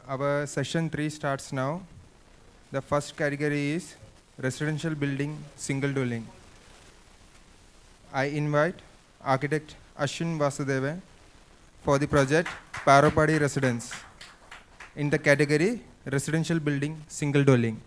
Our session 3 starts now. The first category is residential building single dwelling. I invite architect Ashwin Vasudeva for the project Paropadi Residence in the category residential building single dwelling.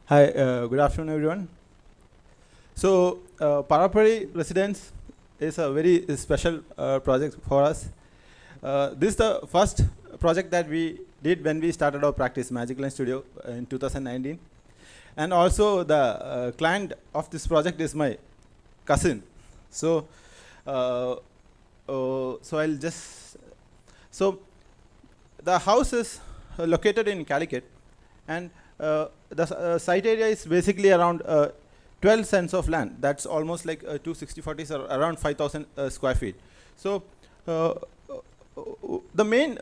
Hi, good afternoon, everyone. So, Parapari Residence is a very special project for us. This is the first project that we did when we started our practice, Magic Line Studio, in 2019. And also, the client of this project is my cousin. So, I'll just. So, the house is located in Calicut, and the site area is basically around 12 cents of land. That's almost like 260/40, or around 5,000 square feet. So the main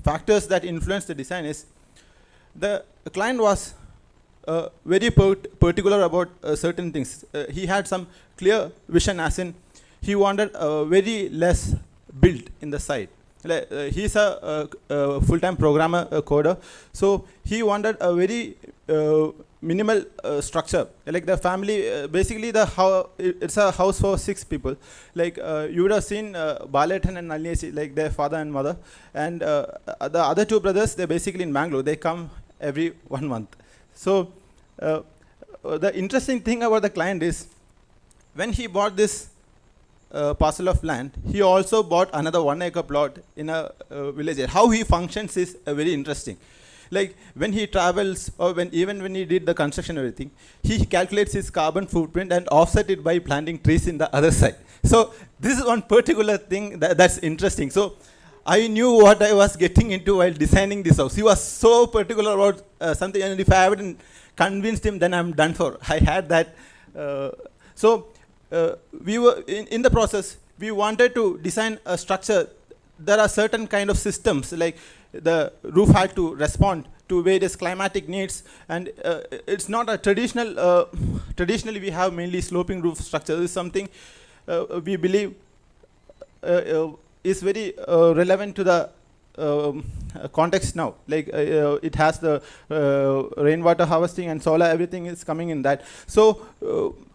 factors that influence the design is the client was very particular about certain things. He had some clear vision, as in he wanted very less built in the site. He's a full-time programmer, coder, so he wanted a very minimal structure. Like the family, basically it's a house for 6 people. Like you would have seen Baletan and Nalini, like their father and mother, and the other 2 brothers, they're basically in Bangalore. They come every 1 month. So the interesting thing about the client is, when he bought this parcel of land, he also bought another 1 acre plot in a village. How he functions is very interesting. Like when he travels, or even when he did the construction and everything, he calculates his carbon footprint and offset it by planting trees in the other side. So this is one particular thing that's interesting. So I knew what I was getting into while designing this house. He was so particular about something, and if I haven't convinced him, then I'm done for. I had that. We were in the process, we wanted to design a structure. There are certain kind of systems, like the roof had to respond to various climatic needs, and it's not a traditional, traditionally we have mainly sloping roof structure. This is something we believe is very relevant to the context now. Like it has the rainwater harvesting and solar, everything is coming in that. So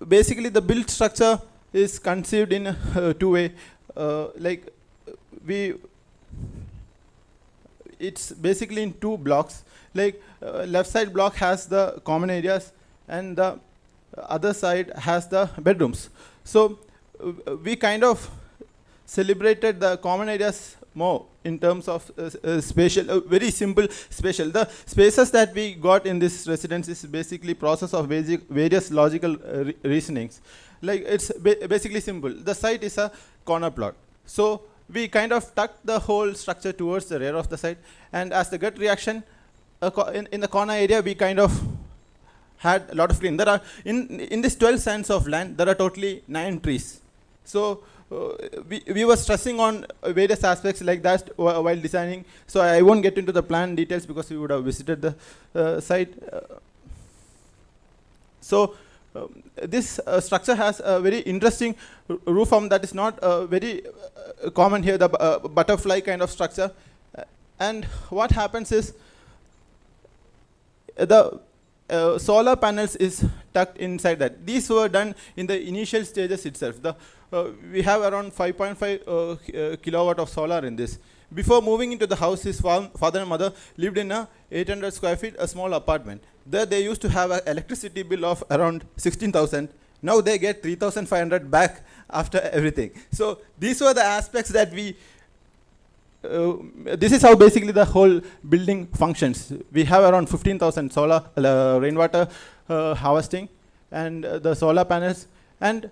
basically the built structure is conceived in 2 ways. Like it's basically in 2 blocks. Like left side block has the common areas, and the other side has the bedrooms. So we kind of celebrated the common areas more in terms of spatial, very simple spatial. The spaces that we got in this residence is basically process of various logical reasonings. Like it's basically simple. The site is a corner plot. So we kind of tucked the whole structure towards the rear of the site, and as the gut reaction, in the corner area, we kind of had a lot of green. There are, in this 12 cents of land, there are totally 9 trees. So we were stressing on various aspects like that while designing. So I won't get into the plan details because we would have visited the site. This structure has a very interesting roof form that is not very common here, the butterfly kind of structure. And what happens is, the solar panels is tucked inside that. These were done in the initial stages itself. We have around 5.5 kilowatt of solar in this. Before moving into the house, his father and mother lived in a 800 square feet, a small apartment. There they used to have an electricity bill of around 16,000. Now they get 3,500 back after everything. So these were the aspects that we, this is how basically the whole building functions. We have around 15,000 solar rainwater harvesting, and the solar panels, and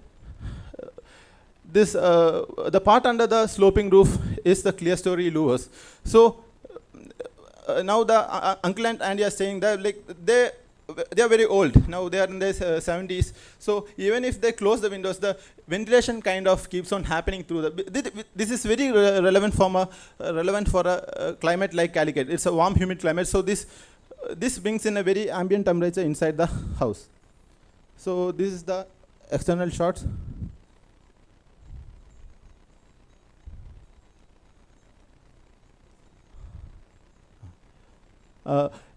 this the part under the sloping roof is the clear story louvers. So now the uncle and auntie are saying that, like, they they are very old. Now they are in their 70s. So even if they close the windows, the ventilation kind of keeps on happening through the. This is very relevant for a climate like Calicut. It's a warm, humid climate. So this brings in a very ambient temperature inside the house. So this is the external shots.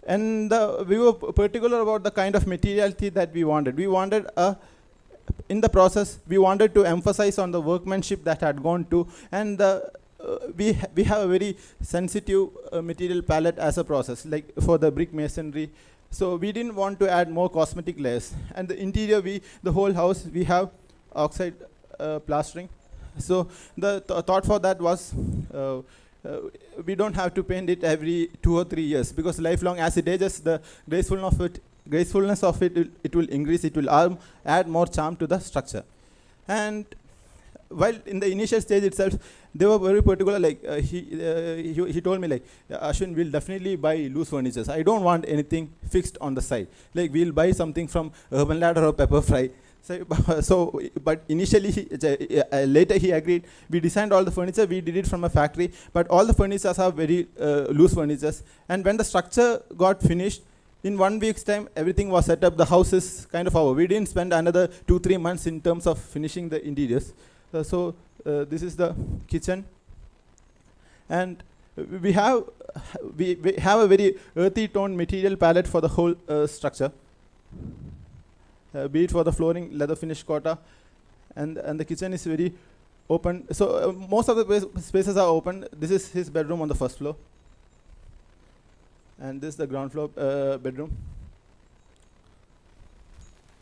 And we were particular about the kind of materiality that we wanted. We wanted in the process, we wanted to emphasize on the workmanship that had gone to, and we have a very sensitive material palette as a process, like for the brick masonry. So we didn't want to add more cosmetic layers. And the interior, the whole house, we have oxide plastering. So the thought for that was we don't have to paint it every 2 or 3 years, because lifelong, as it ages, the gracefulness of it will increase. It will add more charm to the structure. And while in the initial stage itself, they were very particular. Like he told me, like, Ashwin, we'll definitely buy loose furnitures. I don't want anything fixed on the side. Like, we'll buy something from Urban Ladder or Pepperfry. So, but initially, later he agreed. We designed all the furniture. We did it from a factory. But all the furnitures are very loose furnitures. And when the structure got finished, in 1 week's time, everything was set up. The house is kind of over. We didn't spend another 2-3 months in terms of finishing the interiors. So this is the kitchen. And we have a very earthy tone material palette for the whole structure. Be it for the flooring, leather finish cotta, and the kitchen is very open. So most of the spaces are open. This is his bedroom on the first floor, and this is the ground floor bedroom,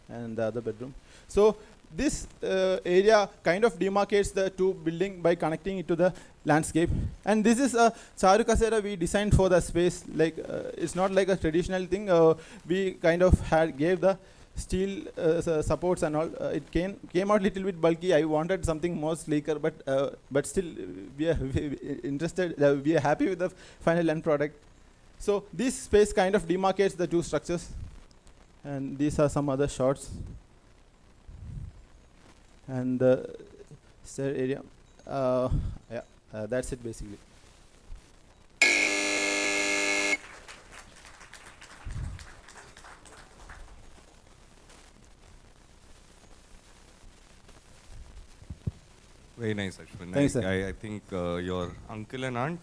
and the other bedroom. So this area kind of demarcates the two buildings by connecting it to the landscape. And this is a charu kasera we designed for the space. Like it's not like a traditional thing. We kind of gave the steel supports and all. It came out a little bit bulky. I wanted something more sleeker, but still we are interested. We are happy with the final end product. So this space kind of demarcates the two structures. And these are some other shots. And the stair area. That's it basically. Very nice, Ashwin. Thanks, sir. I think your uncle and aunt.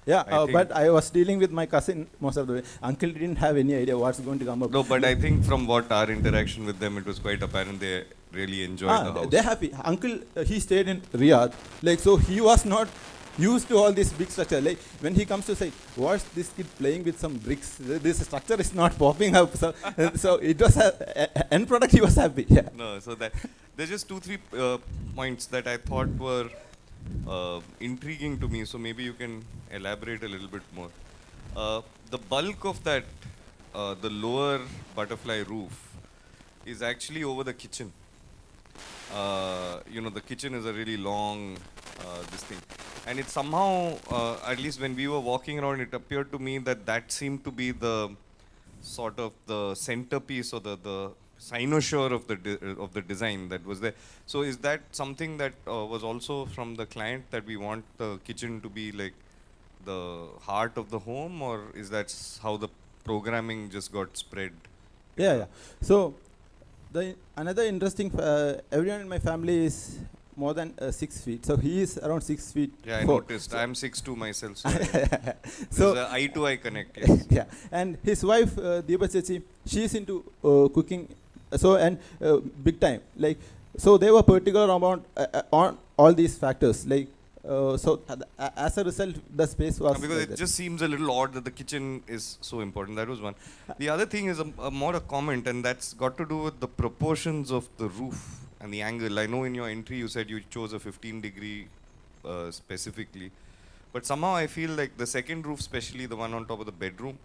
Yeah, but I was dealing with my cousin most of the way. Uncle didn't have any idea what's going to come up. No, but I think from what our interaction with them, it was quite apparent they really enjoyed the house. They're happy. Uncle, he stayed in Riyadh. Like, so he was not used to all this big structure. Like, when he comes to say, what's this kid playing with some bricks? This structure is not popping up. So, so it was end product, he was happy. Yeah. No, so that there's just 2-3 points that I thought were intriguing to me. So maybe you can elaborate a little bit more. The bulk of that, the lower butterfly roof, is actually over the kitchen. The kitchen is a really long this thing, and it somehow, at least when we were walking around, it appeared to me that seemed to be the sort of the centerpiece or the cynosure of the design that was there. So is that something that was also from the client, that we want the kitchen to be like the heart of the home, or is that how the programming just got spread? Yeah. So another interesting, everyone in my family is more than 6 feet. So he is around 6 feet. Yeah, I noticed. I'm 6'2" myself. So so there's eye to eye connect. Yes. Yeah, and his wife Deepa Chechi, she is into cooking. So and big time. Like, so they were particular about on all these factors. Like, so as a result, the space was because like it just seems a little odd that the kitchen is so important. That was one. The other thing is more a comment, and that's got to do with the proportions of the roof and the angle. I know in your entry you said you chose a 15-degree specifically, but somehow I feel like the second roof, especially the one on top of the bedroom,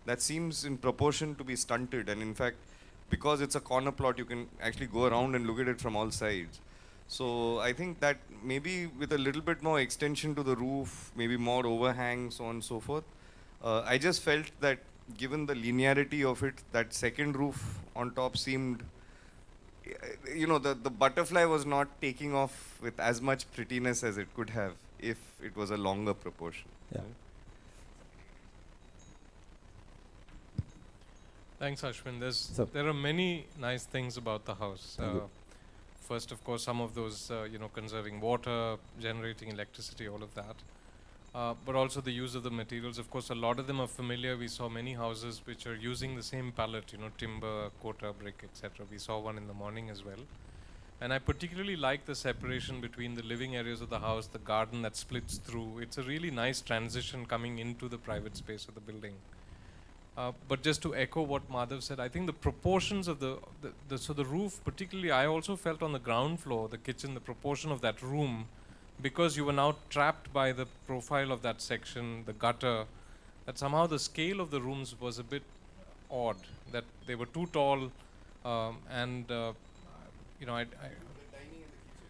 that seems in proportion to be stunted. And in fact, because it's a corner plot, you can actually go around and look at it from all sides. So I think that maybe with a little bit more extension to the roof, maybe more overhang, so on and so forth, I just felt that given the linearity of it, that second roof on top seemed, the butterfly was not taking off with as much prettiness as it could have if it was a longer proportion. Yeah. Thanks, Ashwin. So- There are many nice things about the house. Thank you. First, of course, some of those, conserving water, generating electricity, all of that. But also the use of the materials. Of course, a lot of them are familiar. We saw many houses which are using the same palette, timber, quota, brick, etc. We saw one in the morning as well. And I particularly like the separation between the living areas of the house, the garden that splits through. It's a really nice transition coming into the private space of the building. But just to echo what Madhav said, I think the proportions of the roof, particularly, I also felt on the ground floor, the kitchen, the proportion of that room, because you were now trapped by the profile of that section, the gutter, that somehow the scale of the rooms was a bit odd, that they were too tall, and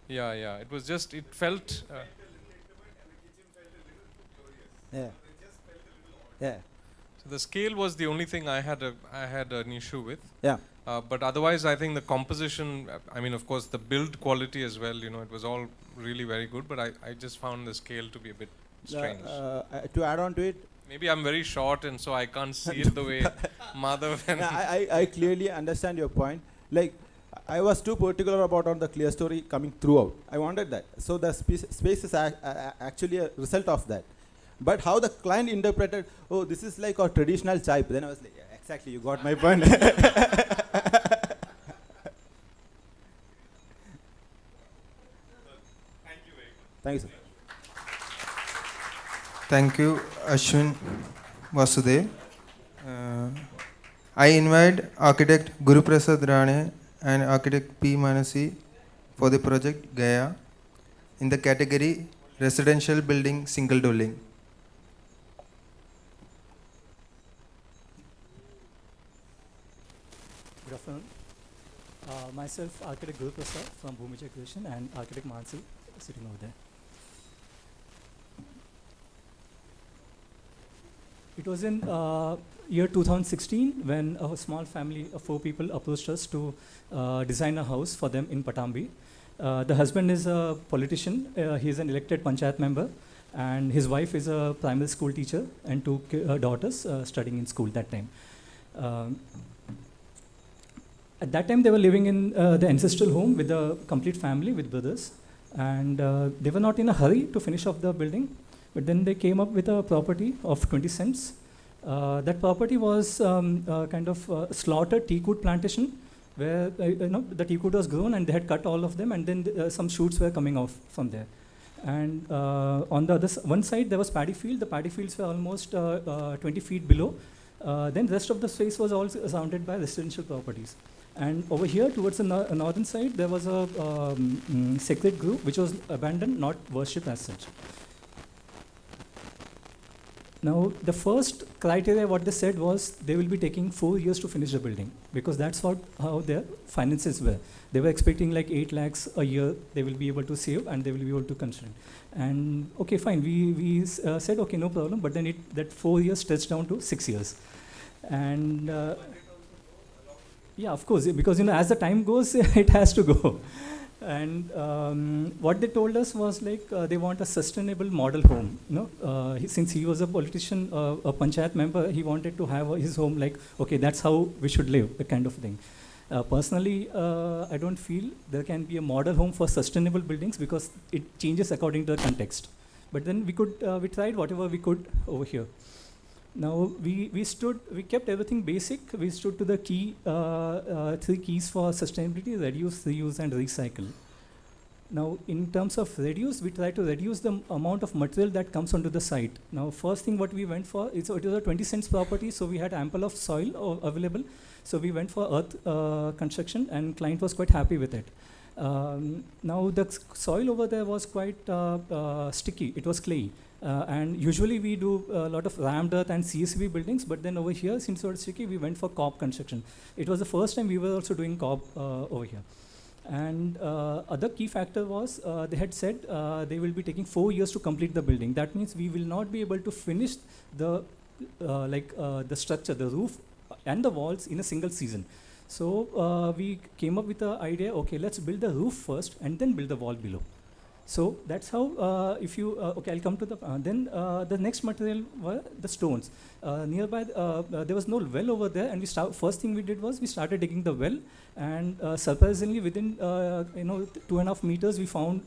yeah, it was just, it felt, Yeah. Yeah. so the scale was the only thing I had an issue with. Yeah. But otherwise, I think the composition, of course, the build quality as well, it was all really very good, but I just found the scale to be a bit strange. To add on to it, Maybe I'm very short and so I can't see it the way Madhav and... I clearly understand your point. Like, I was too particular about on the clear story coming throughout. I wanted that. So the space is actually a result of that. But how the client interpreted, oh, this is like a traditional type. Then I was like, yeah, exactly, you got my point. Thank you, sir. Thank you, Ashwin Vasudev. I invite architect Guru Prasad Rane and architect P. Manasi for the project Gaya in the category residential building single dwelling. Good afternoon. Myself, architect Guru Prasad from Bhumija Creation, and architect Mansi sitting over there. It was in year 2016 when a small family of 4 people approached us to design a house for them in Patambi. The husband is a politician. He is an elected panchayat member, and his wife is a primary school teacher and 2 daughters studying in school that time. At that time, they were living in the ancestral home with a complete family with brothers, and they were not in a hurry to finish off the building. But then they came up with a property of 20 cents. That property was kind of slaughtered teakwood plantation, where the teakwood was grown and they had cut all of them, and then some shoots were coming off from there. And on the other one side there was paddy field. The paddy fields were almost 20 feet below. Then the rest of the space was all surrounded by residential properties. And over here towards the northern side there was a sacred grove which was abandoned, not worshipped as such. Now, the first criteria what they said was they will be taking 4 years to finish the building, because that's how their finances were. They were expecting like 8 lakhs a year they will be able to save and they will be able to construct. And okay, fine, we said okay, no problem, but then that 4 years stretched down to 6 years. And yeah, of course, because as the time goes, it has to go. And what they told us was like they want a sustainable model home. Since he was a politician, a panchayat member, he wanted to have his home like, okay, that's how we should live, that kind of thing. Personally, I don't feel there can be a model home for sustainable buildings because it changes according to the context. But then we tried whatever we could over here. Now we kept everything basic. We stood to the 3 keys for sustainability: reduce, reuse, and recycle. Now, in terms of reduce, we try to reduce the amount of material that comes onto the site. Now, first thing what we went for, it was a 20 cents property, so we had ample of soil available. So we went for earth construction, and client was quite happy with it. Now the soil over there was quite sticky. It was clayey. And usually we do a lot of rammed earth and CSV buildings, but then over here, since it was sticky, we went for cob construction. It was the first time we were also doing cob over here. And other key factor was they had said they will be taking 4 years to complete the building. That means we will not be able to finish the the structure, the roof and the walls in a single season. So we came up with the idea, okay, let's build the roof first and then build the wall below. So that's how, if you, okay, I'll come to the, then the next material were the stones. Nearby, there was no well over there, and first thing we did was we started digging the well, and surprisingly within, 2.5 meters, we found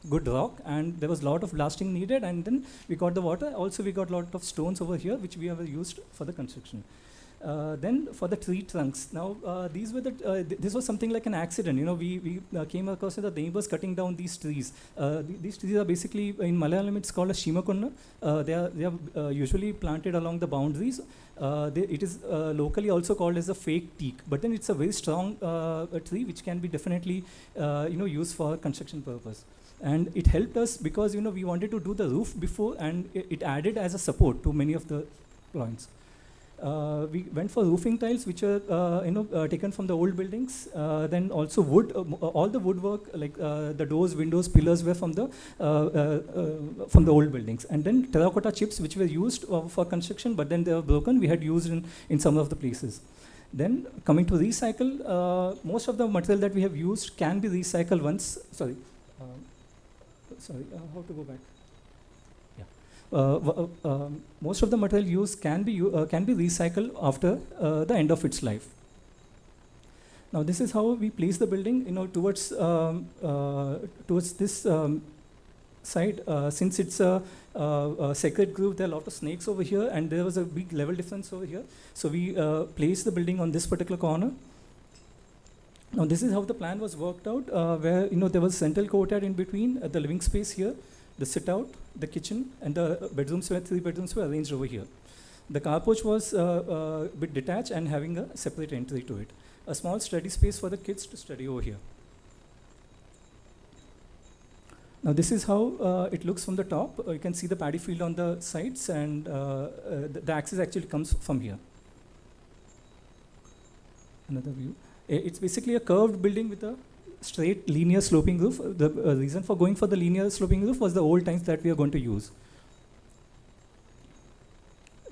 good rock, and there was a lot of blasting needed, and then we got the water. Also, we got a lot of stones over here, which we have used for the construction. Then for the tree trunks. Now these were this was something like an accident. We came across the neighbors cutting down these trees. These trees are basically, in Malayalam it's called a shimakunna. They are usually planted along the boundaries. It is locally also called as a fake teak, but then it's a very strong tree which can be definitely used for construction purpose. And it helped us because we wanted to do the roof before, and it added as a support to many of the points. We went for roofing tiles, which are taken from the old buildings. Then also wood, all the woodwork, like the doors, windows, pillars, were from the old buildings. And then terracotta chips, which were used for construction, but then they were broken. We had used in some of the places. Then coming to recycle, most of the material that we have used can be recycled once. How to go back? Most of the material used can be recycled after the end of its life. Now this is how we place the building, towards this side. Since it's a sacred grove, there are a lot of snakes over here, and there was a big level difference over here. So we placed the building on this particular corner. Now this is how the plan was worked out, where there was central courtyard in between, the living space here, the sit-out, the kitchen, and the bedrooms, 3 bedrooms were arranged over here. The carporch was a bit detached and having a separate entry to it. A small study space for the kids to study over here. Now this is how it looks from the top. You can see the paddy field on the sides, and the access actually comes from here. Another view. It's basically a curved building with a straight linear sloping roof. The reason for going for the linear sloping roof was the old times that we are going to use.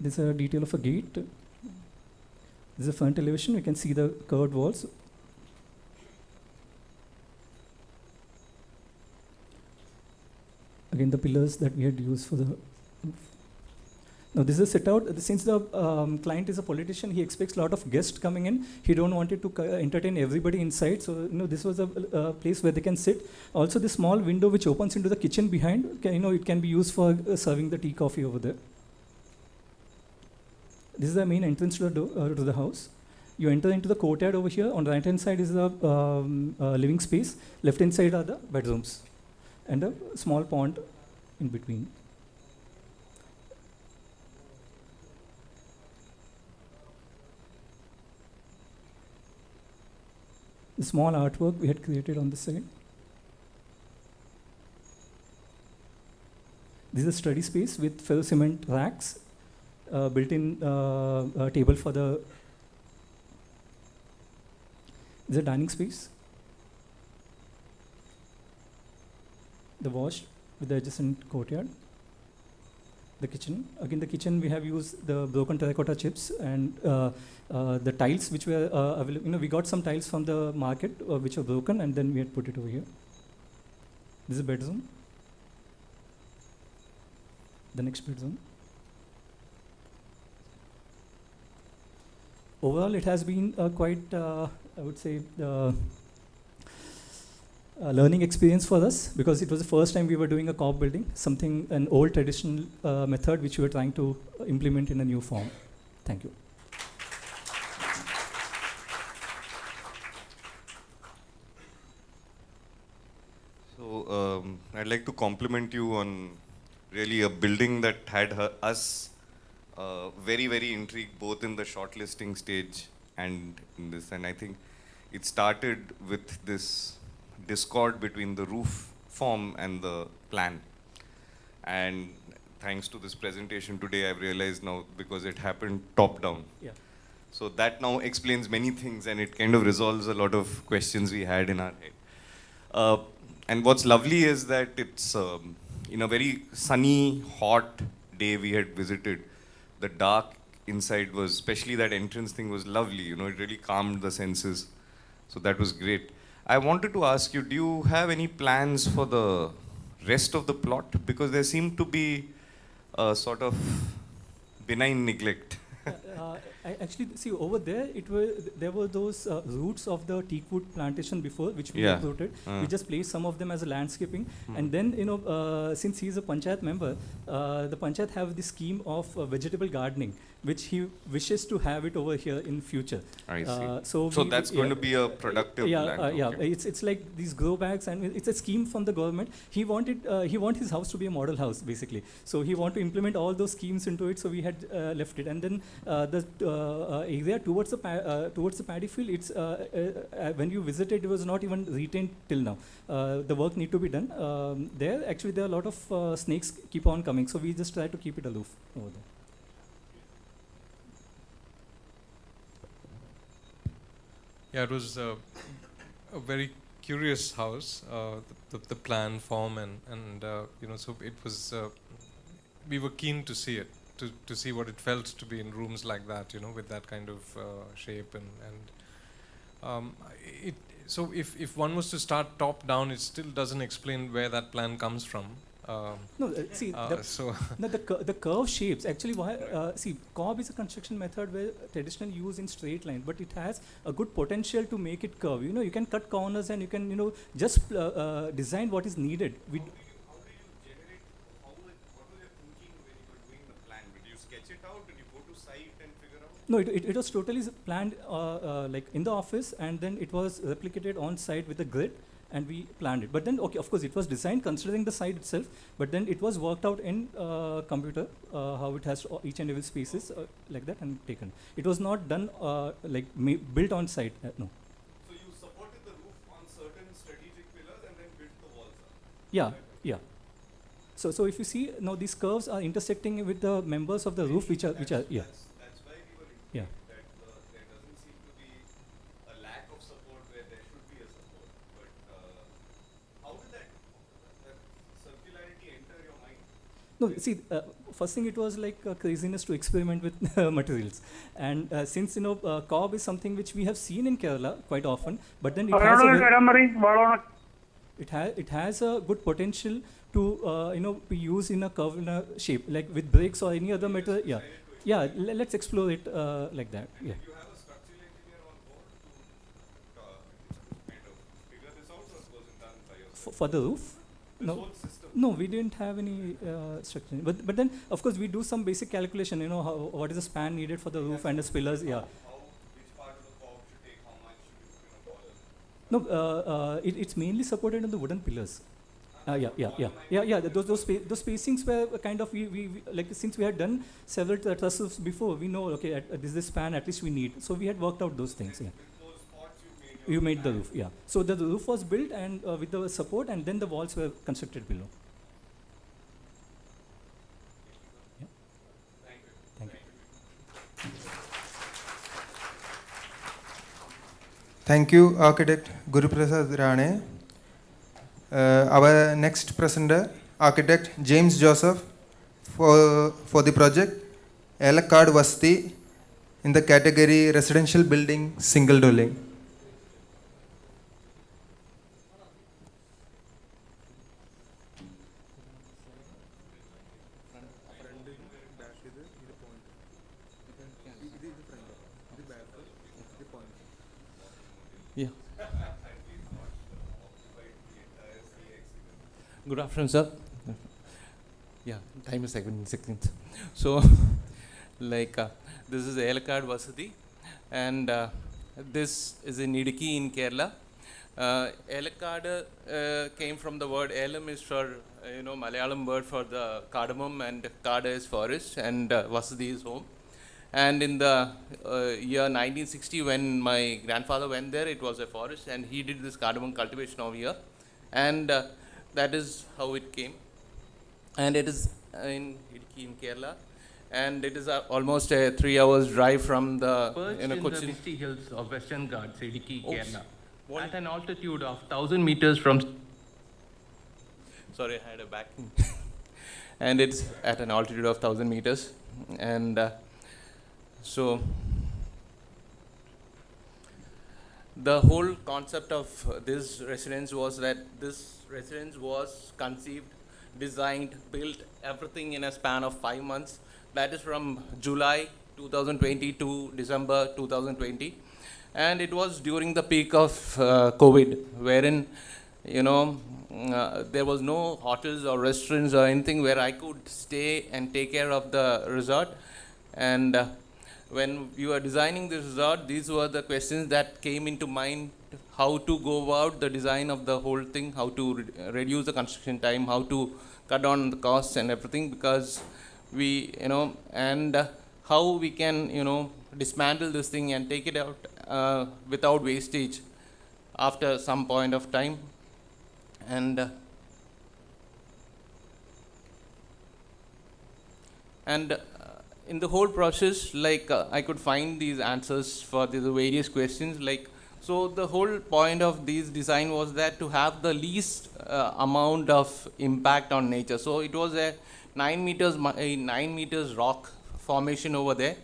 This is a detail of a gate. This is a front elevation. You can see the curved walls. Again, the pillars that we had used for the roof. Now this is a sit-out. Since the client is a politician, he expects a lot of guests coming in. He don't want it to entertain everybody inside. So this was a place where they can sit. Also, this small window which opens into the kitchen behind, it can be used for serving the tea, coffee over there. This is the main entrance to the house. You enter into the courtyard over here. On the right-hand side is the living space. Left-hand side are the bedrooms, and a small pond in between. The small artwork we had created on the side. This is a study space with ferro cement racks, built-in table for the. This is a dining space. The wash with the adjacent courtyard. The kitchen. Again, the kitchen we have used the broken terracotta chips and the tiles which were available. We got some tiles from the market which were broken, and then we had put it over here. This is a bedroom. The next bedroom. Overall, it has been quite, I would say, learning experience for us, because it was the first time we were doing a co-op building, an old traditional method which we were trying to implement in a new form. Thank you. So I'd like to compliment you on really a building that had us very, very intrigued both in the shortlisting stage and in this. And I think it started with this discord between the roof form and the plan. And thanks to this presentation today, I've realized now, because it happened top down. Yeah. So that now explains many things, and it kind of resolves a lot of questions we had in our head. And what's lovely is that it's in a very sunny, hot day we had visited. the dark inside was, especially that entrance thing was lovely, you know, it really calmed the senses. So that was great. I wanted to ask you, do you have any plans for the rest of the plot? Because there seemed to be a sort of benign neglect. I actually see over there. There were those roots of the teak wood plantation before, which we Yeah. uprooted. We just placed some of them as a landscaping, and then since he is a panchayat member, the panchayat have the scheme of vegetable gardening, which he wishes to have it over here in future. I see. So That's going to be a productive land. yeah. Okay. It's like these grow bags, and it's a scheme from the government. He want his house to be a model house basically. So he want to implement all those schemes into it. So we had left it, and then the area towards the paddy field. It's when you visited, it was not even retained till now. The work need to be done. There actually there are a lot of snakes keep on coming. So we just try to keep it aloof over there. Yeah, it was a very curious house, the plan, form, and so it was. We were keen to see it, to see what it felt to be in rooms like that, with that kind of shape and it. So if one was to start top down, it still doesn't explain where that plan comes from. No, see, the curve shapes, actually, see, cob is a construction method where traditionally used in straight line, but it has a good potential to make it curve. You can cut corners and you can, just design what is needed. How did you generate, what was your thinking when you were doing the plan? Did you sketch it out? Did you go to site and figure out? No, it was totally planned like in the office, and then it was replicated on site with a grid. And we planned it, but then of course it was designed considering the site itself, but then it was worked out in computer how it has each and every spaces like that and taken. It was not done like built on site. No. So you supported the roof on certain strategic pillars and then built the walls up. Yeah. So if you see now, these curves are intersecting with the members of the roof, which are yeah. That's why we were Yeah. that there doesn't seem to be a lack of support where there should be a support. But how did that circularity enter your mind? No, see, first thing, it was like craziness to experiment with materials, and since cob is something which we have seen in Kerala quite often, but then it has a good potential to be used in a curve, in a shape, like with bricks or any other material. Yeah. Let's explore it like that. Yeah. Did you have a structural engineer on board to kind of figure this out, or was it done by yourself? For the roof? This No. whole system. No, we didn't have any structure. But then, of course, we do some basic calculation. What is the span needed for the roof and the pillars? Yeah. Which part of the cob should take how much, follow? No, it's mainly supported on the wooden pillars. Yeah. Those spacings were kind of we like, since we had done several trusses before, we know, okay, this is the span at least we need. So we had worked out those things. Yeah. With those spots You made the roof. Yeah. So the roof was built and with the support, and then the walls were constructed below. Yeah. Thank you. Thank you, Architect Guruprasad Rane. Our next presenter, Architect James Joseph, for the project Elakad Vasti in the category Residential Building Single Dwelling. Yeah. Good afternoon, sir. Yeah, time is 7 seconds. So, this is Elakad Vasadi, and this is in Idukki in Kerala. Elakad came from the word Elam is for Malayalam word for the cardamom, and Kada is forest, and Vasadi is home. And in the year 1960, when my grandfather went there, it was a forest, and he did this cardamom cultivation over here, and that is how it came. And it is in Idukki in Kerala, and it is almost a 3 hours drive from the in the Cochin. misty hills of Western Ghats, Idukki, Oops. Kerala, What? at an altitude of 1,000 meters from. Sorry, I had a backing. and it's at an altitude of 1,000 meters. And so the whole concept of this residence was that this residence was conceived, designed, built, everything in a span of 5 months. That is from July 2020 to December 2020. And it was during the peak of COVID, wherein, there was no hotels or restaurants or anything where I could stay and take care of the resort. And when we were designing this resort, these were the questions that came into mind: how to go about the design of the whole thing, how to reduce the construction time, how to cut down the costs and everything, because we, and how we can, dismantle this thing and take it out without wastage after some point of time. And in the whole process, I could find these answers for the various questions. So the whole point of this design was that to have the least amount of impact on nature. So it was a 9 meters rock formation over there.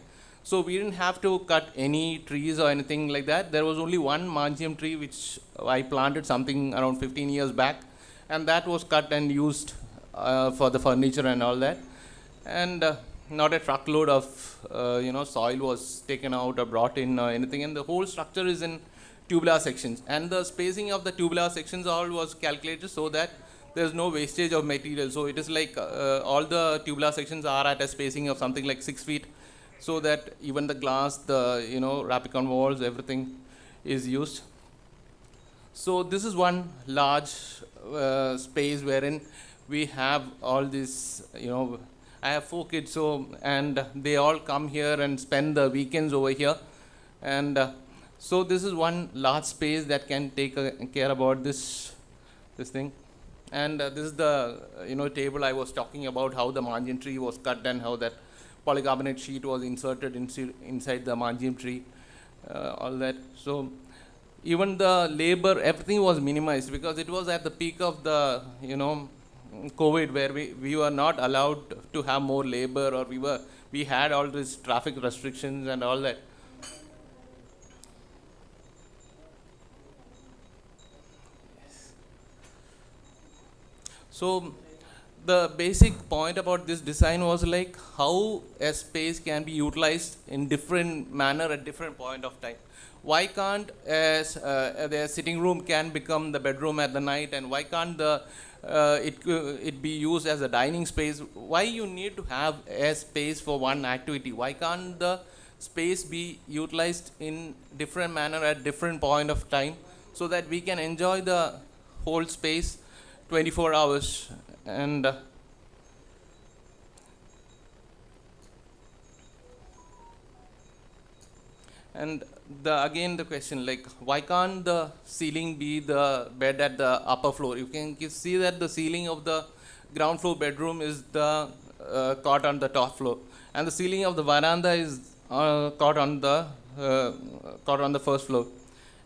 So we didn't have to cut any trees or anything like that. There was only one mangium tree which I planted something around 15 years back, and that was cut and used for the furniture and all that. And not a truckload of soil was taken out or brought in or anything. And the whole structure is in tubular sections, and the spacing of the tubular sections all was calculated so that there's no wastage of material. So it is all the tubular sections are at a spacing of something like 6 feet, so that even the glass, the Rapicon walls, everything is used. So this is one large space wherein we have all this, I have 4 kids, and they all come here and spend the weekends over here. And so this is one large space that can take care about this thing. And this is the table I was talking about, how the mangium tree was cut and how that polycarbonate sheet was inserted inside the mangium tree, all that. So even the labor, everything was minimized, because it was at the peak of the COVID, where we were not allowed to have more labor, or we had all these traffic restrictions and all that. So the basic point about this design was how a space can be utilized in different manner at different point of time. Why can't the sitting room can become the bedroom at the night, and why can't it be used as a dining space? Why you need to have a space for one activity? Why can't the space be utilized in different manner at different point of time, so that we can enjoy the whole space 24 hours? And again the question, why can't the ceiling be the bed at the upper floor? You can see that the ceiling of the ground floor bedroom is the cot on the top floor, and the ceiling of the veranda is cot on the first floor.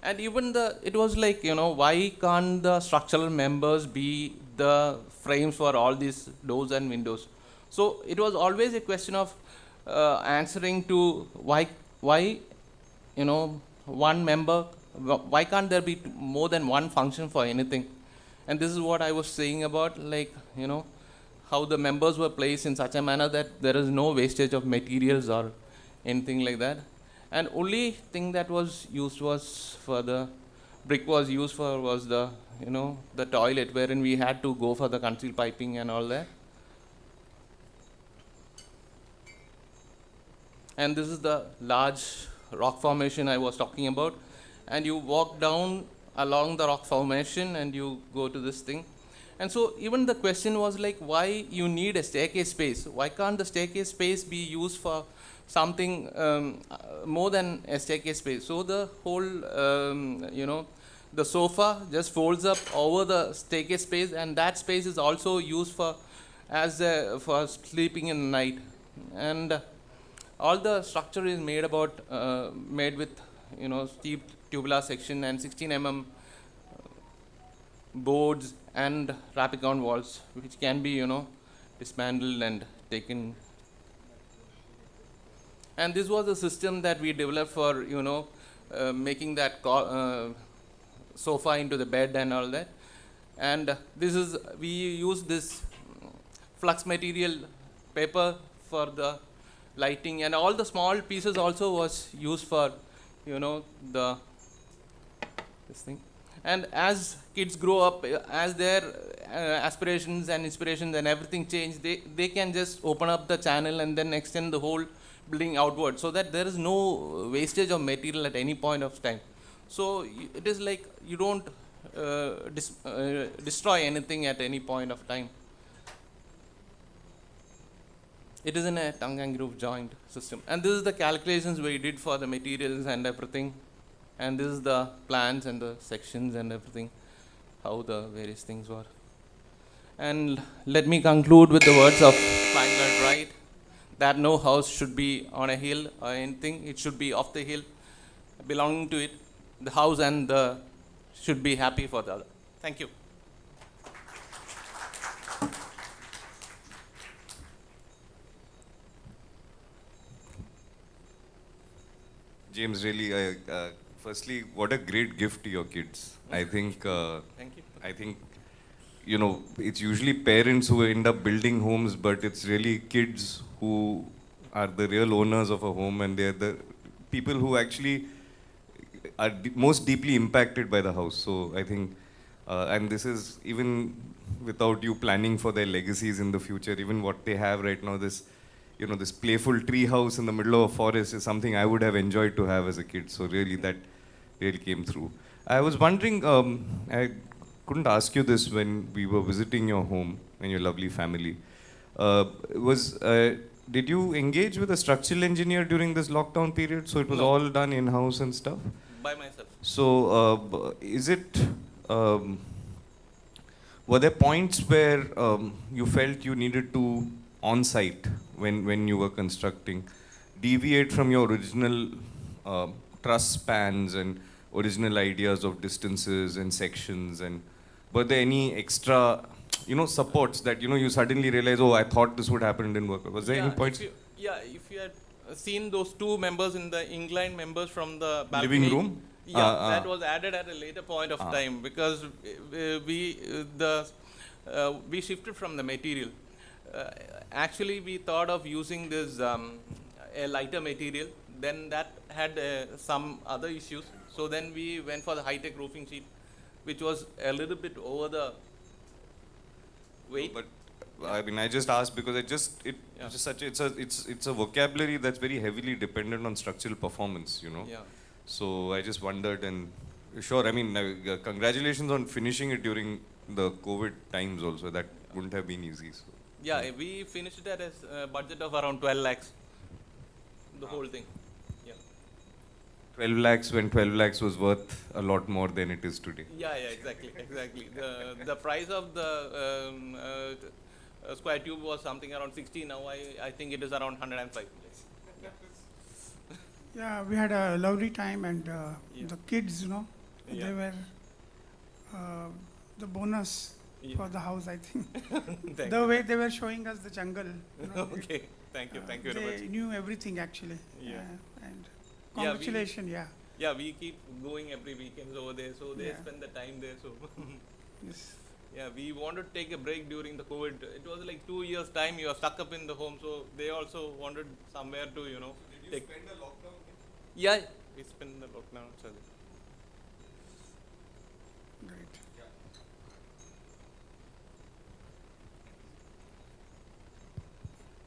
And even it was why can't the structural members be the frames for all these doors and windows? So it was always a question of answering to why one member, why can't there be more than one function for anything? And this is what I was saying about, how the members were placed in such a manner that there is no wastage of materials or anything like that. And only thing that was used was for the brick was used for was the the toilet, wherein we had to go for the concealed piping and all that. And this is the large rock formation I was talking about. And you walk down along the rock formation and you go to this thing. And so even the question was why you need a staircase space? Why can't the staircase space be used for something more than a staircase space? So the whole, the sofa just folds up over the staircase space, and that space is also used for sleeping in the night. And all the structure is made with steep tubular section and 16 mm boards and Rapicon walls, which can be dismantled and taken. And this was a system that we developed for, making that sofa into the bed and all that. And we use this flux material paper for the lighting, and all the small pieces also was used for, the this thing. And as kids grow up, as their aspirations and inspirations and everything change, they can just open up the channel and then extend the whole building outward, so that there is no wastage of material at any point of time. So it is like you don't destroy anything at any point of time. It is in a tongue and groove joint system. And this is the calculations we did for the materials and everything. And this is the plans and the sections and everything, how the various things were. And let me conclude with the words of Franklin Wright, that no house should be on a hill or anything. It should be off the hill, belonging to it. The house and the should be happy for the other. Thank you. James, really, firstly, what a great gift to your kids. I think, Thank you. I think, it's usually parents who end up building homes, but it's really kids who are the real owners of a home, and they're the people who actually are most deeply impacted by the house. So I think, and this is even without you planning for their legacies in the future, even what they have right now, this playful tree house in the middle of a forest is something I would have enjoyed to have as a kid. So really, that really came through. I was wondering, I couldn't ask you this when we were visiting your home and your lovely family. Did you engage with a structural engineer during this lockdown period? So it was No. all done in-house and stuff? By myself. So were there points where you felt you needed to, on-site, when you were constructing, deviate from your original truss spans and original ideas of distances and sections? And were there any extra, supports that, you suddenly realize, oh, I thought this would happen, didn't work? Was there any points? If you had seen those two members in the incline members from the balcony. Living room? That was added at a later point of time, because we shifted from the material. Actually, we thought of using this a lighter material. Then that had some other issues. So then we went for the high-tech roofing sheet, which was a little bit over the weight. But I mean, I just asked because it's just such it's a vocabulary that's very heavily dependent on structural performance, Yeah. So I just wondered, and sure, I mean, congratulations on finishing it during the COVID times also. That wouldn't have been easy. So. Yeah, we finished it at a budget of around 12 lakhs, the whole thing. Yeah. 12 lakhs when 12 lakhs was worth a lot more than it is today. Yeah, exactly. The price of the square tube was something around 60. Now I think it is around 105. Yeah, we had a lovely time, and Yeah. the kids, Yeah. they were the bonus for the house, I think. Thank The you. way they were showing us the jungle. Okay, thank you very They much. knew everything actually. Yeah. And we- congratulations, yeah. Yeah, we keep going every weekend over there, so they Yeah. spend the time there. So Yes. yeah, we wanted to take a break during the COVID. It was like 2 years time. You are stuck up in the home, so they also wanted somewhere to take. spend a lockdown? Yeah, we spent the lockdown. So Great.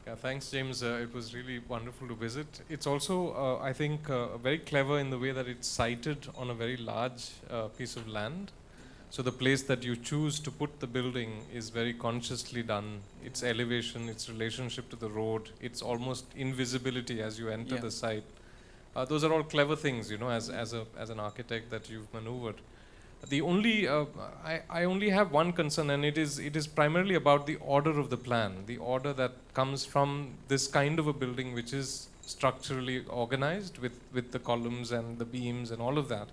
Yeah, thanks, James. It was really wonderful to visit. It's also, I think, very clever in the way that it's sited on a very large piece of land. So the place that you choose to put the building is very consciously done. Its elevation, its relationship to the road, its almost invisibility as you enter Yeah. the site. Those are all clever things, as an architect that you've maneuvered. The only I only have one concern, and it is primarily about the order of the plan, the order that comes from this kind of a building, which is structurally organized with the columns and the beams and all of that.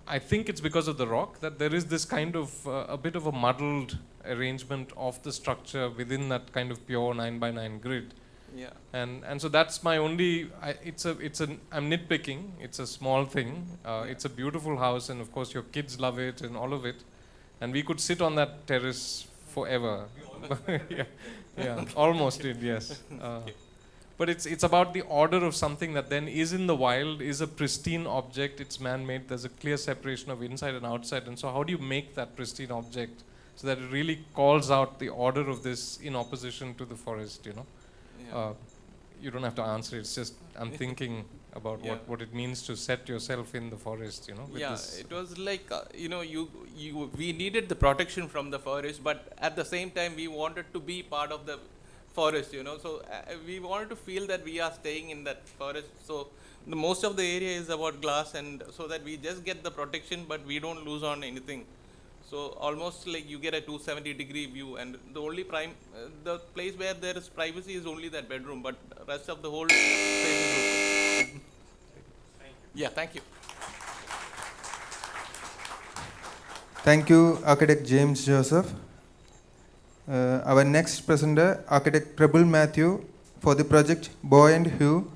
I think it's because of the rock that there is this kind of a bit of a muddled arrangement of the structure within that kind of pure 9x9 grid. Yeah. And so that's my only, I'm nitpicking, it's a small thing, it's a beautiful house, and of course your kids love it and all of it, and we could sit on that terrace forever. Yeah, almost did, yes. But it's about the order of something that then is in the wild, is a pristine object, it's man-made, there's a clear separation of inside and outside, and so how do you make that pristine object so that it really calls out the order of this in opposition to the forest, you know? Yeah. You don't have to answer, it's just, I'm thinking about what it means to set yourself in the forest, you know? With this. It was like, we needed the protection from the forest, but at the same time we wanted to be part of the forest, you know, so we wanted to feel that we are staying in that forest. So the most of the area is about glass, and so that we just get the protection, but we don't lose on anything. So almost like you get a 270-degree view, and the only the place where there is privacy is only that bedroom, but rest of the whole place is open. Yeah, thank you. Thank you, Architect James Joseph. Our next presenter, Architect Prabal Matthew, for the project Boy and Hugh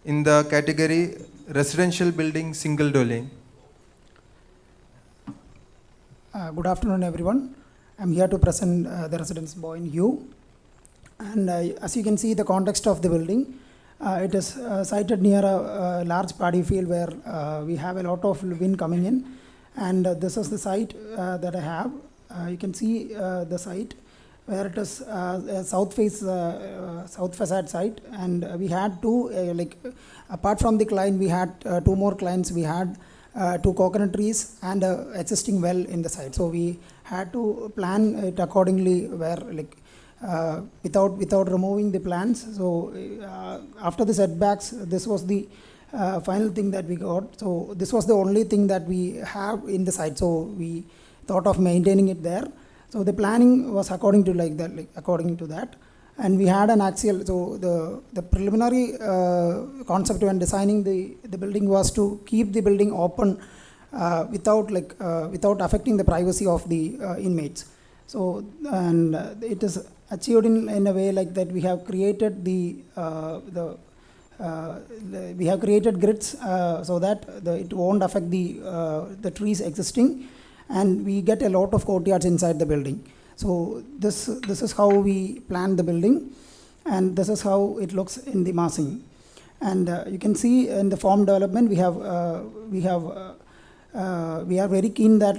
in the category Residential Building Single Dwelling. Good afternoon, everyone. I'm here to present the residence Boy and Hugh. And as you can see, the context of the building, it is sited near a large paddy field where we have a lot of wind coming in. And this is the site that I have. You can see the site where it is a south facade site, and we had two, apart from the client, we had two more clients. We had 2 coconut trees and existing well in the site. So we had to plan it accordingly, where without removing the plants. So after the setbacks, this was the final thing that we got. So this was the only thing that we have in the site. So we thought of maintaining it there. So the planning was according to that, and we had an axial. So the preliminary concept when designing the building was to keep the building open without affecting the privacy of the inmates. So and it is achieved in a way like that. We have created we have created grids so that it won't affect the trees existing. And we get a lot of courtyards inside the building. So this is how we planned the building, and this is how it looks in the massing. And you can see in the form development, we are very keen that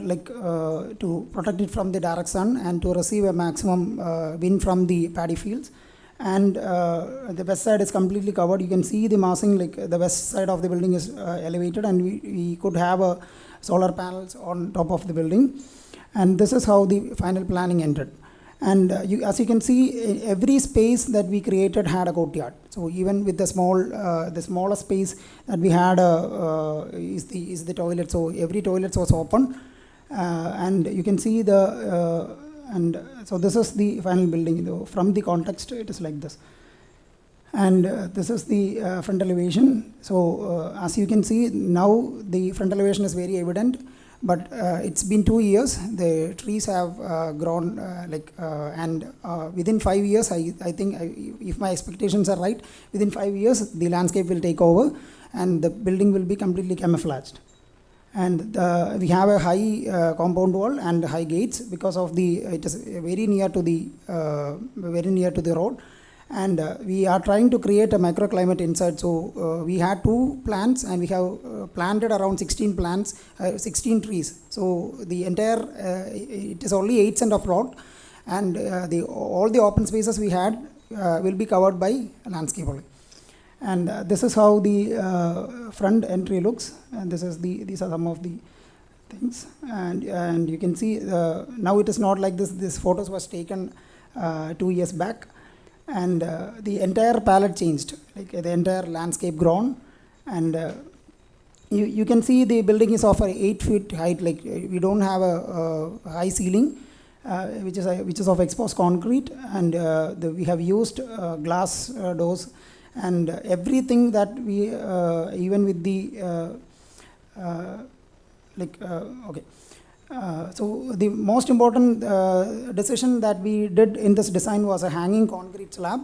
to protect it from the direct sun and to receive a maximum wind from the paddy fields. And the west side is completely covered. You can see the massing, the west side of the building is elevated, and we could have solar panels on top of the building. And this is how the final planning ended. And as you can see, every space that we created had a courtyard. So even with the smallest space that we had is the toilet. So every toilet was open, and you can see and so this is the final building. From the context, it is like this. And this is the front elevation. So as you can see, now the front elevation is very evident, but it's been 2 years. The trees have grown and within 5 years, I think if my expectations are right, within 5 years the landscape will take over and the building will be completely camouflaged. And we have a high compound wall and high gates because of it is very near to the road. And we are trying to create a microclimate inside. So we had 2 plants, and we have planted around 16 trees. So the entire, it is only 8 cent of plot, and all the open spaces we had will be covered by landscape only. And this is how the front entry looks, and these are some of the things. And you can see now it is not like this. This photos was taken 2 years back. And the entire palette changed, the entire landscape grown. And you can see the building is of 8 feet height. We don't have a high ceiling, which is of exposed concrete. And we have used glass doors, and everything that we even with the okay. So the most important decision that we did in this design was a hanging concrete slab.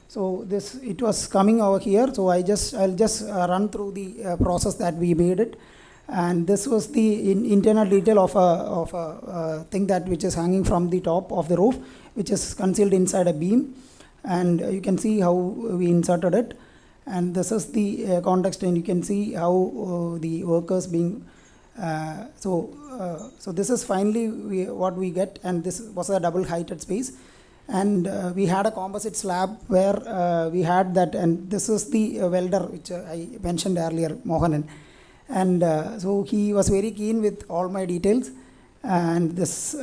So this, it was coming over here. So I'll just run through the process that we made it. And this was the internal detail of a thing that which is hanging from the top of the roof, which is concealed inside a beam. And you can see how we inserted it. And this is the context, and you can see how the workers being so this is finally what we get, and this was a double heighted space. And we had a composite slab where we had that, and this is the welder which I mentioned earlier, Mohanan. And so he was very keen with all my details. And this,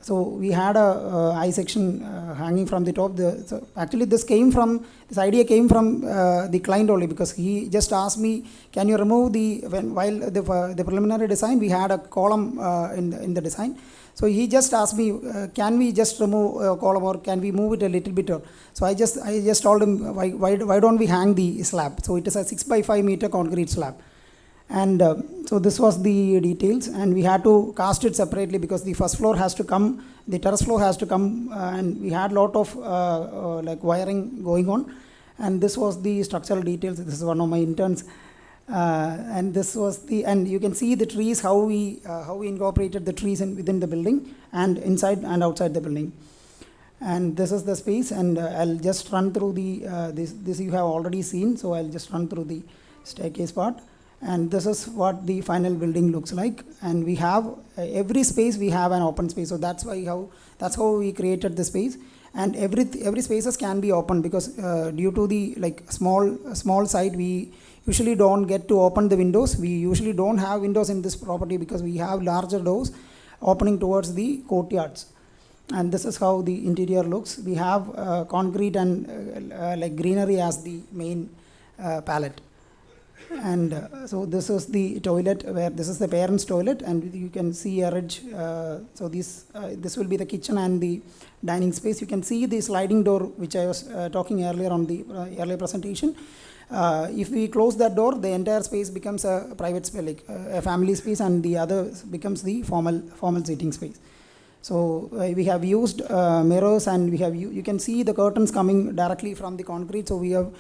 so we had a I section hanging from the top. So actually this idea came from the client only, because he just asked me, can you remove while the preliminary design, we had a column in the design. So he just asked me, can we just remove a column, or can we move it a little bit? So I just told him, why don't we hang the slab? So it is a 6 by 5 meter concrete slab. And so this was the details, and we had to cast it separately because the first floor has to come, the terrace floor has to come, and we had lot of like wiring going on. And this was the structural details. This is one of my interns, and this was and you can see the trees, how we incorporated the trees within the building and inside and outside the building. And this is the space, and I'll just run through the this you have already seen, so I'll just run through the staircase part. And this is what the final building looks like. And we have every space we have an open space, so that's how we created the space. And every spaces can be open, because due to the small site, we usually don't get to open the windows. We usually don't have windows in this property because we have larger doors opening towards the courtyards. And this is how the interior looks. We have concrete and like greenery as the main palette. And so this is the toilet, where this is the parents' toilet, and you can see a ridge. So this will be the kitchen and the dining space. You can see the sliding door, which I was talking earlier on the earlier presentation. If we close that door, the entire space becomes a private space, like a family space, and the other becomes the formal seating space. So we have used mirrors, and you can see the curtains coming directly from the concrete. So we have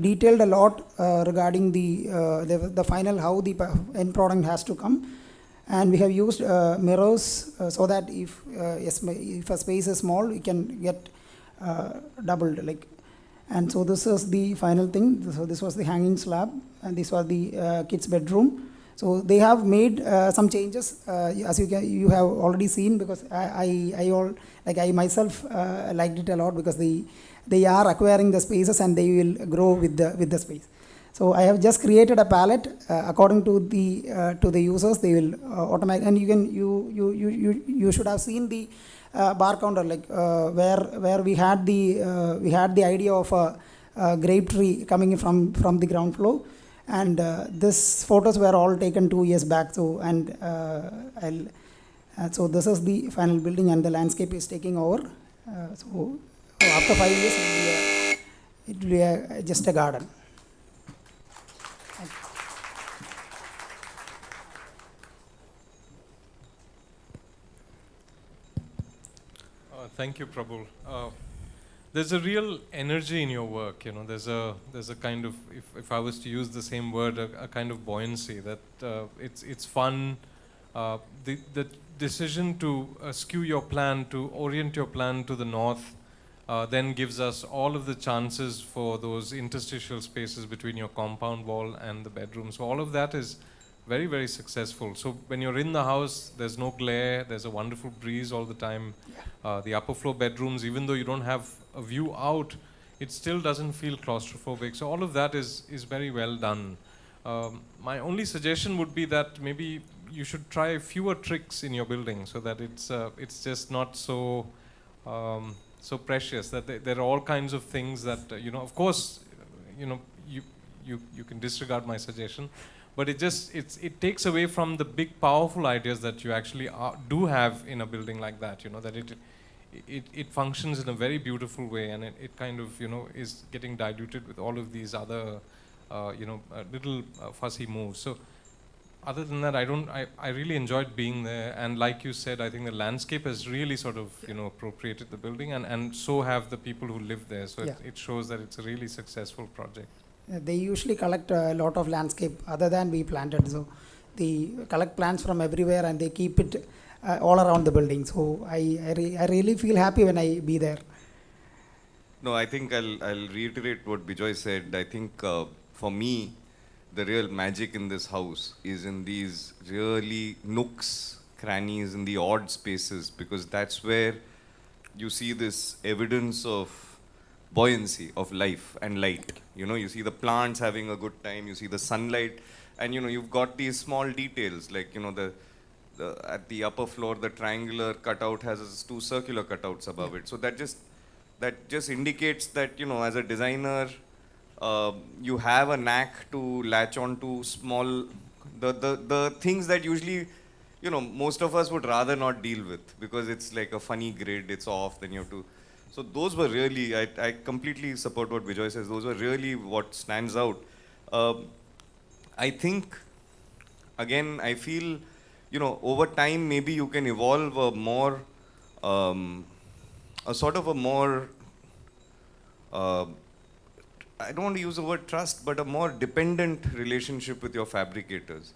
detailed a lot regarding the final, how the end product has to come. And we have used mirrors so that if a space is small, we can get doubled. And so this is the final thing. So this was the hanging slab, and this was the kids' bedroom. So they have made some changes, as you have already seen, because I myself liked it a lot, because they are acquiring the spaces and they will grow with the space. So I have just created a palette according to the users. They will automatically, and you should have seen the bar counter, where we had the idea of a grape tree coming in from the ground floor. And these photos were all taken 2 years back. So so this is the final building, and the landscape is taking over. So after 5 years, it will be just a garden. Thank you, Prabhu. There's a real energy in your work. There's a kind of, if I was to use the same word, a kind of buoyancy that it's fun. The decision to skew your plan, to orient your plan to the north, then gives us all of the chances for those interstitial spaces between your compound wall and the bedroom. So all of that is very, very successful. So when you're in the house, there's no glare, there's a wonderful breeze all the time. The upper floor bedrooms, even though you don't have a view out, it still doesn't feel claustrophobic. So all of that is very well done. My only suggestion would be that maybe you should try fewer tricks in your building, so that it's just not so so precious. That there are all kinds of things that of course, you can disregard my suggestion, but it takes away from the big powerful ideas that you actually do have in a building like that. That it functions in a very beautiful way, and it kind of is getting diluted with all of these other little fussy moves. So other than that, I really enjoyed being there. And like you said, I think the landscape has really sort of, appropriated the building, and so have the people who live there. So Yeah. it shows that it's a really successful project. They usually collect a lot of landscape other than we planted. So they collect plants from everywhere and they keep it all around the building. So I really feel happy when I be there. No, I think I'll reiterate what Bijoy said. I think for me, the real magic in this house is in these really nooks, crannies, in the odd spaces, because that's where you see this evidence of buoyancy of life and light. You see the plants having a good time, you see the sunlight, and you've got these small details like the at the upper floor the triangular cutout has two circular cutouts above it. So that just indicates that as a designer you have a knack to latch on to small the things that usually most of us would rather not deal with, because it's like a funny grid, it's off, then you have to. So those were really, I completely support what Bijoy says, those were really what stands out. I think, again, I feel, over time maybe you can evolve a more, a sort of a more, I don't want to use the word trust, but a more dependent relationship with your fabricators.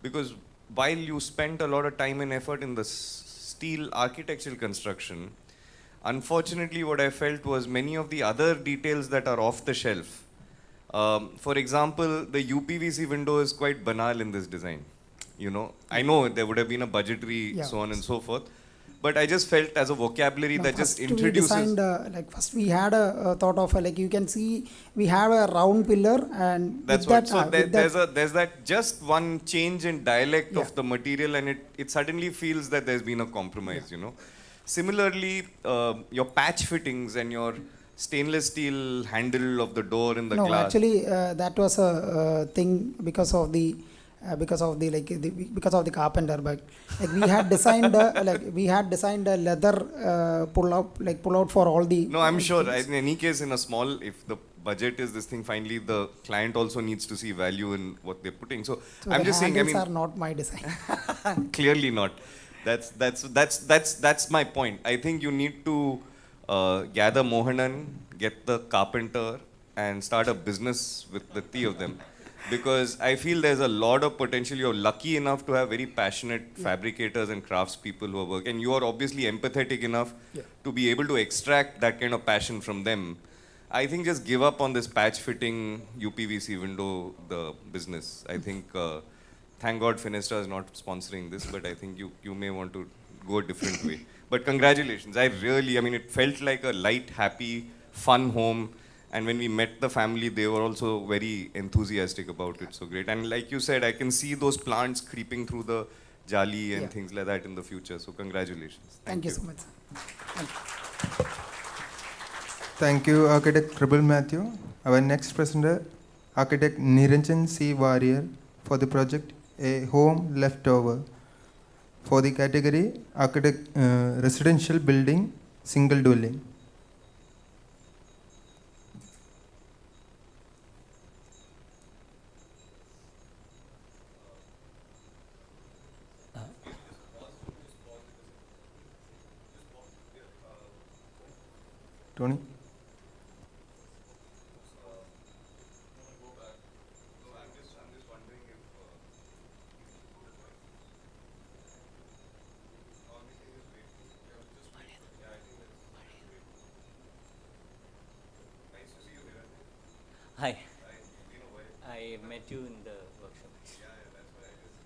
Because while you spent a lot of time and effort in the steel architectural construction, unfortunately what I felt was many of the other details that are off the shelf. For example, the UPVC window is quite banal in this design. I know there would have been a budgetary so on and so forth, but I just felt as a vocabulary that just introduces. We designed, first we had a thought of you can see we have a round pillar, and that's with what. that, So there's that just one change in dialect of the material, and it suddenly feels that there's been a compromise. Similarly, your patch fittings and your stainless steel handle of the door in the glass. No, actually, that was a thing because of the carpenter. But we had designed a leather pull out for all the. No, I'm sure. In any case, in a small, if the budget is this thing, finally the client also needs to see value in what they're putting. So I'm just saying. Handles are not my design. Clearly not. That's my point. I think you need to gather Mohanan, get the carpenter, and start a business with the three of them. Because I feel there's a lot of potential. You're lucky enough to have very passionate fabricators and craftspeople who are working. And you are obviously empathetic enough to be able to extract that kind of passion from them. I think just give up on this patch fitting UPVC window the business. I think, thank God Finestra is not sponsoring this, but I think you may want to go a different way. But congratulations. It felt like a light, happy, fun home. And when we met the family, they were also very enthusiastic about it. So great. And like you said, I can see those plants creeping through the jali and things like that in the future. So congratulations. Thank you so much, sir. Thank you. Thank you, Architect Prabal Matthew. Our next presenter, Architect Niranjan C. Warrior, for the project A Home Leftover. For the category, Architect Residential Building, Single Dwelling. Tony? Hi. I met you in the workshop.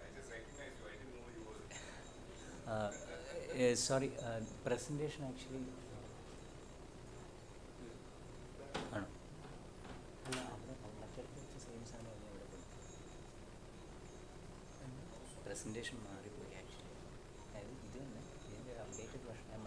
I just recognized you. I didn't know you were. Sorry, presentation actually. Presentation actually. Updated version. I'm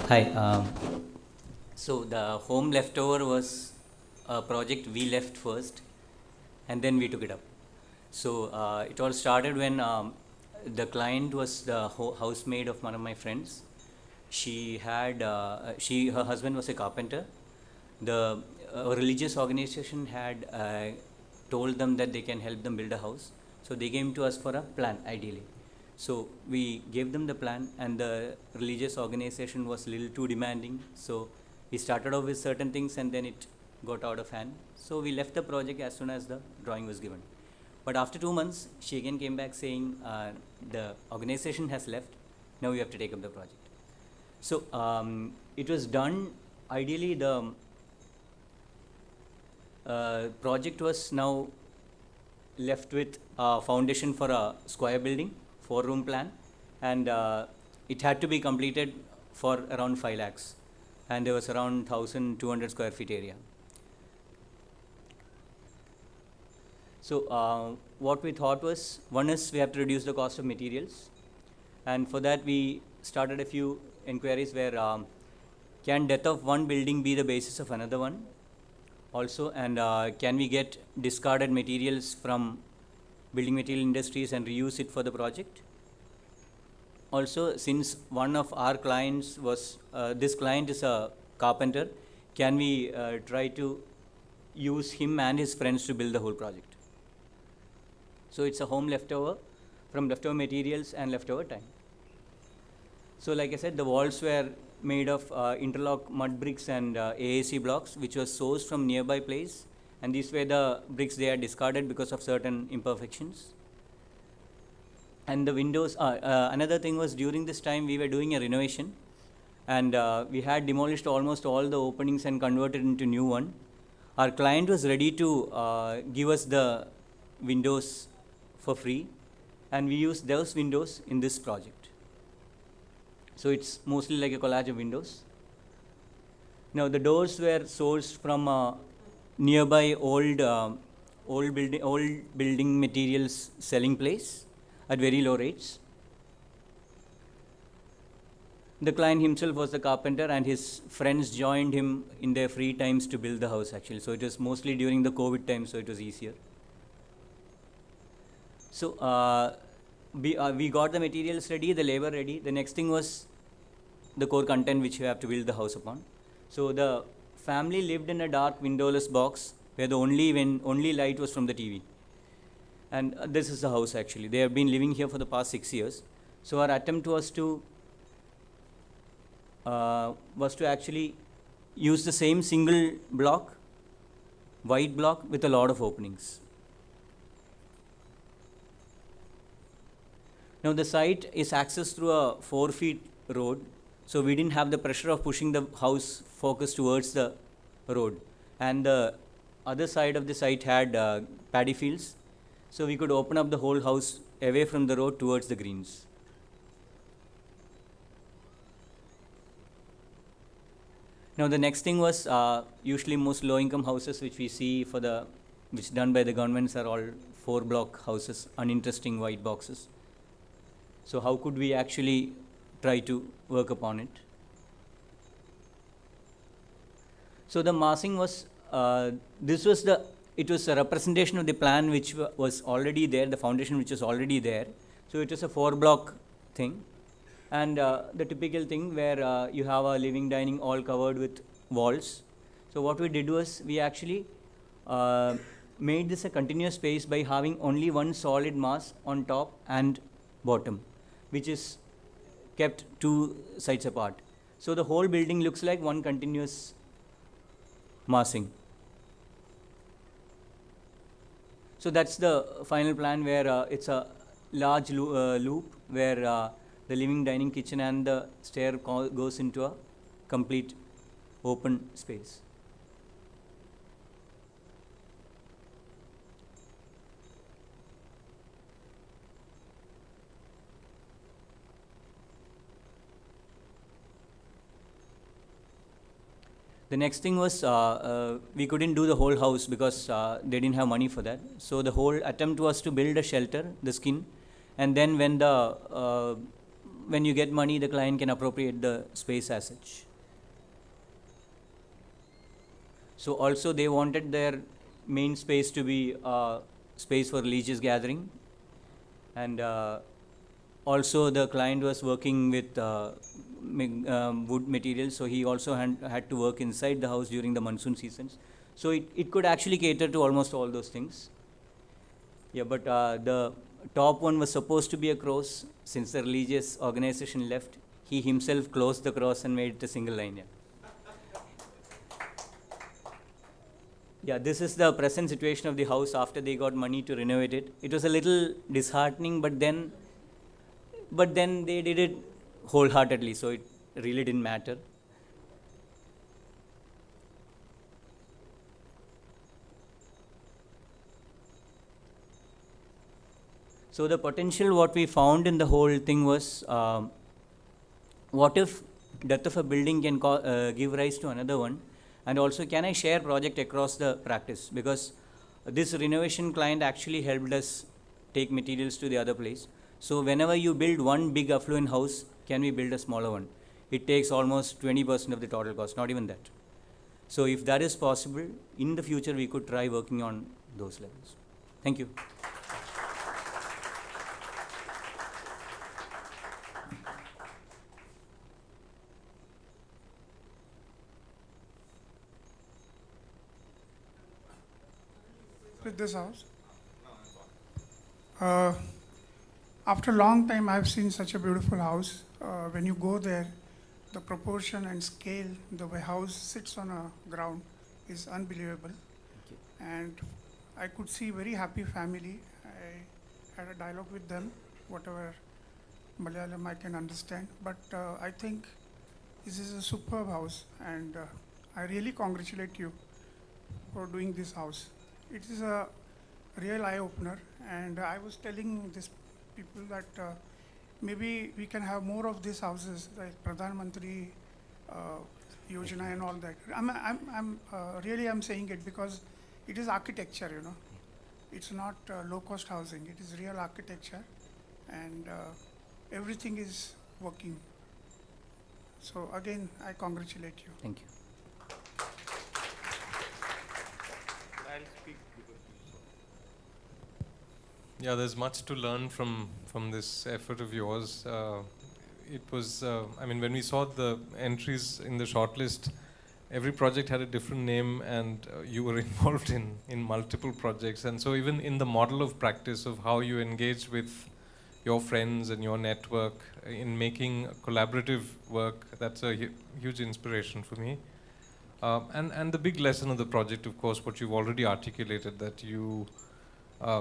Hi. So the home leftover was a project we left first, and then we took it up. So it all started when the client was the housemaid of one of my friends. She had her husband was a carpenter. The religious organization had told them that they can help them build a house. So they came to us for a plan, ideally. So we gave them the plan, and the religious organization was a little too demanding. So we started off with certain things, and then it got out of hand. So we left the project as soon as the drawing was given. But after 2 months, she again came back saying, the organization has left, now you have to take up the project. So it was done, ideally the project was now left with a foundation for a square building, 4-room plan, and it had to be completed for around 5 lakhs, and there was around 1,200 square feet area. So what we thought was, one is we have to reduce the cost of materials, and for that we started a few inquiries where can death of one building be the basis of another one also, and can we get discarded materials from building material industries and reuse it for the project. Also, since one of our clients was, this client is a carpenter, can we try to use him and his friends to build the whole project. So it's a home leftover from leftover materials and leftover time. So like I said, the walls were made of interlock mud bricks and AAC blocks, which was sourced from nearby place, and these were the bricks they had discarded because of certain imperfections. And the windows, another thing was, during this time we were doing a renovation, and we had demolished almost all the openings and converted into new one. Our client was ready to give us the windows for free, and we used those windows in this project. So it's mostly like a collage of windows. Now the doors were sourced from a nearby old building materials selling place at very low rates. The client himself was the carpenter, and his friends joined him in their free times to build the house actually. So it was mostly during the COVID time, so it was easier. So we got the materials ready, the labor ready. The next thing was the core content which you have to build the house upon. So the family lived in a dark windowless box where the only light was from the TV. And this is the house actually. They have been living here for the past 6 years. So our attempt was to actually use the same single block, white block, with a lot of openings. Now the site is accessed through a 4-feet road, so we didn't have the pressure of pushing the house focus towards the road. And the other side of the site had paddy fields, so we could open up the whole house away from the road towards the greens. Now the next thing was, usually most low-income houses which we see which done by the governments are all 4-block houses, uninteresting white boxes. So how could we actually try to work upon it? So the massing was, it was a representation of the plan which was already there, the foundation which was already there. So it was a 4-block thing. And the typical thing where you have a living dining all covered with walls. So what we did was, we actually made this a continuous space by having only one solid mass on top and bottom, which is kept 2 sides apart. So the whole building looks like one continuous massing. So that's the final plan, where it's a large loop where the living dining kitchen and the stair goes into a complete open space. The next thing was, we couldn't do the whole house because they didn't have money for that. So the whole attempt was to build a shelter, the skin, and then when you get money, the client can appropriate the space as such. So also they wanted their main space to be space for religious gathering. And also the client was working with wood materials, so he also had to work inside the house during the monsoon seasons. So it could actually cater to almost all those things. Yeah, but the top one was supposed to be a cross. Since the religious organization left, he himself closed the cross and made it a single line. Yeah. Yeah, this is the present situation of the house after they got money to renovate it. It was a little disheartening, but then they did it wholeheartedly, so it really didn't matter. So the potential what we found in the whole thing was, what if death of a building can give rise to another one, and also can I share project across the practice, because this renovation client actually helped us take materials to the other place. So whenever you build one big affluent house, can we build a smaller one? It takes almost 20% of the total cost, not even that. So if that is possible, in the future we could try working on those levels. Thank you. With this house. After a long time, I've seen such a beautiful house. When you go there, the proportion and scale, the way house sits on a ground is unbelievable. And I could see very happy family. I had a dialogue with them, whatever Malayalam I can understand. But I think this is a superb house, and I really congratulate you for doing this house. It is a real eye-opener, and I was telling these people that maybe we can have more of these houses, like Pradhan Mantri Yojana and all that. I'm saying it because it is architecture, you know. It's not low-cost housing. It is real architecture, and everything is working. So again, I congratulate you. Thank you. Yeah, there's much to learn from this effort of yours. It was, I mean, when we saw the entries in the shortlist, every project had a different name, and you were involved in multiple projects. And so even in the model of practice of how you engage with your friends and your network in making collaborative work, that's a huge inspiration for me. And the big lesson of the project, of course, what you've already articulated, that you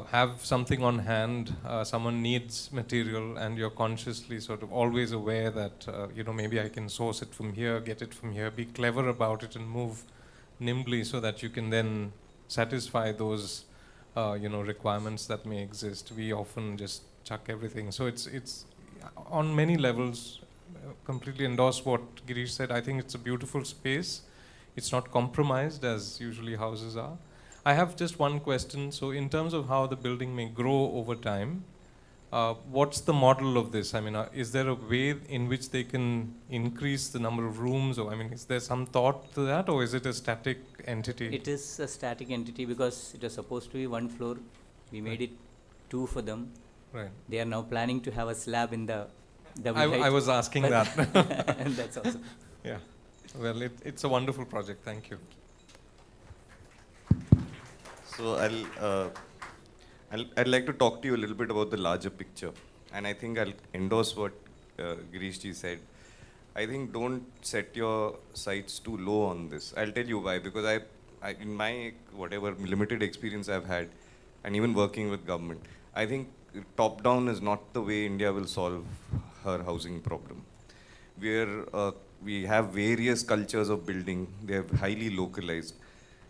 have something on hand, someone needs material, and you're consciously sort of always aware that, maybe I can source it from here, get it from here, be clever about it and move nimbly so that you can then satisfy those, requirements that may exist. We often just chuck everything. So it's on many levels, completely endorse what Girish said. I think it's a beautiful space. It's not compromised as usually houses are. I have just one question. So in terms of how the building may grow over time, what's the model of this? I mean, is there a way in which they can increase the number of rooms? Or, I mean, is there some thought to that, or is it a static entity? It is a static entity because it was supposed to be one floor. We made it two for them. Right. They are now planning to have a slab in the double height. I was asking that. And that's awesome. Yeah. Well, it's a wonderful project. Thank you. So I'd like to talk to you a little bit about the larger picture, and I think I'll endorse what Girish ji said. I think don't set your sights too low on this. I'll tell you why. Because I in my whatever limited experience I've had, and even working with government, I think top down is not the way India will solve her housing problem. We have various cultures of building. They are highly localized.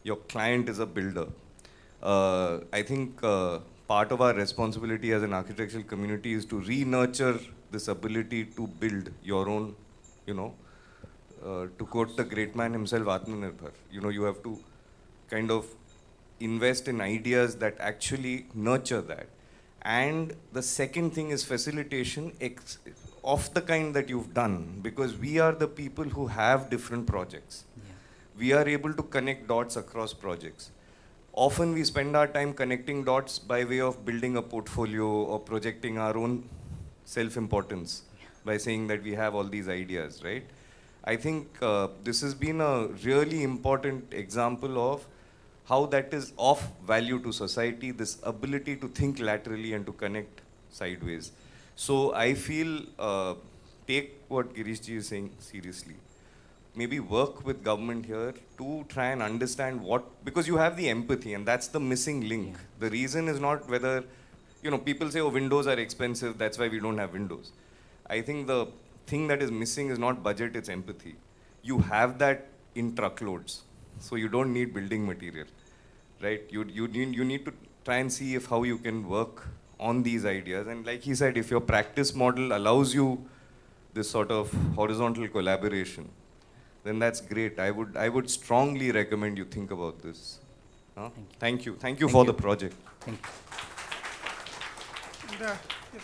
Your client is a builder. I think part of our responsibility as an architectural community is to re-nurture this ability to build your own, to quote the great man himself, Atmanirbhar. You have to kind of invest in ideas that actually nurture that. And the second thing is facilitation of the kind that you've done, because we are the people who have different projects. Yeah. We are able to connect dots across projects. often we spend our time connecting dots by way of building a portfolio or projecting our own self-importance by saying that we have all these ideas, right? I think this has been a really important example of how that is of value to society, this ability to think laterally and to connect sideways. So I feel, take what Girishji is saying seriously. Maybe work with government here to try and understand what, because you have the empathy and that's the missing link. Yeah. The reason is not whether, people say, oh, windows are expensive, that's why we don't have windows. I think the thing that is missing is not budget, it's empathy. You have that in truckloads, so you don't need building material, right? You need to try and see if how you can work on these ideas. And like he said, if your practice model allows you this sort of horizontal collaboration, then that's great. I would strongly recommend you think about this. Huh? Thank you. Thank you for the project. Thank you. And, yes.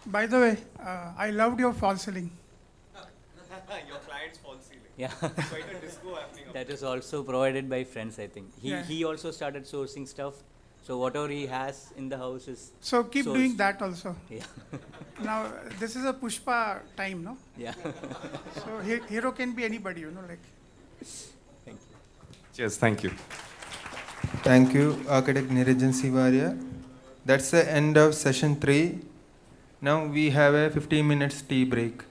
By the way, I loved your false ceiling. Your client's false ceiling. Yeah. Quite a disco happening. That is also provided by friends, I think. Yeah. He also started sourcing stuff. So whatever he has in the house is So keep sourced. doing that also. Yeah. Now, this is a Pushpa time, no? Yeah. So hero can be anybody, like. Thank you. Cheers. Thank you. Thank you, Architect Niranjan Sivaria. That's the end of session 3. Now we have a 15 minutes tea break.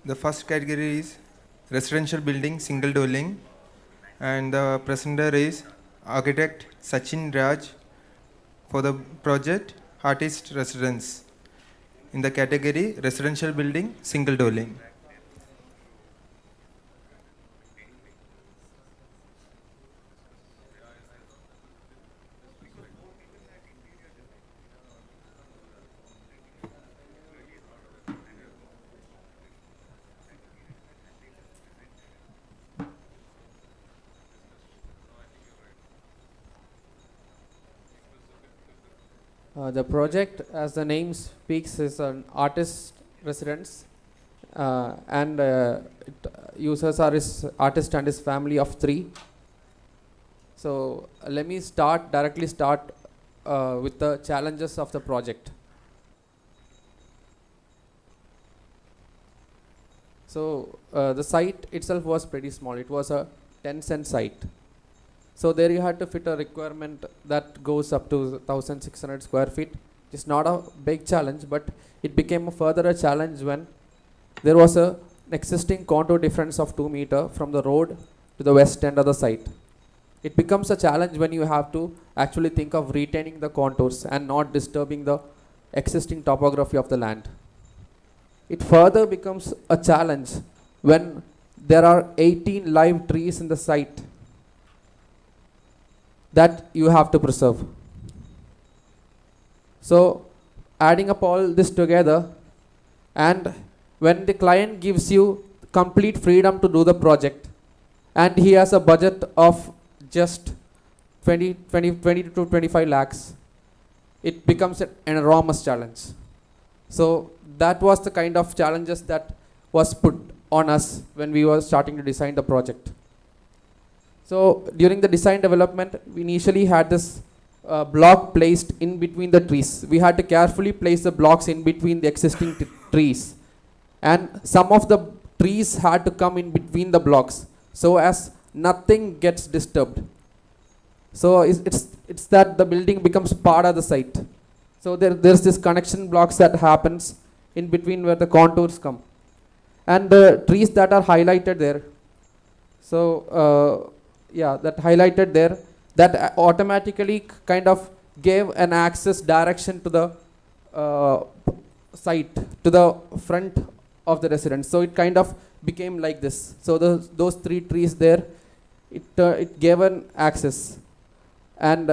The first category is residential building, single dwelling, and the presenter is architect Sachin Raj for the project Artist Residence in the category residential building, single dwelling. The project, as the name speaks, is an artist residence, and users are his artist and his family of 3. So let me directly start with the challenges of the project. So the site itself was pretty small. It was a 10-cent site. So there you had to fit a requirement that goes up to 1,600 square feet. It's not a big challenge, but it became further a challenge when there was an existing contour difference of 2 meters from the road to the west end of the site. It becomes a challenge when you have to actually think of retaining the contours and not disturbing the existing topography of the land. It further becomes a challenge when there are 18 live trees in the site that you have to preserve. So adding up all this together, and when the client gives you complete freedom to do the project and he has a budget of just 20 to 25 lakhs, it becomes an enormous challenge. So that was the kind of challenges that was put on us when we were starting to design the project. So during the design development, we initially had this block placed in between the trees. We had to carefully place the blocks in between the existing trees, and some of the trees had to come in between the blocks so as nothing gets disturbed. So it's that the building becomes part of the site. So there's this connection blocks that happens in between where the contours come, and the trees that are highlighted there. So that highlighted there, that automatically kind of gave an access direction to the site, to the front of the residence. So it kind of became like this. So those 3 trees there, it gave an access, and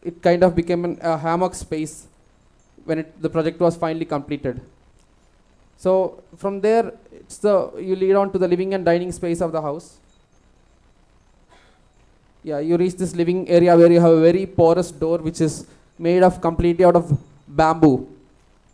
it kind of became a hammock space when the project was finally completed. So from there, you lead on to the living and dining space of the house. Yeah, you reach this living area where you have a very porous door which is made of completely out of bamboo.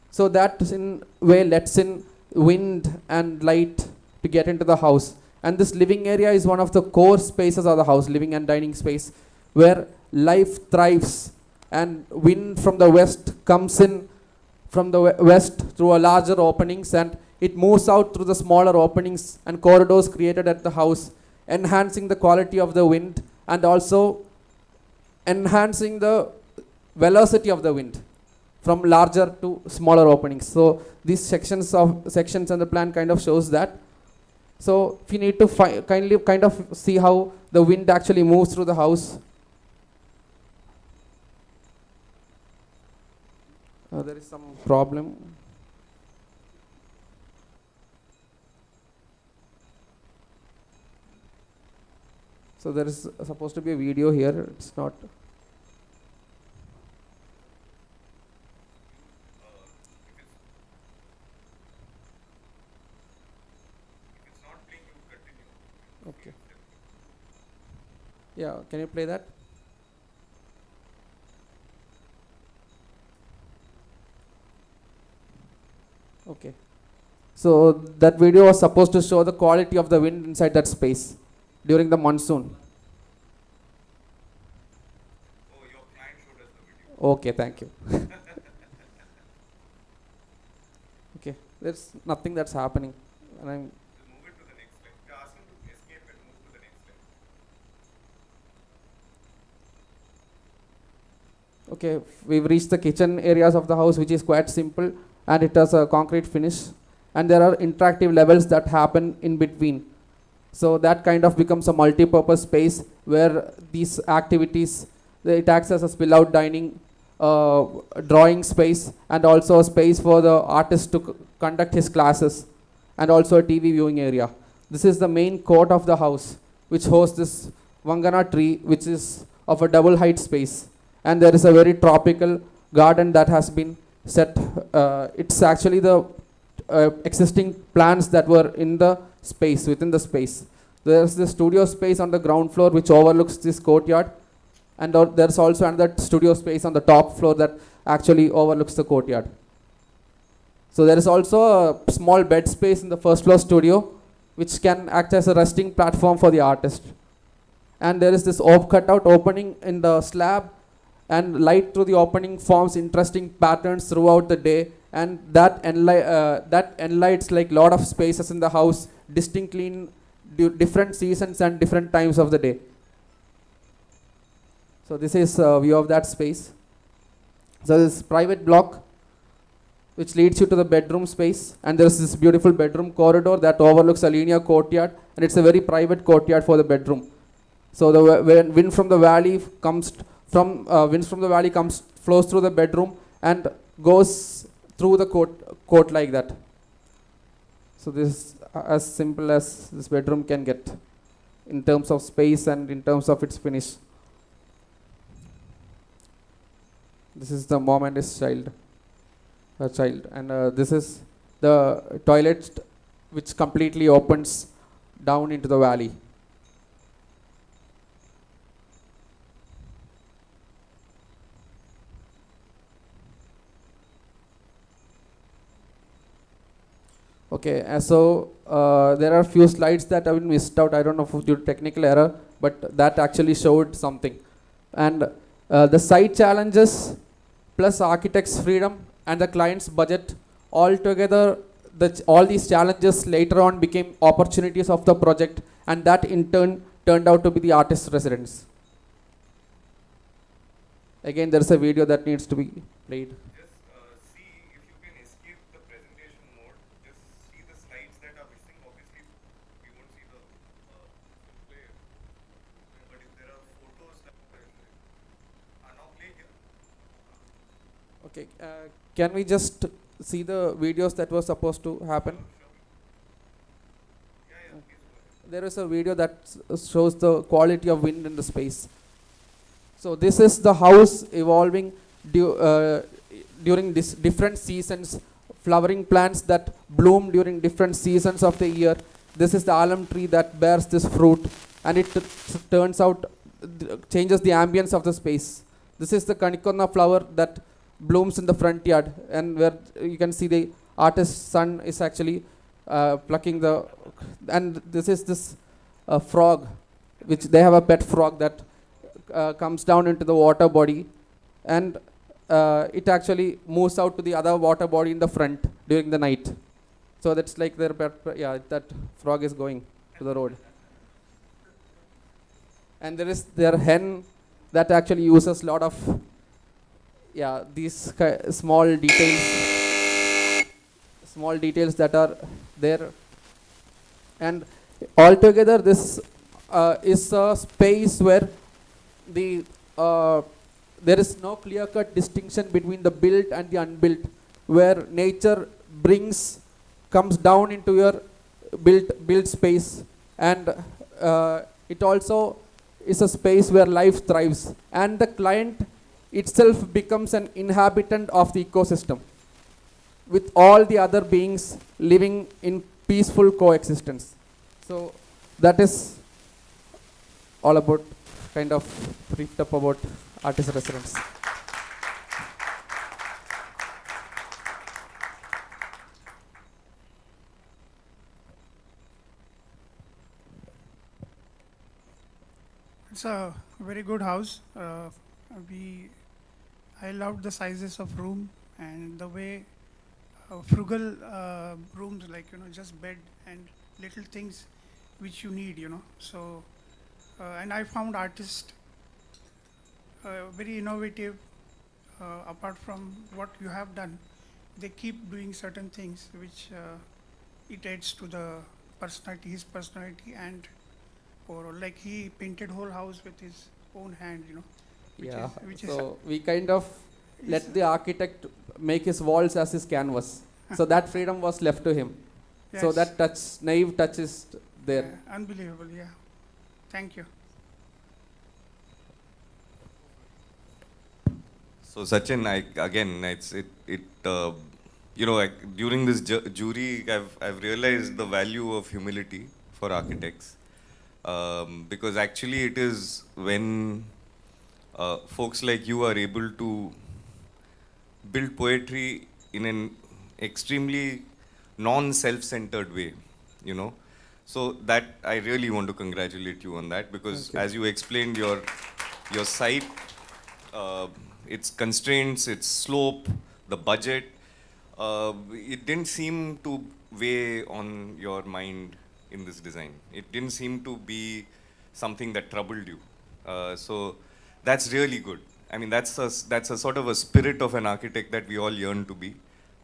So that in way lets in wind and light to get into the house. And this living area is one of the core spaces of the house, living and dining space, where life thrives, and wind from the west comes in from the west through a larger openings, and it moves out through the smaller openings and corridors created at the house, enhancing the quality of the wind and also enhancing the velocity of the wind from larger to smaller openings. So these sections and the plan kind of shows that. So if you need to kind of see how the wind actually moves through the house. There is some problem. So there is supposed to be a video here. It's not. Okay. Yeah, can you play that? Okay. So that video was supposed to show the quality of the wind inside that space during the monsoon. Oh, your client showed us the video. Okay, thank you. Okay, there's nothing that's happening. And I'm Move it to the next slide. Ask him to escape and move to the next slide. okay, we've reached the kitchen areas of the house, which is quite simple, and it has a concrete finish. and there are interactive levels that happen in between. So that kind of becomes a multi-purpose space where these activities, it acts as a spill-out dining, drawing space, and also a space for the artist to conduct his classes, and also a TV viewing area. This is the main court of the house, which hosts this Vangana tree, which is of a double height space. And there is a very tropical garden that has been set. It's actually the existing plants that were in the space, within the space. There's the studio space on the ground floor which overlooks this courtyard, and there's also another studio space on the top floor that actually overlooks the courtyard. So there is also a small bed space in the first floor studio which can act as a resting platform for the artist. And there is this cutout opening in the slab, and light through the opening forms interesting patterns throughout the day, and that enlights like lot of spaces in the house distinctly in different seasons and different times of the day. So this is a view of that space. So this private block which leads you to the bedroom space, and there is this beautiful bedroom corridor that overlooks a linear courtyard, and it's a very private courtyard for the bedroom. So the wind from the valley comes flows through the bedroom and goes through the court like that. So this is as simple as this bedroom can get in terms of space and in terms of its finish. This is the mom and his child, and this is the toilet which completely opens down into the valley. Okay, so there are few slides that have been missed out. I don't know if due to technical error, but that actually showed something. And the site challenges plus architect's freedom and the client's budget, all together, all these challenges later on became opportunities of the project, and that in turn turned out to be the artist's residence. Again, there is a video that needs to be played. Okay, can we just see the videos that were supposed to happen? There is a video that shows the quality of wind in the space. So this is the house evolving during this different seasons, flowering plants that bloom during different seasons of the year. This is the alum tree that bears this fruit, and it turns out, changes the ambience of the space. This is the kanikonna flower that blooms in the front yard, and where you can see the artist's son is actually plucking the, and this is this frog, which they have a pet frog that comes down into the water body, and it actually moves out to the other water body in the front during the night. So that's like their pet, yeah, that frog is going to the road. And there is their hen that actually uses a lot of, yeah, these small details that are there. And altogether this is a space where there is no clear-cut distinction between the built and the unbuilt, where nature comes down into your built space, and it also is a space where life thrives, and the client itself becomes an inhabitant of the ecosystem with all the other beings living in peaceful coexistence. So that is all about, kind of briefed up about artist residence. It's a very good house. I loved the sizes of room and the way frugal rooms, like, just bed and little things which you need, So, and I found artists very innovative. Apart from what you have done, they keep doing certain things which it adds to the personality, his personality, and overall, like he painted whole house with his own hand, you know. Yeah. Which So we kind of is let the architect make his walls as his canvas. So that freedom was left to him. So yes, that touch, naive touch is there. unbelievable. Yeah, thank you. So Sachin, you know, during this jury, I've realized the value of humility for architects, because actually it is when folks like you are able to build poetry in an extremely non-self-centered way, you know. So that I really want to congratulate you on that, because as you explained, your site, its constraints, its slope, the budget, it didn't seem to weigh on your mind in this design. It didn't seem to be something that troubled you. So that's really good. I mean, that's a sort of a spirit of an architect that we all yearn to be.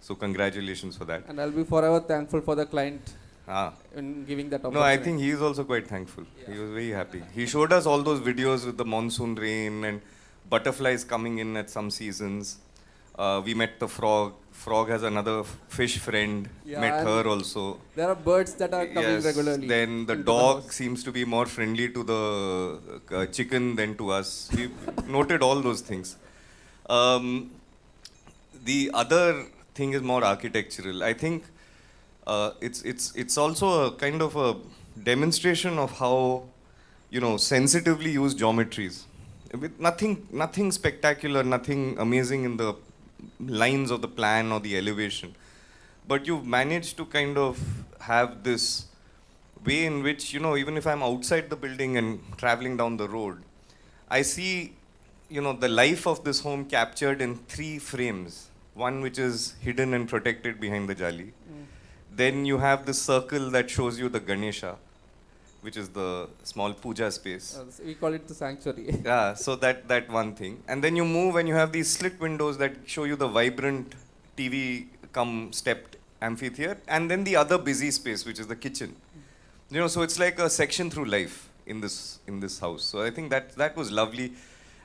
So congratulations for that. And I'll be forever thankful for the client Ah. in giving that opportunity. No, I think he is also quite thankful. Yeah. He was very happy. He showed us all those videos with the monsoon rain and butterflies coming in at some seasons. We met the frog. Frog has another fish friend. Yeah, Met and her also. there are birds that are coming Yes. regularly. Then the into dog house. seems to be more friendly to the chicken than to us. We noted all those things. The other thing is more architectural. I think it's also a kind of a demonstration of how, you know, sensitively used geometries with nothing spectacular, nothing amazing in the lines of the plan or the elevation, but you've managed to kind of have this way in which, you know, even if I'm outside the building and traveling down the road, I see, you know, the life of this home captured in 3 frames. One which is hidden and protected behind the jali. Then you have this circle that shows you the Ganesha, which is the small puja space. We call it the sanctuary. Yeah, so that one thing. And then you move and you have these slit windows that show you the vibrant TV come stepped amphitheater. And then the other busy space, which is the kitchen. You know, so it's like a section through life in this house. So I think that was lovely.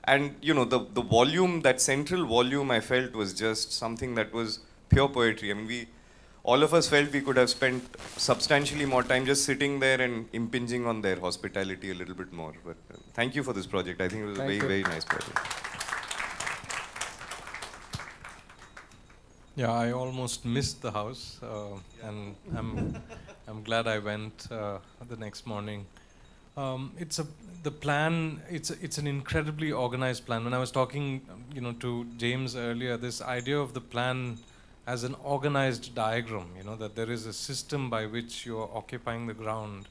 And you know, the volume, that central volume, I felt was just something that was pure poetry. I mean, all of us felt we could have spent substantially more time just sitting there and impinging on their hospitality a little bit more. But thank you for this project. I think it was a very nice project. Yeah, I almost missed the house, and I'm glad I went the next morning. The plan. It's an incredibly organized plan. When I was talking, you know, to James earlier, this idea of the plan as an organized diagram, you know, that there is a system by which you are occupying the ground.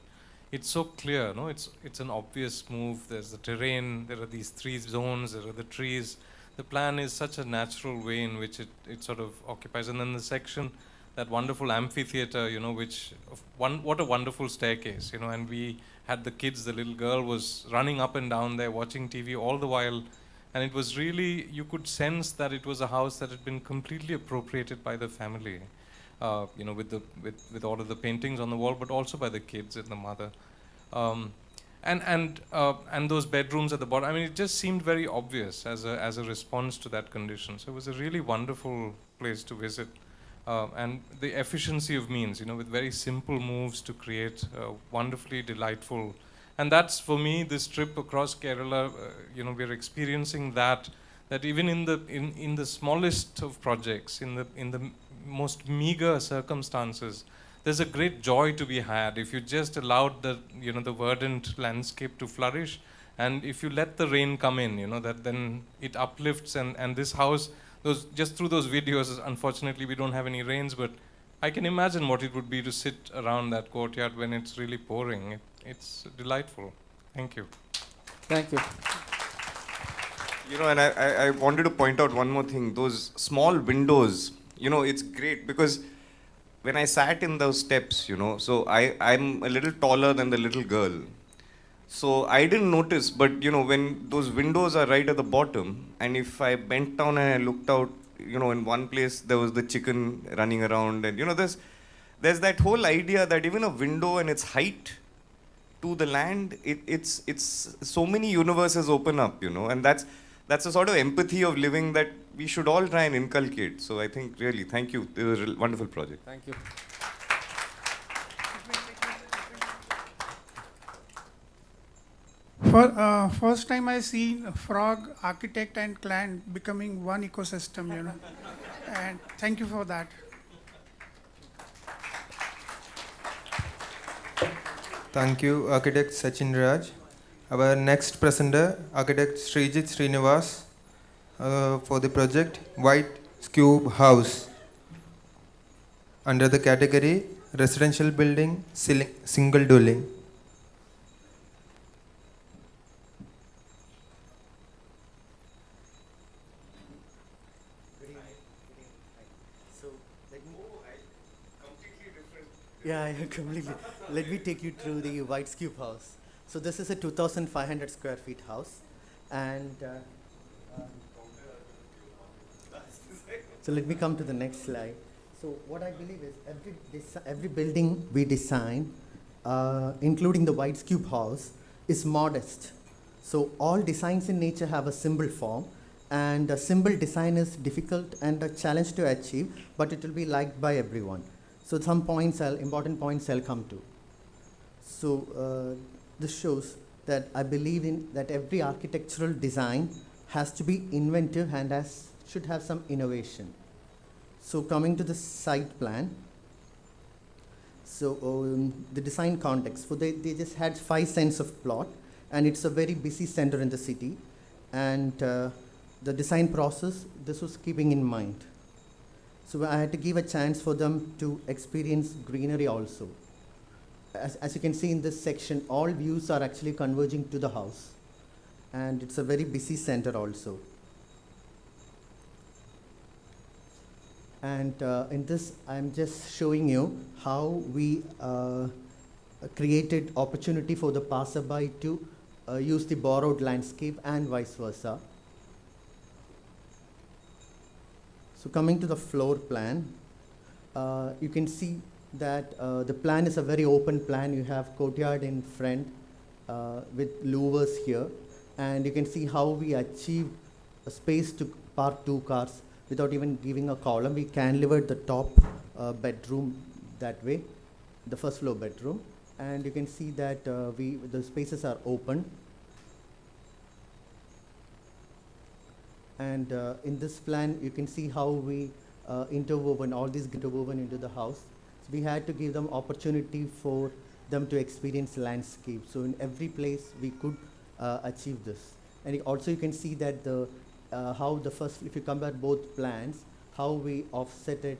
It's so clear, no? It's an obvious move. There's the terrain. There are these 3 zones. There are the trees. The plan is such a natural way in which it sort of occupies. And then the section, that wonderful amphitheater, you know, what a wonderful staircase, you know, and we had the kids, the little girl was running up and down there watching TV all the while, and it was really, you could sense that it was a house that had been completely appropriated by the family, you know, with all of the paintings on the wall, but also by the kids and the mother. And those bedrooms at the bottom, I mean, it just seemed very obvious as a response to that condition. So it was a really wonderful place to visit. And the efficiency of means, you know, with very simple moves to create wonderfully delightful. And that's, for me, this trip across Kerala, you know, we're experiencing that even in the smallest of projects, in the most meager circumstances, there's a great joy to be had if you just allowed the verdant landscape to flourish, and if you let the rain come in, you know, that then it uplifts. And this house, just through those videos, unfortunately we don't have any rains, but I can imagine what it would be to sit around that courtyard when it's really pouring. It's delightful. Thank you. Thank you. You know, and I wanted to point out one more thing. Those small windows, you know, it's great because when I sat in those steps, you know, so I'm a little taller than the little girl. So I didn't notice, but you know, when those windows are right at the bottom, and if I bent down and I looked out, you know, in one place there was the chicken running around, and you know, there's that whole idea that even a window and its height to the land, it's so many universes open up, and that's a sort of empathy of living that we should all try and inculcate. So I think really, thank you. It was a wonderful project. Thank you. First time I see frog, architect, and client becoming one ecosystem, and thank you for that. Thank you, Architect Sachin Raj. Our next presenter, Architect Srijit Srinivas, for the project White Cube House, under the category Residential Building Single Dwelling. Yeah, completely. Let me take you through the White Cube house. So this is a 2,500 square feet house, and so let me come to the next slide. So what I believe is every building we design, including the White Cube house, is modest. So all designs in nature have a symbol form, and a symbol design is difficult and a challenge to achieve, but it will be liked by everyone. So some points, important points I'll come to. So this shows that I believe in that every architectural design has to be inventive and should have some innovation. So coming to the site plan. So the design context. So they just had 5 cents of plot, and it's a very busy center in the city. And the design process, this was keeping in mind. So I had to give a chance for them to experience greenery also. As you can see in this section, all views are actually converging to the house. And it's a very busy center also. And in this, I'm just showing you how we created opportunity for the passerby to use the borrowed landscape and vice versa. So coming to the floor plan, you can see that the plan is a very open plan. You have courtyard in front with louvers here, and you can see how we achieved a space to park 2 cars without even giving a column. We cantilevered the top bedroom that way, the first floor bedroom, and you can see that the spaces are open. And in this plan, you can see how we interwoven, all these interwoven into the house. So we had to give them opportunity for them to experience landscape. So in every place, we could achieve this. And also you can see that how the first, if you compare both plans, how we offsetted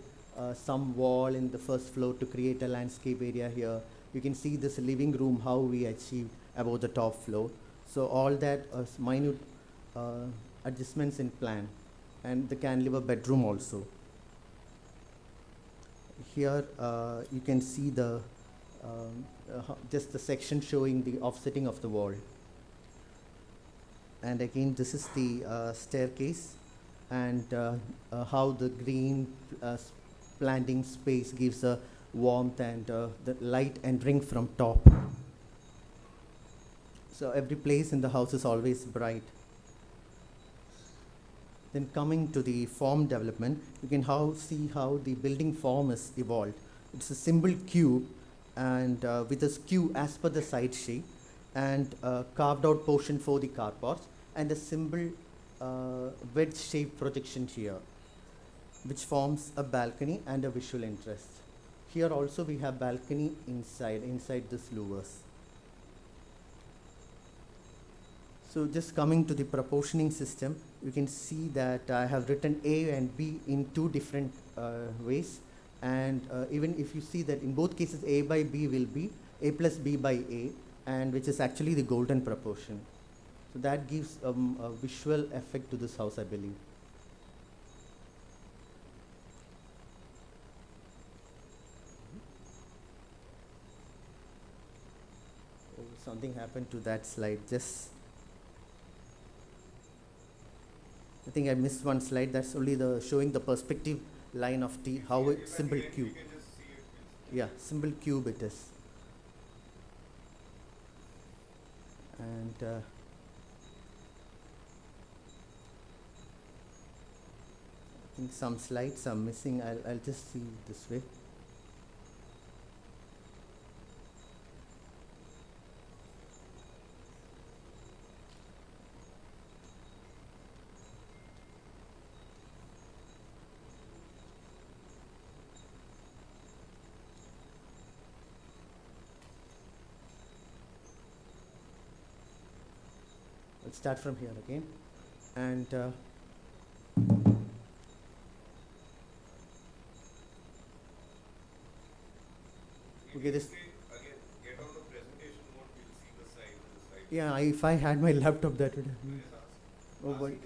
some wall in the first floor to create a landscape area here. You can see this living room, how we achieved above the top floor. So all that minute adjustments in plan, and the cantilever bedroom also. Here you can see the just the section showing the offsetting of the wall. And again, this is the staircase, and how the green planting space gives a warmth and the light entering from top. So every place in the house is always bright. Then coming to the form development, you can see how the building form is evolved. It's a simple cube, and with a skew as per the side shape, and carved out portion for the carports, and a simple wedge-shaped projection here, which forms a balcony and a visual interest. Here also we have balcony inside this louvers. So just coming to the proportioning system, you can see that I have written A and B in 2 different ways. And even if you see that in both cases, A by B will be A plus B by A, and which is actually the golden proportion. So that gives a visual effect to this house, I believe. Oh, something happened to that slide. I think I missed one slide. That's only showing the perspective line of the how a simple cube. Yeah, simple cube it is. And I think some slides are missing. I'll just see this way. Let's start from here again. And okay, this. Again, get out of presentation mode, we'll see the side. Yeah, if I had my laptop, that would have been. Oh, but. Get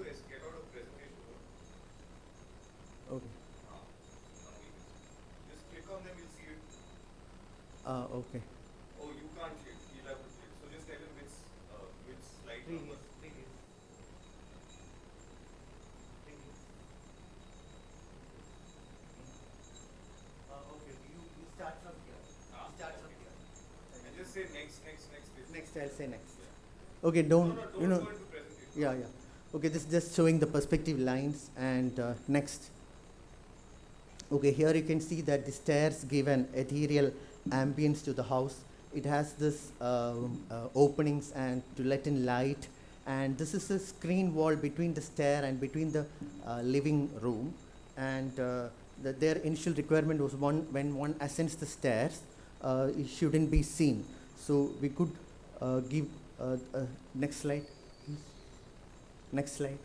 out of presentation mode. Okay. Just click on them, we'll see it. Okay. Oh, you can't click. You'll have to click. So just tell him which slide number. Okay, you start from here. Start from here. And just say next. Next, I'll say next. Okay, don't you know? Go into presentation. Yeah. Okay, this is just showing the perspective lines. And next. Okay, here you can see that the stairs give an ethereal ambience to the house. It has this openings and to let in light. And this is a screen wall between the stair and between the living room. And their initial requirement was when one ascends the stairs, it shouldn't be seen. So we could give next slide, please. Next slide.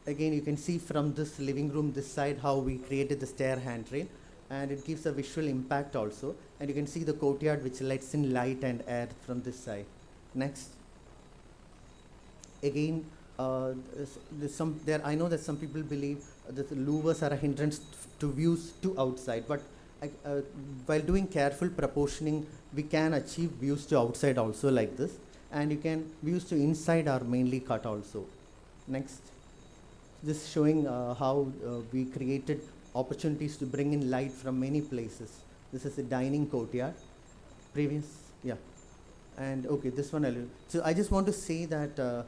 Again, you can see from this living room, this side, how we created the stair handrail, and it gives a visual impact also. And you can see the courtyard which lets in light and air from this side. Next. Again, I know that some people believe that the louvers are a hindrance to views to outside, but while doing careful proportioning, we can achieve views to outside also like this, and you can views to inside are mainly cut also. Next. This showing how we created opportunities to bring in light from many places. This is a dining courtyard. Previous, yeah. And okay, this one. So I just want to say that a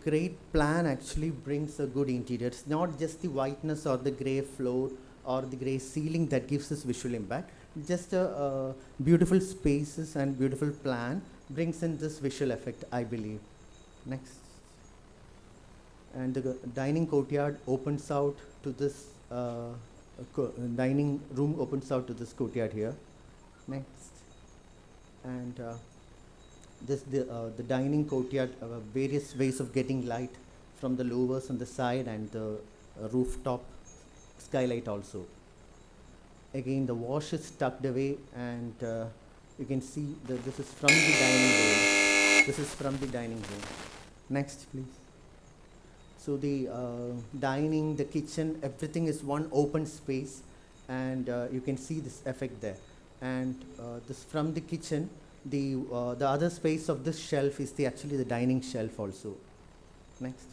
great plan actually brings a good interior. It's not just the whiteness or the grey floor or the grey ceiling that gives us visual impact. Just a beautiful spaces and beautiful plan brings in this visual effect, I believe. Next. And the dining courtyard opens out to this dining room opens out to this courtyard here. Next. And the dining courtyard, various ways of getting light from the louvers on the side and the rooftop skylight also. Again, the wash is tucked away, and you can see that this is from the dining room. This is from the dining room. Next, please. So the dining, the kitchen, everything is one open space, and you can see this effect there. And this from the kitchen, the other space of this shelf is actually the dining shelf also. Next,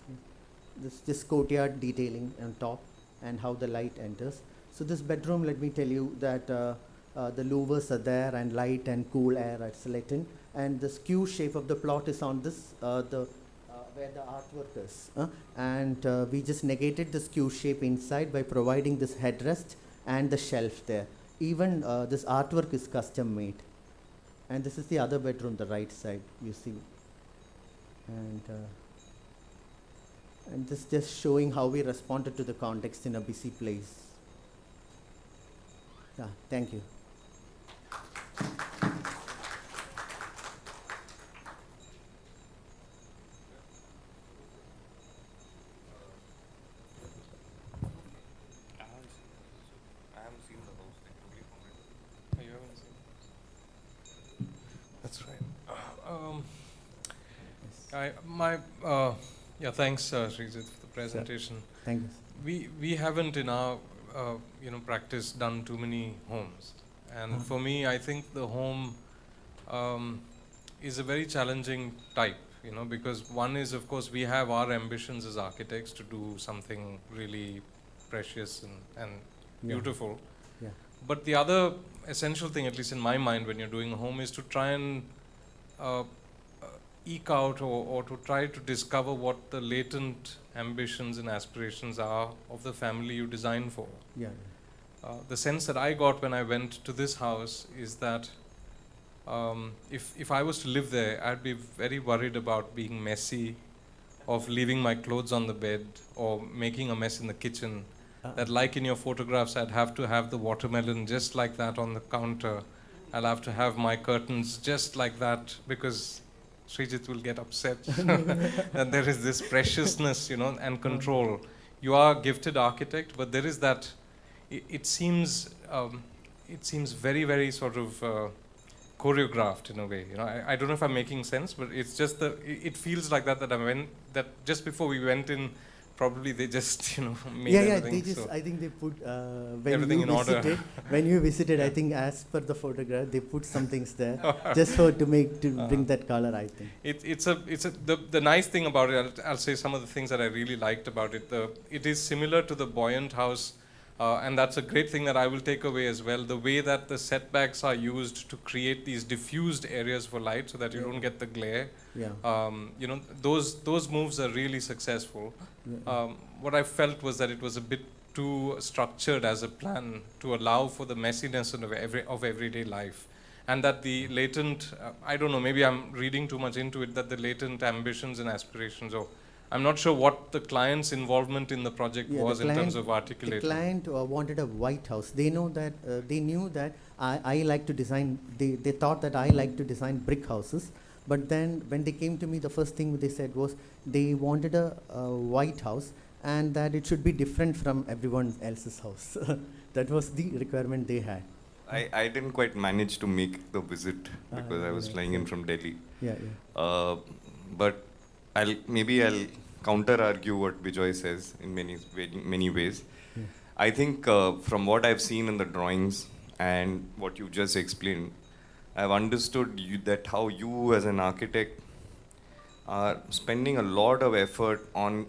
this courtyard detailing on top and how the light enters. So this bedroom, let me tell you that the louvers are there and light and cool air are let in, and the skew shape of the plot is on this where the artwork is, and we just negated the skew shape inside by providing this headrest and the shelf there. Even this artwork is custom made. And this is the other bedroom, the right side, you see. And this just showing how we responded to the context in a busy place. Yeah, thank you. I haven't seen the house. Nobody commented. Oh, you haven't seen it? That's right. Thanks, Srijit, for the presentation. Thank you. We haven't in our practice done too many homes, and for me, I think the home is a very challenging type. Because one is, of course, we have our ambitions as architects to do something really precious and beautiful. Yeah. But the other essential thing, at least in my mind, when you're doing a home, is to try and uh, eke out or to try to discover what the latent ambitions and aspirations are of the family you design for. Yeah. The sense that I got when I went to this house is that if I was to live there, I'd be very worried about being messy, of leaving my clothes on the bed, or making a mess in the kitchen. That, like in your photographs, I'd have to have the watermelon just like that on the counter. I'll have to have my curtains just like that, because Srijit will get upset. And there is this preciousness, and control. You are a gifted architect, but there is that. It seems very, very sort of choreographed in a way. I don't know if I'm making sense, but it's just it feels like that just before we went in, probably they just made everything. They just, I think they put when everything you in order. visited. When you visited, I think as per the photograph, they put some things there just to bring that color. I think the nice thing about it. I'll say some of the things that I really liked about it. It is similar to the Buoyant house. And that's a great thing that I will take away as well. The way that the setbacks are used to create these diffused areas for light, so that you don't get the glare. Yeah. Those moves are really successful. What I felt was that it was a bit too structured as a plan to allow for the messiness of everyday life, and that the latent, I don't know, maybe I'm reading too much into it, that the latent ambitions and aspirations, or I'm not sure what the client's involvement in the project was in terms of articulating. The client wanted a white house. They knew that I like to design. They thought that I like to design brick houses. But then when they came to me, the first thing they said was they wanted a white house, and that it should be different from everyone else's house. That was the requirement they had. I didn't quite manage to make the visit because I was flying in from Delhi. But I'll counter argue what Bijoy says in many ways. Yeah. I think from what I've seen in the drawings and what you just explained, I've understood that how you as an architect are spending a lot of effort on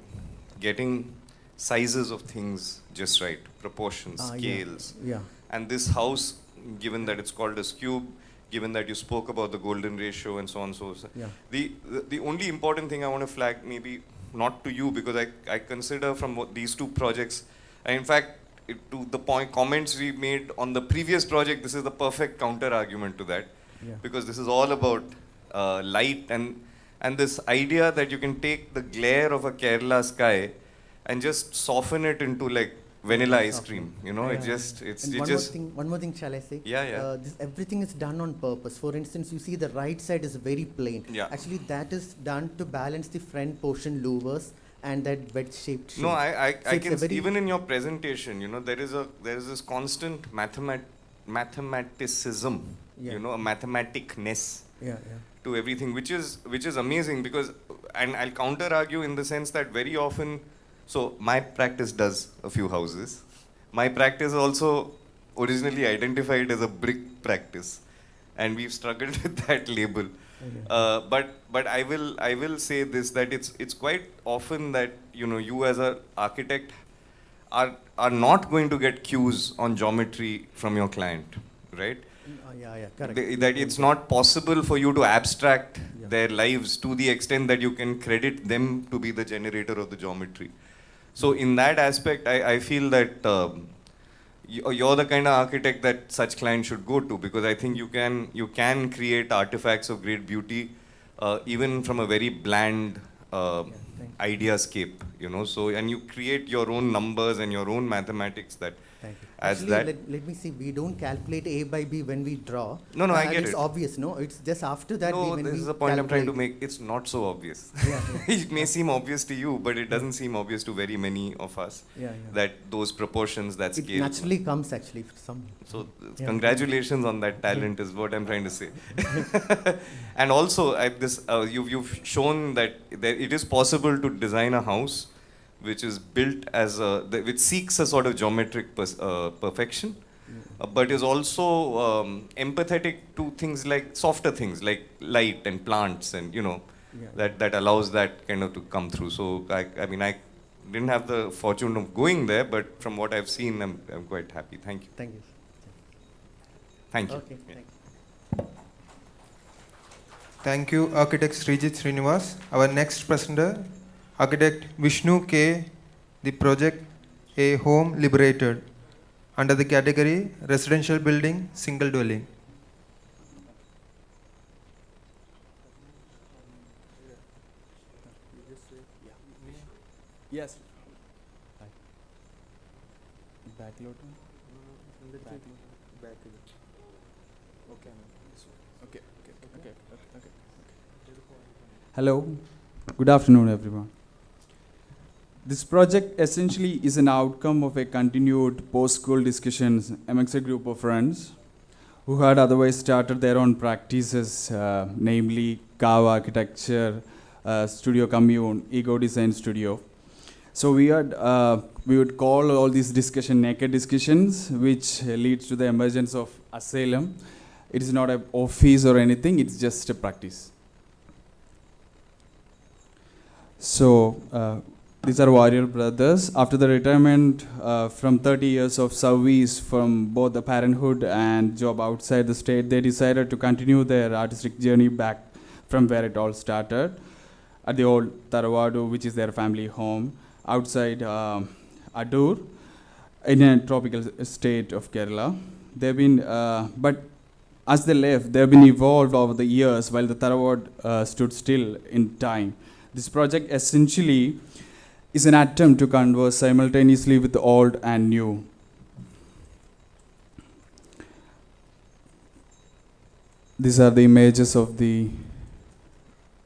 getting sizes of things just right, proportions, scales. Yeah. And this house, given that it's called a cube, given that you spoke about the golden ratio and so on, Yeah. the only important thing I want to flag, maybe not to you, because I consider from these two projects, and in fact, to the comments we made on the previous project, this is the perfect counter argument to that, because this is all about light and this idea that you can take the glare of a Kerala sky and just soften it into like vanilla ice cream, One more thing, shall I say? Everything is done on purpose. For instance, you see the right side is very plain. Yeah. Actually, that is done to balance the front portion louvers and that wedge-shaped shape. No, I So it's can a very- even in your presentation, there is this constant mathematicism, Yeah. a mathematicness Yeah. to everything, which is amazing, because, and I'll counter argue in the sense that very often, so my practice does a few houses. My practice also originally identified as a brick practice, and we've struggled with that label. But I will say this, that it's quite often that you as an architect are not going to get cues on geometry from your client, right? Correct. That it's not possible for you to abstract their lives to the extent that you can credit them to be the generator of the geometry. So in that aspect, I feel that you're the kind of architect that such clients should go to, because I think you can create artifacts of great beauty even from a very bland ideascape, So, and you create your own numbers and your own mathematics that. Thank you. As Actually, that. let me see. We don't calculate A by B when we draw. No, I get it's it. obvious, no? It's just after that. No, when this we is the point I'm trying to calculate. make. It's not so obvious. Yeah. It may seem obvious to you, but it doesn't seem obvious to very many of us. That those proportions, that It scale. naturally comes actually for some. So congratulations on that talent is what I'm trying to say. And also, you've shown that it is possible to design a house which is built which seeks a sort of geometric perfection, but is also empathetic to things like softer things like light and plants, and that allows that kind of to come through. So I didn't have the fortune of going there, but from what I've seen, I'm quite happy. Thank you. Thank you. Thank you. Okay, Yeah. thank you. Thank you, Architect Srijit Srinivas. Our next presenter, Architect Vishnu K. The project A Home Liberated under the category Residential Building, Single Dwelling. Yes. Hello, good afternoon, everyone. This project essentially is an outcome of a continued post-school discussions amongst a group of friends who had otherwise started their own practices, namely Kav Architecture, Studio Commune, Ego Design Studio. So we would call all these discussion naked discussions, which leads to the emergence of asylum. It is not an office or anything, it's just a practice. So these are warrior brothers. After the retirement from 30 years of service from both the parenthood and job outside the state, they decided to continue their artistic journey back from where it all started, at the old Taravadu, which is their family home, outside Adur, in a tropical state of Kerala. They've been, but as they left, they've been evolved over the years while the Taravadu stood still in time. This project essentially is an attempt to converse simultaneously with the old and new. These are the images of the,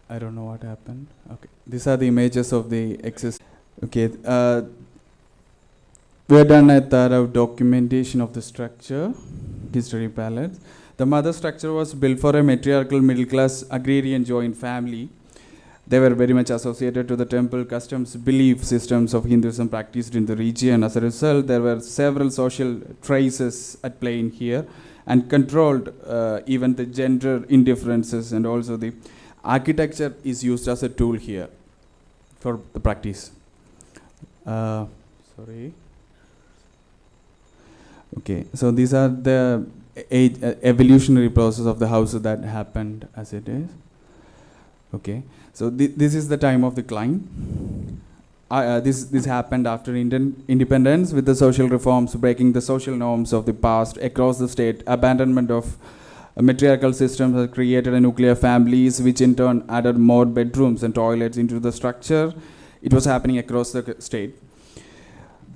I don't know what happened. Okay, these are the images of the existing. Okay, we have done a thorough documentation of the structure, history palette. The mother structure was built for a matriarchal middle-class agrarian joint family. They were very much associated to the temple customs, belief systems of Hinduism practiced in the region. As a result, there were several social traces at play in here and controlled even the gender indifferences, and also the architecture is used as a tool here for the practice. Sorry. Okay, so these are the evolutionary process of the house that happened as it is. Okay, so this is the time of decline. This happened after Indian independence, with the social reforms breaking the social norms of the past across the state. Abandonment of matriarchal systems has created a nuclear families, which in turn added more bedrooms and toilets into the structure. It was happening across the state.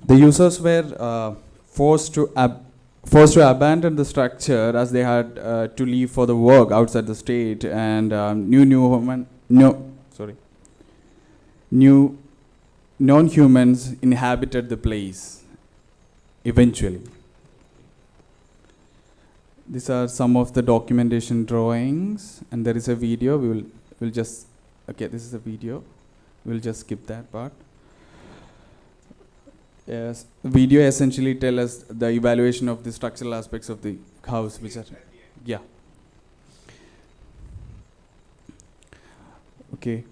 The users were forced to abandon the structure as they had to leave for the work outside the state, and non-humans inhabited the place eventually. These are some of the documentation drawings, and there is a video. We'll just, okay, this is a video. We'll just skip that part. Yes, video essentially tell us the evaluation of the structural aspects of the house, which are, yeah. Okay.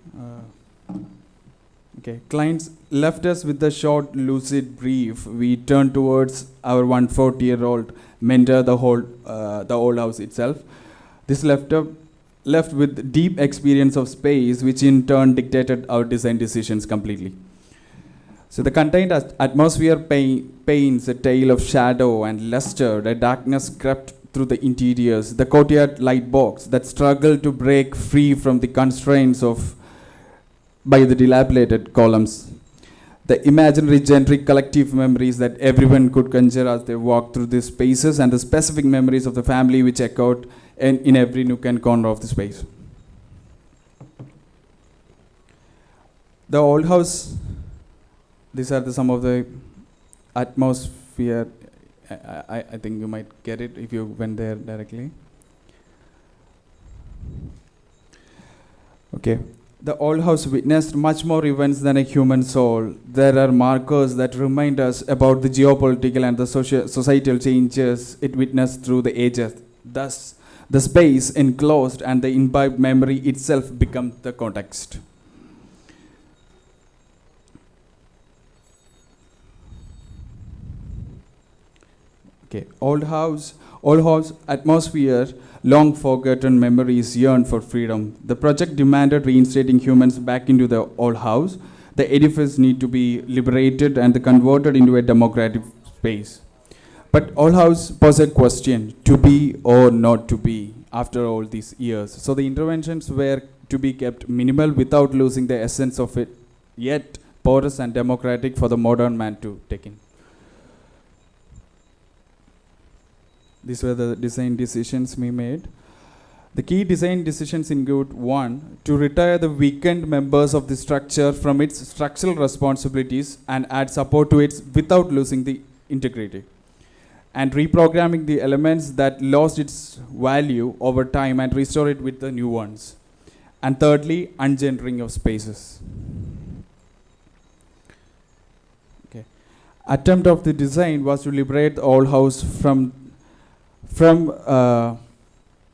Okay. Clients left us with a short, lucid brief. We turned towards our 140-year-old mentor, the old house itself. This left with deep experience of space, which in turn dictated our design decisions completely. So the contained atmosphere paints a tale of shadow and luster. The darkness crept through the interiors. The courtyard light box that struggled to break free from the constraints by the dilapidated columns. The imaginary generic collective memories that everyone could conjure as they walked through these spaces, and the specific memories of the family which echoed in every nook and corner of the space. The old house. These are some of the atmosphere. I think you might get it if you went there directly. Okay. The old house witnessed much more events than a human soul. There are markers that remind us about the geopolitical and the societal changes it witnessed through the ages. Thus, the space enclosed and the imbibed memory itself become the context. Okay, old house Old house atmosphere, long forgotten memories yearn for freedom. The project demanded reinstating humans back into the old house. The edifice need to be liberated and converted into a democratic space. But old house posed a question, to be or not to be, after all these years. So the interventions were to be kept minimal without losing the essence of it, yet porous and democratic for the modern man to take in. These were the design decisions we made. The key design decisions include: 1, to retire the weakened members of the structure from its structural responsibilities and add support to it without losing the integrity, and reprogramming the elements that lost its value over time and restore it with the new ones. And thirdly, ungendering of spaces. Okay. Attempt of the design was to liberate the old house from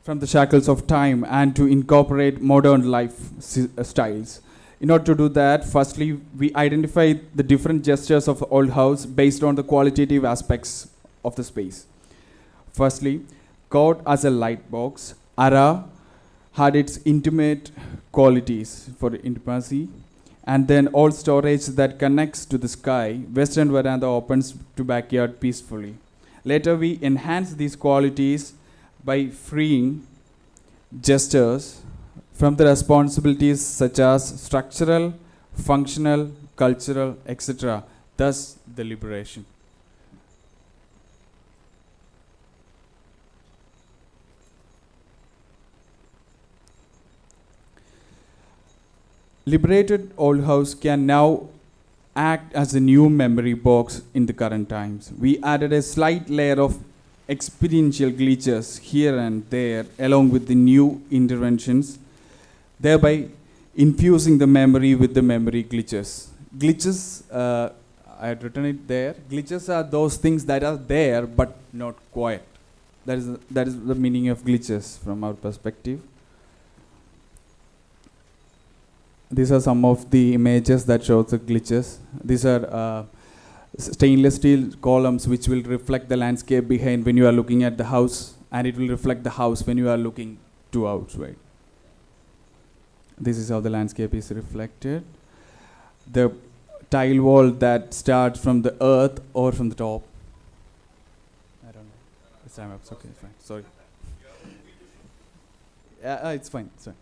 the shackles of time and to incorporate modern life styles. In order to do that, firstly, we identified the different gestures of old house based on the qualitative aspects of the space. Firstly, court as a light box. Ara had its intimate qualities for intimacy, and then all storage that connects to the sky. Western veranda opens to backyard peacefully. Later, we enhanced these qualities by freeing gestures from the responsibilities such as structural, functional, cultural, etc. Thus, the liberation. Liberated old house can now act as a new memory box in the current times. We added a slight layer of experiential glitches here and there along with the new interventions, thereby infusing the memory with the memory glitches. Glitches, I had written it there. Glitches are those things that are there but not quite. That is the meaning of glitches from our perspective. These are some of the images that show the glitches. These are stainless steel columns which will reflect the landscape behind when you are looking at the house, and it will reflect the house when you are looking to outside. This is how the landscape is reflected. The tile wall that starts from the earth or from the top. I don't know. This time up. Okay, fine. Sorry. It's fine. It's fine.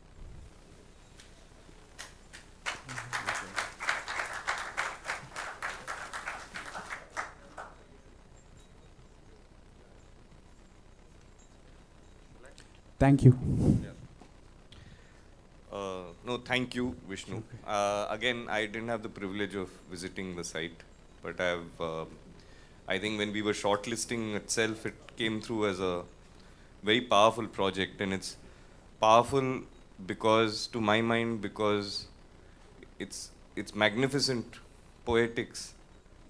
Thank you. No, thank you, Vishnu. Again, I didn't have the privilege of visiting the site, but I think when we were shortlisting itself, it came through as a very powerful project, and it's powerful because, to my mind, because it's magnificent poetics,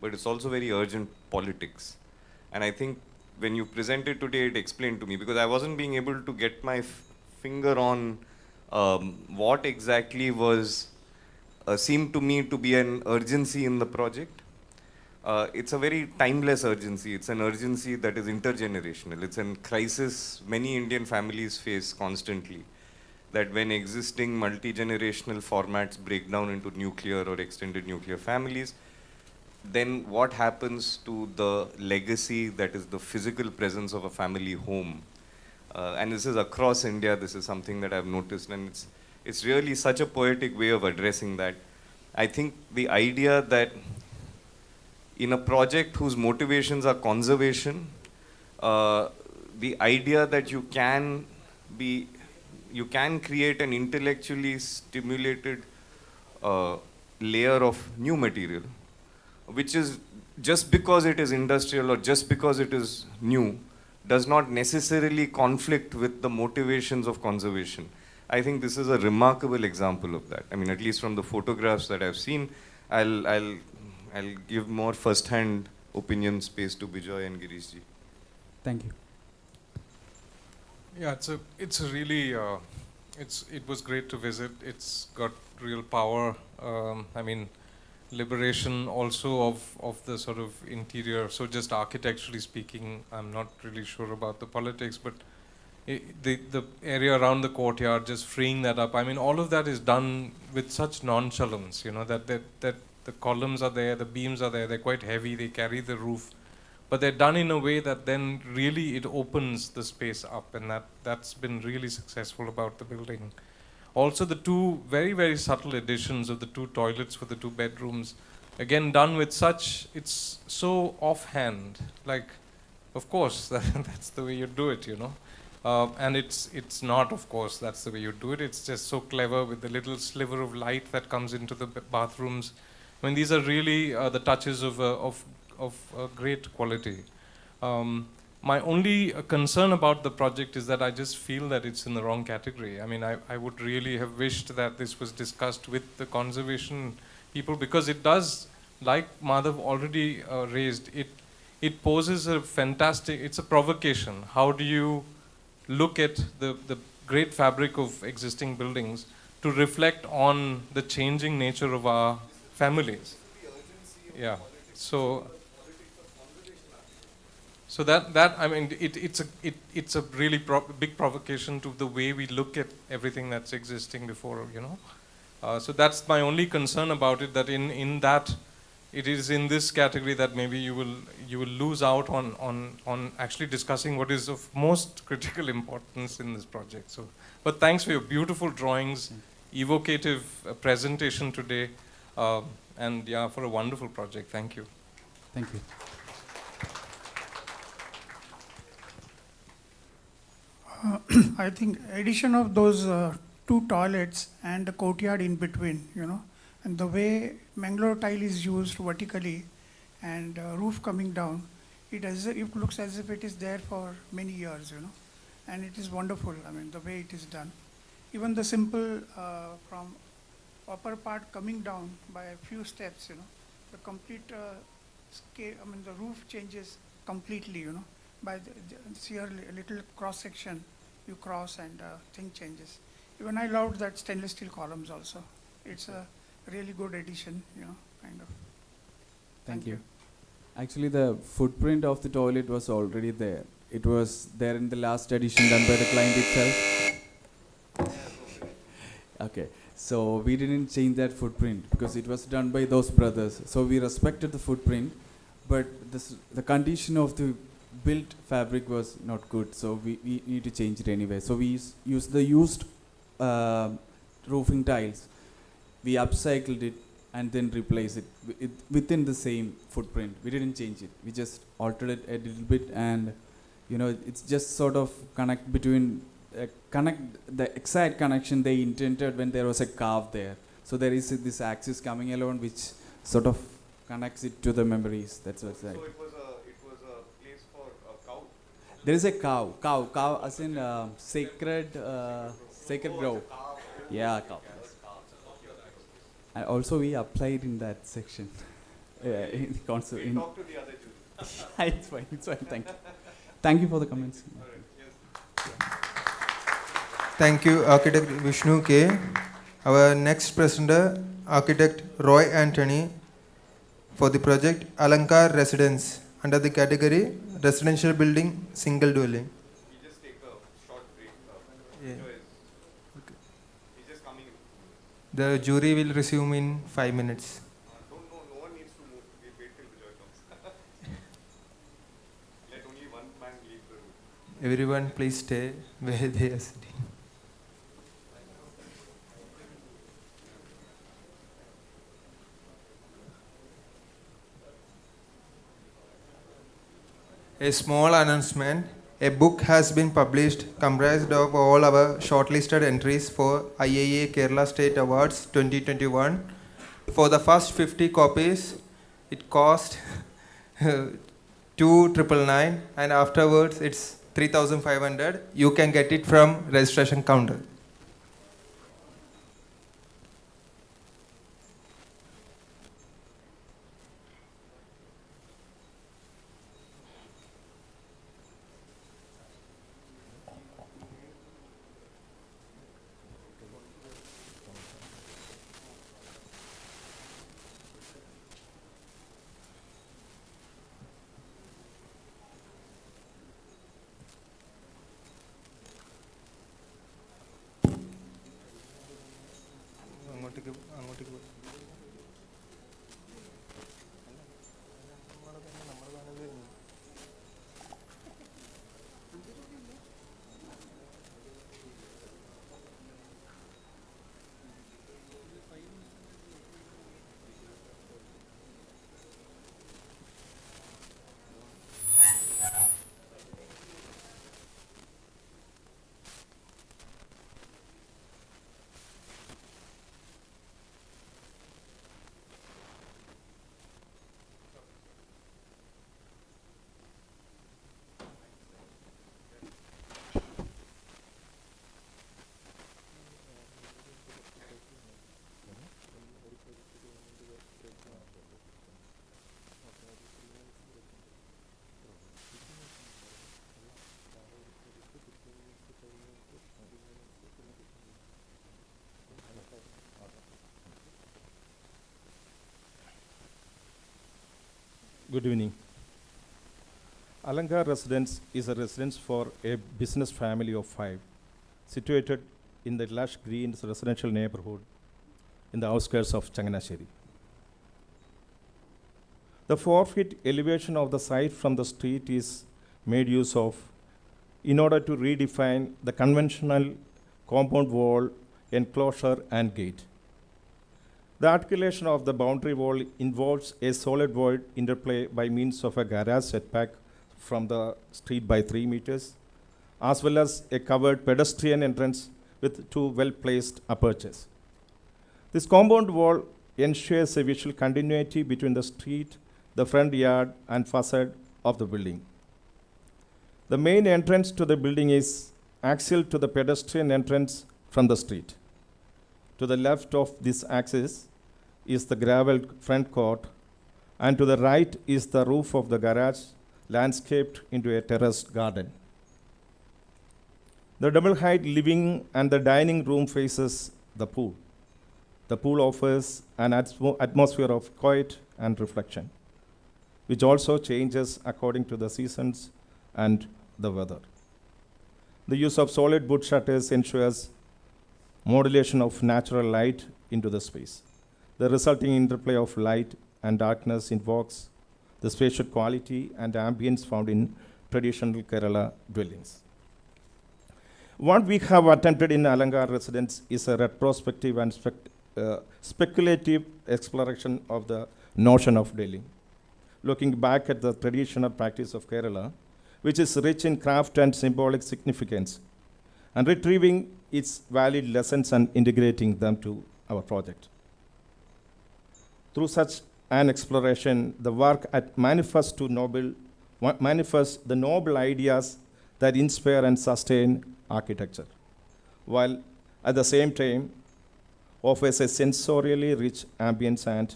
but it's also very urgent politics. And I think when you presented today, it explained to me, because I wasn't being able to get my finger on what exactly was seemed to me to be an urgency in the project. It's a very timeless urgency. It's an urgency that is intergenerational. It's a crisis many Indian families face constantly, that when existing multi-generational formats break down into nuclear or extended nuclear families, then what happens to the legacy that is the physical presence of a family home? And this is across India. This is something that I've noticed, and it's really such a poetic way of addressing that. I think the idea that in a project whose motivations are conservation, the idea that you can create an intellectually stimulated layer of new material, which is just because it is industrial or just because it is new, does not necessarily conflict with the motivations of conservation. I think this is a remarkable example of that. I mean, at least from the photographs that I've seen, I'll give more first-hand opinion space to Bijoy and Girishji. Thank you. Yeah, it's a really it was great to visit. It's got real power. I mean, liberation also of the sort of interior. So just architecturally speaking, I'm not really sure about the politics, but the area around the courtyard, just freeing that up. I mean, all of that is done with such nonchalance, you know, that the columns are there, the beams are there, they're quite heavy, they carry the roof, but they're done in a way that then really it opens the space up, and that's been really successful about the building. Also, the two very, very subtle additions of the two toilets for the two bedrooms, again done with such, it's so offhand, like, of course, that's the way you do it, you know. And it's not, of course, that's the way you do it. It's just so clever with the little sliver of light that comes into the bathrooms. I mean, these are really the touches of great quality. My only concern about the project is that I just feel that it's in the wrong category. I mean, I would really have wished that this was discussed with the conservation people, because it does, like Madhav already raised, it poses a fantastic, it's a provocation. How do you look at the great fabric of existing buildings to reflect on the changing nature of our families? Yeah. So that I mean, it's a really big provocation to the way we look at everything that's existing before, you know. So that's my only concern about it, that in that it is in this category that maybe you will lose out on actually discussing what is of most critical importance in this project. So, but thanks for your beautiful drawings, evocative presentation today, and yeah, for a wonderful project. Thank you. Thank you. I think addition of those two toilets and the courtyard in between, you know, and the way Mangalore tile is used vertically and roof coming down, it looks as if it is there for many years, you know, and it is wonderful. I mean, the way it is done. Even the simple from upper part coming down by a few steps, you know, the complete scale, I mean, the roof changes completely, you know, by see a little cross section, you cross and thing changes. Even I loved that stainless steel columns also. It's a really good addition, you know, kind of. Thank you. Actually, the footprint of the toilet was already there. It was there in the last edition done by the client itself. Okay, so we didn't change that footprint because it was done by those brothers. So we respected the footprint, but the condition of the built fabric was not good, so we need to change it anyway. So we used the used roofing tiles. We upcycled it and then replaced it within the same footprint. We didn't change it. We just altered it a little bit, and you know, it's just sort of connect the exact connection they intended when there was a carve there. So there is this axis coming along which sort of connects it to the memories. That's what's like. So it was a place for a cow? There is a cow as in sacred grove. Yeah, cow. And also we applied in that section. In concert. Talk to the other Jews. It's fine. Thank you. Thank you for the comments. Thank you, Architect Vishnu K. Our next presenter, Architect Roy Anthony, for the project Alankar Residence under the category Residential Building, Single Dwelling. We just take a short break. Yeah. Okay. He's just coming in. The jury will resume in 5 minutes. No one needs to move. We'll wait till the joy comes. Let only one man leave the room. Everyone please stay where they are sitting. A small announcement. A book has been published comprised of all our shortlisted entries for IIA Kerala State Awards 2021. For the first 50 copies, it cost 2,999, and afterwards it's 3,500. You can get it from registration counter. അങ്ങോട്ടേക്ക് പോയി. Good evening. Alangar Residence is a residence for a business family of 5, situated in the lush green residential neighborhood in the outskirts of Changanasheri. The 4-feet elevation of the site from the street is made use of in order to redefine the conventional compound wall, enclosure, and gate. The articulation of the boundary wall involves a solid void interplay by means of a garage setback from the street by 3 meters, as well as a covered pedestrian entrance with 2 well-placed apertures. This compound wall ensures a visual continuity between the street, the front yard, and facade of the building. The main entrance to the building is axial to the pedestrian entrance from the street. To the left of this axis is the gravel front court, and to the right is the roof of the garage, landscaped into a terraced garden. The double height living and the dining room faces the pool. The pool offers an atmosphere of quiet and reflection, which also changes according to the seasons and the weather. The use of solid wood shutters ensures modulation of natural light into the space. The resulting interplay of light and darkness invokes the spatial quality and ambience found in traditional Kerala dwellings. What we have attempted in Alangar Residence is a retrospective and speculative exploration of the notion of dwelling, looking back at the traditional practice of Kerala, which is rich in craft and symbolic significance, and retrieving its valid lessons and integrating them to our project. Through such an exploration, the work manifests the noble ideas that inspire and sustain architecture, while at the same time offers a sensorially rich ambience and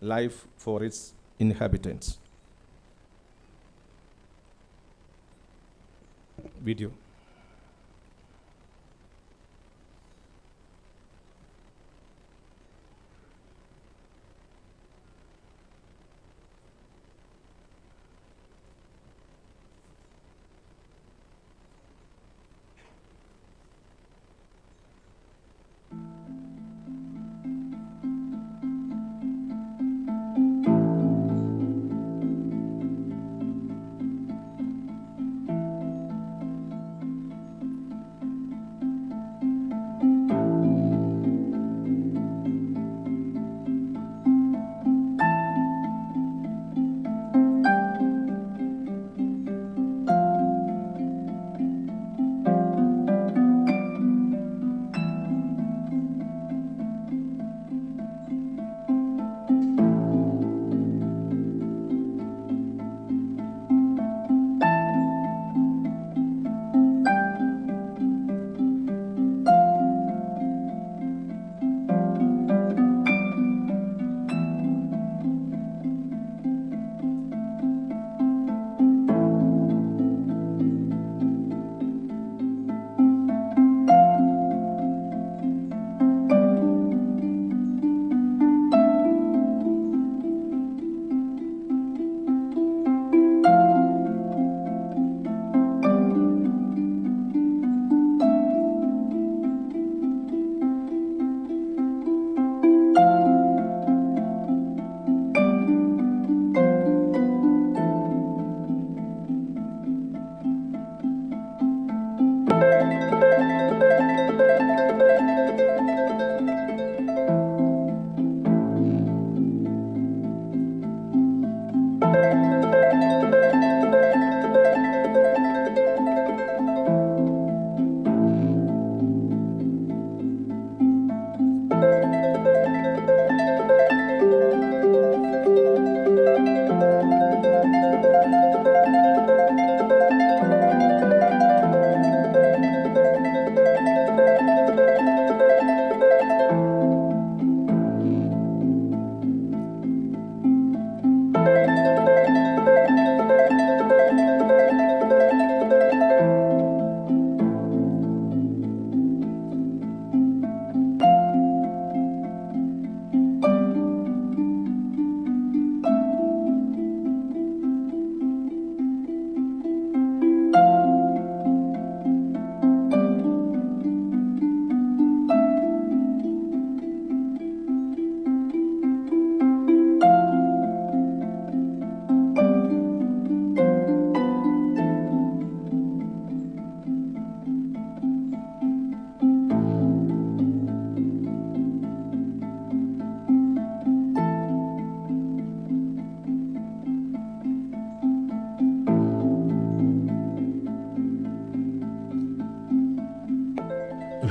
life for its inhabitants. Video.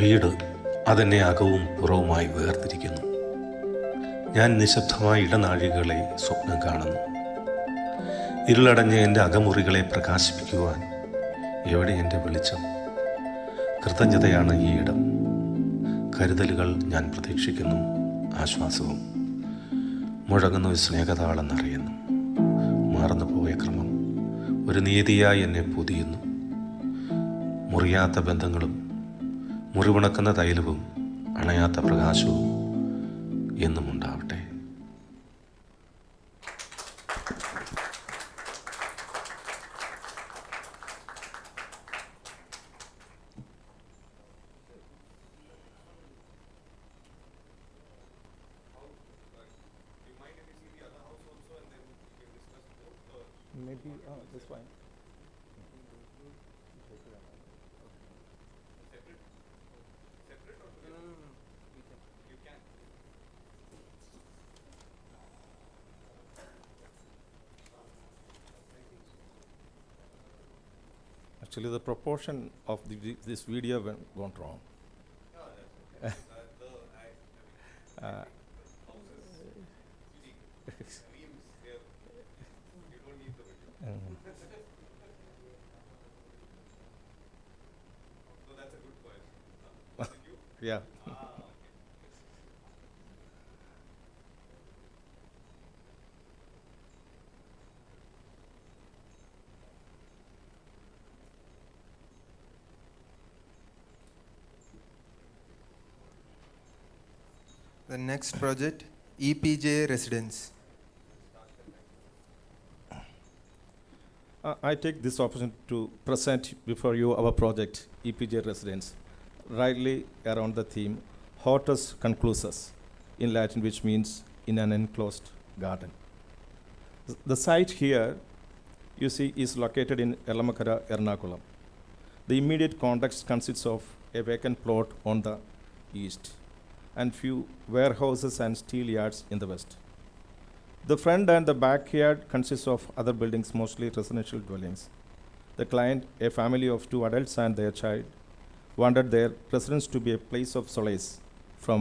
വീട് അതെന്നെ അകവും പുറവുമായി വേർതിരിക്കുന്നു. ഞാൻ നിശബ്ദമായ ഇടനാഴികളെ സ്വപ്നം കാണുന്നു. ഇരുളടഞ്ഞ എൻ്റെ അകമുറികളെ പ്രകാശിപ്പിക്കുവാൻ എവിടെ എൻ്റെ വെളിച്ചം? കൃതജ്ഞതയാണ് ഈ ഇടം. കരുതലുകൾ ഞാൻ പ്രതീക്ഷിക്കുന്നു, ആശ്വാസവും. മുഴങ്ങുന്ന ഒരു സ്നേഹതാളെന്നറിയുന്നു. മറന്നുപോയ ക്രമം ഒരു നീതിയായി എന്നെ പൊതിയുന്നു. മുറിയാത്ത ബന്ധങ്ങളും മുറിവുണക്കുന്ന തൈലവും അണയാത്ത പ്രകാശവും എന്നും ഉണ്ടാവട്ടെ. Maybe that's fine. Actually, the proportion of this video went wrong. Yeah. The next project, EPJ Residence. I take this opportunity to present before you our project, EPJ Residence, rightly around the theme, Hortus Conclusus, in Latin, which means in an enclosed garden. The site here, you see, is located in Elamakara, Ernakulam. The immediate context consists of a vacant plot on the east and few warehouses and steel yards in the west. The front and the backyard consists of other buildings, mostly residential dwellings. The client, a family of 2 adults and their child, wanted their residence to be a place of solace from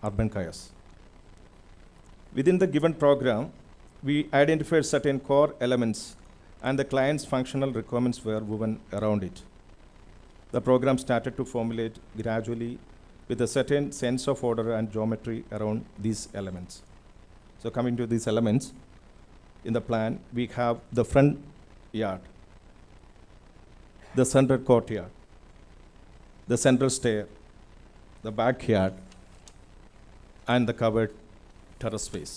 urban chaos. Within the given program, we identified certain core elements and the client's functional requirements were woven around it. The program started to formulate gradually with a certain sense of order and geometry around these elements. So coming to these elements, in the plan, we have the front yard, the central courtyard, the central stair, the backyard, and the covered terrace space.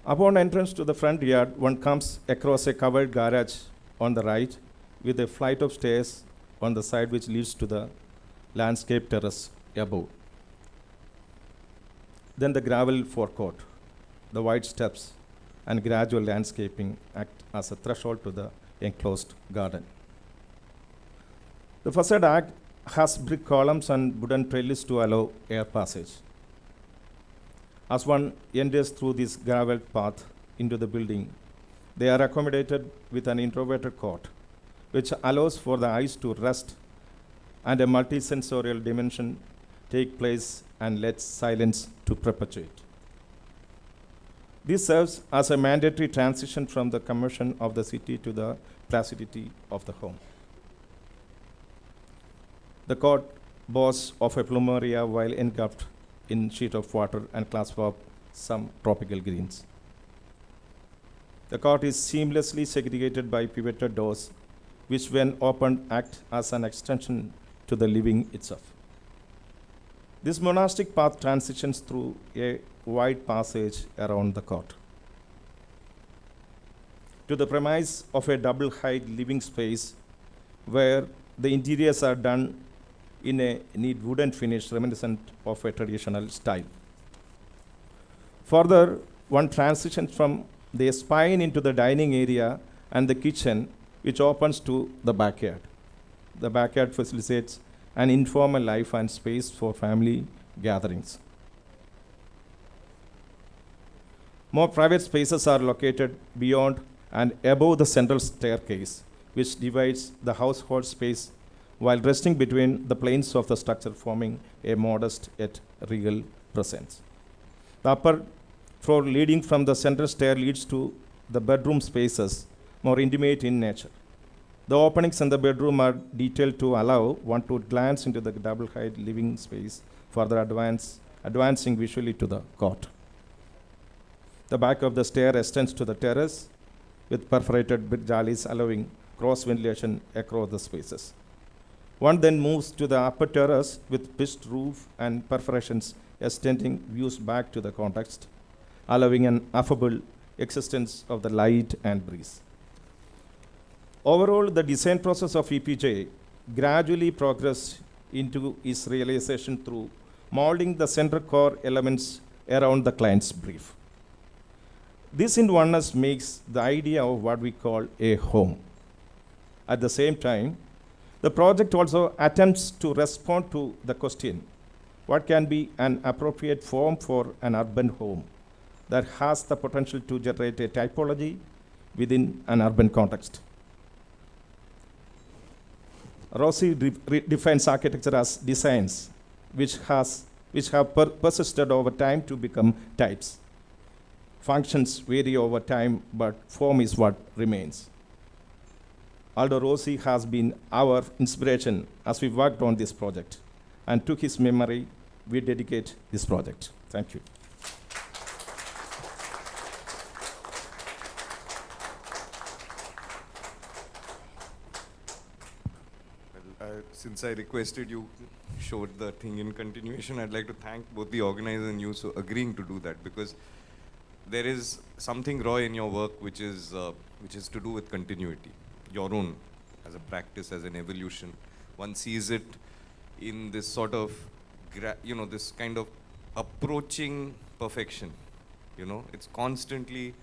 Upon entrance to the front yard, one comes across a covered garage on the right with a flight of stairs on the side which leads to the landscape terrace above. Then the gravel forecourt, the wide steps, and gradual landscaping act as a threshold to the enclosed garden. The facade has brick columns and wooden trellis to allow air passage. As one enters through this gravel path into the building, they are accommodated with an introverted court, which allows for the eyes to rest and a multisensorial dimension take place and lets silence to perpetuate. This serves as a mandatory transition from the commotion of the city to the placidity of the home. The court boasts of a plumeria while engulfed in sheet of water and clasped up some tropical greens. The court is seamlessly segregated by pivoted doors, which when opened act as an extension to the living itself. This monastic path transitions through a wide passage around the court to the premise of a double-height living space where the interiors are done in a neat wooden finish reminiscent of a traditional style. Further, one transitions from the spine into the dining area and the kitchen, which opens to the backyard. The backyard facilitates an informal life and space for family gatherings. More private spaces are located beyond and above the central staircase, which divides the household space while resting between the planes of the structure, forming a modest yet regal presence. The upper floor leading from the central stair leads to the bedroom spaces, more intimate in nature. The openings in the bedroom are detailed to allow one to glance into the double-height living space, further advancing visually to the court. The back of the stair extends to the terrace with perforated brick jalis allowing cross ventilation across the spaces. One then moves to the upper terrace with pitched roof and perforations extending views back to the context, allowing an affable existence of the light and breeze. Overall, the design process of EPJ gradually progressed into its realization through molding the central core elements around the client's brief. This in oneness makes the idea of what we call a home. At the same time, the project also attempts to respond to the question, what can be an appropriate form for an urban home that has the potential to generate a typology within an urban context? Rossi defines architecture as designs which have persisted over time to become types. Functions vary over time, but form is what remains. Aldo Rossi has been our inspiration as we worked on this project, and to his memory, we dedicate this project. Thank you. Since I requested you showed the thing in continuation, I'd like to thank both the organizer and you for agreeing to do that, because there is something raw in your work which is to do with continuity, your own, as a practice, as an evolution. One sees it in this sort of, this kind of approaching perfection. It's constantly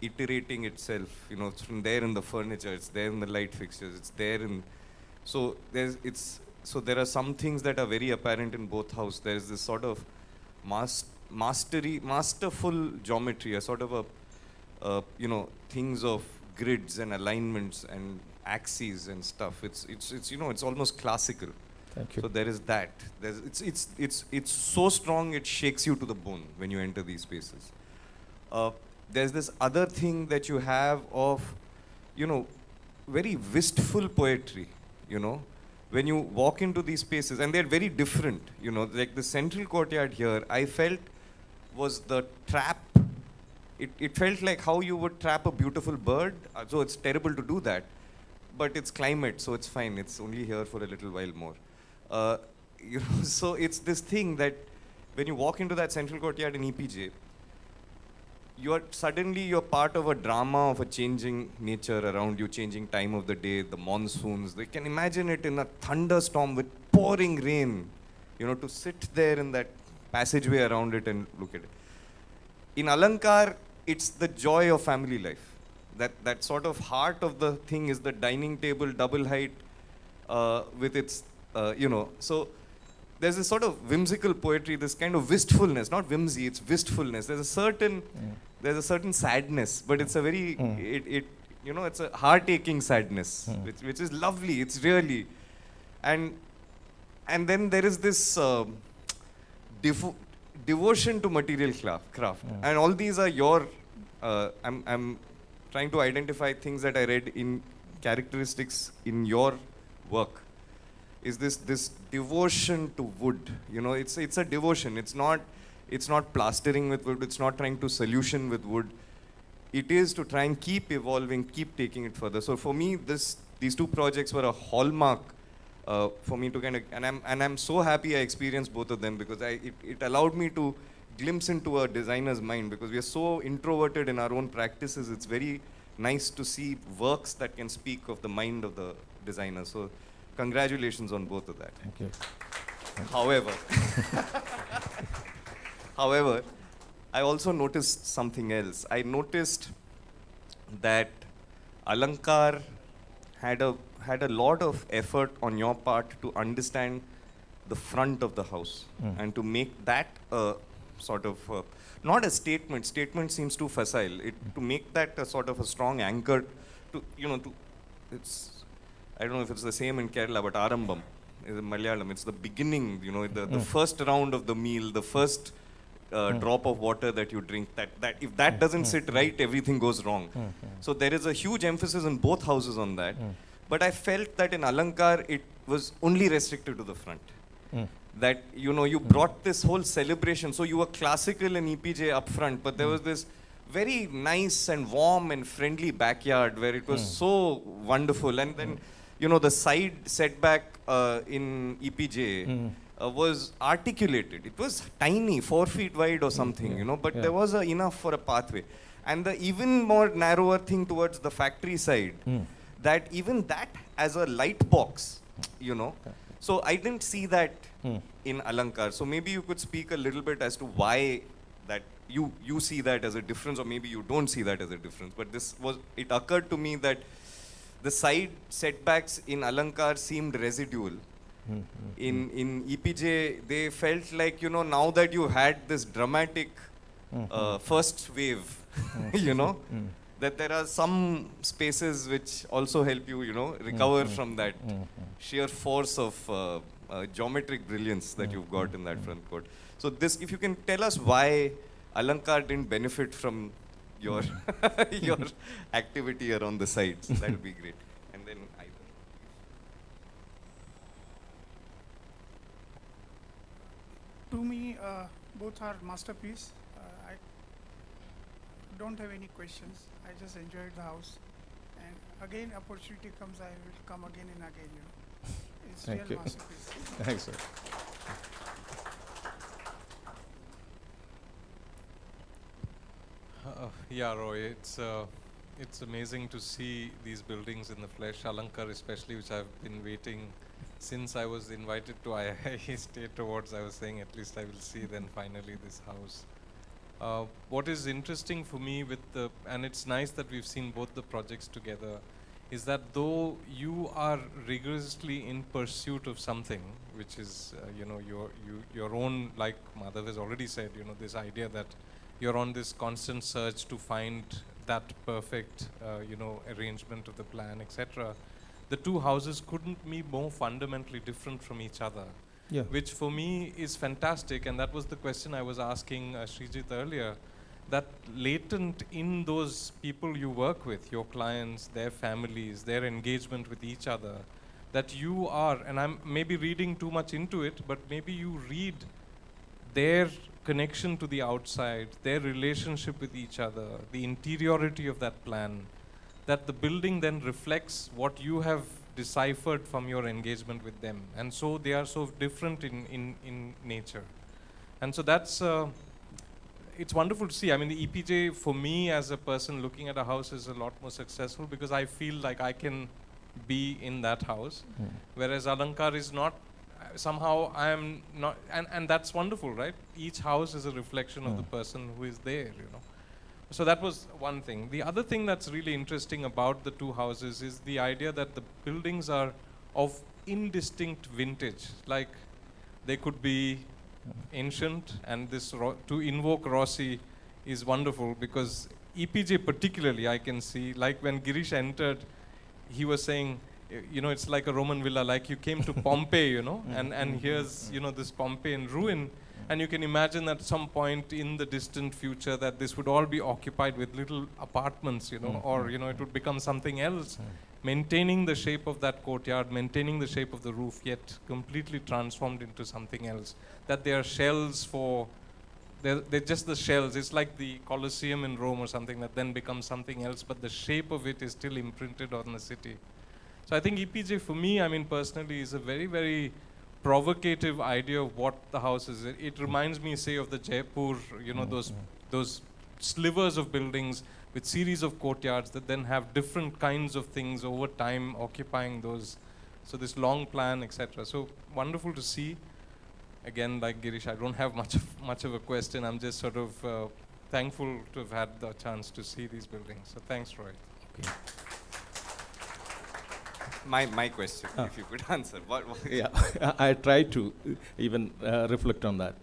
iterating itself. It's from there in the furniture, it's there in the light fixtures, it's there in. So there are some things that are very apparent in both houses. There is this sort of masterful geometry, a sort of things of grids and alignments and axes and stuff. It's almost classical. Thank you. So there is that. It's so strong it shakes you to the bone when you enter these spaces. There's this other thing that you have of, very wistful poetry. When you walk into these spaces, and they're very different, like the central courtyard here, I felt was the trap. It felt like how you would trap a beautiful bird. So it's terrible to do that, but it's climate, so it's fine. It's only here for a little while more. So it's this thing that when you walk into that central courtyard in EPJ, you're part of a drama of a changing nature around you, changing time of the day, the monsoons. They can imagine it in a thunderstorm with pouring rain, to sit there in that passageway around it and look at it. In Alankar, it's the joy of family life. That sort of heart of the thing is the dining table, double height, with its, so there's this sort of whimsical poetry, this kind of wistfulness, not whimsy, it's wistfulness. There's a certain sadness, but it's a very, it's a heart-aching sadness, which is lovely. It's really, and then there is this devotion to material craft, and all these are your. I'm trying to identify things that I read in characteristics in your work. Is this devotion to wood? It's a devotion. It's not plastering with wood. It's not trying to solution with wood. It is to try and keep evolving, keep taking it further. So for me, these two projects were a hallmark for me to kind of, and I'm so happy I experienced both of them, because it allowed me to glimpse into a designer's mind, because we are so introverted in our own practices. It's very nice to see works that can speak of the mind of the designer. So congratulations on both of that. Thank you. However, I also noticed something else. I noticed that Alankar had a lot of effort on your part to understand the front of the house and to make that sort of not a statement. Statement seems too facile. To make that a sort of a strong anchor to I don't know if it's the same in Kerala, but Arambam is in Malayalam. It's the beginning, you know, the first round of the meal, the first drop of water that you drink. That if that doesn't sit right, everything goes wrong. So there is a huge emphasis in both houses on that. But I felt that in Alankar, it was only restricted to the front. That, you know, you brought this whole celebration. So you were classical in EPJ up front, but there was this very nice and warm and friendly backyard where it was so wonderful. And then, you know, the side setback in EPJ was articulated. It was tiny, 4 feet wide or something, you know, but there was enough for a pathway. And the even more narrower thing towards the factory side, that even that as a light box, you know. So I didn't see that in Alankar. So maybe you could speak a little bit as to why that you see that as a difference, or maybe you don't see that as a difference. But it occurred to me that the side setbacks in Alankar seemed residual. In EPJ, they felt like, you know, now that you had this dramatic first wave, you know, that there are some spaces which also help you, you know, recover from that sheer force of geometric brilliance that you've got in that front court. So this, if you can tell us why Alankar didn't benefit from your your activity around the sides, that would be great. And then either. To me, both are masterpiece. I don't have any questions. I just enjoyed the house. And again, opportunity comes, I will come again and again, you know. It's Thank real you. masterpiece. Thanks, sir. Yeah, Roy, it's amazing to see these buildings in the flesh, Alankar especially, which I've been waiting since I was invited to IIA State Awards. I was saying at least I will see then finally this house. What is interesting for me and it's nice that we've seen both the projects together, is that though you are rigorously in pursuit of something, which is, you know, your own, like Madhav has already said, you know, this idea that you're on this constant search to find that perfect, you know, arrangement of the plan, etc. The two houses couldn't be more fundamentally different from each other, which for me is fantastic. And that was the question I was asking Srijit earlier, that latent in those people you work with, your clients, their families, their engagement with each other, that you are, and I'm maybe reading too much into it, but maybe you read their connection to the outside, their relationship with each other, the interiority of that plan, that the building then reflects what you have deciphered from your engagement with them. And so they are so different in nature. And so that's, it's wonderful to see. I mean, the EPJ for me as a person looking at a house is a lot more successful because I feel like I can be in that house. Whereas Alankar is not, somehow I am not, and that's wonderful, right? Each house is a reflection of the person who is there, you know. So that was one thing. The other thing that's really interesting about the two houses is the idea that the buildings are of indistinct vintage. Like they could be ancient, and this to invoke Rossi is wonderful because EPJ particularly I can see, like when Girish entered, he was saying, you know, it's like a Roman villa, like you came to Pompeii, you know, and here's, you know, this Pompeii in ruin. And you can imagine at some point in the distant future that this would all be occupied with little apartments, you know, or, you know, it would become something else, maintaining the shape of that courtyard, maintaining the shape of the roof, yet completely transformed into something else. That they are shells for, they're just the shells. It's like the Colosseum in Rome or something that then becomes something else, but the shape of it is still imprinted on the city. So I think EPJ for me, I mean, personally, is a very, very provocative idea of what the house is. It reminds me, say, of the Jaipur, you know, those slivers of buildings with series of courtyards that then have different kinds of things over time occupying those. So this long plan, etc. So wonderful to see. Again, like Girish, I don't have much of a question. I'm just sort of thankful to have had the chance to see these buildings. So thanks, Roy. Okay. My question, if you could answer. Yeah, I try to even reflect on that.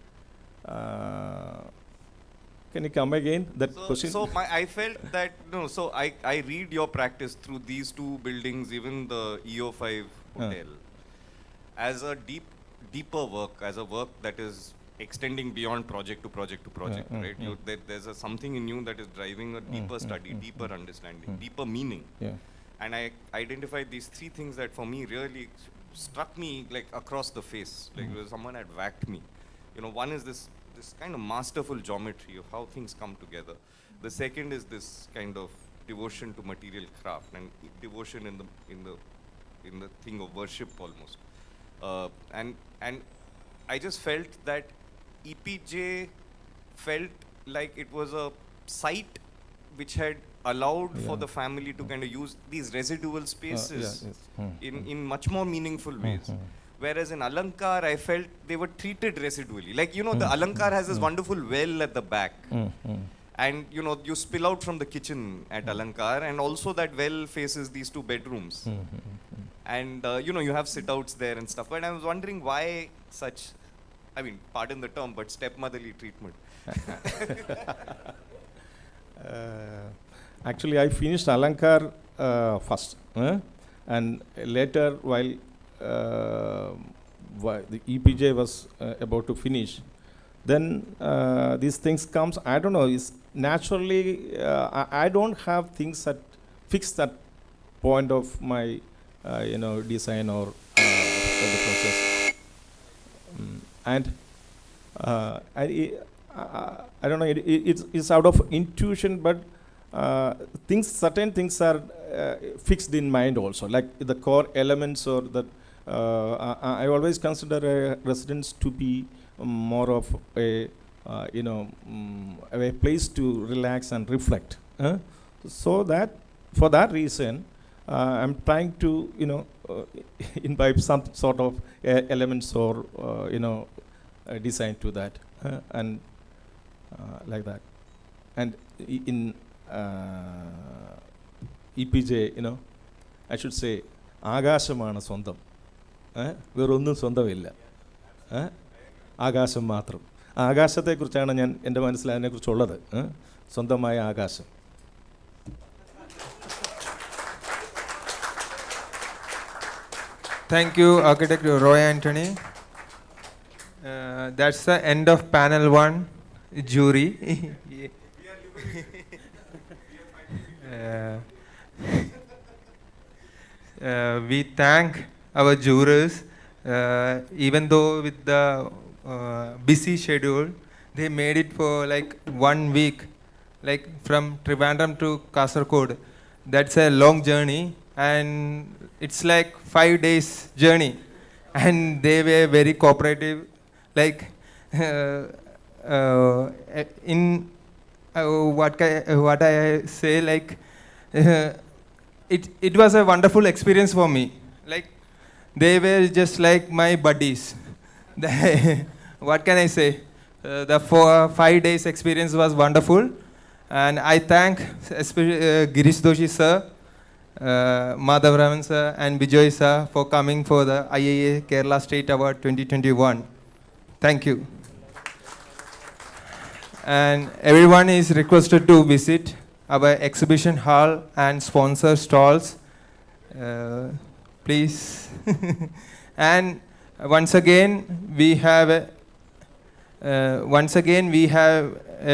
Can you come again? That So, question. I felt that no. So I read your practice through these two buildings, even the EO5 hotel, as a deeper work, as a work that is extending beyond project to project to project, right? There's something in you that is driving a deeper study, deeper understanding, deeper meaning. Yeah. And I identified these three things that for me really struck me like across the face, like someone had whacked me. You know, one is this kind of masterful geometry of how things come together. The second is this kind of devotion to material craft and devotion in the thing of worship almost. And I just felt that EPJ felt like it was a site which had allowed for the family to kind of use these residual spaces in much more meaningful ways. Whereas in Alankar, I felt they were treated residually. Like, you know, the Alankar has this wonderful well at the back. And, you know, you spill out from the kitchen at Alankar, and also that well faces these two bedrooms. And, you know, you have sit-outs there and stuff. But I was wondering why such, I mean, pardon the term, but stepmotherly treatment. Actually, I finished Alankar first. And later, while the EPJ was about to finish, then these things comes, I don't know, is naturally, I don't have things at fixed at point of my, you know, design or the process. And I don't know, it's out of intuition, but certain things are fixed in mind also, like the core elements or the, I always consider a residence to be more of a, you know, a place to relax and reflect. So that, for that reason, I'm trying to, you know, imbibe some sort of elements or, you know, design to that, and like that. And in EPJ, you know, I should say, ആകാശമാണ് സ്വന്തം, വേറൊന്നും സ്വന്തമില്ല, ആകാശം മാത്രം. ആകാശത്തെക്കുറിച്ചാണ് ഞാൻ എൻ്റെ മനസ്സിൽ അതിനെക്കുറിച്ചുള്ളത്, സ്വന്തമായ ആകാശം. Thank you, Architect Roy Anthony. That's the end of panel 1, jury. We thank our jurors, even though with the busy schedule, they made it for like 1 week, like from Trivandrum to Kasaragod. That's a long journey, and it's like 5 days journey, and they were very cooperative. Like in what I say, like it was a wonderful experience for me. Like they were just like my buddies. What can I say? The 5 days experience was wonderful, and I thank especially Girish Doshi sir, Madhav Raman sir, and Bijoy sir for coming for the IIA Kerala State Award 2021. Thank you. And everyone is requested to visit our exhibition hall and sponsor stalls, please. And once again we have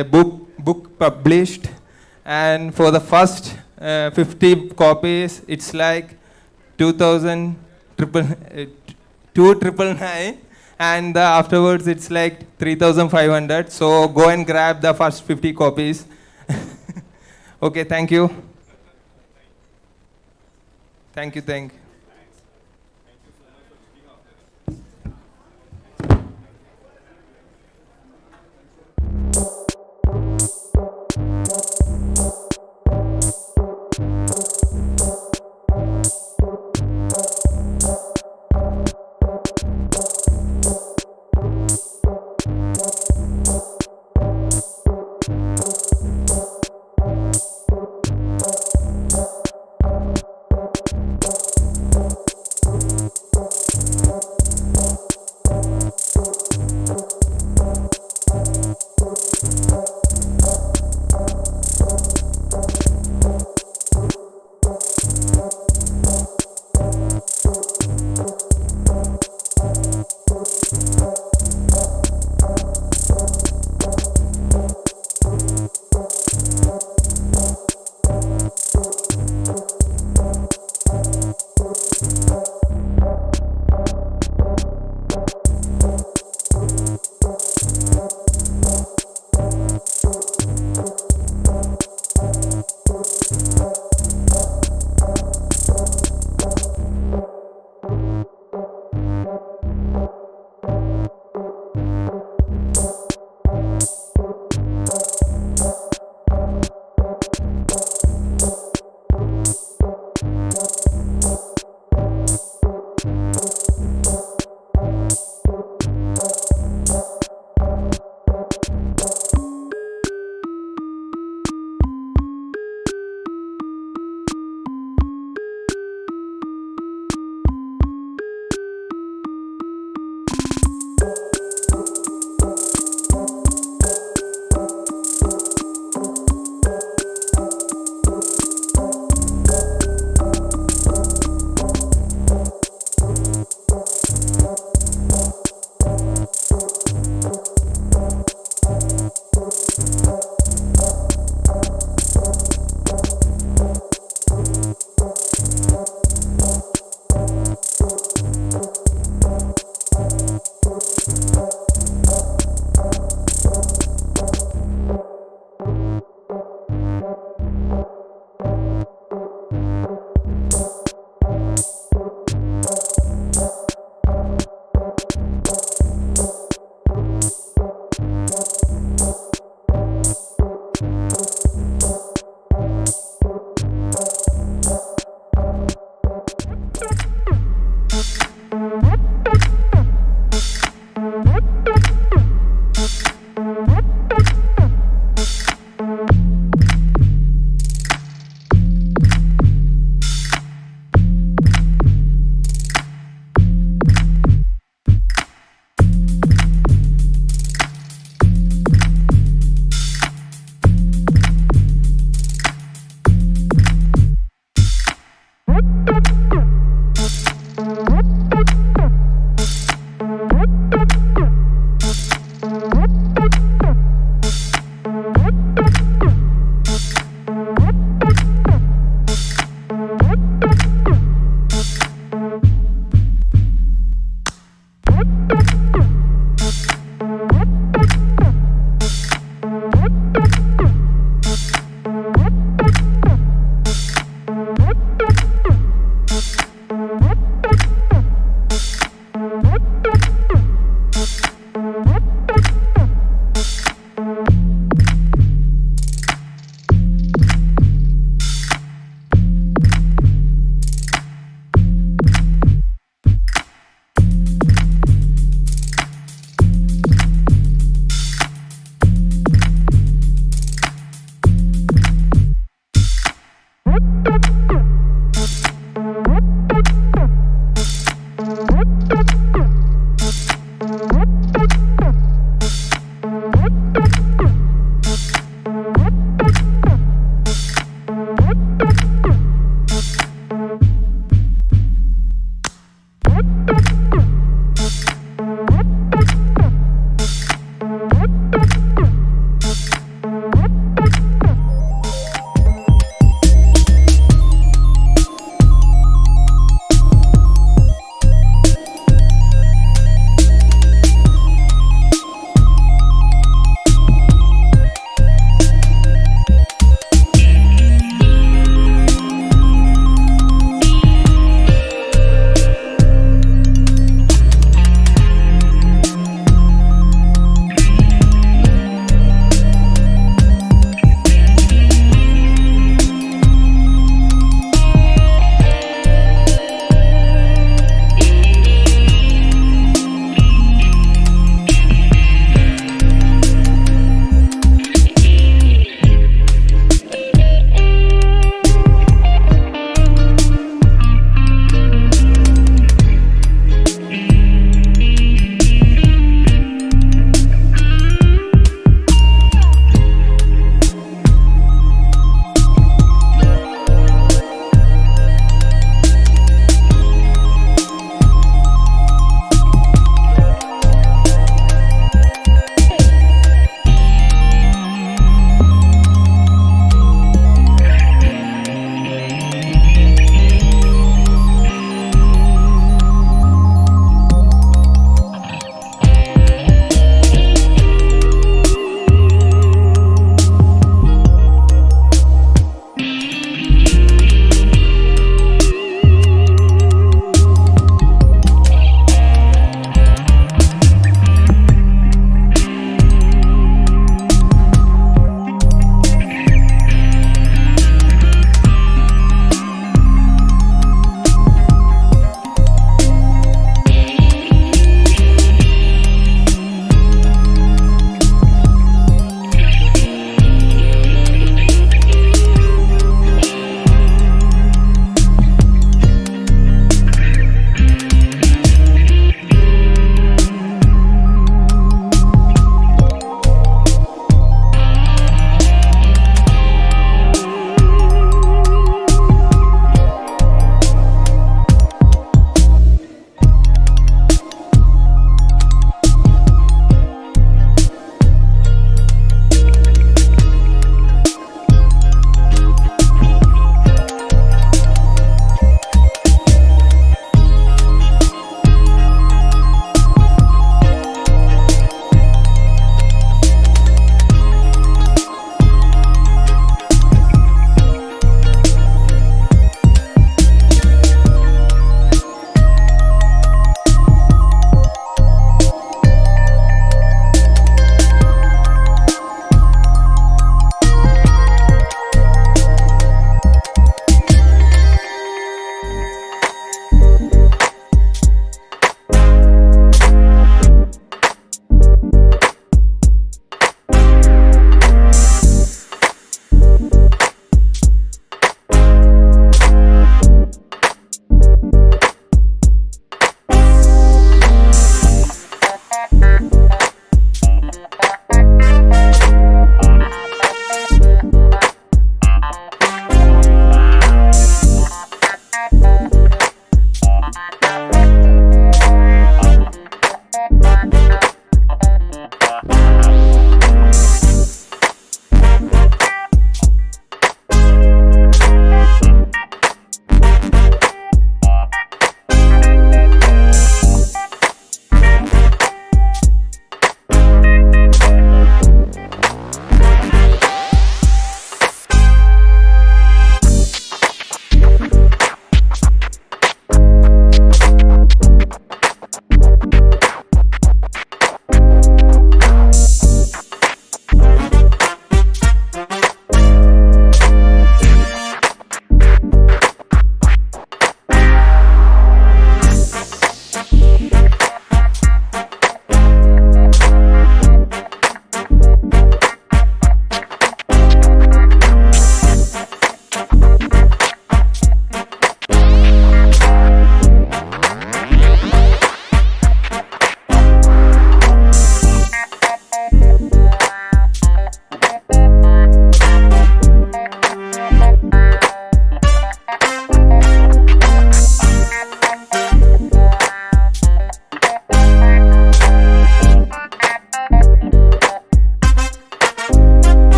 a book published, and for the first 50 copies it's like 2,999, and afterwards it's like 3,500. So go and grab the first 50 copies. Okay, thank you. Thank you.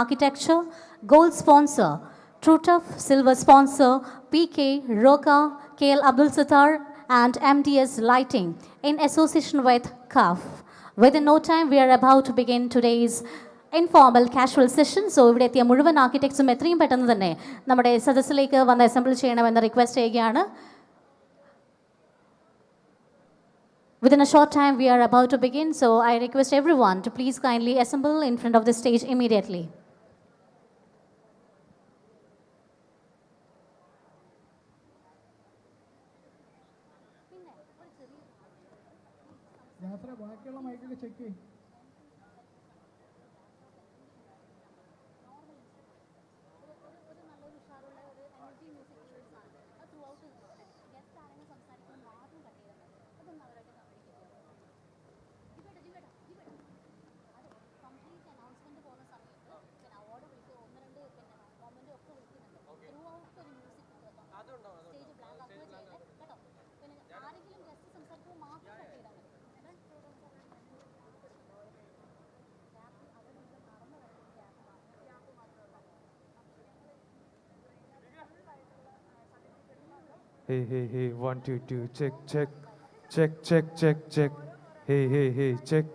Architecture, Gold sponsor, TrueTuff, Silver sponsor, PK, Roka, KL Abdul Sattar, and MDS Lighting in association with CAF. Within no time, we are about to begin today's informal casual session. So ഇവിടെ എത്തിയ മുഴുവൻ ആർക്കിടെക്ട്സും എത്രയും പെട്ടെന്ന് തന്നെ നമ്മുടെ സദസ്സിലേക്ക് വന്ന് assemble ചെയ്യണമെന്ന് റിക്വസ്റ്റ് ചെയ്യുകയാണ്. Within a short time, we are about to begin, so I request everyone to please kindly assemble in front of the stage immediately. Hey, hey, hey, 1, 2, 2, check, check, check, check, check, check. Hey, hey, hey, check,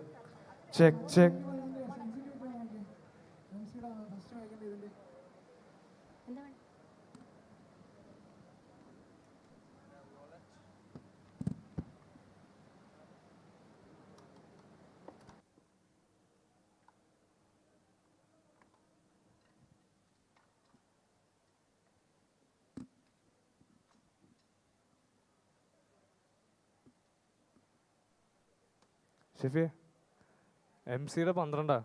check, check. Shefi MC-യുടെ 12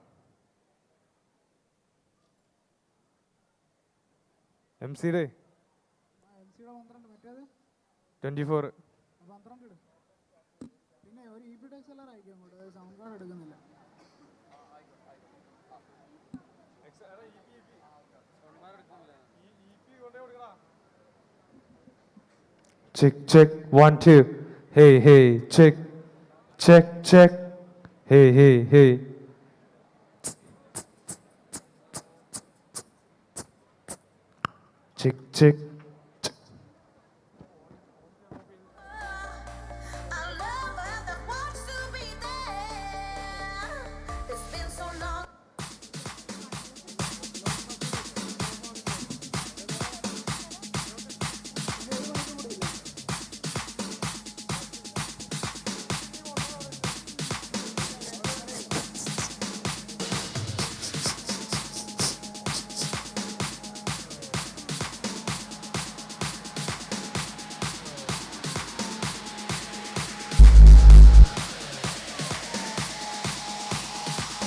MC-യുടെ 24 പിന്നെ ഒരു EP Tex എല്ലാം അയക്കാം അങ്ങോട്ട് sound card എടുക്കുന്നില്ല check, check, 1, 2. Hey, hey, check, check, check. Hey, hey, hey. Check, check.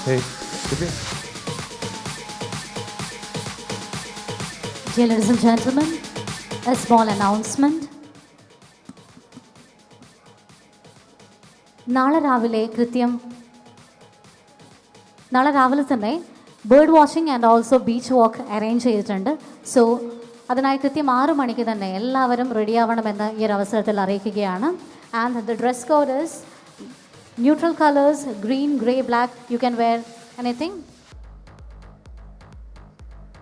Hey, Dear ladies and gentlemen, a small announcement. നാളെ രാവിലെ തന്നെ bird watching and also beach walk arrange ചെയ്തിട്ടുണ്ട്. So അതിനായി കൃത്യം 6 മണിക്ക് തന്നെ എല്ലാവരും റെഡിയാവണമെന്ന് ഈ ഒരു അവസരത്തിൽ അറിയിക്കുകയാണ്. And the dress code is neutral colors, green, grey, black. You can wear anything.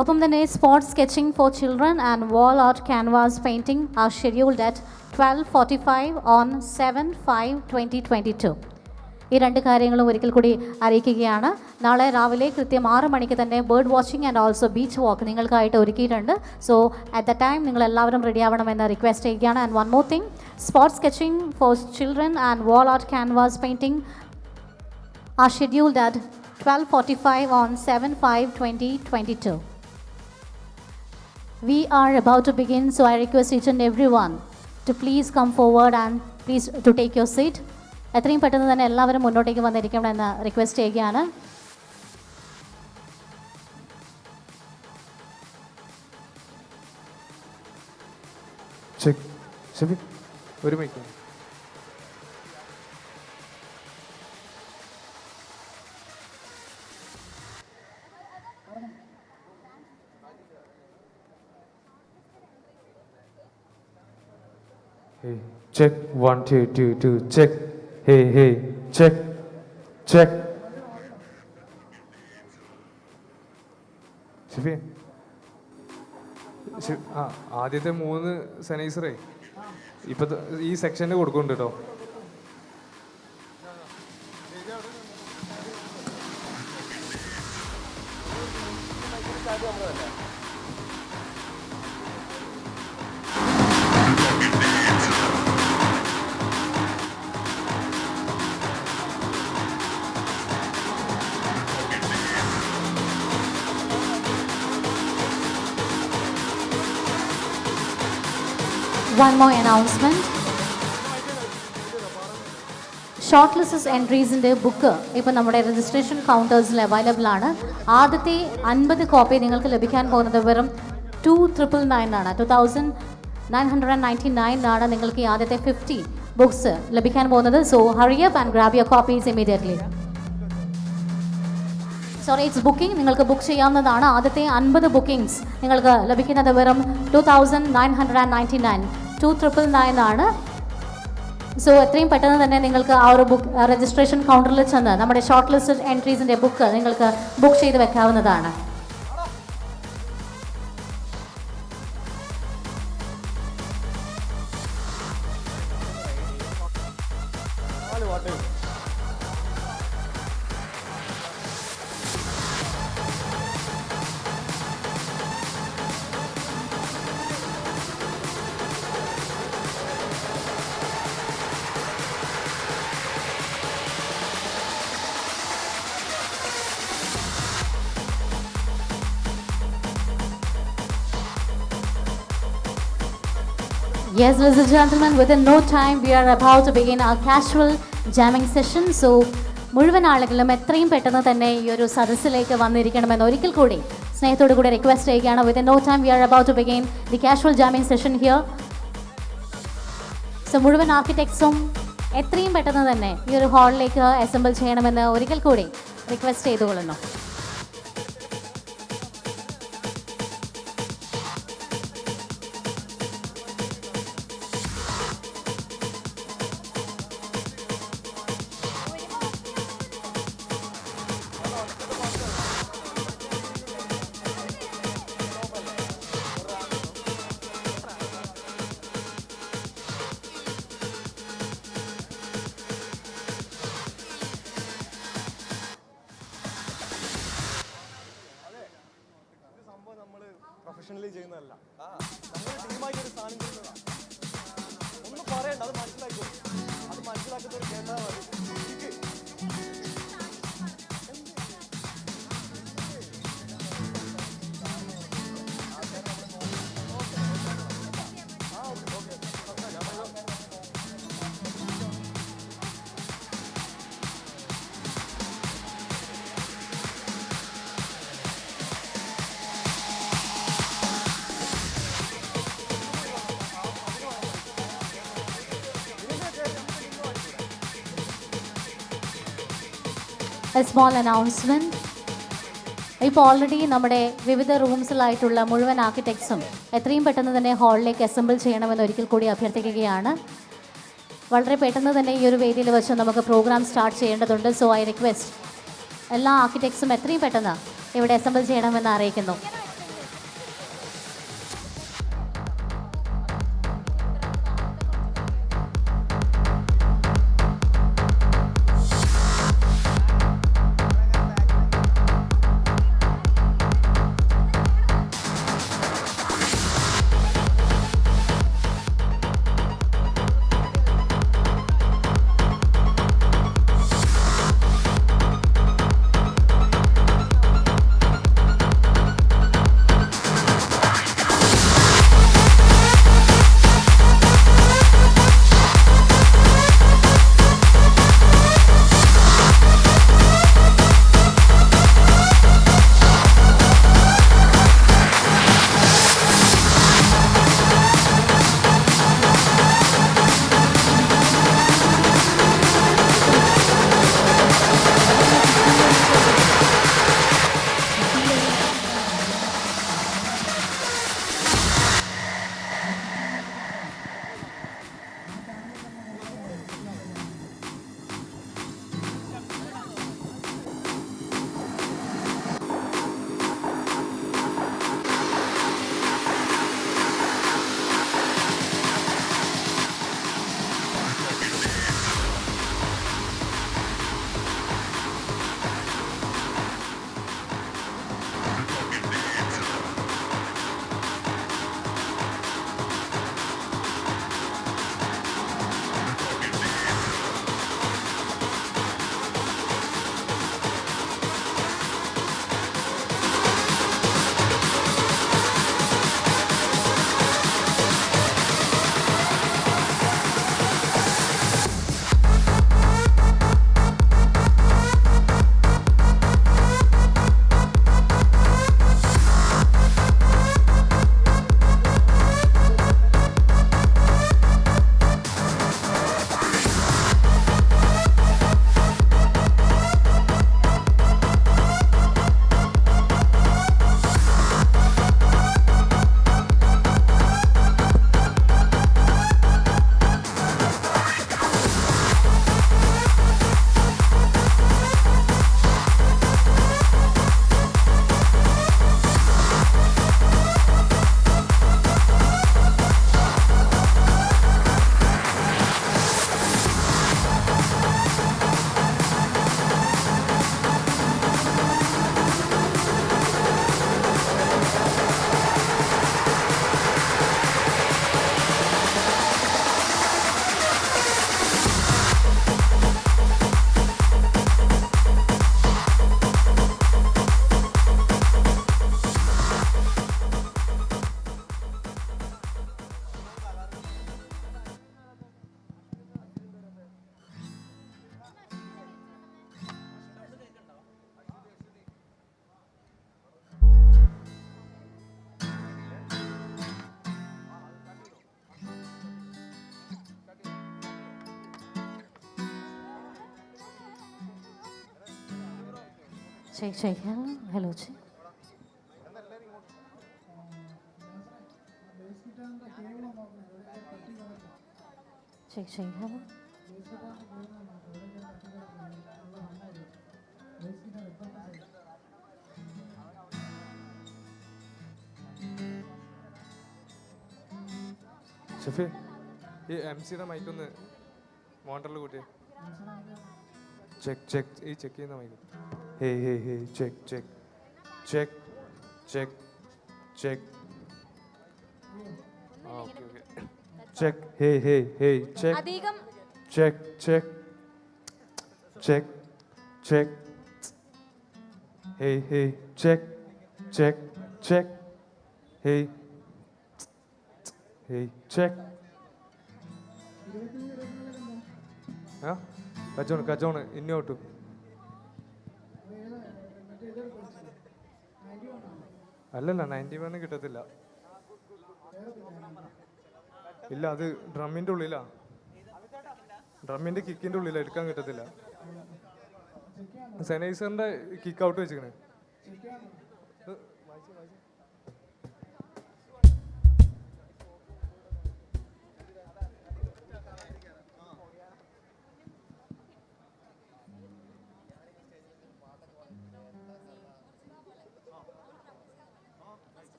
ഒപ്പം തന്നെ spot sketching for children and wall art canvas painting are scheduled at 12:45 on 7/5/2022. ഈ 2 കാര്യങ്ങളും ഒരിക്കൽ കൂടി അറിയിക്കുകയാണ്. നാളെ രാവിലെ കൃത്യം 6 മണിക്ക് തന്നെ bird watching and also beach walk നിങ്ങൾക്കായിട്ട് ഒരുക്കിയിട്ടുണ്ട്. സോ അറ്റ് ദ ടൈം നിങ്ങൾ എല്ലാവരും റെഡി ആവണമെന്ന് റിക്വസ്റ്റ് ചെയ്യുകയാണ്. And one more thing, spot sketching for children and wall art canvas painting are scheduled at 12:45 on 7/5/2022. We are about to begin, so I request each and everyone to please come forward and please to take your seat. എത്രയും പെട്ടെന്ന് തന്നെ എല്ലാവരും മുന്നോട്ടേക്ക് വന്നിരിക്കണമെന്ന് request ചെയ്യുകയാണ്. Check Shefi ഒരു mic. Hey, check 1, 2, 2, 2, check. Hey, hey, check, check. Shifi ആ ആദ്യത്തെ 3 സാനിറ്റൈസറേ ഇപ്പം ഈ സെക്ഷനിൽ കൊടുക്കുന്നുണ്ട് കേട്ടോ. One more announcement. Short listed എൻട്രീസിൻ്റെ ബുക്ക് ഇപ്പോൾ നമ്മുടെ രജിസ്ട്രേഷൻ കൗണ്ടേഴ്സിൽ അവൈലബിൾ ആണ്. ആദ്യത്തെ 50 കോപ്പി നിങ്ങൾക്ക് ലഭിക്കാൻ പോകുന്നത് വെറും 2,999 ആണ്. 2,999 ആണ് നിങ്ങൾക്ക് ഈ ആദ്യത്തെ 50 ബുക്സ് ലഭിക്കാൻ പോകുന്നത്. So hurry up and grab your copies immediately. Sorry, it's booking. നിങ്ങൾക്ക് ബുക്ക് ചെയ്യാവുന്നതാണ്. ആദ്യത്തെ 50 ബുക്കിംഗ്സ് നിങ്ങൾക്ക് ലഭിക്കുന്നത് വെറും 2,999, 2,999 ആണ്. സോ എത്രയും പെട്ടെന്ന് തന്നെ നിങ്ങൾക്ക് ആ ഒരു ബുക്ക് രജിസ്ട്രേഷൻ കൗണ്ടറിൽ ചെന്ന് നമ്മുടെ ഷോർട്ട് ലിസ്റ്റഡ് എൻട്രീസിൻ്റെ ബുക്ക് നിങ്ങൾക്ക് ബുക്ക് ചെയ്ത് വെക്കാവുന്നതാണ്. Yes, ladies and gentlemen, within no time we are about to begin our casual jamming session. So, മുഴുവൻ ആളുകളും എത്രയും പെട്ടെന്ന് തന്നെ ഈ ഒരു സദസ്സിലേക്ക് വന്നിരിക്കണമെന്ന് ഒരിക്കൽ കൂടി സ്നേഹത്തോടു കൂടി റിക്വസ്റ്റ് ചെയ്യുകയാണ്. Within no time we are about to begin the casual jamming session here. So, മുഴുവൻ ആർക്കിടെക്ട്സും എത്രയും പെട്ടെന്ന് തന്നെ ഈ ഒരു ഹാളിലേക്ക് അസംബിൾ ചെയ്യണമെന്ന് ഒരിക്കൽ കൂടി റിക്വസ്റ്റ് ചെയ്തുകൊള്ളുന്നു. പ്രൊഫഷണലി ചെയ്യുന്നതല്ല, നമ്മൾ ടീമായി ഒരു സാധനം ചെയ്യുന്നതാണ്. ഒന്നും പറയണ്ട, അത് മനസ്സിലാക്കും. അത് മനസ്സിലാക്കുന്നവർ കേട്ടാൽ മതി. A small announcement. ഇപ്പോൾ ഓൾറെഡി നമ്മുടെ വിവിധ റൂംസിലായിട്ടുള്ള മുഴുവൻ ആർക്കിടെക്ട്സും എത്രയും പെട്ടെന്ന് തന്നെ ഹാളിലേക്ക് അസംബിൾ ചെയ്യണമെന്ന് ഒരിക്കൽ കൂടി അഭ്യർത്ഥിക്കുകയാണ്. വളരെ പെട്ടെന്ന് തന്നെ ഈ ഒരു വേദിയിൽ വെച്ച് നമുക്ക് പ്രോഗ്രാം സ്റ്റാർട്ട് ചെയ്യേണ്ടതുണ്ട്. സോ ഐ റിക്വസ്റ്റ് എല്ലാ ആർക്കിടെക്ട്സും എത്രയും പെട്ടെന്ന് ഇവിടെ അസംബിൾ ചെയ്യണമെന്ന് അറിയിക്കുന്നു. check. Hello, check. Check. Hello. Shefi ഈ MC-യുടെ മൈക്കൊന്ന് മോണ്ടറിൽ കൂട്ടിയേ. ചെക്ക് ഈ ചെക്ക് ചെയ്യുന്ന മൈക്ക്. ഹേ ചെക്ക്. ആ ഓക്കെ ചെക്ക്. ഹേ ചെക്ക്. അധികം ചെക്ക്. ഹേ ചെക്ക്. ഹേ ചെക്ക്. കച്ചോണ് ഇന്നോട്ടു. അല്ലല്ല 91 കിട്ടത്തില്ല. ഇല്ല, അത് ഡ്രമ്മിൻ്റെ ഉള്ളിലാ. ഡ്രമ്മിൻ്റെ കിക്കിൻ്റെ ഉള്ളിലാ, എടുക്കാൻ കിട്ടത്തില്ല. സെനൈസറിൻ്റെ കിക്ക് ഔട്ട് വെച്ചിക്കണേ.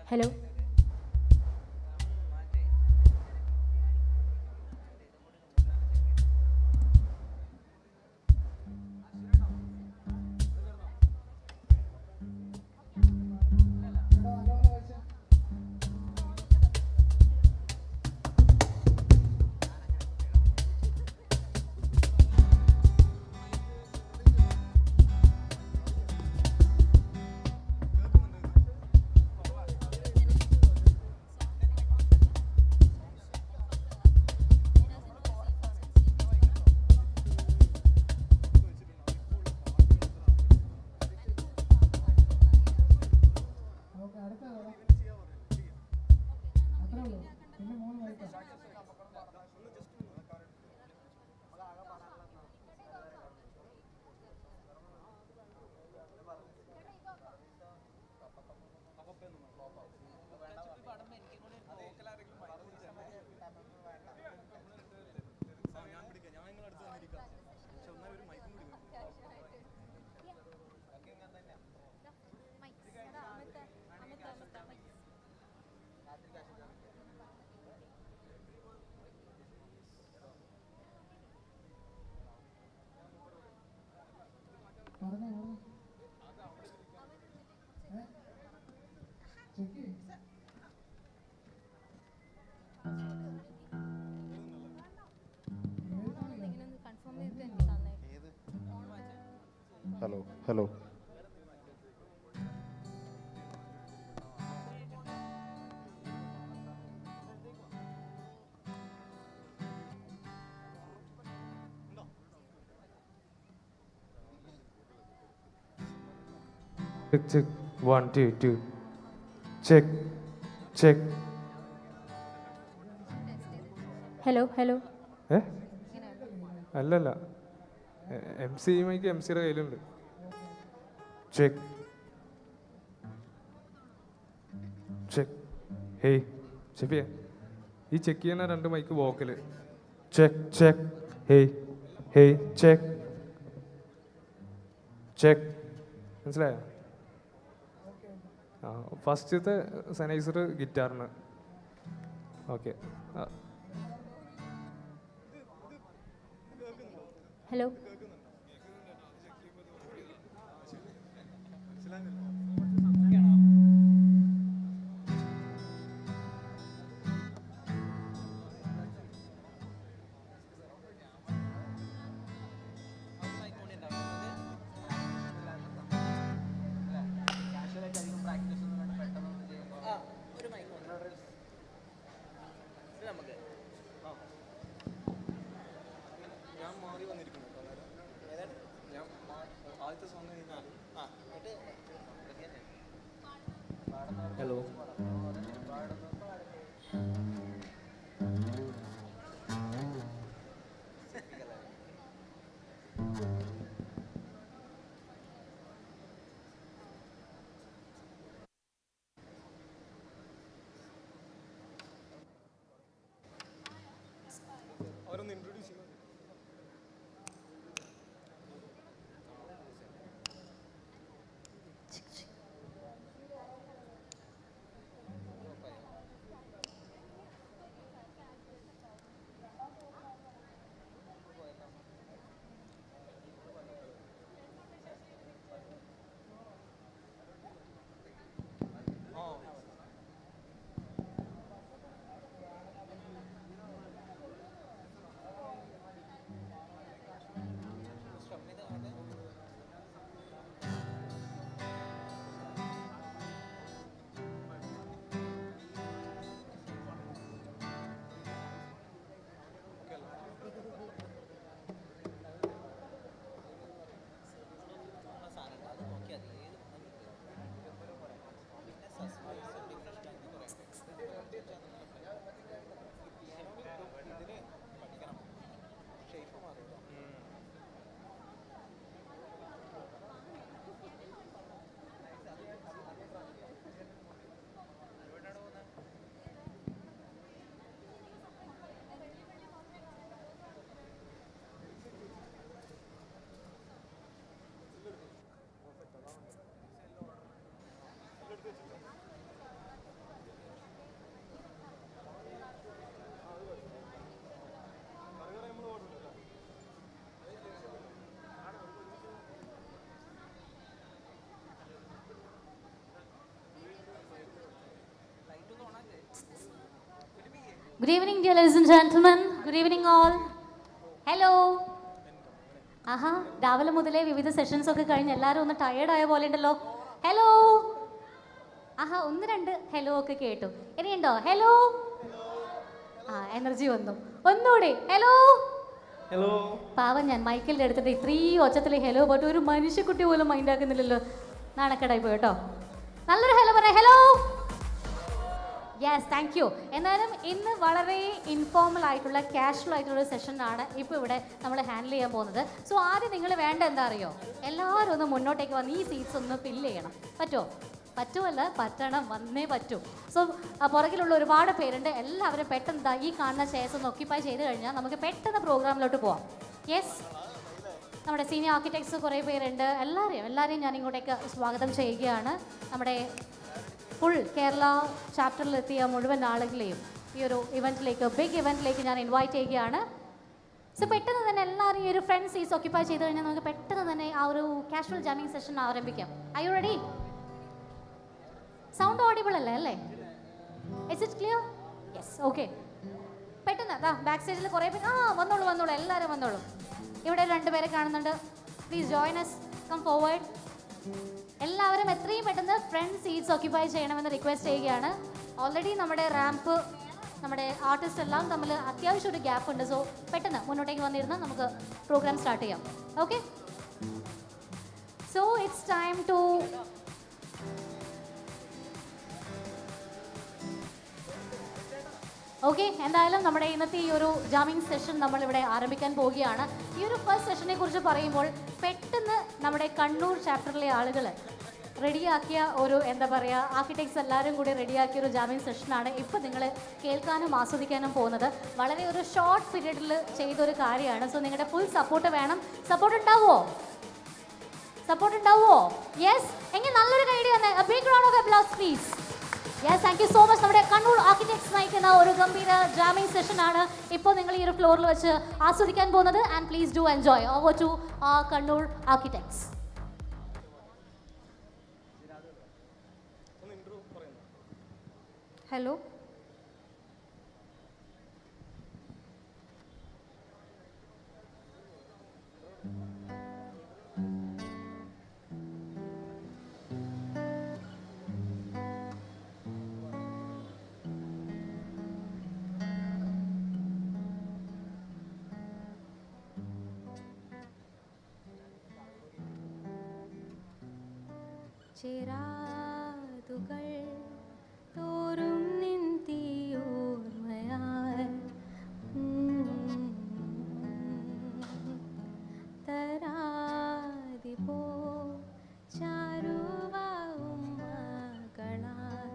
hello. Hello. Check. 1 2 2. Check. hello. അല്ലല്ല, MC മൈക്ക് MC-യുടെ കയ്യിലുണ്ട്. ചെക്ക്. ഹേയ് ഷെഫിയ, ഈ ചെക്ക് ചെയ്യുന്ന 2 മൈക്ക് വോക്കല്. ചെക്ക്. Hey check. മനസ്സിലായോ? ആ, ഫസ്റ്റത്തെ സെനൈസർ ഗിറ്റാറിന്. Okay. hello. Hello. Good evening, dear ladies and gentlemen. Good evening, all. Hello. ആഹാ രാവിലെ മുതലേ വിവിധ സെഷൻസ് ഒക്കെ കഴിഞ്ഞ് എല്ലാവരും ഒന്ന് ടയേർഡ് ആയ പോലെ ഉണ്ടല്ലോ. ഹലോ. ആഹാ ഒന്ന് രണ്ട് ഹലോ ഒക്കെ കേട്ടു. ഇനിയുണ്ടോ ഹലോ? ആ എനർജി വന്നു. ഒന്നുകൂടി ഹലോ. ഹലോ. പാവം ഞാൻ മൈക്കിളിൻ്റെ എടുത്തിട്ട് ഇത്രയും ഒച്ചത്തിൽ ഹലോ പോയിട്ട് ഒരു മനുഷ്യക്കുട്ടി പോലും മൈൻഡ് ആക്കുന്നില്ലല്ലോ. നാണക്കേടായി പോയി കേട്ടോ. നല്ലൊരു ഹലോ പറയാം. ഹലോ. Yes thank you. എന്നാലും ഇന്ന് വളരെ ഇൻഫോർമൽ ആയിട്ടുള്ള കാഷ്വൽ ആയിട്ടുള്ള സെഷനാണ് ഇപ്പോൾ ഇവിടെ നമ്മൾ ഹാൻഡിൽ ചെയ്യാൻ പോകുന്നത്. സോ ആദ്യം നിങ്ങൾ വേണ്ട എന്താ അറിയോ, എല്ലാവരും ഒന്ന് മുന്നോട്ടേക്ക് വന്ന് ഈ സീറ്റ്സ് ഒന്ന് ഫില്ല് ചെയ്യണം. പറ്റുമോ? പറ്റുമല്ല, പറ്റണം, വന്നേ പറ്റൂ. സോ പുറകിലുള്ള ഒരുപാട് പേരുണ്ട്. എല്ലാവരും പെട്ടെന്ന് ഈ കാണുന്ന ചെയർസ് ഒന്ന് ഒക്യുപ്പൈ ചെയ്ത് കഴിഞ്ഞാൽ നമുക്ക് പെട്ടെന്ന് പ്രോഗ്രാമിലോട്ട് പോവാം. യെസ്, നമ്മുടെ സീനിയർ ആർക്കിടെക്ട്സ് കുറേ പേരുണ്ട്. എല്ലാവരെയും ഞാൻ ഇങ്ങോട്ടേക്ക് സ്വാഗതം ചെയ്യുകയാണ്. നമ്മുടെ ഫുൾ കേരള ചാപ്റ്ററിലെത്തിയ മുഴുവൻ ആളുകളെയും ഈ ഒരു ഇവൻറ്റിലേക്ക്, ബിഗ് ഇവൻറ്റിലേക്ക് ഞാൻ ഇൻവൈറ്റ് ചെയ്യുകയാണ്. സോ പെട്ടെന്ന് തന്നെ എല്ലാവരും ഈ ഒരു ഫ്രണ്ട് സീറ്റ്സ് ഒക്യുപ്പൈ ചെയ്ത് കഴിഞ്ഞാൽ നമുക്ക് പെട്ടെന്ന് തന്നെ ആ ഒരു കാഷ്വൽ ജാമിങ് സെഷൻ ആരംഭിക്കാം. I you ready? Sound audible അല്ലേ? Is it clear? Yes, okay. പെട്ടെന്ന് ബാക്ക് സ്റ്റേജിൽ കുറേ പേര് വന്നോളൂ, എല്ലാവരും വന്നോളൂ. ഇവിടെ രണ്ടുപേരെ കാണുന്നുണ്ട്. Please join us, come forward. എല്ലാവരും എത്രയും പെട്ടെന്ന് ഫ്രണ്ട് സീറ്റ്സ് ഓക്യുപ്പൈ ചെയ്യണമെന്ന് റിക്വസ്റ്റ് ചെയ്യുകയാണ്. ഓൾറെഡി നമ്മുടെ റാമ്പ്, നമ്മുടെ ആർട്ടിസ്റ്റ് എല്ലാം തമ്മിൽ അത്യാവശ്യം ഒരു ഗ്യാപ്പ് ഉണ്ട്. സോ പെട്ടെന്ന് മുന്നോട്ടേക്ക് വന്നിരുന്ന് നമുക്ക് പ്രോഗ്രാം സ്റ്റാർട്ട് ചെയ്യാം. Okay, so it's time to okay. എന്തായാലും നമ്മുടെ ഇന്നത്തെ ഈ ഒരു ജാമിങ് സെഷൻ നമ്മളിവിടെ ആരംഭിക്കാൻ പോവുകയാണ്. ഈ ഒരു ഫസ്റ്റ് സെഷനെ കുറിച്ച് പറയുമ്പോൾ പെട്ടെന്ന് നമ്മുടെ കണ്ണൂർ ചാപ്റ്ററിലെ ആളുകൾ റെഡിയാക്കിയ ഒരു എന്താ പറയുക, ആർക്കിടെക്ട്സ് എല്ലാവരും കൂടി റെഡിയാക്കിയ ഒരു ജാമിങ് സെഷനാണ് ഇപ്പോൾ നിങ്ങൾ കേൾക്കാനും ആസ്വദിക്കാനും പോകുന്നത്. വളരെ ഒരു ഷോർട്ട് പീരീഡിൽ ചെയ്തൊരു കാര്യമാണ്. സോ നിങ്ങളുടെ ഫുൾ സപ്പോർട്ട് വേണം. സപ്പോർട്ട് ഉണ്ടാവുമോ? യെസ് എങ്കിൽ നല്ലൊരു ഐഡിയ തന്നെ. A big round of applause please. Yes, thank you so much. നമ്മുടെ കണ്ണൂർ ആർക്കിടെക്ട്സ് നയിക്കുന്ന ഒരു ഗംഭീര ജാമിങ് സെഷനാണ് ഇപ്പോൾ നിങ്ങൾ ഈ ഒരു ഫ്ലോറിൽ വെച്ച് ആസ്വദിക്കാൻ പോകുന്നത്. And please do enjoy. Over to Kannur architects. Hello. ചിരാതുകൾ തോറും നിന്തിയോർമ്മയാൽ തരാതിപോ ചാരുവാവും മകളാൽ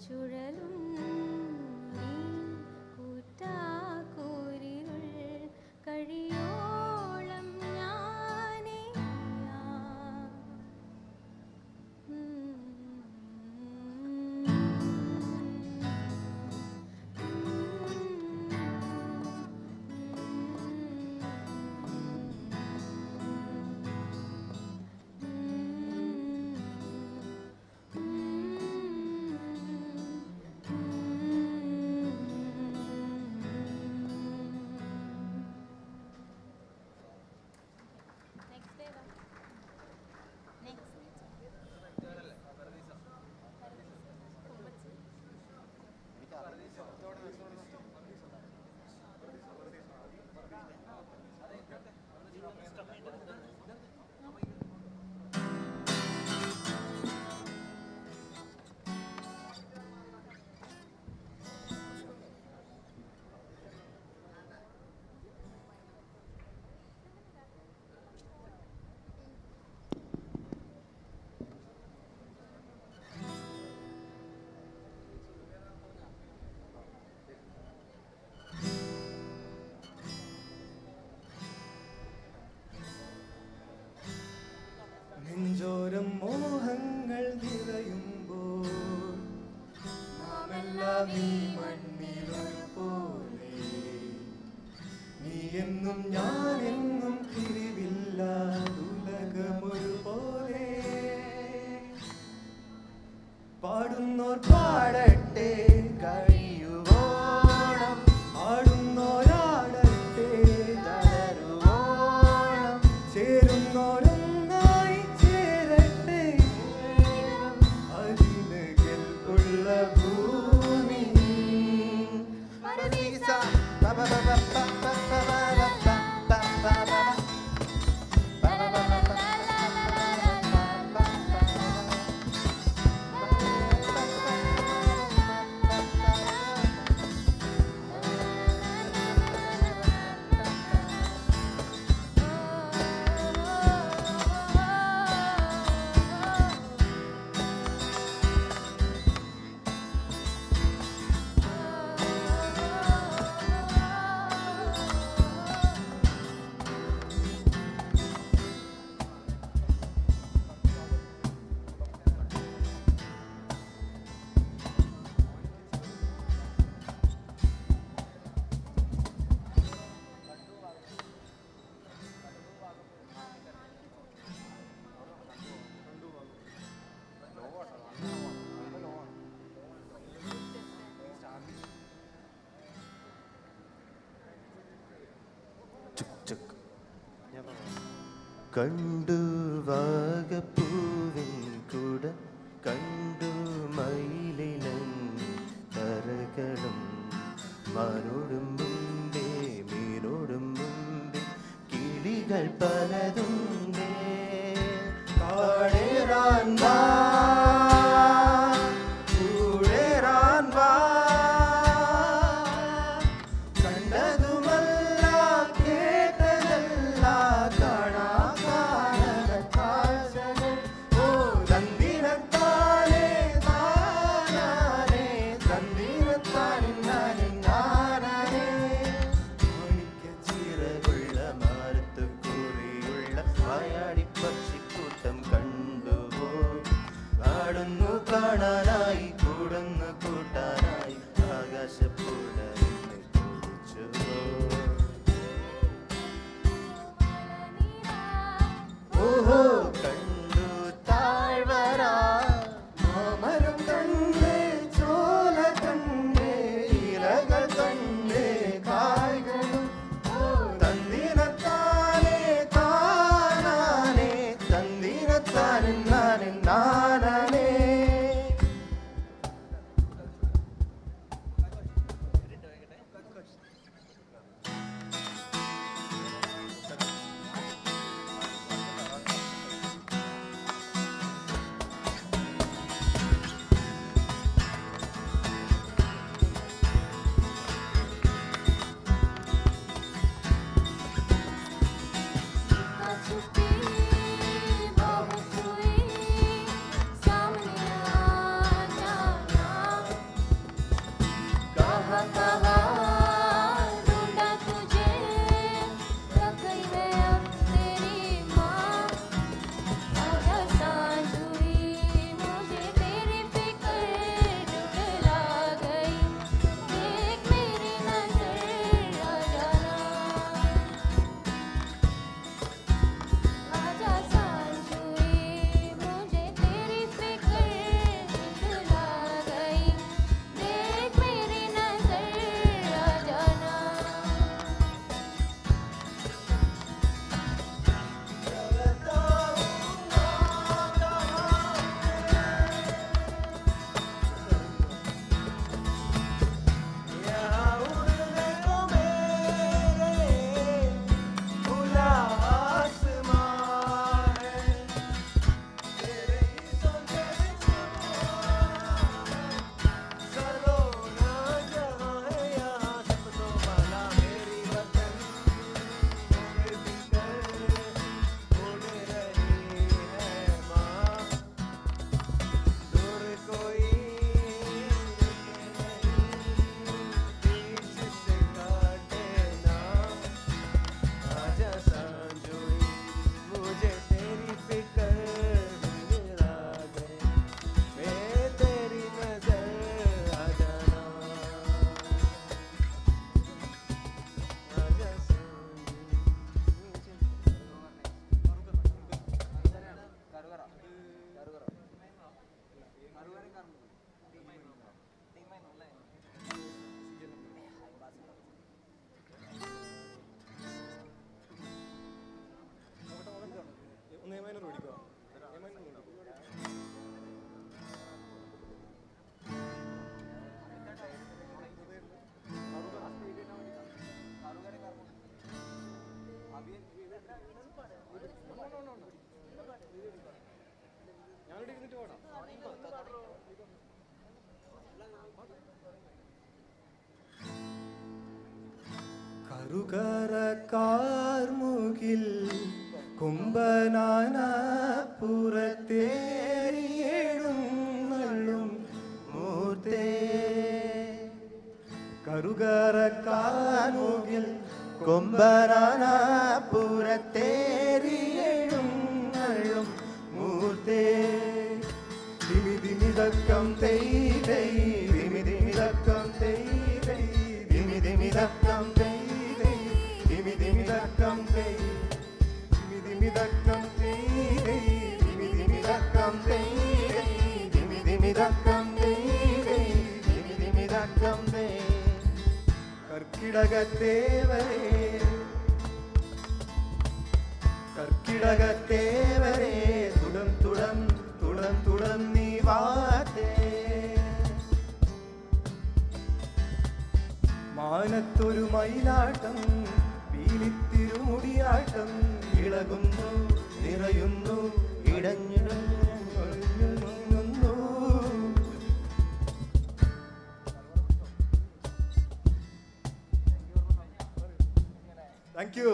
ചുഴലും നീ കൂറ്റാക്കൂരിരുൾ കഴിയോളം ഞാനേ നെഞ്ചോരം മോഹങ്ങൾ നിറയുമ്പോൾ നാമെല്ലാം ഈ മണ്ണിലൊരു പോലെ നീ എന്നും ഞാൻ എന്നും തിരിവില്ല ഉലകമൊരു പോലെ പാടുന്നോർ പാടട്ടെ കഴിയുവോണം ആടുന്നോരാടട്ടെ തളരുവോണം ചേരുന്നോരൊന്നായി ചേരട്ടെ അതിന് കെൽപ്പുള്ള ഭൂമി കണ്ടു വാഗപ്പൂവിൻ കുട കണ്ടു മയിലിനം തരകളും മാനോടും മുമ്പേ മീനോടും മുമ്പേ കിളികൾ പലതുണ്ടേ കാടേറാൻ വാ കൂടേറാൻ വാ കണ്ടതുമല്ല കേട്ടതല്ല കാണാ കാണന കാഴ്ചകൾ ഓ തന്തിനത്താനേ താനാനേ തന്തിനത്താനിന്നാനേ നാനാനേ മാണിക്യ ചിറകുള്ള മാറത്തു കുറിയുള്ള കറുകറക്കാർമുകിൽ കുംഭനാന പുറത്തേറിയെഴുന്നള്ളും മൂർത്തേ കറുകറക്കാർമുകിൽ കുംഭനാന പുറത്തേറിയെഴുന്നള്ളും മൂർത്തേ ദിമിദിമിതക്കം തെയ്തൈ ദിമിദിമിതക്കം തെയ്തൈ ദിമിദിമിതക്കം തെയ്തൈ ദിമിദിമിതക്കം തെയ് ദിമിദിമിതക്കം തെയ്തൈ ദിമിദിമിതക്കം തെയ്തൈ ദിമിദിമിതക്കം തെയ്തൈ ദിമിദിമിതക്കം തെയ് കർക്കിടകത്തേവരേ കർക്കിടകത്തേവരേ തുടം തുടം തുടം തുടം നീ വാത്തേ മാനത്തൊരു മയിലാട്ടം പീലിത്തിരുമുടിയാട്ടം ഇളകുന്നു നിറയുന്നു ഇടഞ്ഞിടഞ്ഞു നീങ്ങുന്നു thank you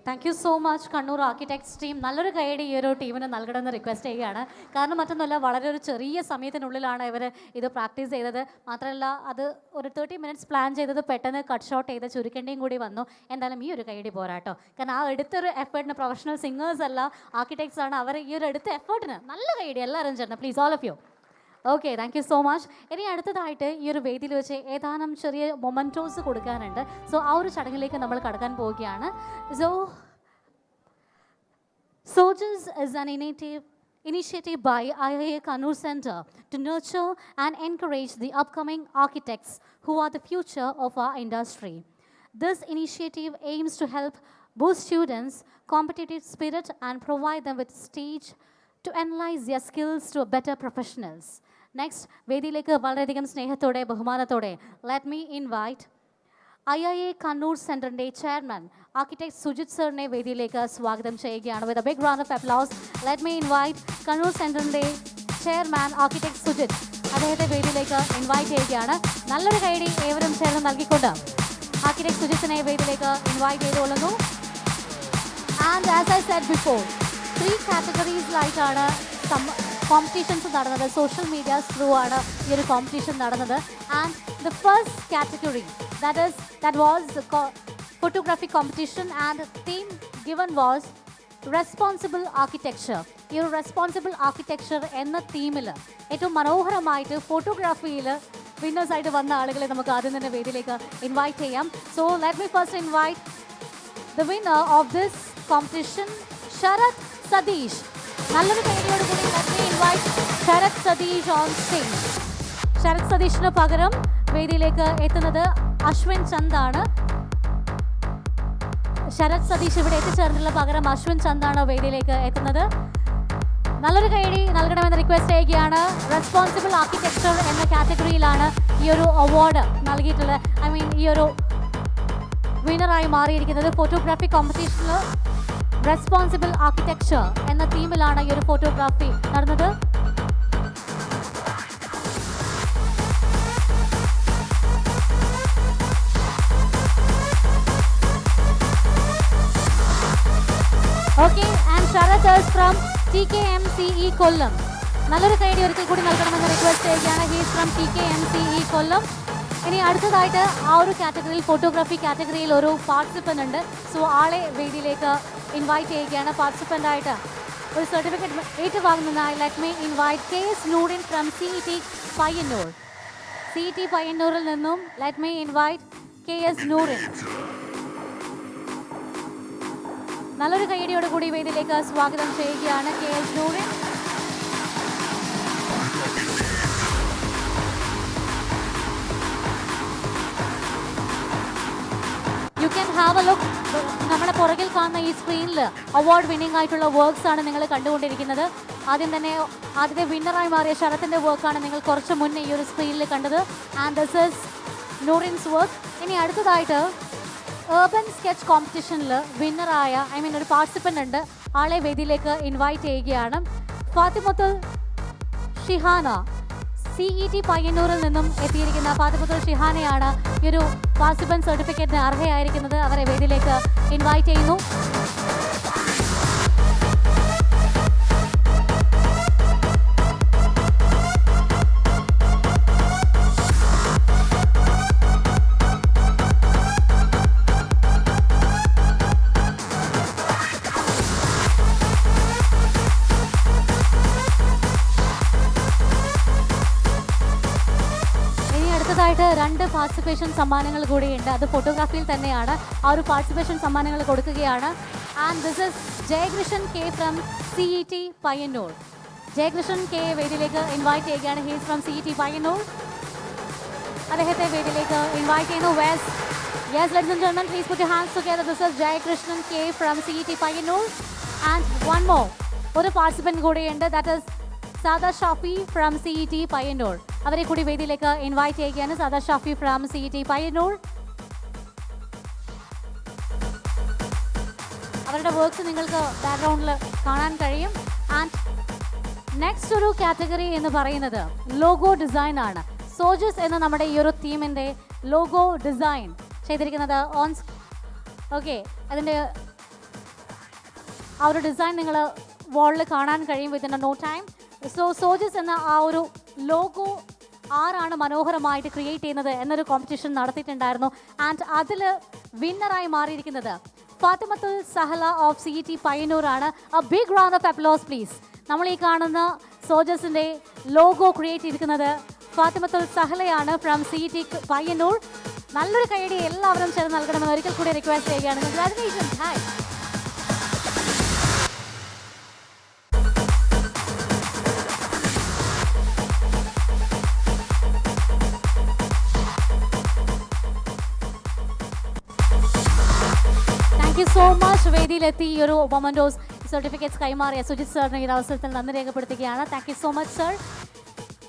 thank you so much Kannur architects team. നല്ലൊരു ഗൈഡ് ഈ ഒരു ടീമിന് നൽകണമെന്ന് റിക്വസ്റ്റ് ചെയ്യുകയാണ്. കാരണം മറ്റൊന്നുമല്ല, വളരെ ഒരു ചെറിയ സമയത്തിനുള്ളിലാണ് ഇവർ ഇത് പ്രാക്ടീസ് ചെയ്തത്. മാത്രമല്ല അത് ഒരു 30 മിനിറ്റ്സ് പ്ലാൻ ചെയ്തത് പെട്ടെന്ന് കട്ട് ഷോട്ട് ചെയ്ത് ചുരുക്കേണ്ടിയും കൂടി വന്നു. എന്തായാലും ഈ ഒരു ഗൈഡ് പോരാട്ടോ. കാരണം ആ എടുത്തൊരു എഫേർട്ടിന്, പ്രൊഫഷണൽ സിംഗേഴ്സ് അല്ല ആർക്കിടെക്ട്സ് ആണ്, അവർ ഈ ഒരു എടുത്ത എഫേർട്ടിന് നല്ല ഗൈഡ് എല്ലാവരും ചേർന്ന്. Please all of you. Okay, thank you so much. ഇനി അടുത്തതായിട്ട് ഈ ഒരു വേദിയിൽ വെച്ച് ഏതാനും ചെറിയ മൊമെൻറ്റോസ് കൊടുക്കാനുണ്ട്. സോ ആ ഒരു ചടങ്ങിലേക്ക് നമ്മൾ കടക്കാൻ പോവുകയാണ്. SOJUS is an initiative by IIA Kannur Center to nurture and encourage the upcoming architects who are the future of our industry. This initiative aims to help boost students' competitive spirit and provide them with stage to analyze their skills to better professionals. Next, വേദിയിലേക്ക് വളരെയധികം സ്നേഹത്തോടെ ബഹുമാനത്തോടെ let me invite IIA Kannur Centerന്റെ chairman architect Sujith സാറിനെ വേദിയിലേക്ക് സ്വാഗതം ചെയ്യുകയാണ്. With a big round of applause, let me invite Kannur സെന്ററിന്റെ ചെയർമാൻ ആർക്കിടെക്ട് സുജിത്, അദ്ദേഹത്തെ വേദിയിലേക്ക് ഇൻവൈറ്റ് ചെയ്യുകയാണ്. നല്ലൊരു കൈഡി ഏവരും ചേർന്ന് നൽകിക്കൊണ്ട് ആർക്കിടെക്ട് സുജിത്തിനെ വേദിയിലേക്ക് ഇൻവൈറ്റ് ചെയ്തുകൊള്ളുന്നു. And as I said before, 3 കാറ്റഗറീസിലായിട്ടാണ് കോമ്പറ്റീഷൻസ് നടന്നത്. സോഷ്യൽ മീഡിയാസ് ത്രൂ ആണ് ഈ ഒരു കോമ്പറ്റീഷൻ നടന്നത്. And the first category that was photography competition and theme given was responsible architecture. ഈ ഒരു റെസ്പോൺസിബിൾ ആർക്കിടെക്ചർ എന്ന തീമിൽ ഏറ്റവും മനോഹരമായിട്ട് ഫോട്ടോഗ്രാഫിയിൽ വിന്നേഴ്സ് ആയിട്ട് വന്ന ആളുകളെ നമുക്ക് ആദ്യം തന്നെ വേദിയിലേക്ക് ഇൻവൈറ്റ് ചെയ്യാം. So let me first invite the winner of this competition, Sharath Sadish. നല്ലൊരു പേടിയോട് കൂടി let me invite Sharath Sadish on stage. Sharath Sadishന് പകരം വേദിയിലേക്ക് എത്തുന്നത് അശ്വിൻ ചന്ദാണ്. ശരത് സതീഷ് ഇവിടെ എത്തിച്ചേർന്നുള്ള പകരം അശ്വിൻ ചന്ദാണ് വേദിയിലേക്ക് എത്തുന്നത്. നല്ലൊരു കൈഡി നൽകണമെന്ന് റിക്വസ്റ്റ് ചെയ്യുകയാണ്. റെസ്പോൺസിബിൾ ആർക്കിടെക്ചർ എന്ന കാറ്റഗറിയിലാണ് ഈ ഒരു അവാർഡ് നൽകിയിട്ടുള്ളത്. ഈ ഒരു വിന്നറായി മാറിയിരിക്കുന്നത്. ഫോട്ടോഗ്രാഫി കോമ്പറ്റീഷനിൽ റെസ്പോൺസിബിൾ ആർക്കിടെക്ചർ എന്ന തീമിലാണ് ഈ ഒരു ഫോട്ടോഗ്രാഫി നടന്നത്. Okay, and Sarath is from TKMCE Kollam. നല്ലൊരു കൈഡി ഒരിക്കൽ കൂടി നൽകണമെന്ന് റിക്വസ്റ്റ് ചെയ്യുകയാണ്. He's from TKMCE Kollam. ഇനി അടുത്തതായിട്ട് ആ ഒരു കാറ്റഗറിയിൽ, ഫോട്ടോഗ്രാഫി കാറ്റഗറിയിൽ ഒരു പാർട്ടിസിപ്പൻ്റ് ഉണ്ട്. സോ ആളെ വേദിയിലേക്ക് ഇൻവൈറ്റ് ചെയ്യുകയാണ്. പാർട്ടിസിപ്പൻ്റ് ആയിട്ട് ഒരു സർട്ടിഫിക്കറ്റ് ഏറ്റുവാങ്ങുന്നതിനായി let me invite KS Noorin from CET Payyanur. CET പയ്യന്നൂരിൽ നിന്നും let me invite KS Noorin. നല്ലൊരു കൈയടിയോട് കൂടി വേദിയിലേക്ക് സ്വാഗതം ചെയ്യുകയാണ് KS Noorin. You can have a look. നമ്മുടെ പുറകിൽ കാണുന്ന ഈ സ്ക്രീനിൽ അവാർഡ് വിന്നിംഗ് ആയിട്ടുള്ള വർക്ക്സ് ആണ് നിങ്ങൾ കണ്ടുകൊണ്ടിരിക്കുന്നത്. ആദ്യം തന്നെ ആദ്യത്തെ വിന്നറായി മാറിയ ശരത്തിൻ്റെ വർക്കാണ് നിങ്ങൾ കുറച്ച് മുന്നേ ഈ ഒരു സ്ക്രീനിൽ കണ്ടത്. And this is Noorin's work. ഇനി അടുത്തതായിട്ട് ഏർബൻ സ്കെച്ച് കോമ്പറ്റീഷനിൽ വിന്നറായ ഒരു പാർട്ടിസിപ്പൻ്റ് ഉണ്ട്. ആളെ വേദിയിലേക്ക് ഇൻവൈറ്റ് ചെയ്യുകയാണ്. ഫാത്തിമത്തുൽ ഷിഹാന, CET പയ്യന്നൂരിൽ നിന്നും എത്തിയിരിക്കുന്ന ഫാത്തിമത്തുൽ ഷിഹാനയാണ് ഈ ഒരു പാർട്ടിസിപ്പൻറ്റ് സർട്ടിഫിക്കറ്റിന് അർഹയായിരിക്കുന്നത്. അവരെ വേദിയിലേക്ക് ഇൻവൈറ്റ് ചെയ്യുന്നു. രണ്ട് പാർട്ടിസിപ്പേഷൻ സമ്മാനങ്ങൾ കൂടിയുണ്ട്. അത് ഫോട്ടോഗ്രാഫിയിൽ തന്നെയാണ്. ആ ഒരു പാർട്ടിസിപ്പേഷൻ സമ്മാനങ്ങൾ കൊടുക്കുകയാണ്. And this is Jayakrishnan K from CET Payyanur. Jayakrishnan K വേദിയിലേക്ക് ഇൻവൈറ്റ് ചെയ്യുകയാണ്. He's from CET Payyanur. അദ്ദേഹത്തെ വേദിയിലേക്ക് ഇൻവൈറ്റ് ചെയ്യുന്നു. Yes, ladies and gentlemen, please put your hands together. This is Jayakrishnan K from CET Payyanur. And one more. ഒരു participant കൂടിയുണ്ട്. That is സാദാ Shafi from CET Payyanur. അവരെ കൂടി വേദിയിലേക്ക് ഇൻവൈറ്റ് ചെയ്യുകയാണ്. സാദാ ഷാഫി ഫ്രം CET പയ്യന്നൂർ. അവരുടെ വർക്ക്സ് നിങ്ങൾക്ക് ബാക്ക്ഗ്രൗണ്ടിൽ കാണാൻ കഴിയും. ആൻഡ് നെക്സ്റ്റ് ഒരു കാറ്റഗറി എന്ന് പറയുന്നത് ലോഗോ ഡിസൈൻ ആണ്. സോജസ് എന്ന നമ്മുടെ ഈ ഒരു തീമിൻ്റെ ലോഗോ ഡിസൈൻ ചെയ്തിരിക്കുന്നത് ഓക്കെ, അതിൻ്റെ ആ ഒരു ഡിസൈൻ നിങ്ങൾ വാളിൽ കാണാൻ കഴിയും വിത്തിൻ നോ ടൈം. സോജസ് എന്ന ആ ഒരു ലോഗോ ആരാണ് മനോഹരമായിട്ട് ക്രിയേറ്റ് ചെയ്യുന്നത് എന്നൊരു കോമ്പറ്റീഷൻ നടത്തിയിട്ടുണ്ടായിരുന്നു. ആൻഡ് അതിൽ വിന്നറായി മാറിയിരിക്കുന്നത് ഫാത്തിമത്തുൽ സഹല ഓഫ് CET പയ്യന്നൂരാണ്. A big round of applause please. നമ്മൾ ഈ കാണുന്ന സോജസിൻ്റെ ലോഗോ ക്രിയേറ്റ് ചെയ്തിരിക്കുന്നത് ഫാത്തിമത്തുൽ സഹലയാണ് ഫ്രം CET പയ്യന്നൂർ. നല്ലൊരു കൈയടി എല്ലാവരും ചേർന്ന് നൽകണമെന്ന് ഒരിക്കൽ കൂടി റിക്വസ്റ്റ് ചെയ്യുകയാണ്. Congratulations. Hi. Thank you so much. വേദിയിലെത്തി ഈ ഒരു മൊമെൻറ്റോസ് സർട്ടിഫിക്കറ്റ്സ് കൈമാറിയ സുജിത് സാറിന് ഈ അവസരത്തിൽ നന്ദി രേഖപ്പെടുത്തുകയാണ്. Thank you so much sir.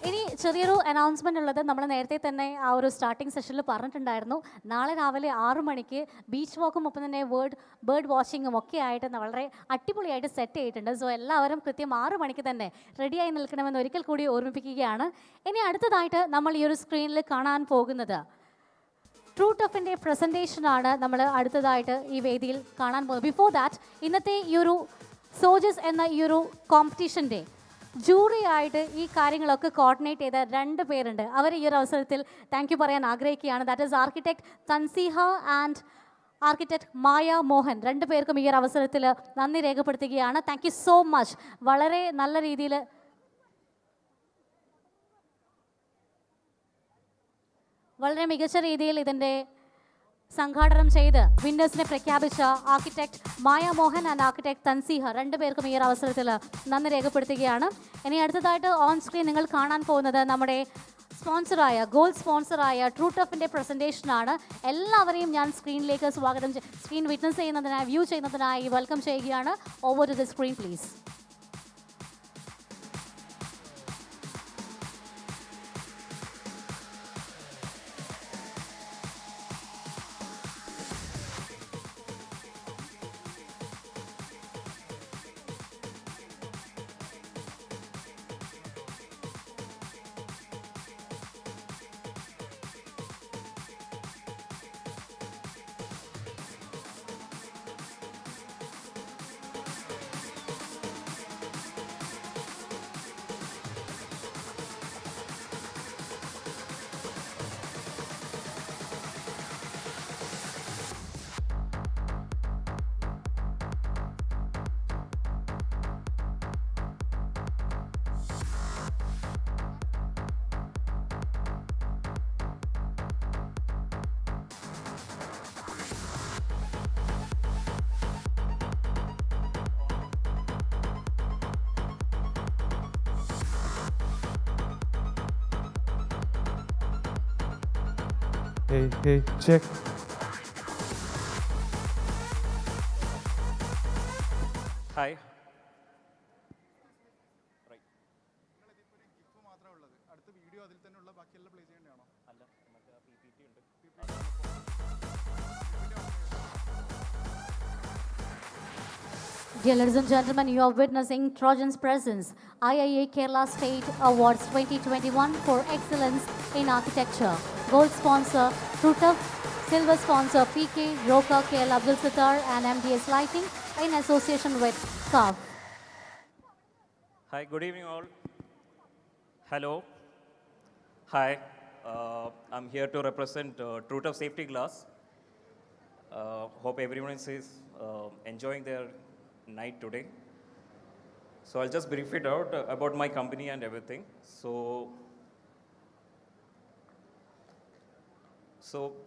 ഇനി ചെറിയൊരു അനൗൺസ്മെൻ്റ് ഉള്ളത് നമ്മൾ നേരത്തെ തന്നെ ആ ഒരു സ്റ്റാർട്ടിംഗ് സെഷനിൽ പറഞ്ഞിട്ടുണ്ടായിരുന്നു. നാളെ രാവിലെ 6 മണിക്ക് ബീച്ച് വാക്കും ഒപ്പം തന്നെ ബേർഡ് വാച്ചിങ്ങും ഒക്കെ ആയിട്ട് വളരെ അടിപൊളിയായിട്ട് സെറ്റ് ചെയ്തിട്ടുണ്ട്. സോ എല്ലാവരും കൃത്യം 6 മണിക്ക് തന്നെ റെഡിയായി നിൽക്കണമെന്ന് ഒരിക്കൽ കൂടി ഓർമ്മിപ്പിക്കുകയാണ്. ഇനി അടുത്തതായിട്ട് നമ്മൾ ഈ ഒരു സ്ക്രീനിൽ കാണാൻ പോകുന്നത് ട്രൂട്ടഫിൻ്റെ പ്രസൻറ്റേഷനാണ് നമ്മൾ അടുത്തതായിട്ട് ഈ വേദിയിൽ കാണാൻ പോകുന്നത്. ബിഫോർ ദാറ്റ് ഇന്നത്തെ ഈ ഒരു സോജസ് എന്ന ഈ ഒരു കോമ്പറ്റീഷൻ്റെ ജൂറി ആയിട്ട് ഈ കാര്യങ്ങളൊക്കെ കോർഡിനേറ്റ് ചെയ്ത 2 പേരുണ്ട്. അവർ ഈ ഒരു അവസരത്തിൽ താങ്ക് യു പറയാൻ ആഗ്രഹിക്കുകയാണ്. That is architect Thansiha and architect Maya Mohan. 2 പേർക്കും ഈ ഒരു അവസരത്തിൽ നന്ദി രേഖപ്പെടുത്തുകയാണ്. Thank you so much. വളരെ നല്ല രീതിയിൽ വളരെ മികച്ച രീതിയിൽ ഇതിൻ്റെ സംഘാടനം ചെയ്ത് വിന്നേഴ്സിനെ പ്രഖ്യാപിച്ച architect Maya Mohan and architect Thansiha 2 പേർക്കും ഈ ഒരു അവസരത്തിൽ നന്ദി രേഖപ്പെടുത്തുകയാണ്. ഇനി അടുത്തതായിട്ട് ഓൺ സ്ക്രീൻ നിങ്ങൾ കാണാൻ പോകുന്നത് നമ്മുടെ ഗോൾഡ് സ്പോൺസറായ ട്രൂട്ടഫിൻ്റെ പ്രസൻറ്റേഷനാണ്. എല്ലാവരെയും ഞാൻ സ്ക്രീനിലേക്ക് സ്ക്രീൻ വിറ്റ്നസ് ചെയ്യുന്നതിനായി വ്യൂ ചെയ്യുന്നതിനായി വെൽക്കം ചെയ്യുകയാണ്. Over to the screen please. Hey, check. Hi. Dear ladies and gentlemen, you are witnessing Trojan's Presence, IIA Kerala State Awards 2021 for Excellence in Architecture. Gold sponsor, Trutuf. Silver sponsor, PK, Roka, KL Abdul Sattar and MDS Lighting in association with CAF. Hi, good evening all. Hello. Hi. I'm here to represent Truth of Safety Glass. Hope everyone is enjoying their night today. So I'll just brief it out about my company and everything. So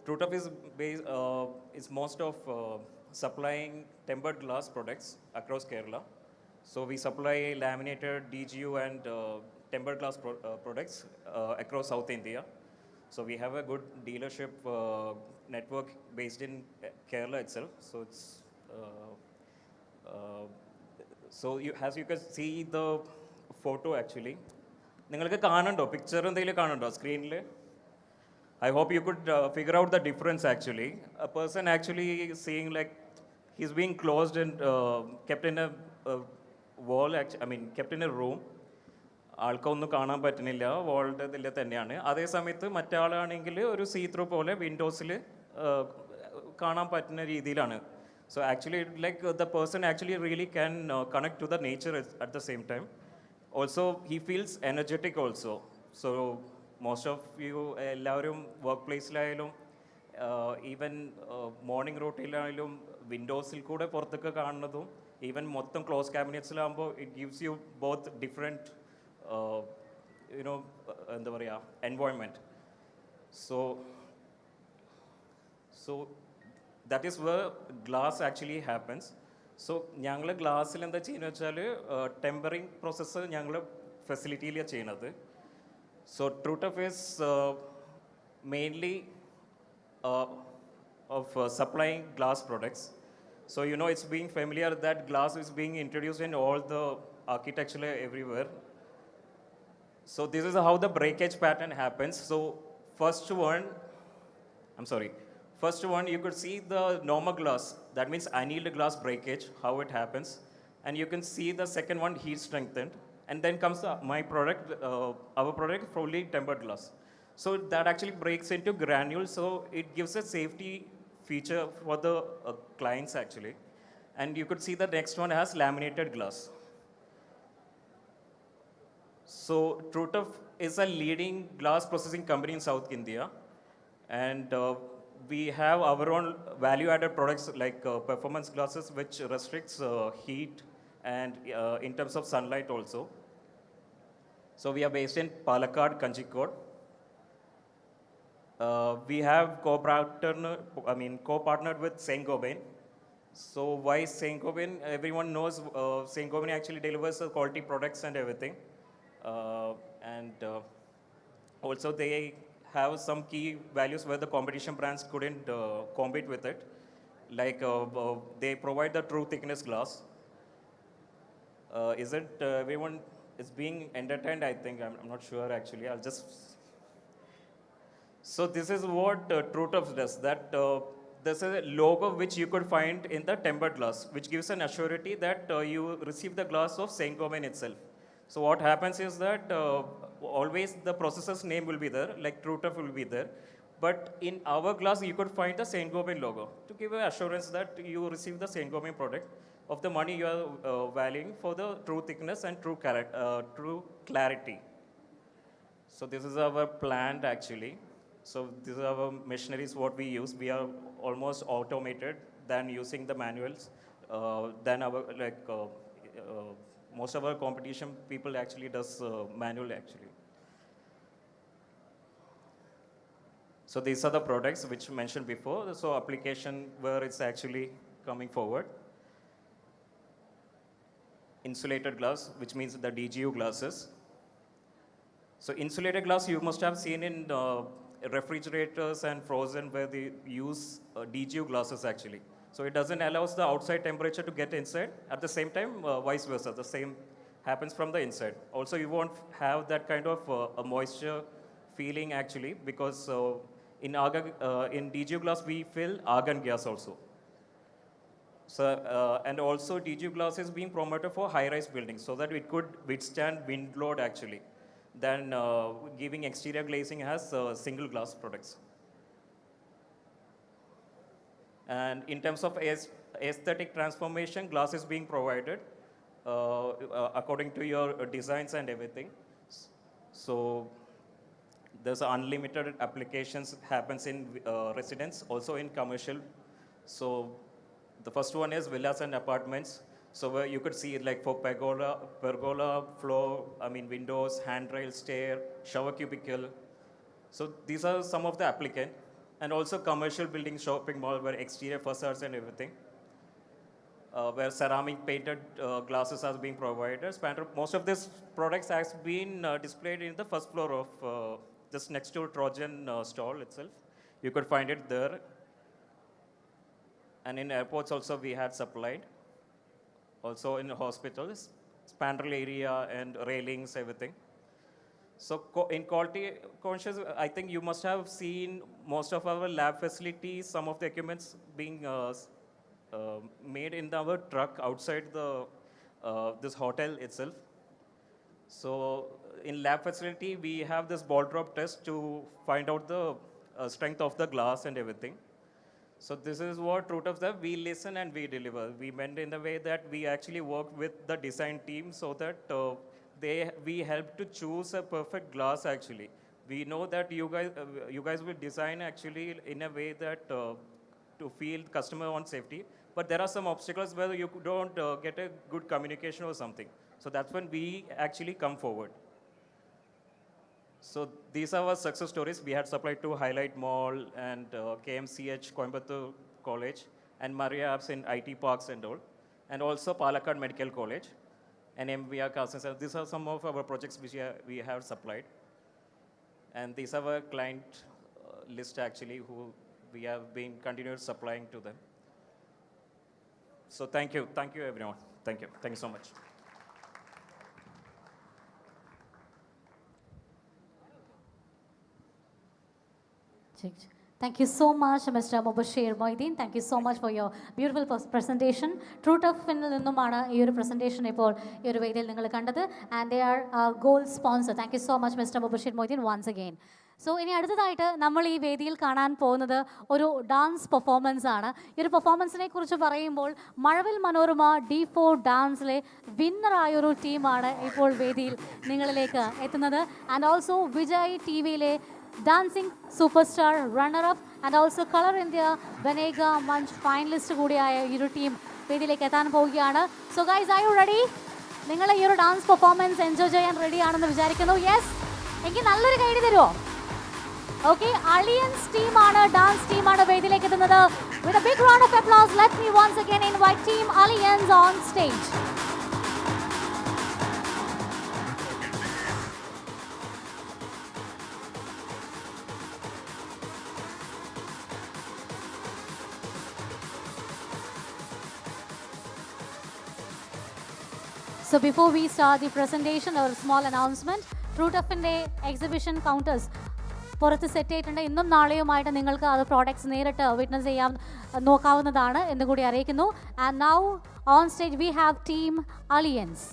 Trutuf is most of supplying tempered glass products across Kerala. So we supply laminated, DGU and tempered glass products across South India. So we have a good dealership network based in Kerala itself. So it's as you can see the photo actually. നിങ്ങൾക്ക് കാണുന്നുണ്ടോ picture എന്തെങ്കിലും കാണുന്നുണ്ടോ സ്ക്രീനിൽ? I hope you could figure out the difference actually. A person actually seeing like he's being closed and kept in a wall, kept in a room. ആൾക്കൊന്നും കാണാൻ പറ്റുന്നില്ല, വാളിൻ്റെ ഇതിൽ തന്നെയാണ്. അതേ സമയത്ത് മറ്റാളാണെങ്കിൽ ഒരു സീ ത്രൂ പോലെ വിൻഡോസിൽ കാണാൻ പറ്റുന്ന രീതിയിലാണ്. So actually like the person actually really can connect to the nature at the same time. Also he feels energetic also. So most of you എല്ലാവരും വർക്ക് പ്ലേസിലായാലും ഈവൻ മോർണിംഗ് റൂട്ടിലായാലും വിൻഡോസിൽ കൂടെ പുറത്തൊക്കെ കാണുന്നതും ഈവൻ മൊത്തം ക്ലോസ് ക്യാബിനറ്റ്സിലാകുമ്പോൾ it gives you both different എന്താ പറയുക environment. So that is where glass actually happens. So ഞങ്ങൾ ഗ്ലാസ്സിൽ എന്താ ചെയ്യുന്നത് വെച്ചാൽ ടെമ്പറിങ് പ്രോസസ്സ് ഞങ്ങൾ ഫെസിലിറ്റിയിലാണ് ചെയ്യണത്. So Trutuf is mainly of supplying glass products. So it's being familiar that glass is being introduced in all the architecture everywhere. So this is how the breakage pattern happens. So first one you could see the normal glass. That means annealed glass breakage, how it happens. And you can see the second one, heat strengthened. And then comes my product, our product, fully tempered glass. So that actually breaks into granules, so it gives a safety feature for the clients actually. And you could see the next one has laminated glass. So Trutuf is a leading glass processing company in South India, and we have our own value-added products like performance glasses, which restricts heat and in terms of sunlight also. So we are based in Palakkad, Kanjikode. We have co-partnered with Saint-Gobain. So why Saint-Gobain? Everyone knows Saint-Gobain actually delivers quality products and everything. Also they have some key values where the competition brands couldn't compete with it. Like they provide the true thickness glass. Isn't everyone is being entertained? I think I'm not sure actually. So this is what Trutuf does. That this is a logo which you could find in the tempered glass, which gives an assurity that you receive the glass of Saint-Gobain itself. So what happens is that always the processor's name will be there, like Trutuf will be there. But in our glass, you could find the Saint-Gobain logo to give an assurance that you receive the Saint-Gobain product of the money you are valuing for the true thickness and true clarity. So this is our plant actually. So these are our machineries, what we use. We are almost automated than using the manuals. Than our most of our competition people actually does manual actually. So these are the products which mentioned before. So application where it's actually coming forward. Insulated glass, which means the DGU glasses. So insulated glass you must have seen in refrigerators and frozen where they use DGU glasses actually. So it doesn't allow the outside temperature to get inside. At the same time, vice versa, the same happens from the inside. Also you won't have that kind of a moisture feeling actually, because in DGU glass we fill argon gas also. So, and also DG glass is being promoted for high-rise buildings so that it could withstand wind load actually, than giving exterior glazing as single glass products. And in terms of aesthetic transformation, glass is being provided according to your designs and everything. So there's unlimited applications happens in residence, also in commercial. So the first one is villas and apartments. So where you could see like for pergola, floor, windows, handrail, stair, shower cubicle. So these are some of the applicant. And also commercial buildings, shopping mall, where exterior facades and everything. Where ceramic painted glasses are being provided. Most of these products has been displayed in the first floor of just next to Trojan stall itself. You could find it there. And in airports also we had supplied. Also in hospitals, spandrel area and railings, everything. So in quality conscious, I think you must have seen most of our lab facilities, some of the equipments being made in our truck outside the this hotel itself. So in lab facility, we have this ball drop test to find out the strength of the glass and everything. So this is what root of that we listen and we deliver. We meant in the way that we actually work with the design team so that we help to choose a perfect glass actually. We know that you guys will design actually in a way that to feel customer on safety, but there are some obstacles where you don't get a good communication or something. So that's when we actually come forward. So these are our success stories. We had supplied to Highlight Mall and KMCH, Coimbatore College, and Maria Apps in IT parks and all, and also Palakkad Medical College, and MVR Castings. These are some of our projects which we have supplied. And these are our client list actually who we have been continued supplying to them. So thank you everyone. Thank you so much. Thank you so much, Mr. Mubashir Moideen. Thank you so much for your beautiful presentation. True Tough-ൽ നിന്നുമാണ് ഈ ഒരു presentation ഇപ്പോൾ ഈ ഒരു വേദിയിൽ നിങ്ങൾ കണ്ടത്. And they are gold sponsor. Thank you so much, Mr. Mubashir Moideen, once again. So ഇനി അടുത്തതായിട്ട് നമ്മൾ ഈ വേദിയിൽ കാണാൻ പോകുന്നത് ഒരു ഡാൻസ് പെർഫോമൻസ് ആണ്. ഈ ഒരു പെർഫോമൻസിനെ കുറിച്ച് പറയുമ്പോൾ മഴവിൽ മനോരമ D4 ഡാൻസിലെ വിന്നറായൊരു ടീമാണ് ഇപ്പോൾ വേദിയിൽ നിങ്ങളിലേക്ക് എത്തുന്നത്. ആൻഡ് ഓൾസോ വിജയ് TV-യിലെ Dancing Superstar Runner-up and also Color India Benega Munch finalist കൂടിയായ ഈ ഒരു ടീം വേദിയിലേക്ക് എത്താൻ പോവുകയാണ്. So guys, are you ready? നിങ്ങൾ ഈ ഒരു ഡാൻസ് പെർഫോമൻസ് എൻജോയ് ചെയ്യാൻ റെഡി ആണെന്ന് വിചാരിക്കുന്നു. യെസ്, എനിക്ക് നല്ലൊരു കൈ തരുമോ? ഓക്കെ, അലിയൻസ് ടീമാണ്, ഡാൻസ് ടീമാണ് വേദിയിലേക്ക് എത്തുന്നത്. With a big round of applause, let me once again invite Team Alliance on stage. So before we start the presentation, a small announcement. True Tough-ന്റെ exhibition counters പുറത്ത് set ചെയ്തിട്ടുണ്ട്. ഇന്നും നാളെയുമായിട്ട് നിങ്ങൾക്ക് അത് products നേരിട്ട് വിറ്റ്നസ് ചെയ്യാൻ നോക്കാവുന്നതാണ് എന്ന് കൂടി അറിയിക്കുന്നു. And now on stage we have team aliens.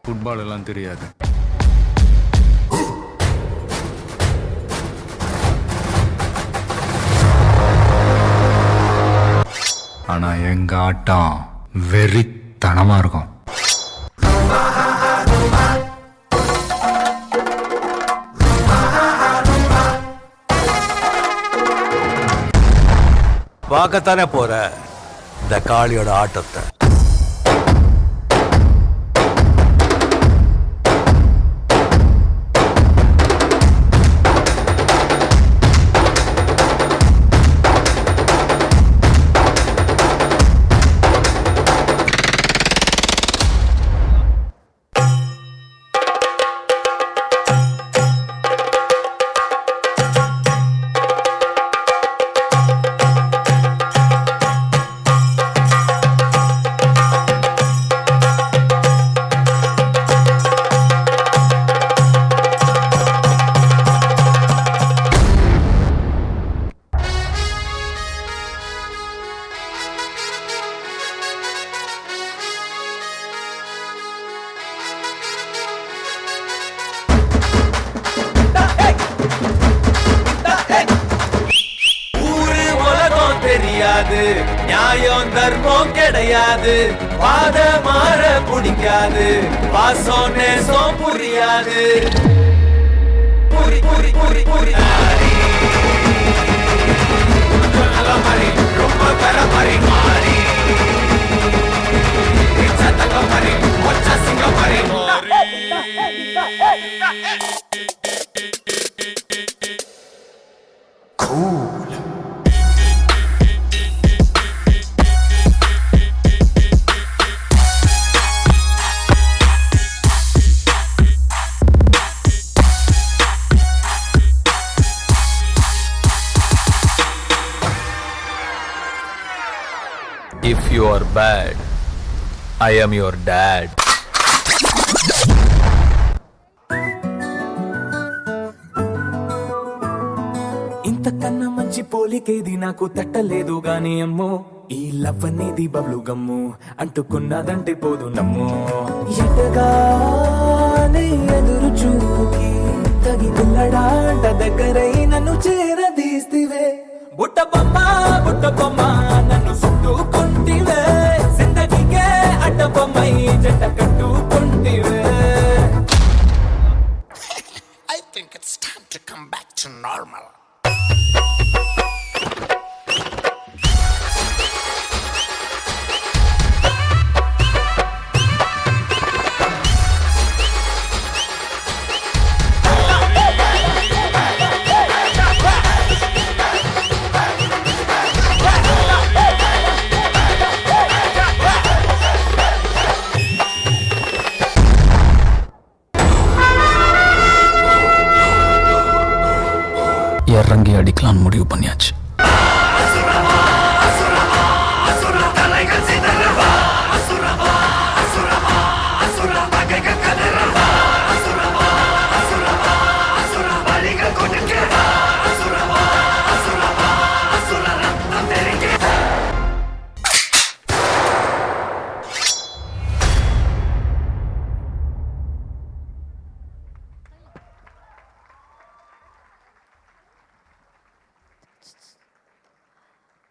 Football எல்லாம் தெரியாது. ஆனா எங்க ஆட்டம் வெறித்தனமா இருக்கும். பார்க்கத்தானே போற இந்த காளியோட ஆட்டத்தை. தெரியாது, நியாயம் தர்மம் கிடையாது, பாத மாற பிடிக்காது, பாசம் நேசம் புரியாது. புரி புரி புரி புரி மாதிரி ரொம்ப பெற மாதிரி மாறி சத்தங்க மாதிரி ஒச்ச சிங்க மாதிரி If you are bad, I am your dad. ఇంతకన్నా మంచి పోలికేది నాకు తట్టలేదు గాని అమ్మో, ఈ లవ్ అనేది బబ్లు గమ్ము అంటుకున్నదంటే పోదు నమ్ము. ఎటగానే ఎదురు చూకి తగి పిల్లడాంట దగ్గరై నన్ను చేరదీస్తివే. బుట్ట బొమ్మ నన్ను చుట్టుకుంటివే, జిందగీకే అడ్డ బొమ్మై జంట కట్టుకుంటివే. I think it's time to come back to normal. இறங்கி அடிக்கலான்னு முடிவு பண்ணியாச்சு.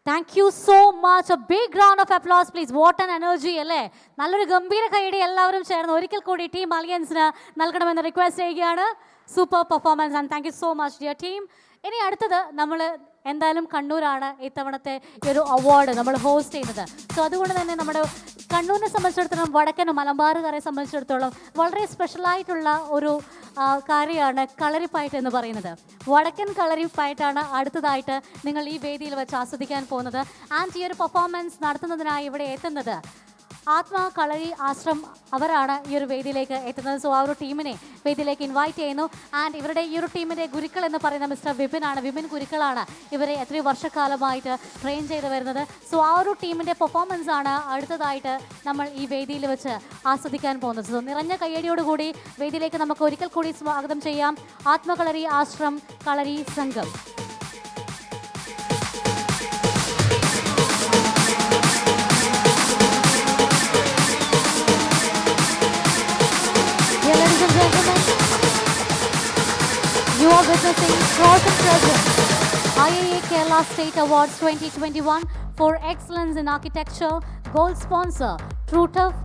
Thank you so much. A big round of applause, please. What an energy, അല്ലേ? നല്ലൊരു ഗംഭീര കൈയടി എല്ലാവരും ചേർന്ന് ഒരിക്കൽ കൂടി ടീം അലിയൻസിന് നൽകണമെന്ന് റിക്വസ്റ്റ് ചെയ്യുകയാണ്. Super performance and thank you so much dear team. ഇനി അടുത്തത് നമ്മൾ എന്തായാലും കണ്ണൂരാണ് ഇത്തവണത്തെ ഈ ഒരു അവാർഡ് നമ്മൾ ഹോസ്റ്റ് ചെയ്യുന്നത്. സോ അതുകൊണ്ട് തന്നെ നമ്മുടെ കണ്ണൂരിനെ സംബന്ധിച്ചിടത്തോളം വടക്കനും മലബാറുകാരെ സംബന്ധിച്ചിടത്തോളം വളരെ സ്പെഷ്യലായിട്ടുള്ള ഒരു കാര്യമാണ് കളരിപ്പയറ്റ് എന്ന് പറയുന്നത്. വടക്കൻ കളരിപ്പയറ്റാണ് അടുത്തതായിട്ട് നിങ്ങൾ ഈ വേദിയിൽ വെച്ച് ആസ്വദിക്കാൻ പോകുന്നത്. ആൻഡ് ഈ ഒരു പെർഫോമൻസ് നടത്തുന്നതിനായി ഇവിടെ എത്തുന്നത് ആത്മാ കളരി ആശ്രം അവരാണ് ഈ ഒരു വേദിയിലേക്ക് എത്തുന്നത്. സോ ആ ഒരു ടീമിനെ വേദിയിലേക്ക് ഇൻവൈറ്റ് ചെയ്യുന്നു. ആൻഡ് ഇവരുടെ ഈ ഒരു ടീമിൻ്റെ ഗുരുക്കൾ എന്ന് പറയുന്ന മിസ്റ്റർ വിപിൻ ഗുരുക്കളാണ് ഇവരെ എത്രയോ വർഷക്കാലമായിട്ട് ട്രെയിൻ ചെയ്ത് വരുന്നത്. സോ ആ ഒരു ടീമിൻ്റെ പെർഫോമൻസ് ആണ് അടുത്തതായിട്ട് നമ്മൾ ഈ വേദിയിൽ വെച്ച് ആസ്വദിക്കാൻ പോകുന്നത്. സോ നിറഞ്ഞ കയ്യടിയോടുകൂടി വേദിയിലേക്ക് നമുക്ക് ഒരിക്കൽ കൂടി സ്വാഗതം ചെയ്യാം ആത്മകളരി ആശ്രം കളരി സംഘം. You are witnessing Cross and Present IIA Kerala State Awards 2021 for Excellence in Architecture. Gold sponsor True Tough,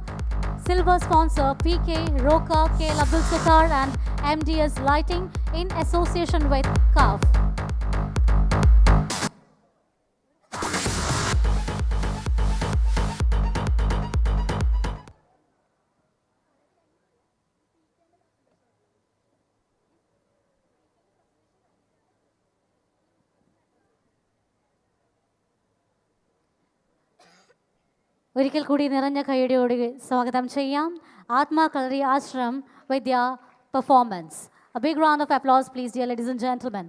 Silver sponsor PK, Roka, K. Abdul Sattar and MDS Lighting in association with CAF. ഒരിക്കൽ കൂടി നിറഞ്ഞ കൈയടിയോട് സ്വാഗതം ചെയ്യാം ആത്മാ കളരി ashram with their performance. A big round of applause please dear ladies and gentlemen.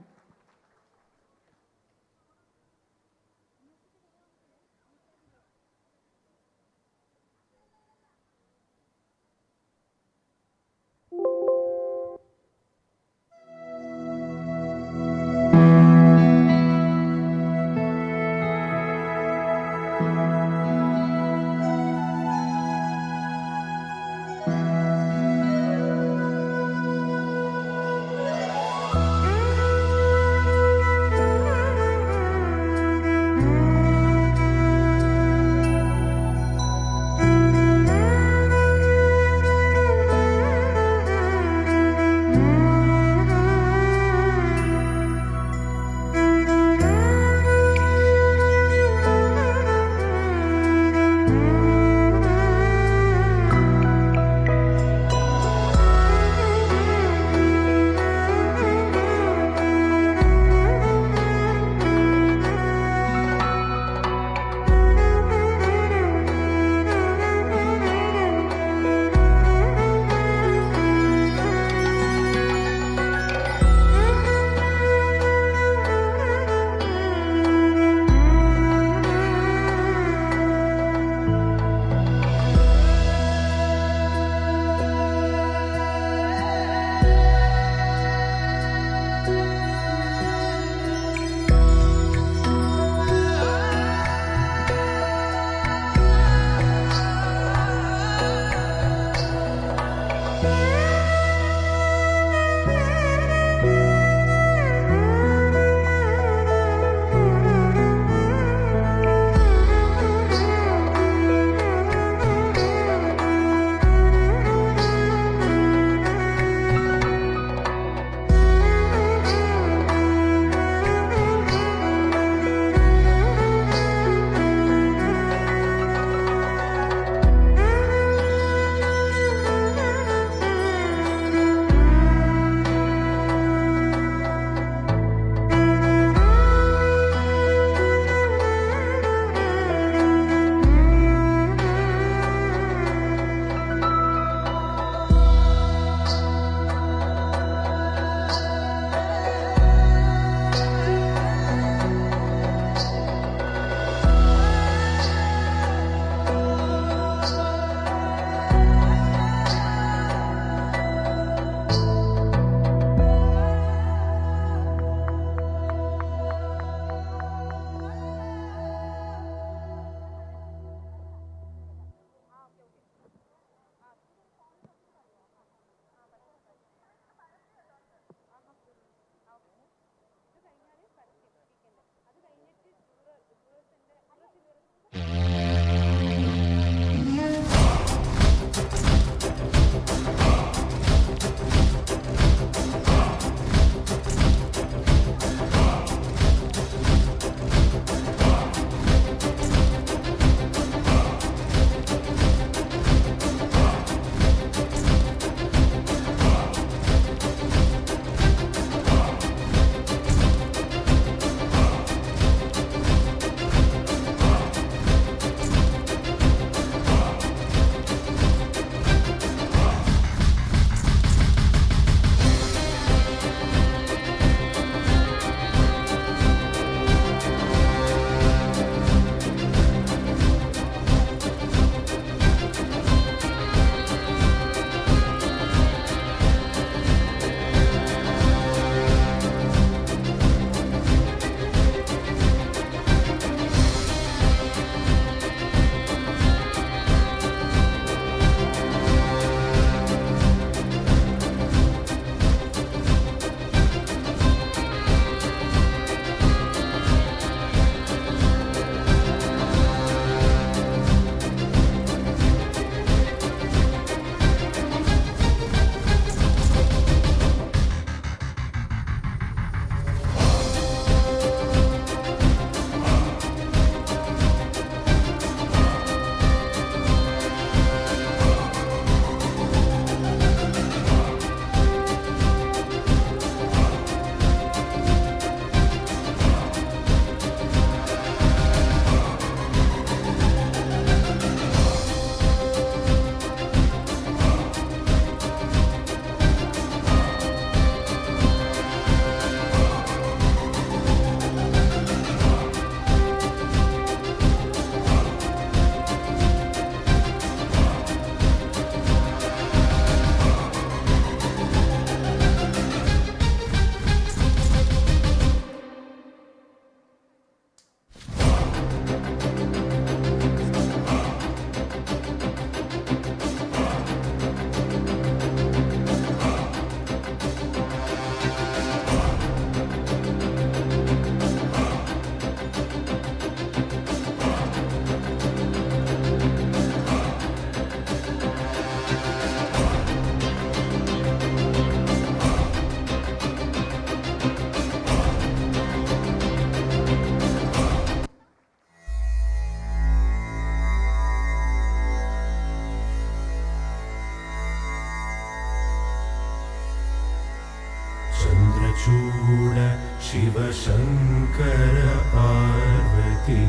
Shiva Shankara Parvati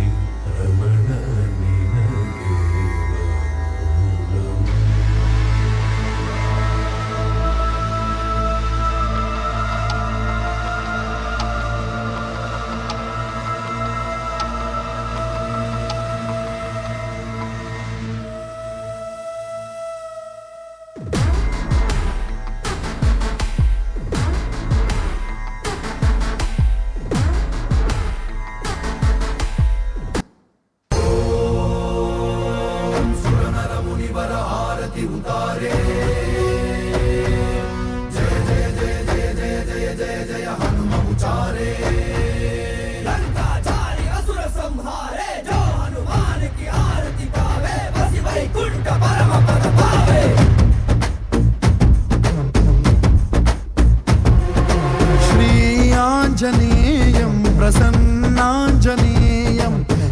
Ramana ನಿನಗೆ ನಮೋ श्रीयाञ्जनेयं प्रसन्नाञ्जनेयं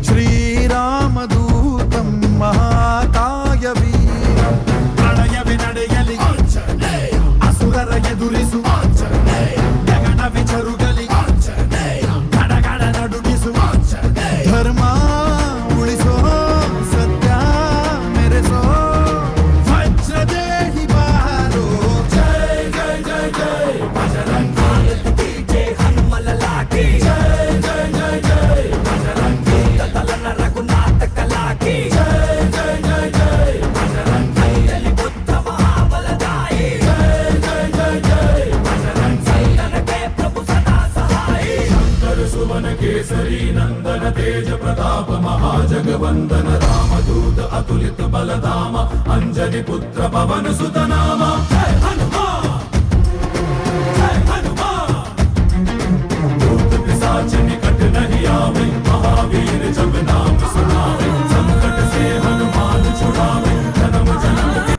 श्रीरामदूतं महाकायवीरं प्रणयवि ನಡೆಯಲಿ ಅಸುರರ ಎದುರಿಸು ಗಗನವಿ ಚರುಗಲಿ ಗಡಗಡ ನಡುಗಿಸು ಧರ್ಮ ಉಳಿಸೋ ಸತ್ಯ ಮೆರೆಸೋ ವಜ್ರದೇಹಿ ಬಾರೋ ಜೈ ಜೈ ಜೈ ಜೈ ಬಜರಂಗ केसरी नंदन तेज प्रताप महाजगवंदन रामदूत अतुलित बलधाम अंजनी पुत्र पवन सुत नाम जय हनुमान जय हनुमान भूत पिशाच निकट नहीं आवे महावीर जब नाम सुनावे संकट से हनुमान छुड़ावे जन्म जन्म के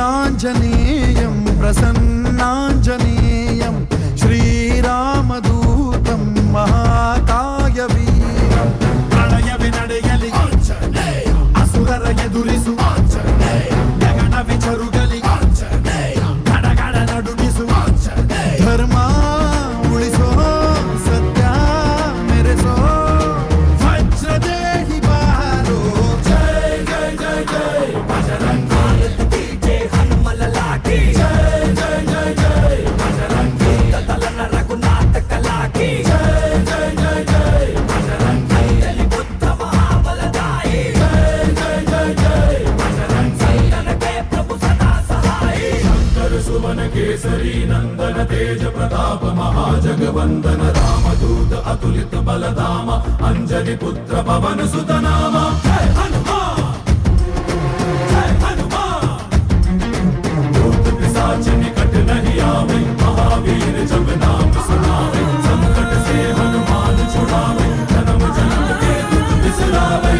श्रीयाञ्जनेयं प्रसन्नाञ्जनेयं श्रीरामदूतं महाकायवीरं प्रणयवि ನಡೆಯಲಿ ಅಸುರರ ಎದುರಿಸು ಗಗನವಿ ಚರುಗಲಿ ಗಡಗಡ ನಡುಗಿಸು ಧರ್ಮ ಉಳಿಸೋ ಸತ್ಯ ಮೆರೆಸೋ ವಜ್ರದೇಹಿ ಬಾರೋ ಜೈ ಜೈ ಜೈ ಜೈ ಬಜರಂಗ केसरी नंदन तेज प्रताप महाजगवंदन रामदूत अतुलित बलधाम अंजनी पुत्र पवन सुत नाम जय हनुमान जय हनुमान भूत पिशाच निकट नहीं आवे महावीर जब नाम सुनावे संकट से हनुमान छुड़ावे जन्म जन्म के दुख बिसरावे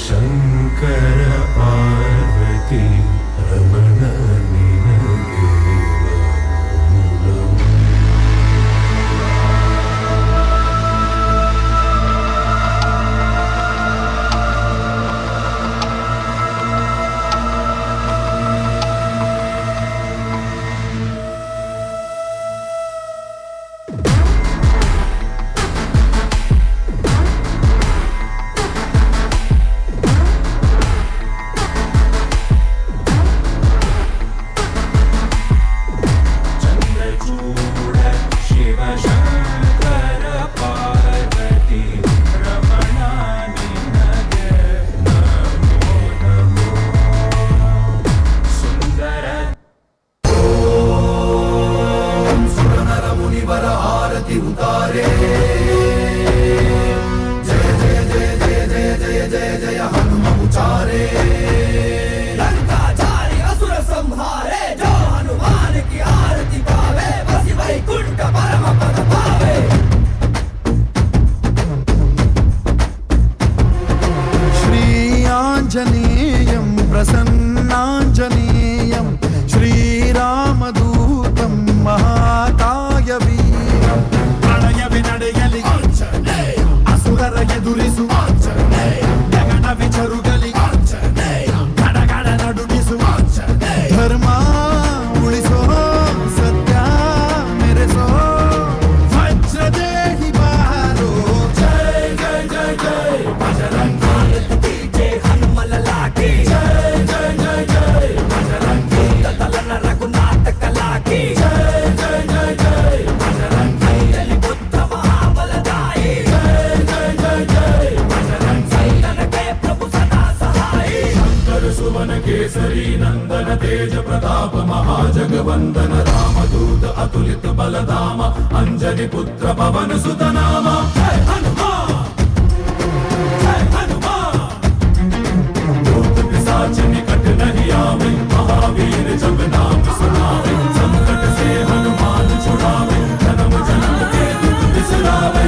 శంకర పార్వతీ రమణ నినగే నమో. చంద్రచూడ శివ శంకర పార్వతీ రమణ నినగే నమో నమో. సుందర సురనర మునివర ఆరతి ఉతారే. జయ జయ జయ జయ జయ జయ జయ జయ హనుమ ఉచారే. లంకాచారి అసుర సంహారే జో హనుమాన్ కి ఆరతి గావే. వసి వైకుంఠ పరమ పద పావే. శ్రీ ఆంజనేయం ప్రసన్నాంజనేయం శ్రీరామదూతం మహాకాయ వీరం. ప్రణయ వినడయలి అసురర ఎదురిసు గగన విచరుగలి గడగడ నడుಗಿಸು. ಧರ್ಮ ಉಳಿಸೋ ಸತ್ಯ ಮೆರೆಸೋ ವಜ್ರದೇಹಿ ಬಾರೋ. ಜೈ ಜೈ ಜೈ ಜೈ ಬಜರಂಗಿ ಜೈ ಹನುಮಲ ಲಾಠಿ. ಜೈ ಜೈ ಜೈ ಜೈ ಬಜರಂಗಿ ತಲನ ರಘುನಾಥ ಕಲಾಕಿ. ಜೈ ಜೈ ಜೈ ಜೈ ಬಜರಂಗಿ ಎಲಿ ಬುದ್ಧ ಮಹಾಬಲದಾಯಿ. ಜೈ ಜೈ ಜೈ ಜೈ ಬಜರಂಗಿ ನನಗೆ ಪ್ರಭು ಸದಾ ಸಹಾಯಿ. ಶಂಕರ ಸುವನ ಕೇಸರಿ ನಂದನ ತೇಜ ಪ್ರತಾಪ ಮಹಾಜಗವಂದನ ರಾಮದೂತ ಅತುಲಿತ ಬಲಧಾಮ ಅಂಜನಿ ಪುತ್ರ ಪವನ ಸುತ ನಾಮ. ಜೈ ಹನುಮಾನ್ जय हनुमान. भूत पिशाच निकट नहीं आवे. महावीर जब नाम सुनावे. संकट से हनुमान छुड़ावे. जन्म जन्म के दुख बिसरावे.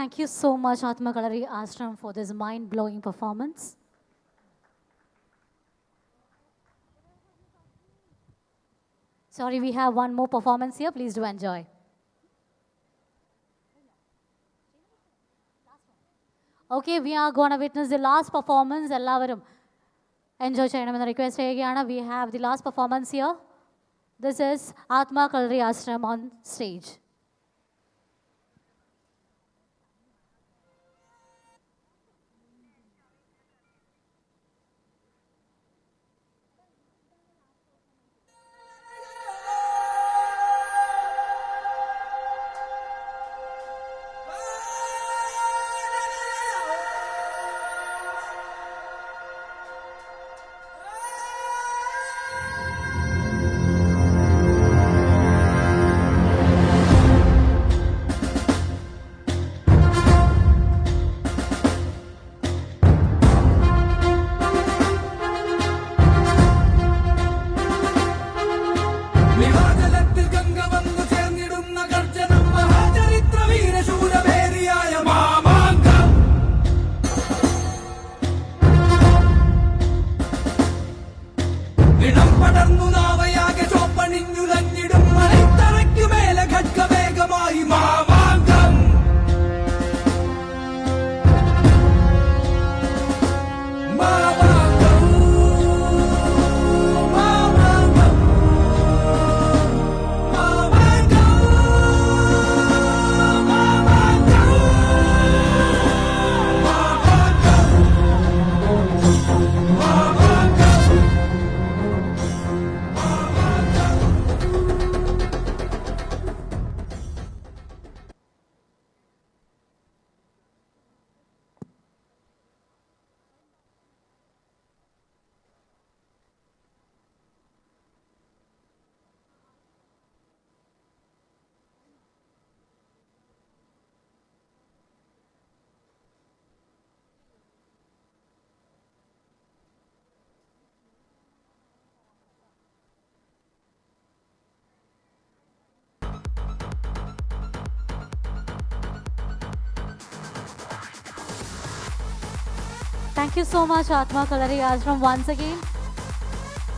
Thank you so much, Atma Kalari Ashram, for this mind-blowing performance. Sorry, we have one more performance here. Please do enjoy. Okay, we are going to witness the last performance. Ellavarum enjoy cheyanaменന്ന് request cheyukayana. We have the last performance here. This is Atma Kalari Ashram on stage. നിഹാജലത്തിൽ Ganga വന്നു ചേർന്നിടുന്ന ഗർജനം മഹാചരിത്ര വീരശൂരഭേരിയായ മാമാങ്കം നിണം പടർന്നു നാവയാകെ ചോപ്പണിഞ്ഞുലഞ്ഞിടും മണിത്തറയ്ക്കു മേലെ ഖഡ്ഗവേഗമായി Mamankam Mamankam Mamankam Thank you so much, Atma Kalari Ashram, once again.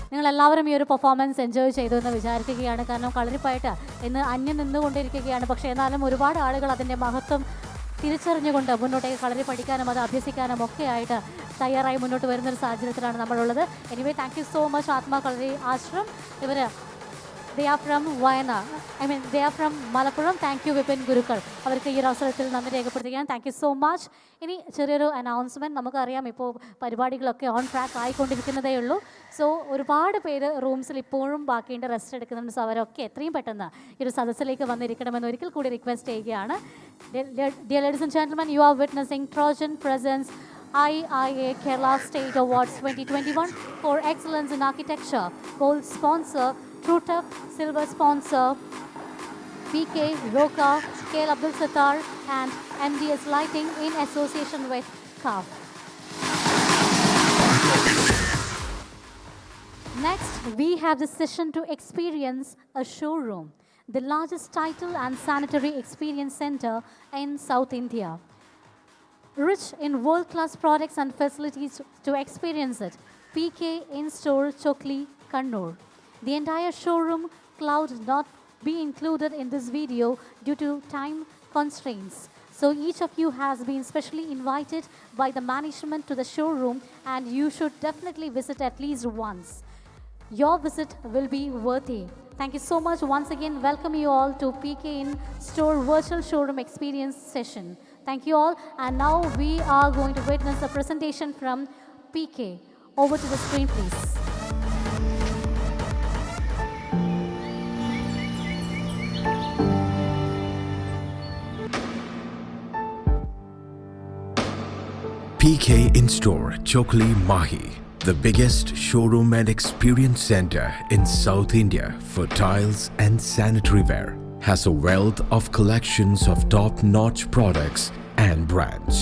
നിങ്ങൾ എല്ലാവരും ഈ ഒരു performance enjoy ചെയ്തു എന്ന് വിചാരിക്കുകയാണ്. കാരണം കളരിപ്പായിട്ട് ഇന്ന് അന്യം നിന്നുകൊണ്ടിരിക്കുകയാണ്. പക്ഷേ എന്നാലും ഒരുപാട് ആളുകൾ അതിൻ്റെ മഹത്വം തിരിച്ചറിഞ്ഞുകൊണ്ട് മുന്നോട്ടേക്ക് കളരി പഠിക്കാനും അത് അഭ്യസിക്കാനും ഒക്കെ ആയിട്ട് തയ്യാറായി മുന്നോട്ട് വരുന്നൊരു സാഹചര്യത്തിലാണ് നമ്മളുള്ളത്. Anyway thank you so much ആത്മ കളരി ആശ്രം. ഇവർ they are from Wayanad. They are from Malappuram. Thank you, Vipin Gurukal. അവർക്ക് ഈ ഒരു അവസരത്തിൽ നന്ദി രേഖപ്പെടുത്തുകയാണ്. Thank you so much. ഇനി ചെറിയൊരു അനൗൺസ്മെൻറ്റ്. നമുക്കറിയാം ഇപ്പോൾ പരിപാടികളൊക്കെ ഓൺ ട്രാക്ക് ആയിക്കൊണ്ടിരിക്കുന്നതേ ഉള്ളൂ. സോ ഒരുപാട് പേര് റൂംസിൽ ഇപ്പോഴും ബാക്കിയുണ്ട്, റെസ്റ്റ് എടുക്കുന്നുണ്ട്. സോ അവരൊക്കെ എത്രയും പെട്ടെന്ന് ഈ ഒരു സദസ്സിലേക്ക് വന്നിരിക്കണമെന്ന് ഒരിക്കൽ കൂടി റിക്വസ്റ്റ് ചെയ്യുകയാണ്. Dear ladies and gentlemen, you are witnessing Trojan Presents IIA Kerala State Awards 2021 for Excellence in Architecture. Gold sponsor TrueTuff, silver sponsor PK, Roka, KL Abdul Sattar and MDS Lighting in association with CAF. Next, we have the session to experience a showroom, the largest title and sanitary experience center in South India. Rich in world-class products and facilities to experience it. PK in-store Chokli, Kannur. The entire showroom cloud not be included in this video due to time constraints. So each of you has been specially invited by the management to the showroom and you should definitely visit at least once. Your visit will be worthy. Thank you so much. Once again, welcome you all to PK in-store virtual showroom experience session. Thank you all. And now we are going to witness a presentation from PK. Over to the screen, please. PK In-Store Chokli Mahi, the biggest showroom and experience center in South India for tiles and sanitary ware, has a wealth of collections of top-notch products and brands.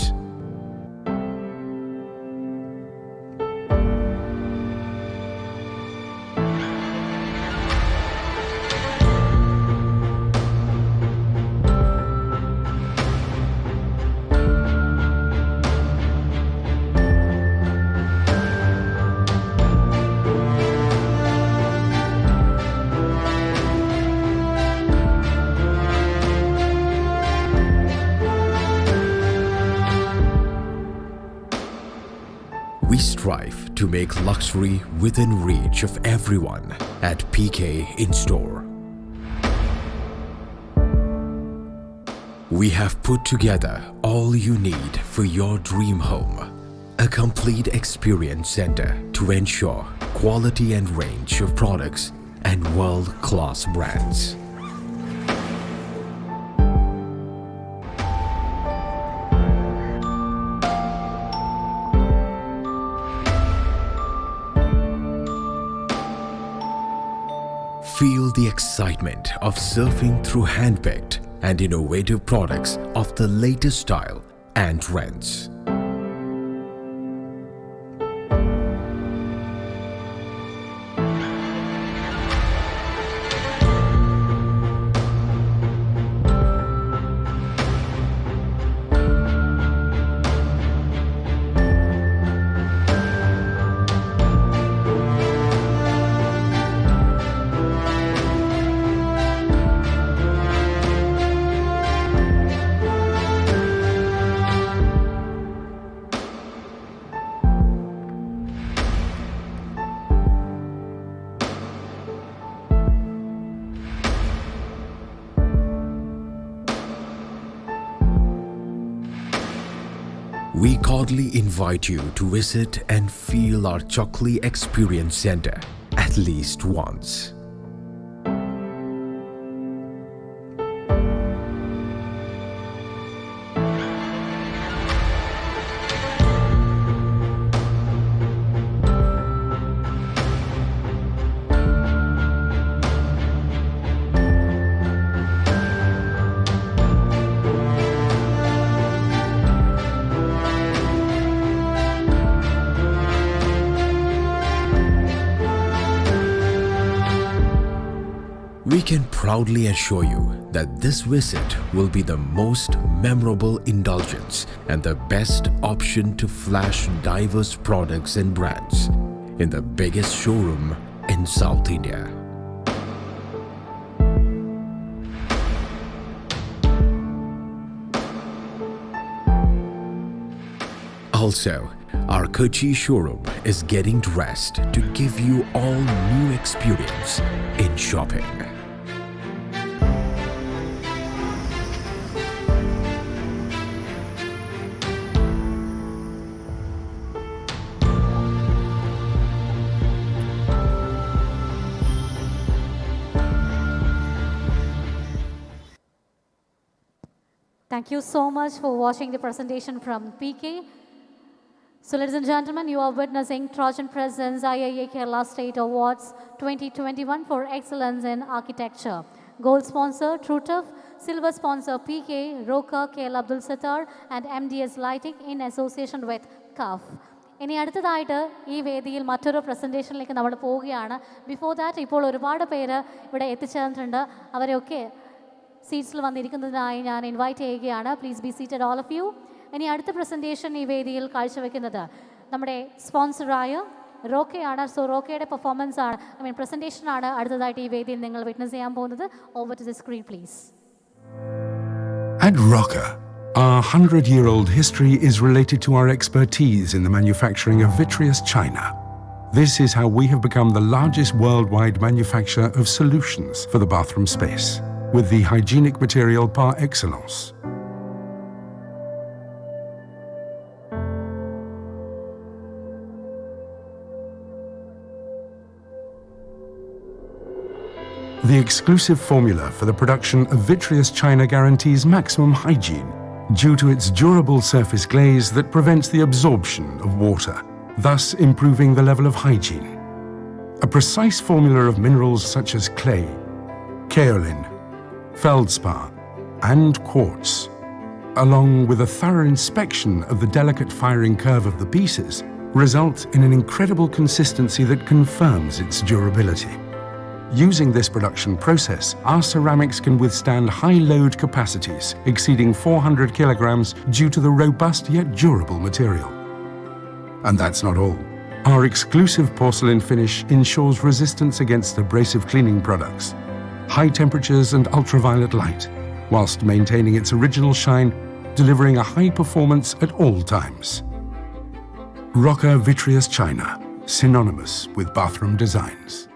strive to make luxury within reach of everyone at PK In-Store. We have put together all you need for your dream home. A complete experience center to ensure quality and range of products and world-class brands. Feel the excitement of surfing through hand-picked and innovative products of the latest style and trends. We cordially invite you to visit and feel our Chokli Experience Center at least once. We can proudly assure you that this visit will be the most memorable indulgence and the best option to flash diverse products and brands in the biggest showroom in South India. Also, our Kochi showroom is getting dressed to give you all new experience in shopping. Thank you so much for watching the presentation from PK. So ladies and gentlemen, you are witnessing Trojan Presents IIA Kerala State Awards 2021 for Excellence in Architecture. Gold sponsor TrueTuff, silver sponsor PK, Roka, KL Abdul Sattar and MDS Lighting in association with CAF. ഇനി അടുത്തതായിട്ട് ഈ വേദിയിൽ മറ്റൊരു പ്രസൻറ്റേഷനിലേക്ക് നമ്മൾ പോവുകയാണ്. Before that ഇപ്പോൾ ഒരുപാട് പേര് ഇവിടെ എത്തിച്ചേർന്നിട്ടുണ്ട്. അവരെയൊക്കെ സീറ്റ്സിൽ വന്നിരിക്കുന്നതിനായി ഞാൻ ഇൻവൈറ്റ് ചെയ്യുകയാണ്. Please be seated all of you. ഇനി അടുത്ത പ്രസൻറ്റേഷൻ ഈ വേദിയിൽ കാഴ്ചവെക്കുന്നത് നമ്മുടെ സ്പോൺസറായ റോക്കയാണ്. സോ റോക്കയുടെ പെർഫോമൻസ് ആണ്, പ്രസൻറ്റേഷനാണ് അടുത്തതായിട്ട് ഈ വേദിയിൽ നിങ്ങൾ വിറ്റ്നസ് ചെയ്യാൻ പോകുന്നത്. Over to the screen please. At Roka, our 100-year-old history is related to our expertise in the manufacturing of vitreous china. This is how we have become the largest worldwide manufacturer of solutions for the bathroom space, with the hygienic material par excellence. The exclusive formula for the production of vitreous china guarantees maximum hygiene due to its durable surface glaze that prevents the absorption of water, thus improving the level of hygiene. A precise formula of minerals such as clay, kaolin, feldspar, and quartz, along with a thorough inspection of the delicate firing curve of the pieces, result in an incredible consistency that confirms its durability. Using this production process, our ceramics can withstand high load capacities exceeding 400 kilograms due to the robust yet durable material. And that's not all. Our exclusive porcelain finish ensures resistance against abrasive cleaning products, high temperatures and ultraviolet light, whilst maintaining its original shine, delivering a high performance at all times. Roca Vitreous China, synonymous with bathroom designs.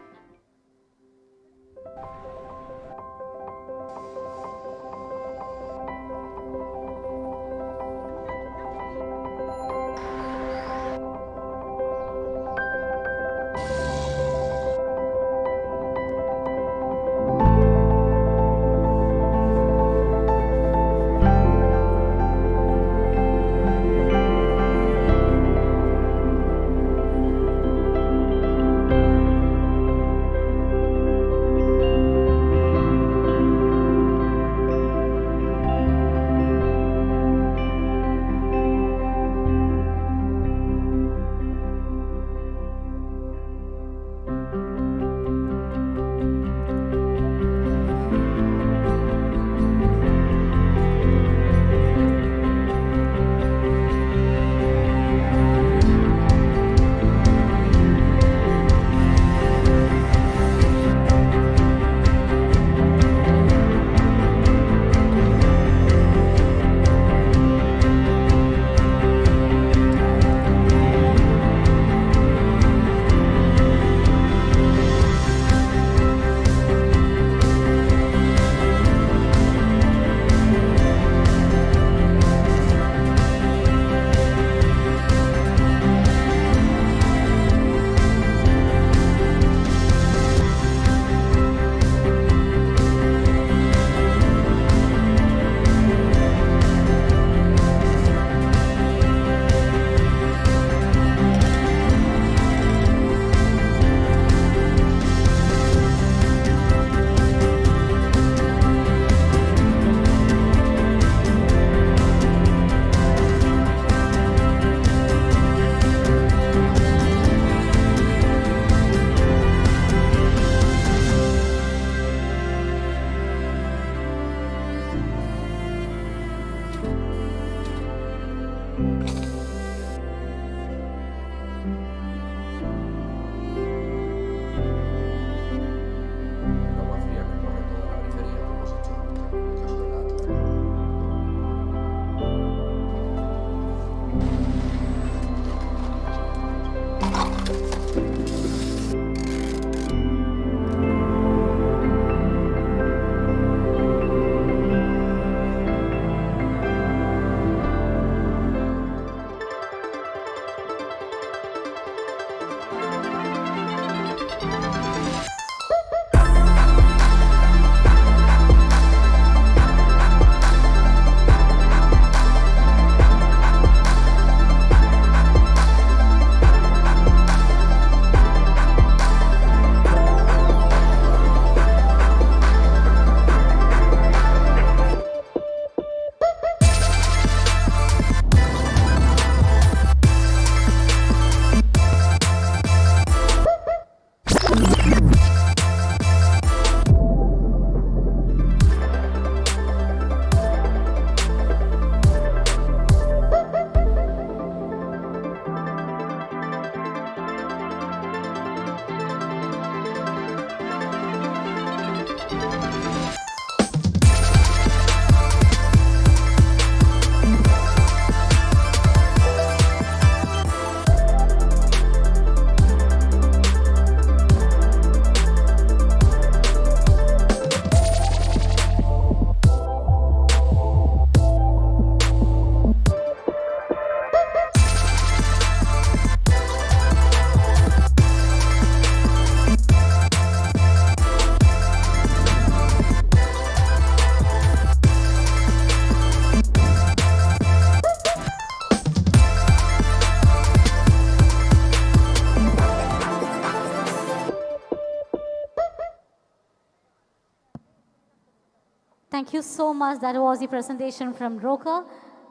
Thank you so much. That was the presentation from Roca.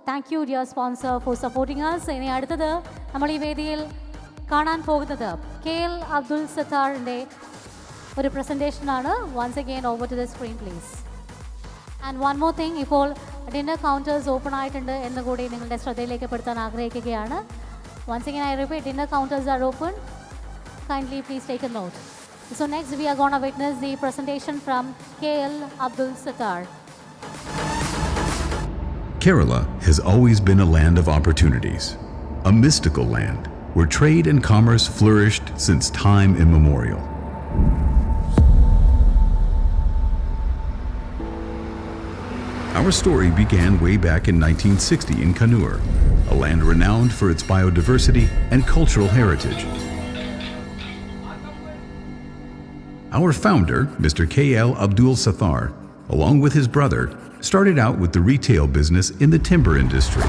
Thank you, dear sponsor, for supporting us. ഇനി അടുത്തത് നമ്മൾ ഈ വേദിയിൽ കാണാൻ പോകുന്നത് KL Abdul Sattarന്റെ ഒരു പ്രസന്റേഷനാണ്. Once again over to the screen please. And one more thing, ഇപ്പോൾ dinner counters open ആയിട്ടുണ്ട് എന്ന് കൂടി നിങ്ങളുടെ ശ്രദ്ധയിലേക്ക് പെടുത്താൻ ആഗ്രഹിക്കുകയാണ്. Once again I repeat, dinner counters are open. Kindly please take a note. So next we are going to witness the presentation from KL Abdul Sattar. Kerala has always been a land of opportunities, a mystical land where trade and commerce flourished since time immemorial. Our story began way back in 1960 in Kannur, a land renowned for its biodiversity and cultural heritage. Our founder, Mr. K.L. Abdul Sattar, along with his brother, started out with the retail business in the timber industry.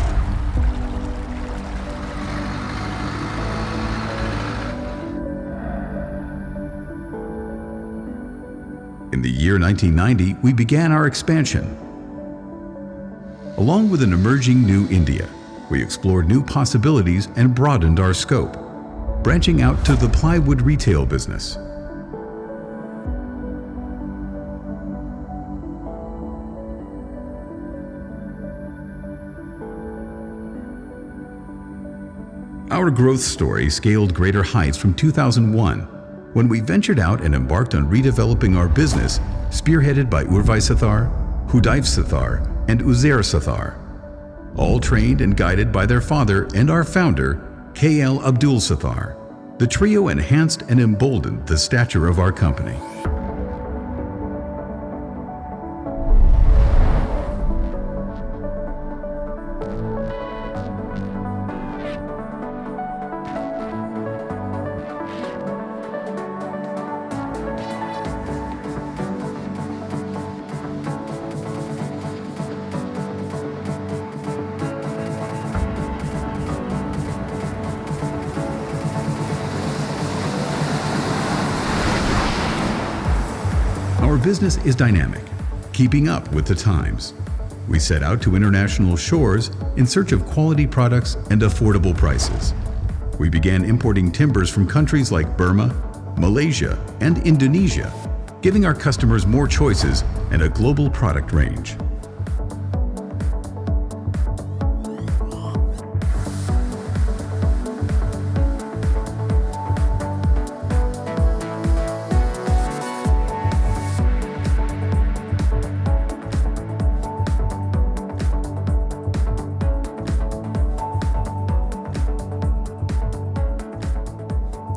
In the year 1990, we began our expansion. Along with an emerging new India, we explored new possibilities and broadened our scope, branching out to the plywood retail business. Our growth story scaled greater heights from 2001, when we ventured out and embarked on redeveloping our business, spearheaded by Urvai Sattar, Hudayv Sattar, and Uzair Sattar, all trained and guided by their father and our founder, K.L. Abdul Sattar. The trio enhanced and emboldened the stature of our company. Our business is dynamic, keeping up with the times. We set out to international shores in search of quality products and affordable prices. We began importing timbers from countries like Burma, Malaysia, and Indonesia, giving our customers more choices and a global product range.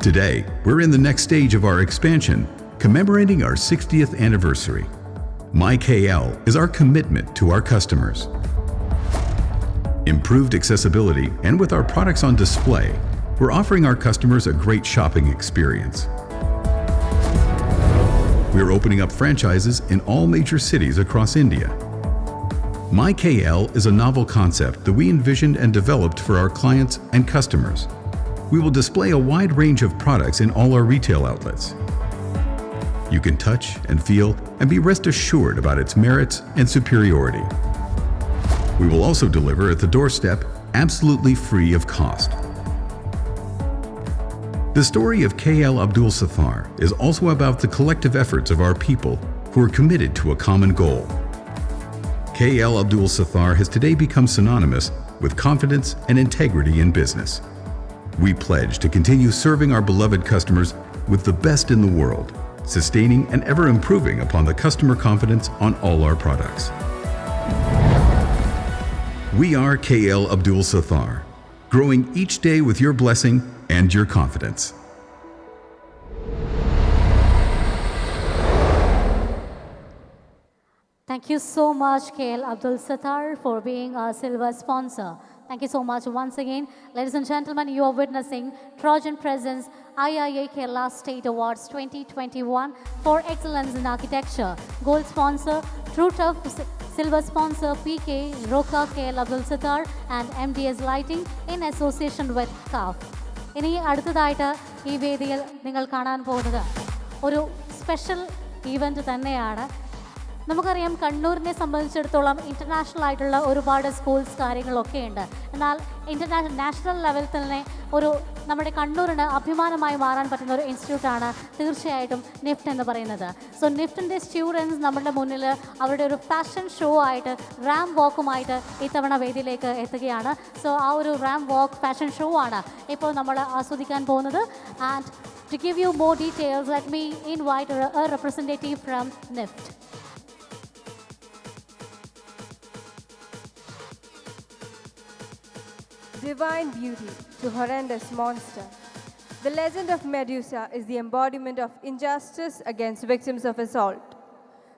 Today, we're in the next stage of our expansion, commemorating our 60th anniversary. MyKL is our commitment to our customers. Improved accessibility, and with our products on display, we're offering our customers a great shopping experience. We're opening up franchises in all major cities across India. MyKL is a novel concept that we envisioned and developed for our clients and customers. We will display a wide range of products in all our retail outlets. You can touch and feel and be rest assured about its merits and superiority. We will also deliver at the doorstep, absolutely free of cost. The story of K.L. Abdul Sattar is also about the collective efforts of our people who are committed to a common goal. K.L. Abdul Sattar has today become synonymous with confidence and integrity in business. We pledge to continue serving our beloved customers with the best in the world, sustaining and ever improving upon the customer confidence on all our products. We are K.L. Abdul Sattar, growing each day with your blessing and your confidence. Thank you so much, K.L. Abdul Sattar, for being our silver sponsor. Thank you so much once again. Ladies and gentlemen, you are witnessing Trojan Presents IIA Kerala State Awards 2021 for Excellence in Architecture. Gold sponsor, True Tough, silver sponsor, PK, Roka, K.L. Abdul Sattar, and MDS Lighting in association with CAF. ഇനി അടുത്തതായിട്ട് ഈ വേദിയിൽ നിങ്ങൾ കാണാൻ പോകുന്നത് ഒരു special event തന്നെയാണ്. നമുക്കറിയാം കണ്ണൂരിനെ സംബന്ധിച്ചിടത്തോളം ഇൻ്റർനാഷണൽ ആയിട്ടുള്ള ഒരുപാട് സ്കൂൾസ് കാര്യങ്ങളൊക്കെ ഉണ്ട്. എന്നാൽ നാഷണൽ ലെവലിൽ തന്നെ ഒരു നമ്മുടെ കണ്ണൂരിന് അഭിമാനമായി മാറാൻ പറ്റുന്ന ഒരു ഇൻസ്റ്റിറ്റ്യൂട്ടാണ് തീർച്ചയായിട്ടും നിഫ്റ്റ് എന്ന് പറയുന്നത്. സോ നിഫ്റ്റിൻ്റെ സ്റ്റുഡൻസ് നമ്മുടെ മുന്നിൽ അവരുടെ ഒരു ഫാഷൻ ഷോ ആയിട്ട് റാം വാക്കുമായിട്ട് ഇത്തവണ വേദിയിലേക്ക് എത്തുകയാണ്. സോ ആ ഒരു റാം വാക്ക് ഫാഷൻ ഷോ ആണ് ഇപ്പോൾ നമ്മൾ ആസ്വദിക്കാൻ പോകുന്നത്. And to give you more details, let me invite a representative from NIFT. divine beauty to horrendous monster. The legend of Medusa is the embodiment of injustice against victims of assault.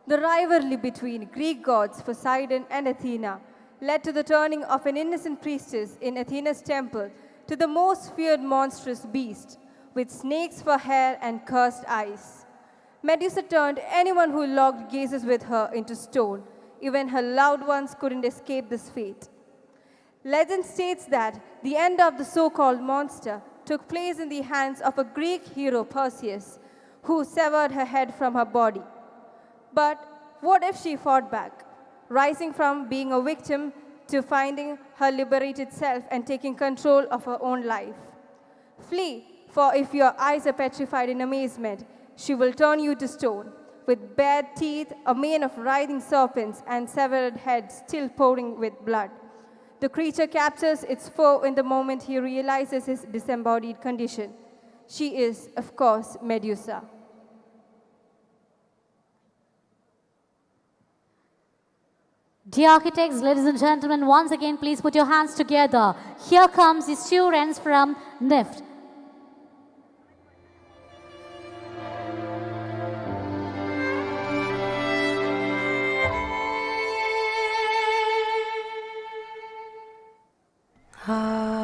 The rivalry between Greek gods Poseidon and Athena led to the turning of an innocent priestess in Athena's temple to the most feared monstrous beast, with snakes for hair and cursed eyes. Medusa turned anyone who locked gazes with her into stone. Even her loved ones couldn't escape this fate. Legend states that the end of the so-called monster took place in the hands of a Greek hero, Perseus, who severed her head from her body. But what if she fought back, rising from being a victim to finding her liberated self and taking control of her own life? Flee, for if your eyes are petrified in amazement, she will turn you to stone, with bared teeth, a mane of writhing serpents, and severed heads still pouring with blood. The creature captures its foe in the moment he realizes his disembodied condition. She is, of course, Medusa. Dear architects, ladies and gentlemen, once again, please put your hands together. Here comes the students from NIFT. Ah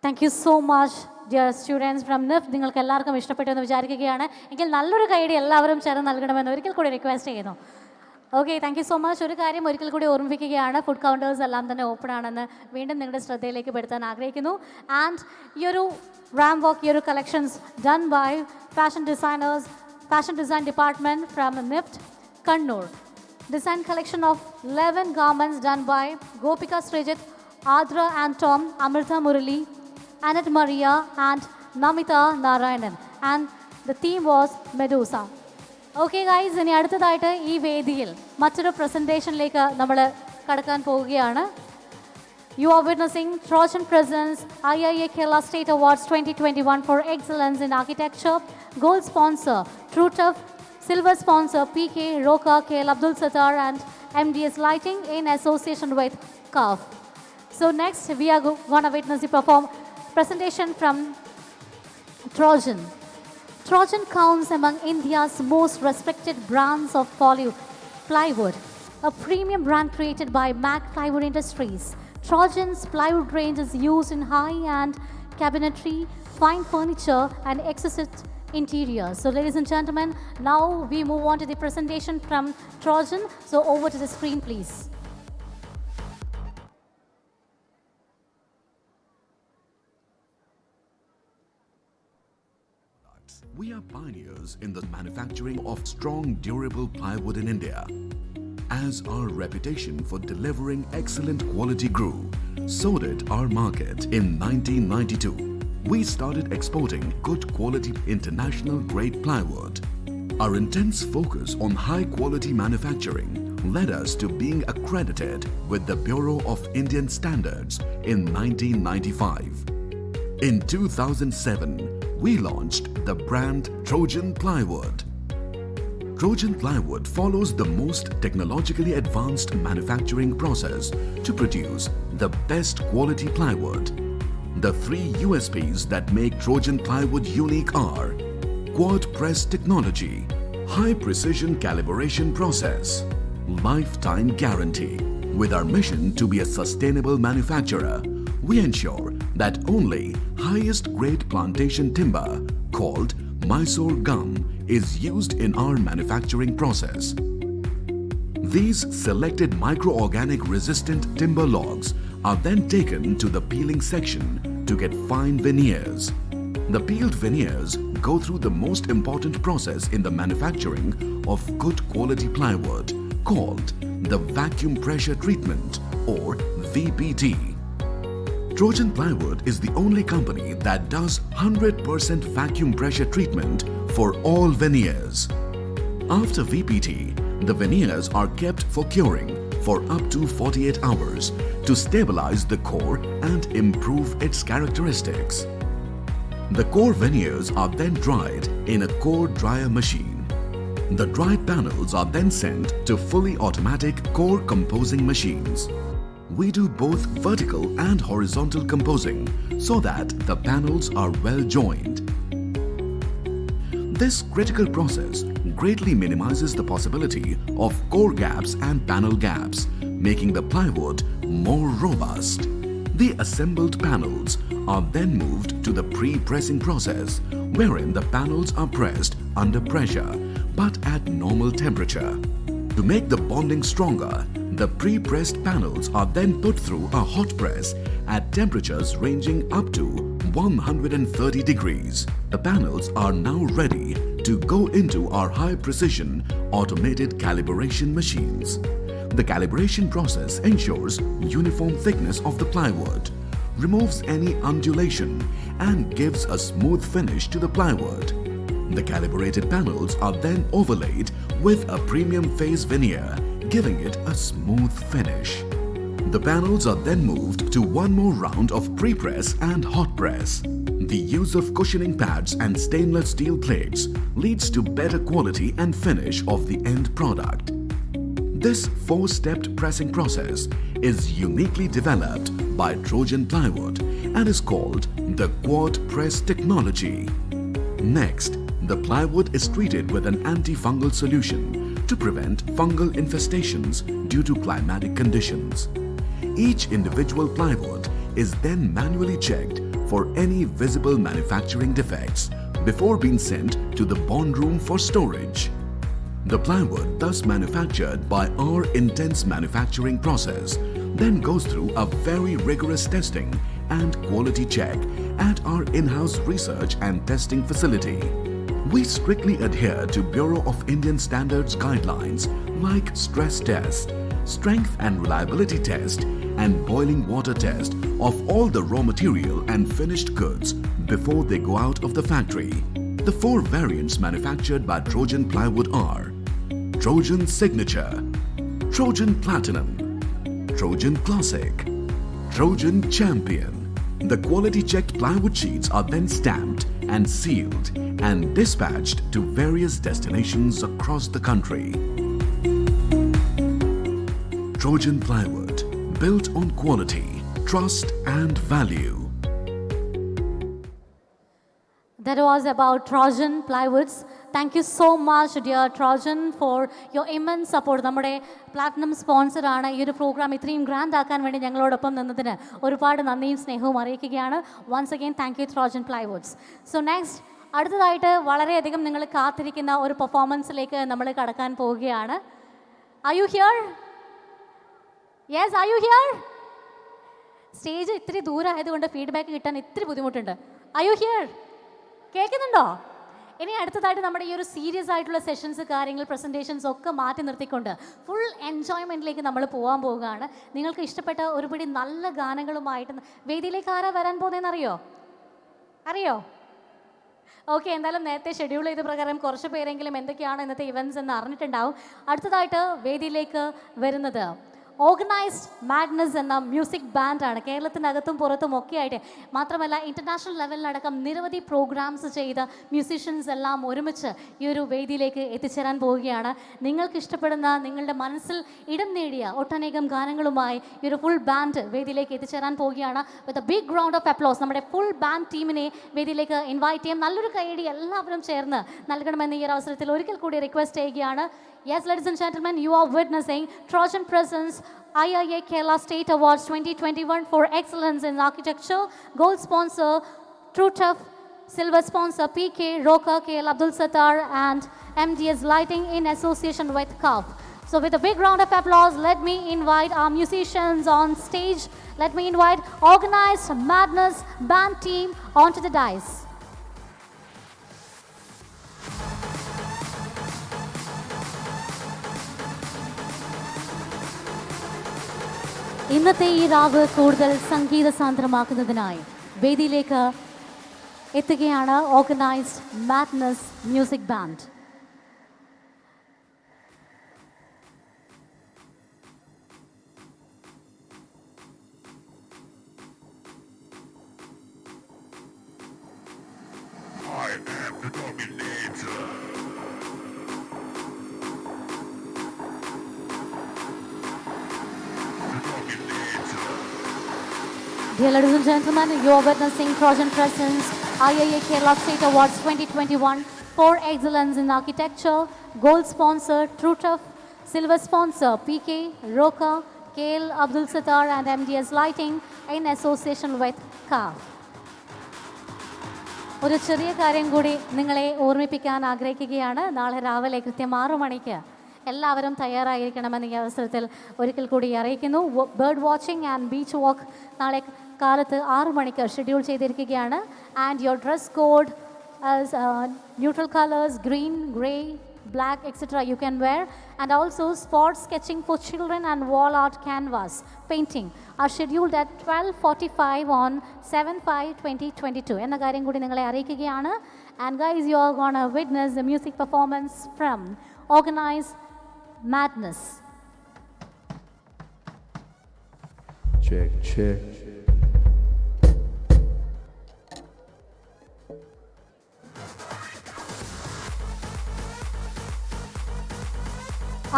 thank you so much dear students from NIFT. നിങ്ങൾക്ക് എല്ലാവർക്കും ഇഷ്ടപ്പെട്ടു എന്ന് വിചാരിക്കുകയാണ്. എങ്കിൽ നല്ലൊരു കൈഡി എല്ലാവരും ചേർന്ന് നൽകണമെന്ന് ഒരിക്കൽ കൂടി റിക്വസ്റ്റ് ചെയ്യുന്നു. Okay, thank you so much. ഒരു കാര്യം ഒരിക്കൽ കൂടി ഓർമ്മിപ്പിക്കുകയാണ്, ഫുഡ് കൗണ്ടേഴ്സ് എല്ലാം തന്നെ ഓപ്പൺ ആണെന്ന് വീണ്ടും നിങ്ങളുടെ ശ്രദ്ധയിലേക്ക് പെടുത്താൻ ആഗ്രഹിക്കുന്നു. ആൻഡ് ഈ ഒരു റാം വോക്ക്, ഈ ഒരു collections done by fashion design department from NIFT Kannur. Design collection of 11 garments done by Gopika Srijit, Adra and Tom, Amrita Murali, Annette Maria and Namita Narayanan. And the theme was Medusa. Okay guys, ഇനി അടുത്തതായിട്ട് ഈ വേദിയിൽ മറ്റൊരു പ്രസൻറ്റേഷനിലേക്ക് നമ്മൾ കടക്കാൻ പോവുകയാണ്. You are witnessing Trojan Presents IIA Kerala State Awards 2021 for Excellence in Architecture. Gold sponsor True Tough. Silver sponsor PK, Roka, KL Abdul Sattar and MDS Lighting in association with CAF. So next we are going to witness the presentation from Trojan. Trojan counts among India's most respected brands of plywood, a premium brand created by Mac Plywood Industries. Trojan's plywood range is used in high-end cabinetry, fine furniture and exquisite interiors. So ladies and gentlemen, now we move on to the presentation from Trojan. So over to the screen please. We are pioneers in the manufacturing of strong, durable plywood in India. As our reputation for delivering excellent quality grew, so did our market. In 1992, we started exporting good quality international grade plywood. Our intense focus on high quality manufacturing led us to being accredited with the Bureau of Indian Standards in 1995. In 2007, we launched the brand Trojan Plywood. Trojan Plywood follows the most technologically advanced manufacturing process to produce the best quality plywood. The 3 USPs that make Trojan Plywood unique are quad press technology, high precision calibration process, lifetime guarantee. With our mission to be a sustainable manufacturer, we ensure that only highest grade plantation timber called Mysore gum is used in our manufacturing process. These selected microorganic resistant timber logs are then taken to the peeling section to get fine veneers. The peeled veneers go through the most important process in the manufacturing of good quality plywood called the vacuum pressure treatment or VPT. Trojan Plywood is the only company that does 100% vacuum pressure treatment for all veneers. After VPT, the veneers are kept for curing for up to 48 hours to stabilize the core and improve its characteristics. The core veneers are then dried in a core dryer machine. The dried panels are then sent to fully automatic core composing machines. We do both vertical and horizontal composing so that the panels are well joined. This critical process greatly minimizes the possibility of core gaps and panel gaps, making the plywood more robust. The assembled panels are then moved to the pre-pressing process, wherein the panels are pressed under pressure but at normal temperature. To make the bonding stronger, the pre-pressed panels are then put through a hot press at temperatures ranging up to 130 degrees. The panels are now ready to go into our high-precision automated calibration machines. The calibration process ensures uniform thickness of the plywood, removes any undulation, and gives a smooth finish to the plywood. The calibrated panels are then overlaid with a premium phase veneer, giving it a smooth finish. The panels are then moved to one more round of pre-press and hot press. The use of cushioning pads and stainless steel plates leads to better quality and finish of the end product. This 4-stepped pressing process is uniquely developed by Trojan Plywood and is called the quad press technology. Next, the plywood is treated with an antifungal solution to prevent fungal infestations due to climatic conditions. Each individual plywood is then manually checked for any visible manufacturing defects before being sent to the bond room for storage. The plywood thus manufactured by our intense manufacturing process then goes through a very rigorous testing and quality check at our in-house research and testing facility. We strictly adhere to Bureau of Indian Standards guidelines like stress test, strength and reliability test, and boiling water test of all the raw material and finished goods before they go out of the factory. The 4 variants manufactured by Trojan Plywood are Trojan Signature, Trojan Platinum, Trojan Classic, Trojan Champion. The quality checked plywood sheets are then stamped and sealed and dispatched to various destinations across the country. Trojan Plywood, built on quality, trust and value. That was about Trojan Plywoods. Thank you so much, dear Trojan, for your immense support. നമ്മുടെ platinum സ്പോൺസറാണ് ഈ ഒരു programme ഇത്രയും grand ആക്കാൻ വേണ്ടി ഞങ്ങളോടൊപ്പം നിന്നതിന് ഒരുപാട് നന്ദിയും സ്നേഹവും അറിയിക്കുകയാണ്. Once again thank you Trojan plywoods. So next അടുത്തതായിട്ട് വളരെയധികം നിങ്ങൾ കാത്തിരിക്കുന്ന ഒരു പെർഫോമൻസിലേക്ക് നമ്മൾ കടക്കാൻ പോവുകയാണ്. Are you here? Yes, are you here? Stage ഇത്തിരി ദൂരമായതുകൊണ്ട് ഫീഡ്ബാക്ക് കിട്ടാൻ ഇത്തിരി ബുദ്ധിമുട്ടുണ്ട്. Are you here? കേൾക്കുന്നുണ്ടോ? ഇനി അടുത്തതായിട്ട് നമ്മുടെ ഈ ഒരു സീരിയസ് ആയിട്ടുള്ള സെഷൻസ്, കാര്യങ്ങൾ, പ്രസൻറ്റേഷൻസ് ഒക്കെ മാറ്റി നിർത്തിക്കൊണ്ട് ഫുൾ എൻജോയ്മെൻറ്റിലേക്ക് നമ്മൾ പോകാൻ പോവുകയാണ്. നിങ്ങൾക്ക് ഇഷ്ടപ്പെട്ട ഒരുപിടി നല്ല ഗാനങ്ങളുമായിട്ട് വേദിയിലേക്ക് ആരാ വരാൻ പോകുന്നതെന്ന് അറിയോ? ഓക്കെ, എന്തായാലും നേരത്തെ ഷെഡ്യൂൾ ചെയ്ത പ്രകാരം കുറച്ച് പേരെങ്കിലും എന്തൊക്കെയാണ് ഇന്നത്തെ ഇവൻറ്റ്സ് എന്ന് അറിഞ്ഞിട്ടുണ്ടാവും. അടുത്തതായിട്ട് വേദിയിലേക്ക് വരുന്നത് ഓർഗനൈസ്ഡ് മാഡ്നസ് എന്ന മ്യൂസിക് ബാൻഡാണ്. കേരളത്തിനകത്തും പുറത്തും ഒക്കെ ആയിട്ട് മാത്രമല്ല ഇൻ്റർനാഷണൽ ലെവലിലടക്കം നിരവധി പ്രോഗ്രാംസ് ചെയ്ത മ്യൂസീഷ്യൻസ് എല്ലാം ഒരുമിച്ച് ഈ ഒരു വേദിയിലേക്ക് എത്തിച്ചേരാൻ പോവുകയാണ്. നിങ്ങൾക്ക് ഇഷ്ടപ്പെടുന്ന, നിങ്ങളുടെ മനസ്സിൽ ഇടം നേടിയ ഒട്ടനേകം ഗാനങ്ങളുമായി ഈ ഒരു ഫുൾ ബാൻഡ് വേദിയിലേക്ക് എത്തിച്ചേരാൻ പോവുകയാണ്. With a big round of applause നമ്മുടെ ഫുൾ ബാൻഡ് ടീമിനെ വേദിയിലേക്ക് ഇൻവൈറ്റ് ചെയ്യാം. നല്ലൊരു കൈയടി എല്ലാവരും ചേർന്ന് നൽകണമെന്ന് ഈ ഒരു അവസരത്തിൽ ഒരിക്കൽ കൂടി റിക്വസ്റ്റ് ചെയ്യുകയാണ്. Yes, ladies and gentlemen, you are witnessing Trojan Presents IIA Kerala State Awards 2021 for Excellence in Architecture. Gold sponsor True Tough, silver sponsor PK, Roka, KL Abdul Sattar and MDS Lighting in association with CAF. So with a big round of applause, let me invite our musicians on stage. Let me invite Organized Madness Band team onto the dais. ഇന്നത്തെ ഈ രാവ് കൂടുതൽ സംഗീത സാന്ദ്രമാക്കുന്നതിനായി വേദിയിലേക്ക് എത്തുകയാണ് organised madness music band. Dear ladies and gentlemen, you are witnessing Trojan Presents IIA Kerala State Awards 2021 for Excellence in Architecture. Gold sponsor True Tough, silver sponsor PK, Roka, KL Abdul Sattar and MDS Lighting in association with CAF. ഒരു ചെറിയ കാര്യം കൂടി നിങ്ങളെ ഓർമ്മിപ്പിക്കാൻ ആഗ്രഹിക്കുകയാണ്. നാളെ രാവിലെ കൃത്യം 6 മണിക്ക് എല്ലാവരും തയ്യാറായിരിക്കണമെന്ന് ഈ അവസരത്തിൽ ഒരിക്കൽ കൂടി അറിയിക്കുന്നു. ബേർഡ് വാച്ചിങ് ആൻഡ് ബീച്ച് വാക്ക് നാളെ കാലത്ത് 6 മണിക്ക് ഷെഡ്യൂൾ ചെയ്തിരിക്കുകയാണ്. And your dress code neutral colours, green, grey, black, etc. you can wear. And also spot sketching for children and wall art canvas painting are scheduled at 12:45 on 7/5/2022 എന്ന കാര്യം കൂടി നിങ്ങളെ അറിയിക്കുകയാണ്. And guys, you are gonna witness the music performance from Organized Madness. Check.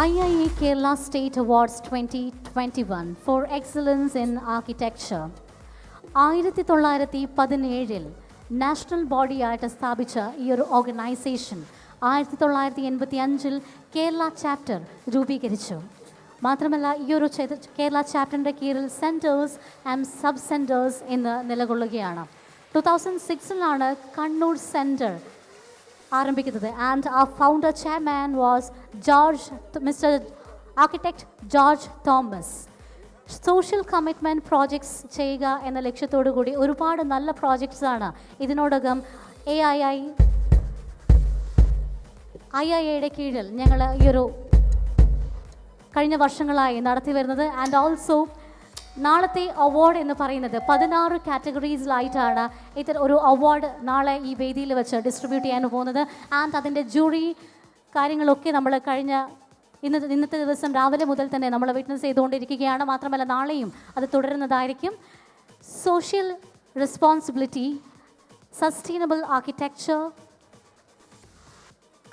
IIA Kerala State Awards 2021 for Excellence in Architecture. 1917 national ബോഡിയായിട്ട് സ്ഥാപിച്ച ഈ ഒരു organisation 1985 Kerala chapter രൂപീകരിച്ചു. മാത്രമല്ല ഈ ഒരു കേരള ചാപ്റ്ററിൻ്റെ കീഴിൽ സെൻറ്റേഴ്സ് ആൻഡ് സബ് സെൻറ്റേഴ്സ് എന്ന് നിലകൊള്ളുകയാണ്. 2006-ലാണ് കണ്ണൂർ സെൻറ്റർ ആരംഭിക്കുന്നത്. ആൻഡ് ആ founder chairman was mister architect George Thomas. Social commitment projects ചെയ്യുക എന്ന ലക്ഷ്യത്തോടു കൂടി ഒരുപാട് നല്ല പ്രോജക്ട്സാണ് ഇതിനോടകം IIAയുടെ കീഴിൽ ഞങ്ങൾ ഈ ഒരു കഴിഞ്ഞ വർഷങ്ങളായി നടത്തി വരുന്നത്. ആൻഡ് ഓൾസോ നാളത്തെ അവാർഡ് എന്ന് പറയുന്നത് 16 കാറ്റഗറീസിലായിട്ടാണ് ഒരു അവാർഡ് നാളെ ഈ വേദിയിൽ വെച്ച് ഡിസ്ട്രിബ്യൂട്ട് ചെയ്യാൻ പോകുന്നത്. ആൻഡ് അതിൻ്റെ ജൂറി കാര്യങ്ങളൊക്കെ നമ്മൾ ഇന്നത്തെ ദിവസം രാവിലെ മുതൽ തന്നെ നമ്മൾ വിറ്റ്നസ് ചെയ്തുകൊണ്ടിരിക്കുകയാണ്. മാത്രമല്ല നാളെയും അത് തുടരുന്നതായിരിക്കും. Social responsibility, sustainable architecture,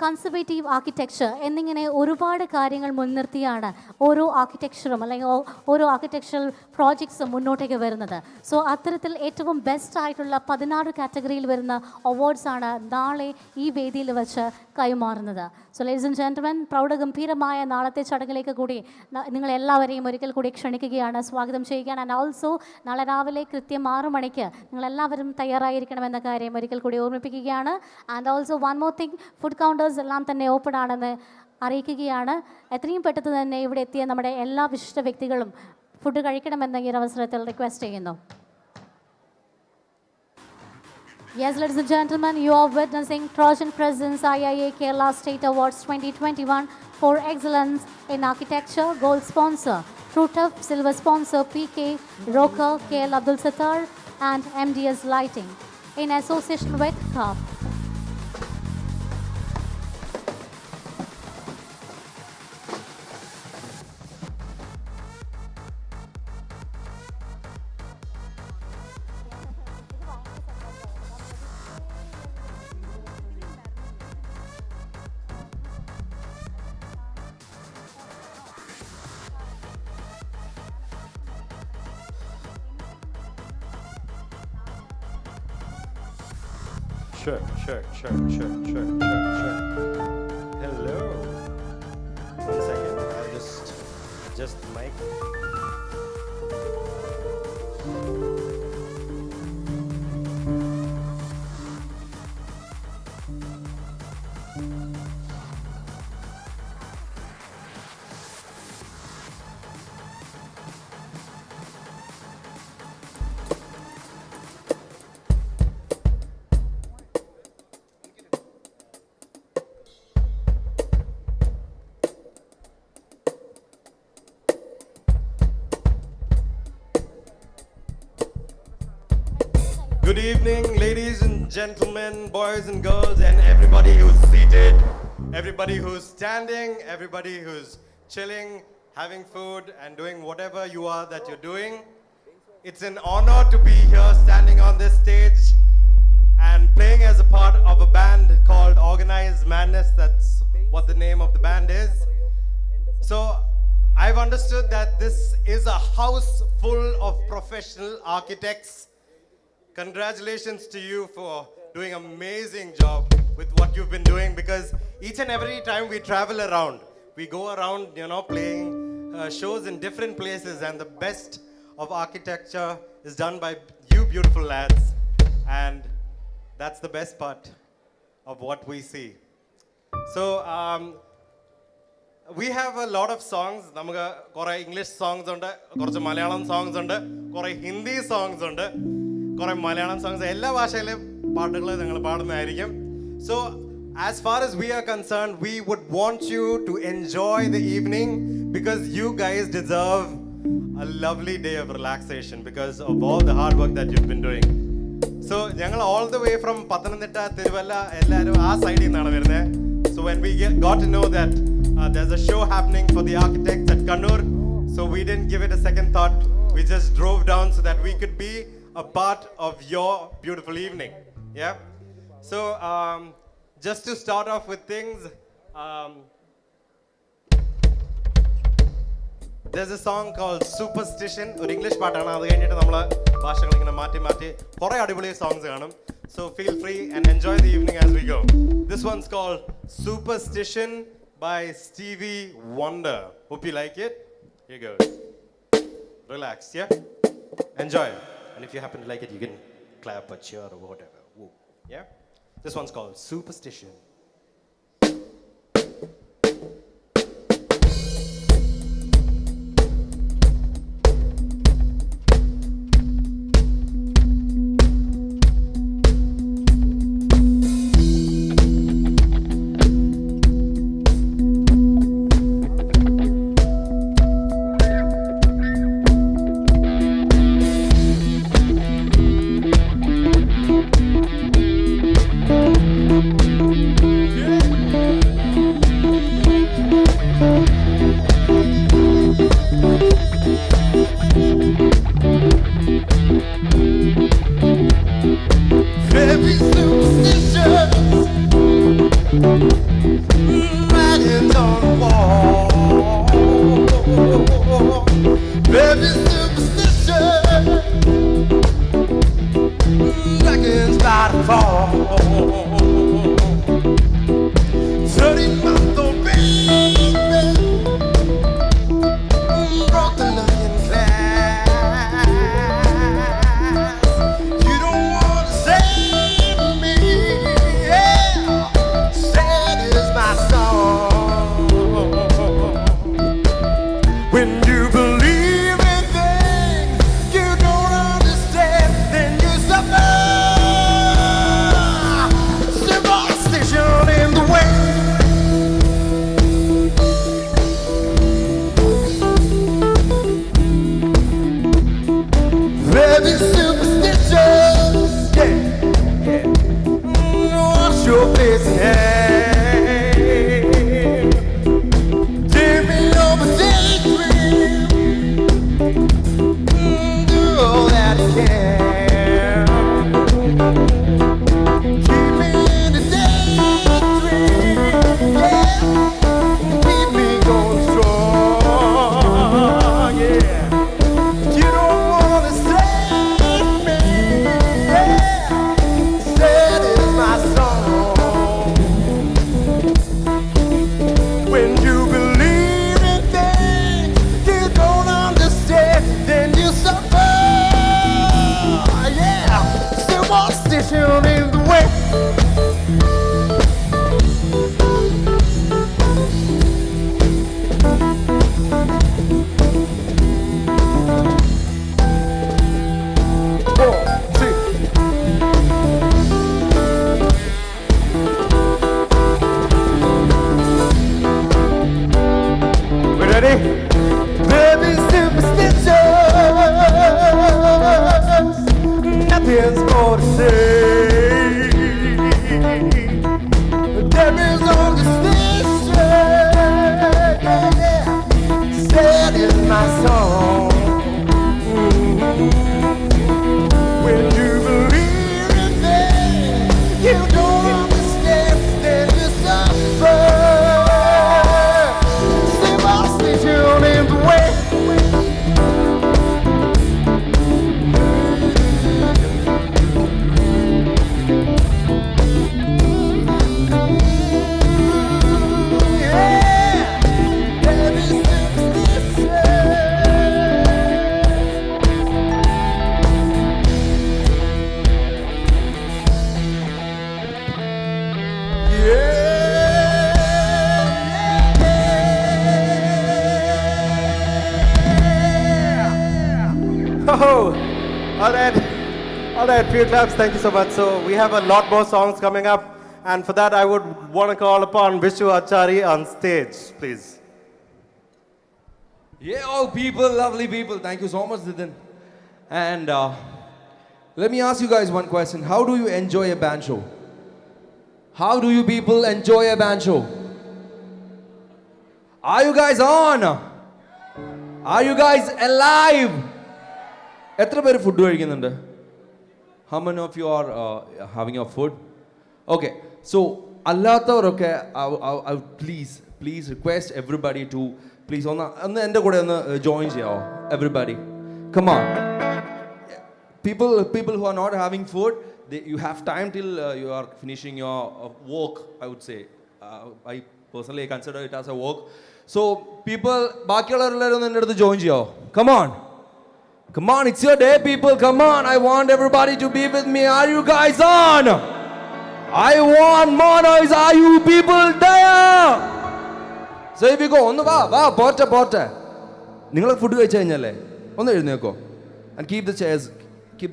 conservative architecture എന്നിങ്ങനെ ഒരുപാട് കാര്യങ്ങൾ മുൻനിർത്തിയാണ് ഓരോ ആർക്കിടെക്ചറും അല്ലെങ്കിൽ ഓരോ ആർക്കിടെക്ചറൽ പ്രോജക്ട്സും മുന്നോട്ടേക്ക് വരുന്നത്. സോ അത്തരത്തിൽ ഏറ്റവും ബെസ്റ്റ് ആയിട്ടുള്ള 16 കാറ്റഗറിയിൽ വരുന്ന അവാർഡ്സാണ് നാളെ ഈ വേദിയിൽ വെച്ച് കൈമാറുന്നത്. സോ ലേഡീസ് ആൻഡ് ജെന്റിൽമെൻ, പ്രൗഢഗംഭീരമായ നാളത്തെ ചടങ്ങിലേക്ക് കൂടി നിങ്ങളെല്ലാവരെയും ഒരിക്കൽ കൂടി ക്ഷണിക്കുകയാണ്, സ്വാഗതം ചെയ്യുകയാണ്. ആൻഡ് ഓൾസോ നാളെ രാവിലെ കൃത്യം 6 മണിക്ക് നിങ്ങളെല്ലാവരും തയ്യാറായിരിക്കണമെന്ന കാര്യം ഒരിക്കൽ കൂടി ഓർമ്മിപ്പിക്കുകയാണ്. And also one more thing, food counters എല്ലാം തന്നെ ഓപ്പൺ ആണെന്ന് അറിയിക്കുകയാണ്. എത്രയും പെട്ടെന്ന് തന്നെ ഇവിടെ എത്തിയ നമ്മുടെ എല്ലാ വിശിഷ്ട വ്യക്തികളും ഫുഡ് കഴിക്കണമെന്ന് ഈ ഒരു അവസരത്തിൽ റിക്വസ്റ്റ് ചെയ്യുന്നു. Yes, ladies and gentlemen, you are witnessing Trojan Presents IIA Kerala State Awards 2021 for Excellence in Architecture. Gold sponsor TrueTuff, silver sponsor PK Roker, KL Abdul Sattar and MDS Lighting in association with CAF. Sure. Hello. One second. I'll just the mic. Good evening, ladies and gentlemen, boys and girls, and everybody who's seated, everybody who's standing, everybody who's chilling, having food, and doing whatever you are that you're doing. It's an honor to be here standing on this stage and playing as a part of a band called Organized Madness. That's what the name of the band is. So I've understood that this is a house full of professional architects. Congratulations to you for doing an amazing job with what you've been doing, because each and every time we travel around, we go around, playing shows in different places, and the best of architecture is done by you beautiful lads, and that's the best part of what we see. So we have a lot of songs. Namukku kore English songs undu, korchu Malayalam songs undu, kore Hindi songs undu, kore Malayalam songs, ella ഭാഷയിലെ പാട്ടുകൾ ഞങ്ങൾ പാടുന്നതായിരിക്കും. So as far as we are concerned, we would want you to enjoy the evening, because you guys deserve a lovely day of relaxation because of all the hard work that you've been doing. So ഞങ്ങൾ all the way from Pathanamthitta, Tiruvalla, എല്ലാവരും ആ സൈഡിൽ നിന്നാണ് വരുന്നത്. So when we got to know that there's a show happening for the architects at Kannur, so we didn't give it a second thought. We just drove down so that we could be a part of your beautiful evening. Yeah. So just to start off with things, there's a song called Superstition. ഒരു English പാട്ടാണ്. അത് കഴിഞ്ഞിട്ട് നമ്മൾ ഭാഷകൾ ഇങ്ങനെ മാറ്റി കുറേ അടിപൊളി സോങ്സ് കാണും. So feel free and enjoy the evening as we go. This one's called Superstition by Stevie Wonder. Hope you like it. Here goes. Relax, yeah? Enjoy. And if you happen to like it, you can clap or cheer or whatever. Woo. Yeah? This one's called Superstition. Very superstitious, writings on the wall. Very superstitious, writings by the fall. 30-month-old baby broke the looking glass. You don't want to save me, yeah. Sad is my song. When you believe in things you don't understand, then you suffer. Superstition in the way. Very superstitious, yeah, yeah. Wash your face and hand. Take me on a daydream. Do all that you can. Keep me in the daydream, yeah. Keep me going strong, yeah. You don't wanna save me, yeah. Sad is my song. When you believe in things you don't understand, then you suffer, yeah. Superstition in the way. We ready? Very superstitious, nothing's more to say. There is only superstition, yeah. Sad is my song. When you believe in things you don't understand, then you suffer. Superstition in the way. Yeah, there is Oh, all right, few claps. Thank you so much. So we have a lot more songs coming up, and for that I would want to call upon Vishu Achari on stage, please. Yeah, all people, lovely people. Thank you so much, Didin. And let me ask you guys one question. How do you enjoy a band show? How do you people enjoy a band show? Are you guys on? Are you guys alive? എത്ര പേര് food കഴിക്കുന്നുണ്ട്? How many of you are having your food? Okay, so അല്ലാത്തവരൊക്കെ I would please request everybody to please ഒന്ന് എൻ്റെ കൂടെ ഒന്ന് join ചെയ്യാമോ? Everybody, come on. People who are not having food, you have time till you are finishing your work, I would say. I personally consider it as a work. So people, ബാക്കിയുള്ളവരെല്ലാവരും ഒന്ന് എൻ്റെ അടുത്ത് join ചെയ്യാമോ? Come on. Come on, it's your day, people. Come on, I want everybody to be with me. Are you guys on? I want more noise. Are you people there? So if you go, ഒന്ന് വാ പോട്ടെ നിങ്ങൾ food കഴിച്ചു കഴിഞ്ഞല്ലേ ഒന്ന് എഴുന്നേക്കോ and keep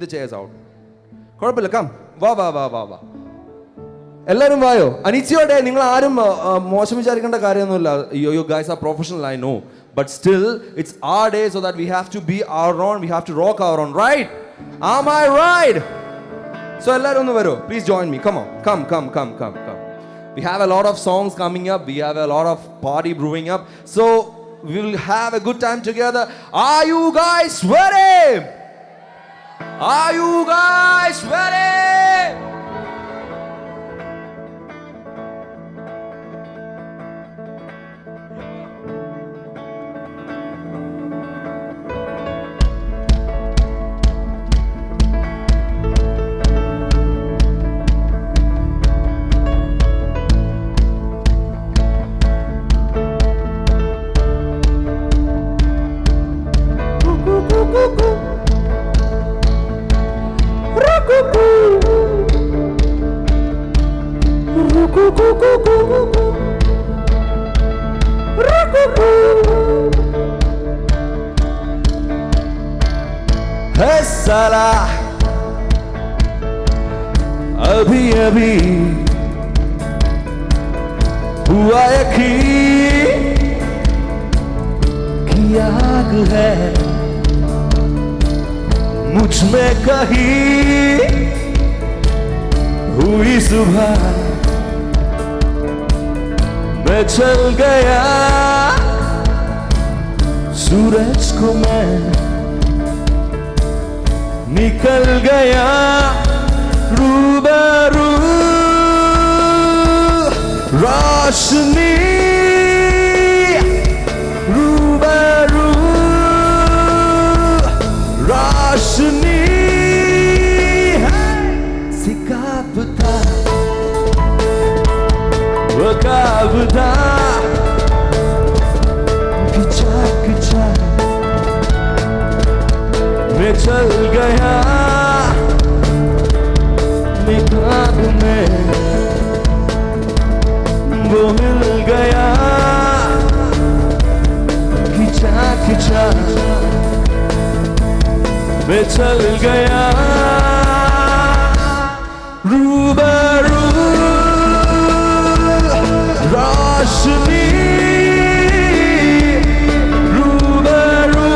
the chairs out. കുഴപ്പമില്ല, come വാ എല്ലാവരും വായോ. and it's your day. നിങ്ങൾ ആരും മോശം വിചാരിക്കേണ്ട കാര്യമൊന്നുമില്ല. you guys are professional, I know, but still it's our day, so that we have to be our own, we have to rock our own, right? Am I right? So എല്ലാവരും ഒന്ന് വരൂ, please join me. Come on, come. We have a lot of songs coming up, we have a lot of party brewing up, so we will have a good time together. Are you guys ready? Are you guys ready? है साला अभी हुआ यकीन कि आग है मुझ में कहीं हुई सुबह मैं चल गया सूरज को मैं निकल गया रूबरू रोशनी रूबरू रोशनी सिकाबता वकाबता किचा मैं चल गया निकाल में वो मिल गया खिंचा मैं चल गया रूबरू रोशनी रूबरू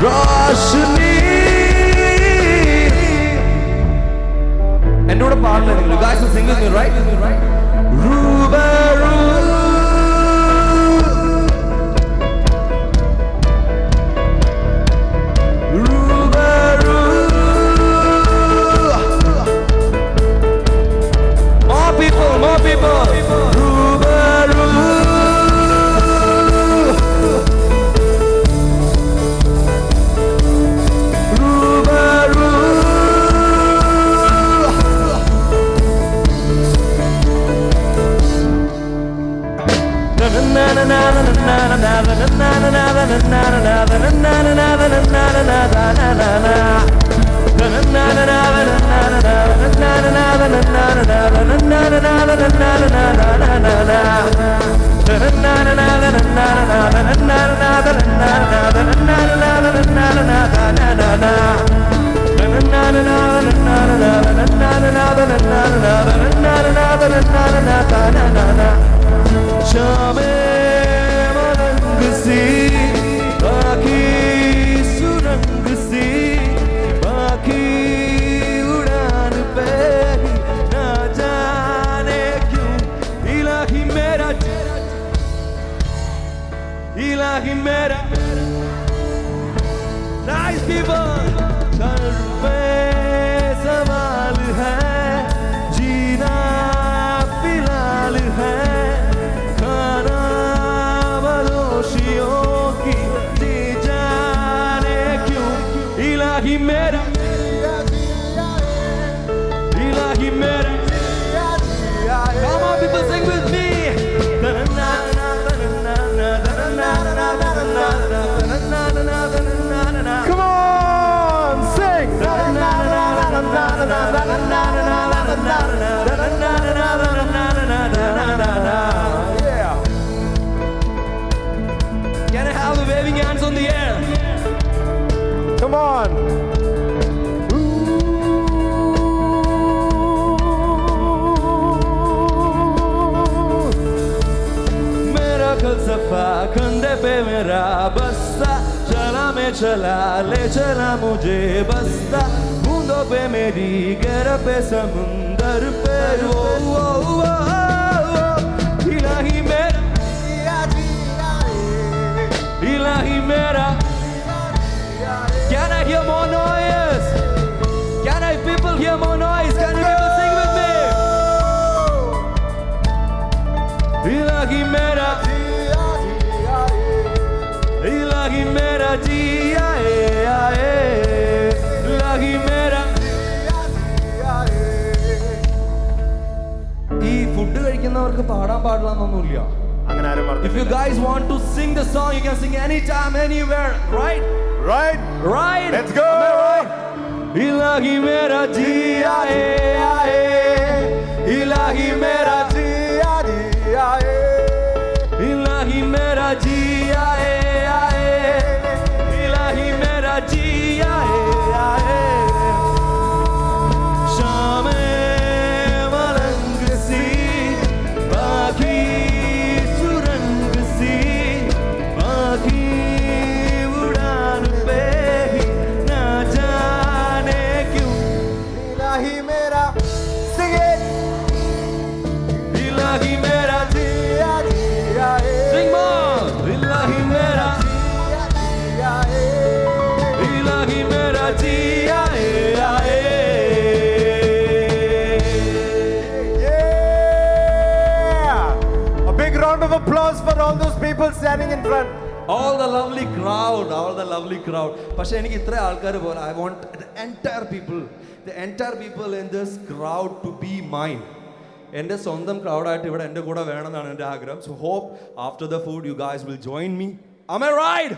रोशनी എന്നോട് പാടില്ല നിങ്ങൾ. You guys will sing with me, right? Rubaru Rubaru More people Rubaru Rubaru Chame malang si baaki surang si baaki udan pe na jaane kyun ilahi mera nice people sar pe सवाल है जीना फिलहाल है खाना बदोशियों की जी जाने क्यों इलाही मेरा come on people sing with me na na na na na na na na na na na ले चला मुझे बस्ता बूंदों पे मेरी गहरा पे समुंदर पे वो इलाही मेरा Can I hear more noise? Can I people hear more noise? Can you people sing with me? Ilahi mera Ilahi mera jiya Ilahi mera ഈ ഫുഡ് കഴിക്കുന്നവർക്ക് പാടാൻ പാടില്ലെന്നൊന്നുമില്ല. If you guys want to sing the song, you can sing anytime, anywhere, right? Right? Right? Let's go! Right? Ilahi mera jiya Ilahi mera jiya Ilahi mera jiya Ilahi mera jiya Shame malang si baaki surang si baaki udan pe hi na jaane kyun Ilahi mera, sing it. Ilahi mera jiya sing more Ilahi mera Ilahi mera jiya Yeah! A big round of applause for all those people standing in front. all the lovely crowd പക്ഷേ എനിക്ക് ഇത്ര ആൾക്കാർ പോലെ I want the entire people in this crowd to be mine. എൻ്റെ സ്വന്തം crowd-ആയിട്ട് ഇവിടെ എൻ്റെ കൂടെ വേണമെന്നാണ് എൻ്റെ ആഗ്രഹം. So hope after the food you guys will join me. Am I right?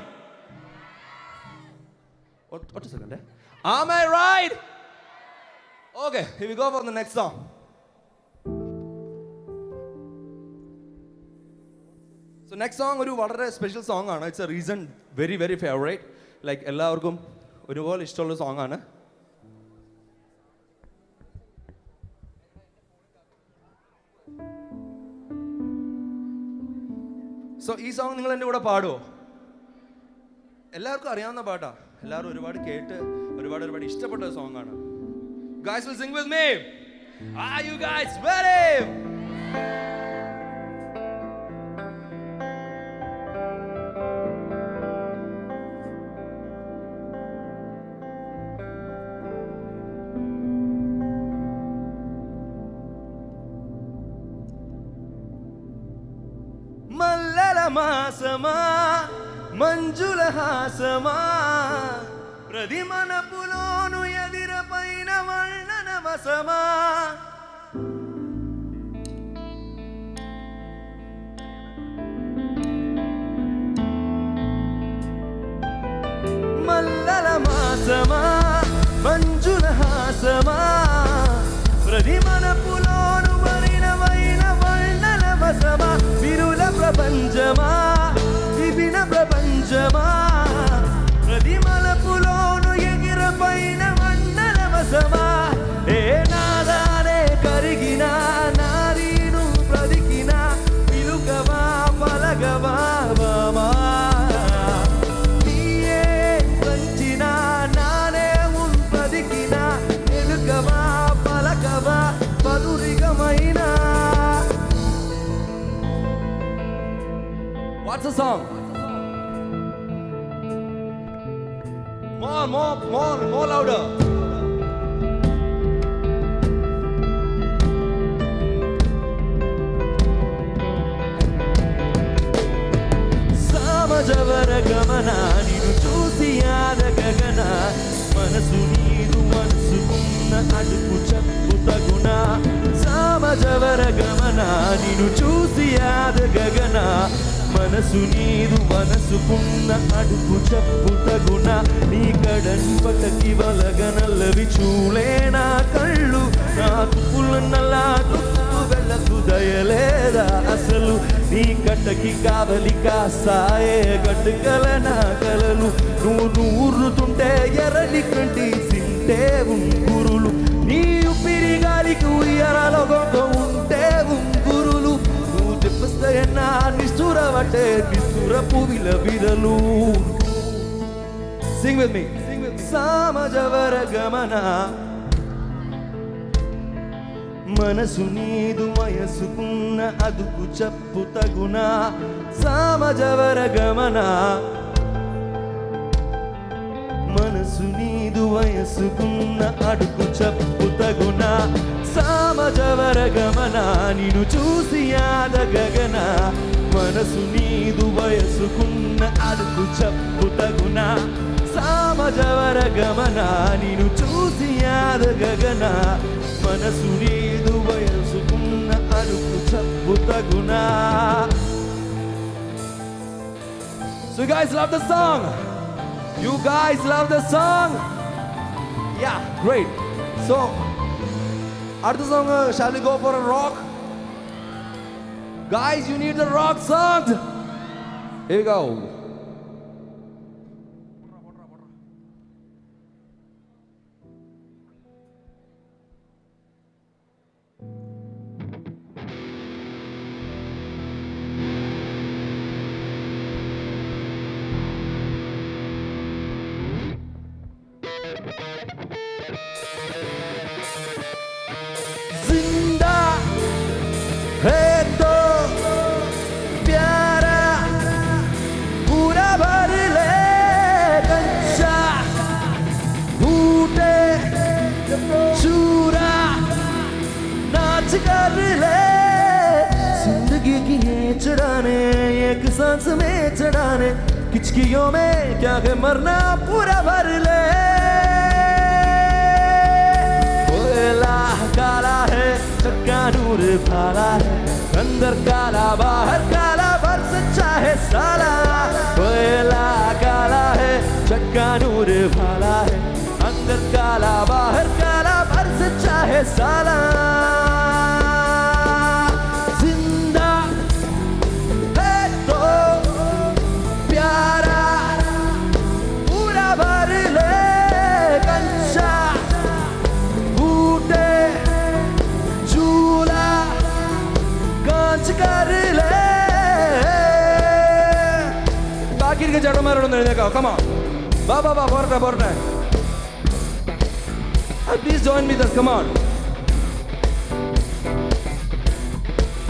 What a second. Am I right? Okay, here we go for the next song. So next song ഒരു വളരെ സ്പെഷ്യൽ സോങ് ആണ്. It's A reason very very favourite. Like എല്ലാവർക്കും ഒരുപോലെ ഇഷ്ടമുള്ള song ആണ്. So ഈ song നിങ്ങൾ എൻ്റെ കൂടെ പാടുമോ? എല്ലാവർക്കും അറിയാവുന്ന പാട്ടാ, എല്ലാവരും ഒരുപാട് കേട്ട് ഒരുപാട് ഇഷ്ടപ്പെട്ട സോങ് ആണ്. Guys will sing with me. Are you guys ready? మల్లెల మాసమా మంజుల హాసమా ప్రతిమనపులోను ఎదిరపైన వర్ణన వసమా మల్లెల మాసమా మంజుల హాసమా ప్రతిమనపులోను వరినవైన వర్ణన వసమా విరుల ప్రపంచమా విభిన్న ప్రపంచమా ప్రతిమలపులోను ఎగిరపైన మండల వసమా ఏ నాదానే కరిగిన నారీను ప్రదికిన పిలుకవా పలగవా వామా నీయే పంచిన నానే ఉన్ ప్రదికిన ఎలుకవా పలకవా పదురిగమైన. What's the song? More louder. సమజవర గమన నిన్ను చూసి ఆదగగన మనసు నీదు మనసుకున్న అడుగు చెప్పు తగున. సమజవర గమన నిన్ను చూసి ఆదగగన మనసు నీదు మనసుకున్న అడుగు చెప్పు తగున. నీ కడని పటకి వలగనల్లవి చూలేనా కళ్ళు నాకు పుల్లనలా తుప్పు వెళ్ళకు దయలేదా అసలు. నీ కట్టకి కావలి కాసాయే గట్టుకల నా కలలు నువ్వు నూరుతుంటే ఎర్రని కంటి సింటే ఉంగురులు. నీ ఉపిరి గాలికి ఉయ్యరలో గొప్ప ఉంటే ఉంగురులు. నువ్వు తెప్పిస్తాయన్నా నిష్ఠురవటే నిష్ఠుర పువిల బిరలు. Sing with me. Samajavara gamana. మనసు నీదు వయసుకున్న అదుపు చెప్పు తగునా సమజవర గమన మనసు నీదు వయసుకున్న అడుగు చెప్పు తగునా సమజవర గమన నిన్ను చూసి ఆదగగన మనసు నీదు వయసుకున్న అడుగు చెప్పు తగునా సమజవర గమన నిన్ను చూసి ఆదగగన మనసు నీదు వయసుకున్న అడుగు చెప్పు తగునా. So you guys love the song? You guys love the song? Yeah, great. So அடுத்த song, shall we go for a rock? Guys, you need the rock song. Here we go. जिंदा है तो प्यारा पूरा भर ले कंचा फूटे चूरा नाच कर ले जिंदगी की ये चढ़ाने एक सांस में चढ़ाने किचकियों में क्या है मरना पूरा भर ले. कोयला काला है चक्का नूर भाला है अंदर काला बाहर काला पर सच्चा है साला. कोयला काला है चक्का नूर भाला है अंदर काला बाहर काला पर सच्चा है साला. जिंदा है तो प्यारा पूरा भर ले कंचा फूटे चूल्हा कांच कर ले. बाकी के जड़ों में रोने का come on. Ba porta. Please join me this, come on.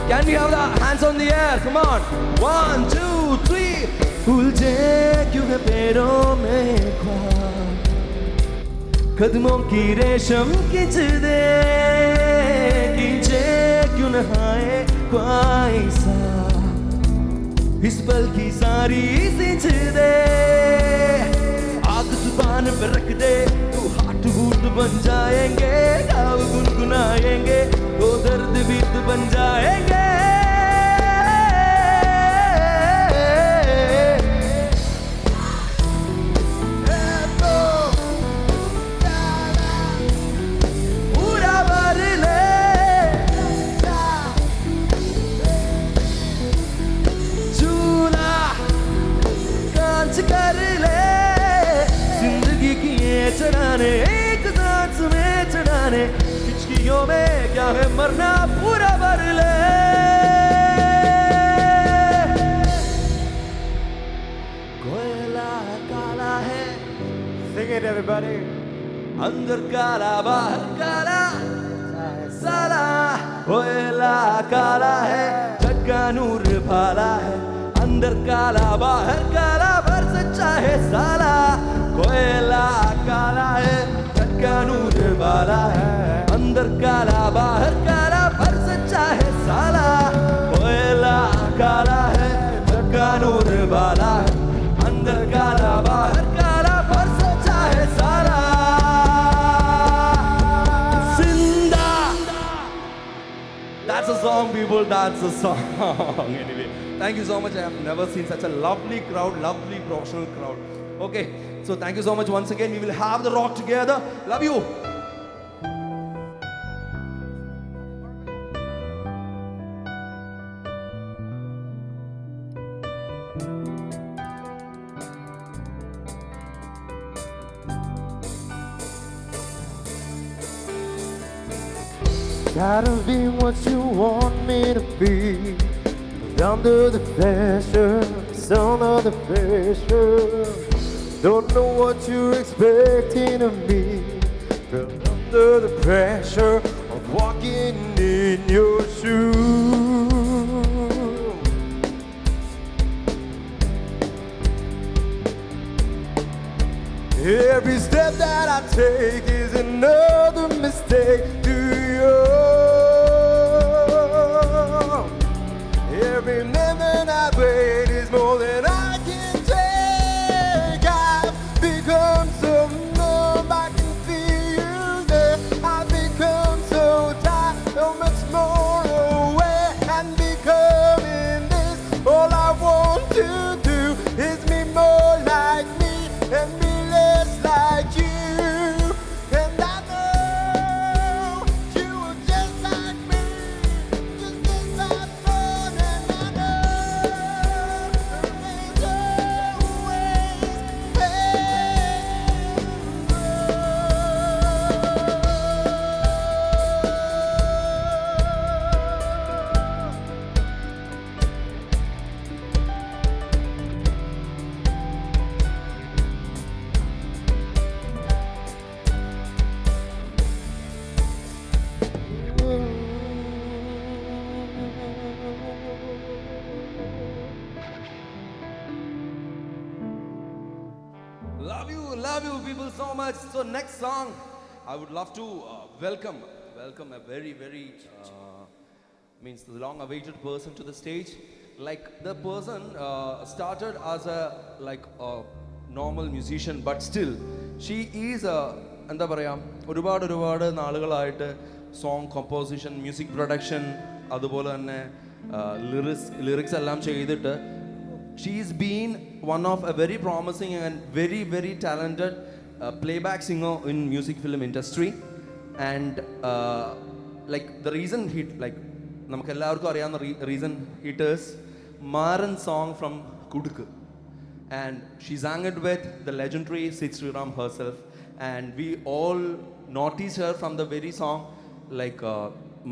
Can we have the hands on the air? Come on. 1, 2, 3. उलझे क्यों है पैरों में ख्वाब कदमों की रेशम खींच दे खींचे क्यों नहाए ख्वाहिशा इस पल की सारी सींच दे. आग जुबान पर रख दे तो हाथ बूट बन जाएंगे गाव गुनगुनाएंगे तो दर्द भी बन जाएंगे. पूरा भर ले चूल्हा कांच कर ले जिंदगी की ये चढ़ाने एक सांस में चढ़ाने किचकियों में क्या है मरना पूरा भर ले. कोयला काला है Sing it, everybody. अंदर काला बाहर काला साला. कोयला काला है चक्का नूर भाला है अंदर काला बाहर काला पर सच्चा है साला. कोयला काला है चक्का नूर भाला है अंदर काला बाहर काला पर सच्चा है साला. कोयला काला है चक्का नूर भाला है अंदर काला बाहर काला पर सच्चा है साला. जिंदा. That's a song, people. That's a song. Anyway, thank you so much. I have never seen such a lovely crowd, lovely professional crowd. Okay, so thank you so much once again. We will have the rock together. Love you. Gotta be what you want me to be. Under the pressure, sound of the pressure. Don't know what you're expecting of me. Fell under the pressure of walking in your shoes. Every step that I take is another mistake to you. Every minute I wait is more than I can take. I've become so numb, I can feel you there. I've become so tired, so much more aware. And becoming this, all I want to do is be more like me and be less like you. And I know you are just like me, just as that fun. And I know there's always Love you people so much. So next song, I would love to welcome a very means the long-awaited person to the stage. Like the person started as a normal musician, but still she is a എന്താ പറയാ ഒരുപാട് നാളുകളായിട്ട് song composition, music production, അതുപോലെ തന്നെ lyrics എല്ലാം ചെയ്തിട്ട് she's been one of a very promising and very talented playback singer in music film industry. And like the reason hit, like നമുക്ക് എല്ലാവർക്കും അറിയാവുന്ന reason it is Maran song from Kudukku, and she sang it with the legendary Sid Sriram herself, and we all noticed her from the very song like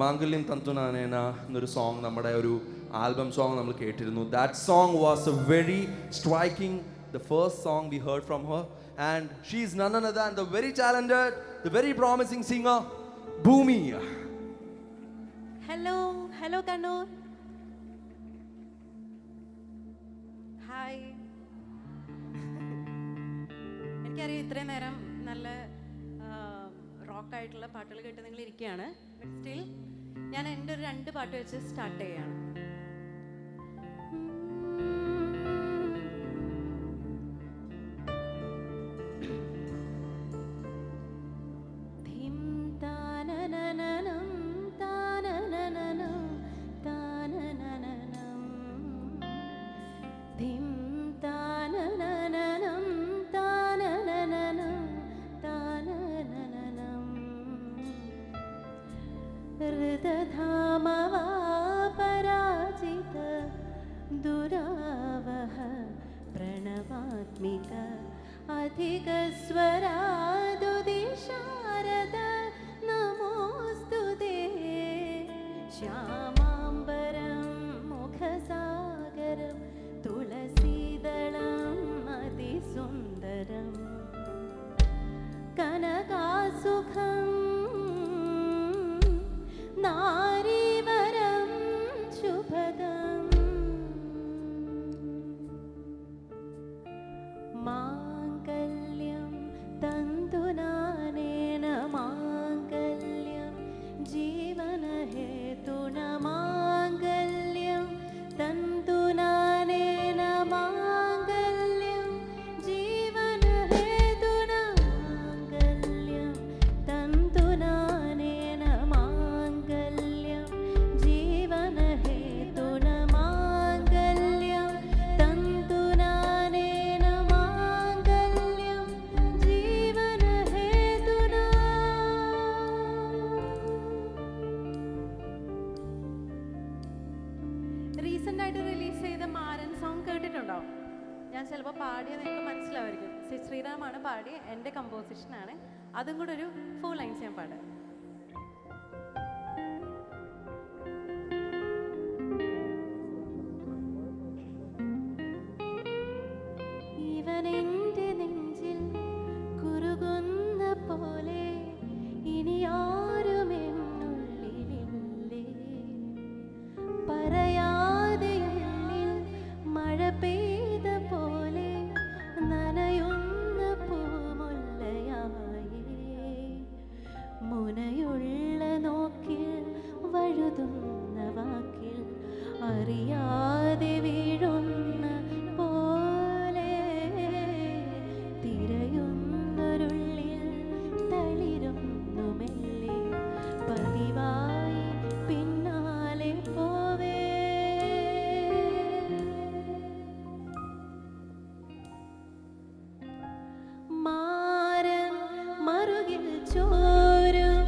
Mangalyam Tantunanena എന്നൊരു song നമ്മുടെ ഒരു album song നമ്മൾ കേട്ടിരുന്നു. That song was A very striking, the first song V heard from her, and she is none other than the very talented, the very promising singer ഭൂമി. Hello Kannur. Hi. എനിക്കറിയാം ഇത്രയും നേരം നല്ല റോക്കായിട്ടുള്ള പാട്ടുകൾ കേട്ട് നിങ്ങൾ ഇരിക്കുകയാണ്. ബട്ട് സ്റ്റിൽ ഞാൻ എൻ്റെ ഒരു 2 പാട്ട് വെച്ച് സ്റ്റാർട്ട് ചെയ്യുകയാണ്. പരാജിത ദുരാവഹ പ്രണവാത്മിക അധിക സ്വരാദുദിശാരദ നമോസ്തുതേ ശ്യാമാംബരം മുഖസാഗരം തുളസീദളം അതിസുന്ദരം കനകാസുഖം നാരീവരം ശുഭദം മാംഗല്യം തന്തുനാനേന മാംഗല്യം ജീവനഹേതുന മാംഗല്യം തന്തുനാനേന മാംഗല്യം ജീവനഹേതുന മാംഗല്യം തന്തുനാനേന മാംഗല്യം ജീവനഹേതുന മാംഗല്യം തന്തുനാനേന മാംഗല്യം ജീവനഹേതുന. റീസെൻ്റ് ആയിട്ട് റിലീസ് ചെയ്ത മാരൻ സോങ് കേട്ടിട്ടുണ്ടോ? ഞാൻ ചിലപ്പോൾ പാടിയത് നിങ്ങൾക്ക് മനസ്സിലാവായിരിക്കും. ശ്രീറാമാണ് പാടിയ, എൻ്റെ കമ്പോസിഷനാണ്. അതും കൂടെ ഒരു 4 ലൈൻസ് ഞാൻ പാടാം. ഇവൻ എൻ്റെ ചോരും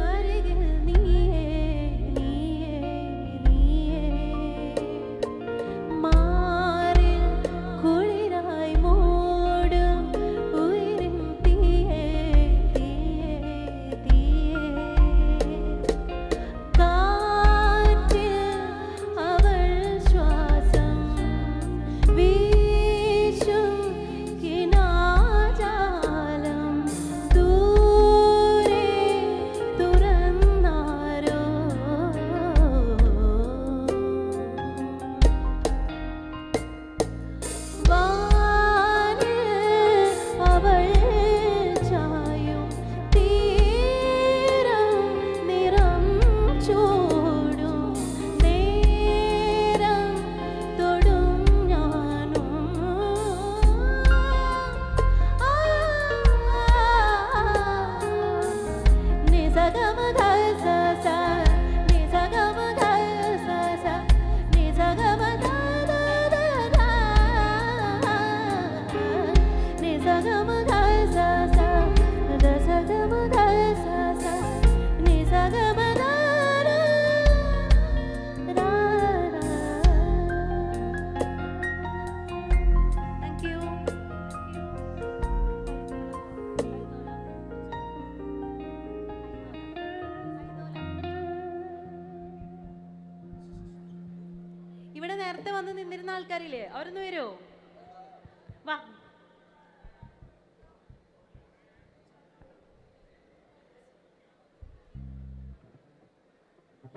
അരികിൽ നീയേ നീയേ നീയേ മാറിൽ കുളിരായി മൂടും ഉയരും തീയേ തീയേ തീയേ കാറ്റിൽ അവൾ ശ്വാസം വീശും കിനാജാലം ദൂരെ തുറന്നാരോ വാനിൽ അവൾ ചായും തീരം നിറം ചൂടും നേരം തൊടും ഞാനും നിസഗമ ധസ നിസഗമ ധസ നിസഗമ നിസഗമ ധസ ദസഗമ ധസ നിസഗമ Thank you. ഇവിടെ നേരത്തെ വന്ന് നിന്നിരുന്ന ആൾക്കാരില്ലേ അവരൊന്ന് വരുമോ? വാ.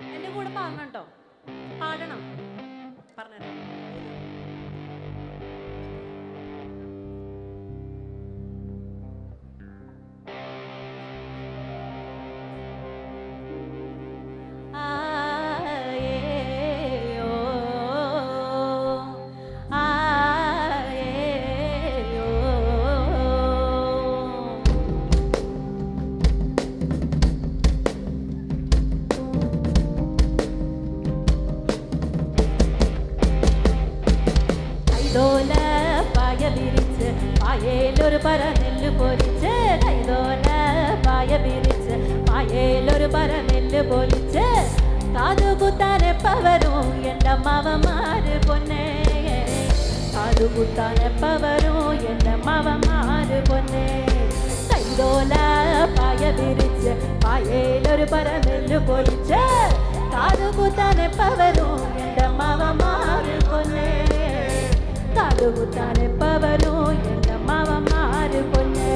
എന്റെ കൂടെ പാടണം കേട്ടോ, പാടണം. പറഞ്ഞുതരാം. കൈതോല പായ വിരിച്ച് പായേലൊരു പറ നെല്ല് പൊലിച്ച് കൈതോല പായ വിരിച്ച് പായേലൊരു പറ നെല്ല് പൊലിച്ച് കാതുകുത്താനെപ്പവരും എൻ്റെ മാവന്മാര് പൊന്നേ കാതുകുത്താനെപ്പവരും എൻ്റെ മാവന്മാര് പൊന്നേ കൈതോല പായ വിരിച്ച് പായേലൊരു പറ നെല്ല് പൊലിച്ച് കാതുകുത്താനെപ്പവരും എൻ്റെ മാവന്മാര് പൊന്നേ കാതുകുത്താനെപ്പവരും എൻ്റെ മാവന്മാര് പൊന്നേ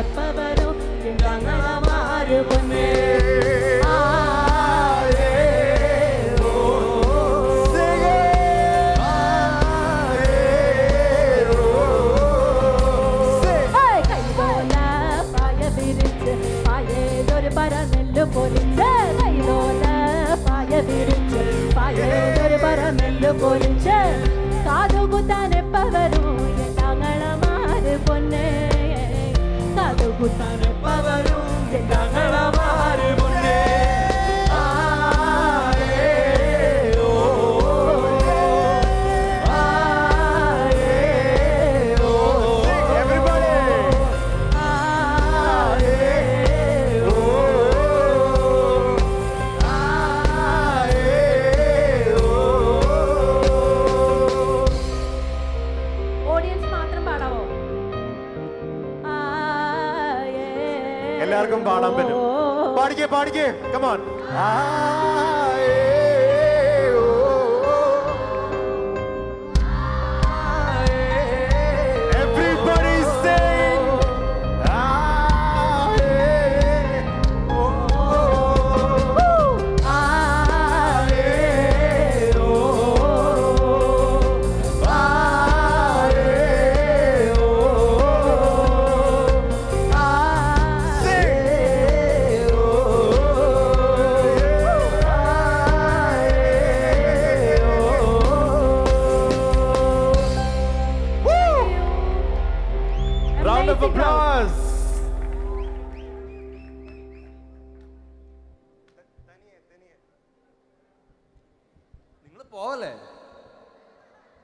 എപ്പവരും ഞങ്ങളമാര് പൊന്നേ കൈതോല പായ വിരിച്ച് പായേലൊരു പറ നെല്ല് പൊലിച്ച് കൈതോല പായ വിരിച്ച് പായേലൊരു പറ നെല്ല് പൊലിച്ച് കാതുകുത്താനെപ്പവരും ഞങ്ങളമാര് പൊന്നേ കാതുകുത്താനെപ്പവരും ഞങ്ങളമാര് പൊന്നേ എല്ലാവർക്കും പാടാൻ പറ്റും. പാടിക്കേ പാടിക്കേ, കമോൺ.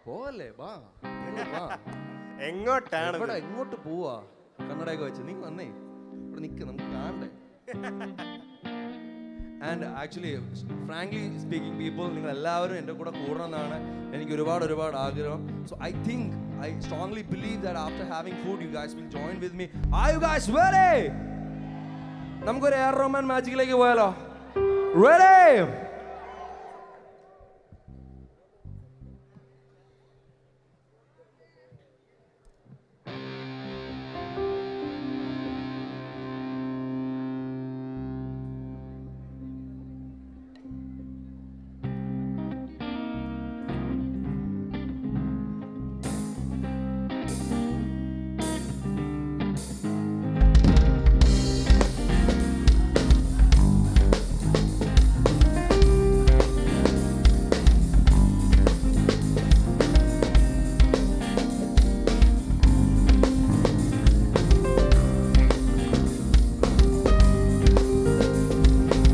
പോലെ വാ എങ്ങോട്ടാണ് ഇവിടെ എങ്ങോട്ട് പോവാ? കണ്ണടയൊക്കെ വെച്ച് നീ വന്നേ, ഇവിടെ നിൽക്ക്, നമുക്ക് കാണണ്ടേ. And actually frankly speaking people, നിങ്ങൾ എല്ലാവരും എൻ്റെ കൂടെ കൂടണമെന്നാണ് എനിക്ക് ഒരുപാട് ആഗ്രഹം. So I strongly believe that after having food you guys will join with me. Are you guys ready? നമുക്കൊരു എയർ റോമാൻ മാജിക്കിലേക്ക് പോയാലോ? Ready?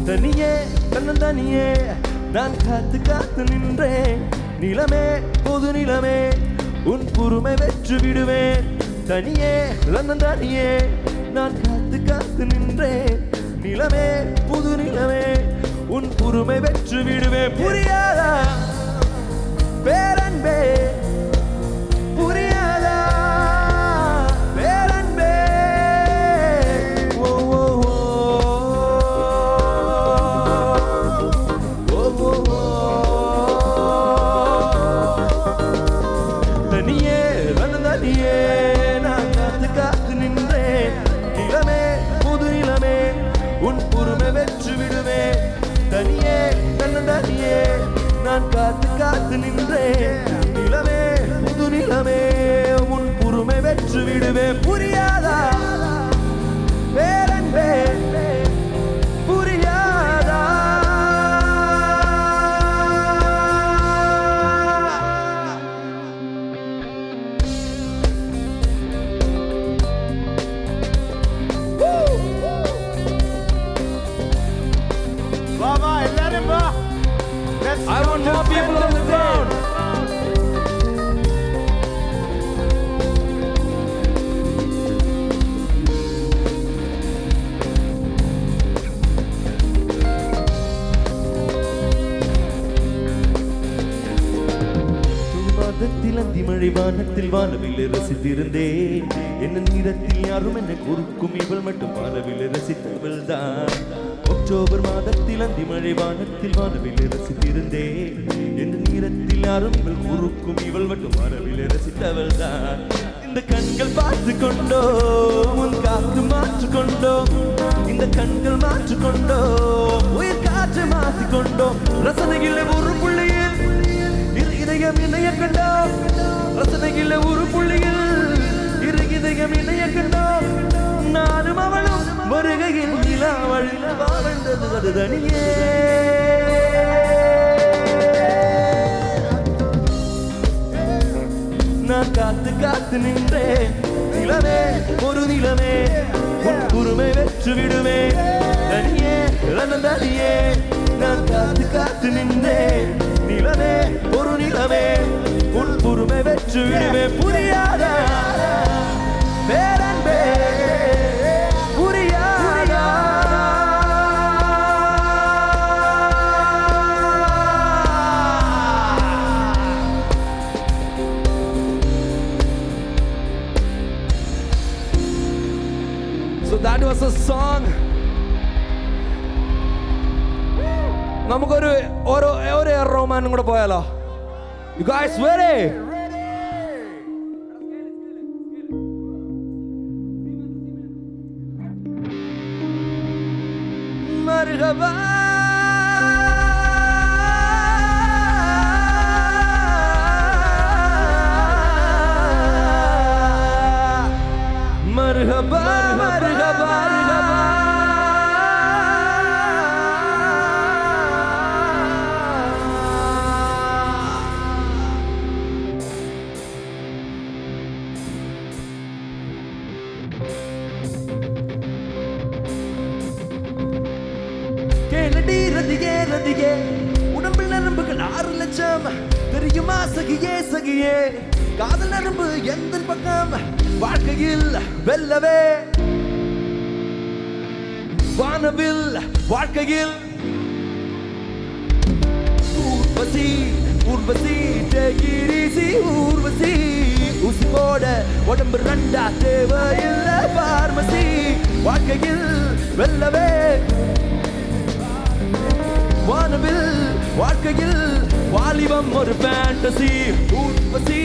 தனியே தன்னந்தனியே நான் காத்து நின்றேன். நிலமே பொது நிலமே உன் பொறுமை வெற்று விடுவேன். தனியே தன்னந்தனியே நான் காத்து நின்றேன். நிலமே புது நிலமே உன் பொறுமை வெற்று விடுவேன். புரியாதா பேரன்பே, புரியாதா பேரன்பே. தனியே தனியே நான் காத்து நின்றேன். நிலமே புது நிலமே உன் பொறுமை வெற்று விடுவேன். தனியே தனியே நான் காத்து நின்றேன். நிலமே புது நிலமே உன் பொறுமை வெற்று விடுவேன். புரியாதா பேரன்பே, புரியாதா. I want more people on the ground. மாதத்தில் அந்திமழை வானத்தில் வானவில்லை ரசித்திருந்தேன். என்ன நீரத்தில் யாரும் என்னை குறுக்கும், இவள் மட்டும் வானவில்லை ரசித்தவள் தான். அக்டோபர் மாதத்தில் அந்திமழை வானத்தில் வானவில்லை ரசித்திருந்தேன். என்ன நீரத்தில் யாரும் இவள் குறுக்கும், இவள் மட்டும் வானவில்லை ரசித்தவள் தான். இந்த கண்கள் பார்த்து கொண்டோ உன் காத்து மாற்றிக்கொண்டோ, இந்த கண்கள் மாற்றிக்கொண்டோ உயிர் காற்று மாற்றிக்கொண்டோ. ரசனையில் ஒரு புள்ளியில் இதயம் இணைய கண்டோம். ரசனையில் ஒரு புள்ளியில் இரு இதயம் இணைய கண்டோம். நானும் அவளும் வருகையில் நிலா வழியில் வாழ்ந்தது அது தனியே. நான் காத்து நின்றேன். நிலமே ஒரு நிலமே உன் பொறுமை வெற்று விடுவேன். தனியே தனியே நான் காத்து நின்றேன். நிலமே ஒரு நிலமே உன் பொறுமை வெற்று விடுவேன். புரியாதா பேரன்பே, புரியாதா. So that was a song. നമുക്കൊരു ഓരോ റൊമാനും കൂടെ പോയാലോ? You guys ready? മർഹബാ മർഹബാ മർഹബാ. ரதியே உடம்பில் நரம்புகள் 6 லட்சம் தெரியுமா சகியே சகியே. அழகியே காதல் நரம்பு எந்த பக்கம் வாழ்க்கையில் வெல்லவே வானவில் வாழ்க்கையில் Urvashi Urvashi take it easy Urvashi ஊசி போட உடம்பு ரெண்டா தேவையில்ல பார்மசி வாழ்க்கையில் வெல்லவே வானவில் வாழ்க்கையில் வாலிபம் ஒரு fantasy Urvashi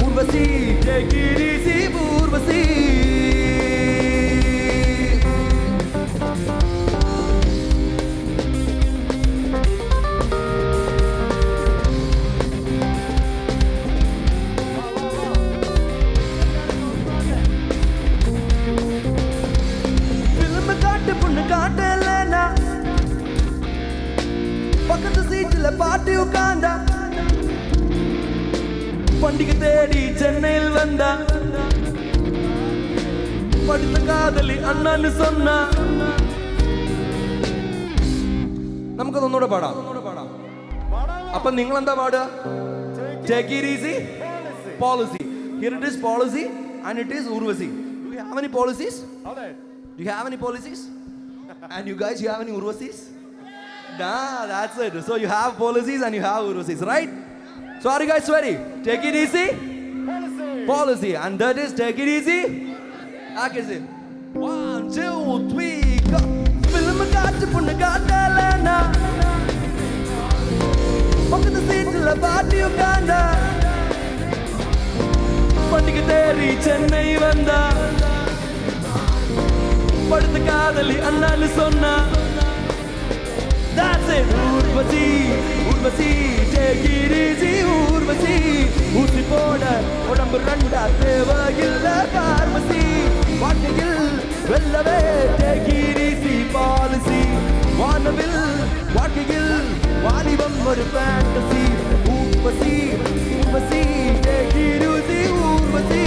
Urvashi take it easy Urvashi காட்டலனா பக்கத்து சீட்ல பாட்டி உட்கார்ந்தா பண்டிகை தேடி சென்னையில் வந்தா படித்த காதலி அண்ணான்னு சொன்னா നമുക്കതൊന്നുകൂടെ പാടാം. അപ്പൊ നിങ്ങൾ എന്താ പാടുക? Take it easy policy. Here it is policy and it is urvasi. Do you have any policies? Do you have any policies? And you guys, you have any urvasis? Nah, that's it. So you have policies and you have urvasis, right? So are you guys ready? Take it easy. Policy. And that is take it easy. Okay, see. 1, 2, 3, go. Film kaattu punnu kaattalana. Pakathu seatla paatti ukanda. Pandiga theri Chennai vanda. படுத்த காதலி அண்ணான்னு சொன்னா that's it Urvashi Urvashi take it easy Urvashi ஊசி போட உடம்பு ரெண்டா தேவையில்ல pharmacy வாழ்க்கையில் வெல்லவே take it easy பாலிசி வானவில் வாழ்க்கையில் வாலிபம் ஒரு fantasy Urvashi Urvashi take it easy Urvashi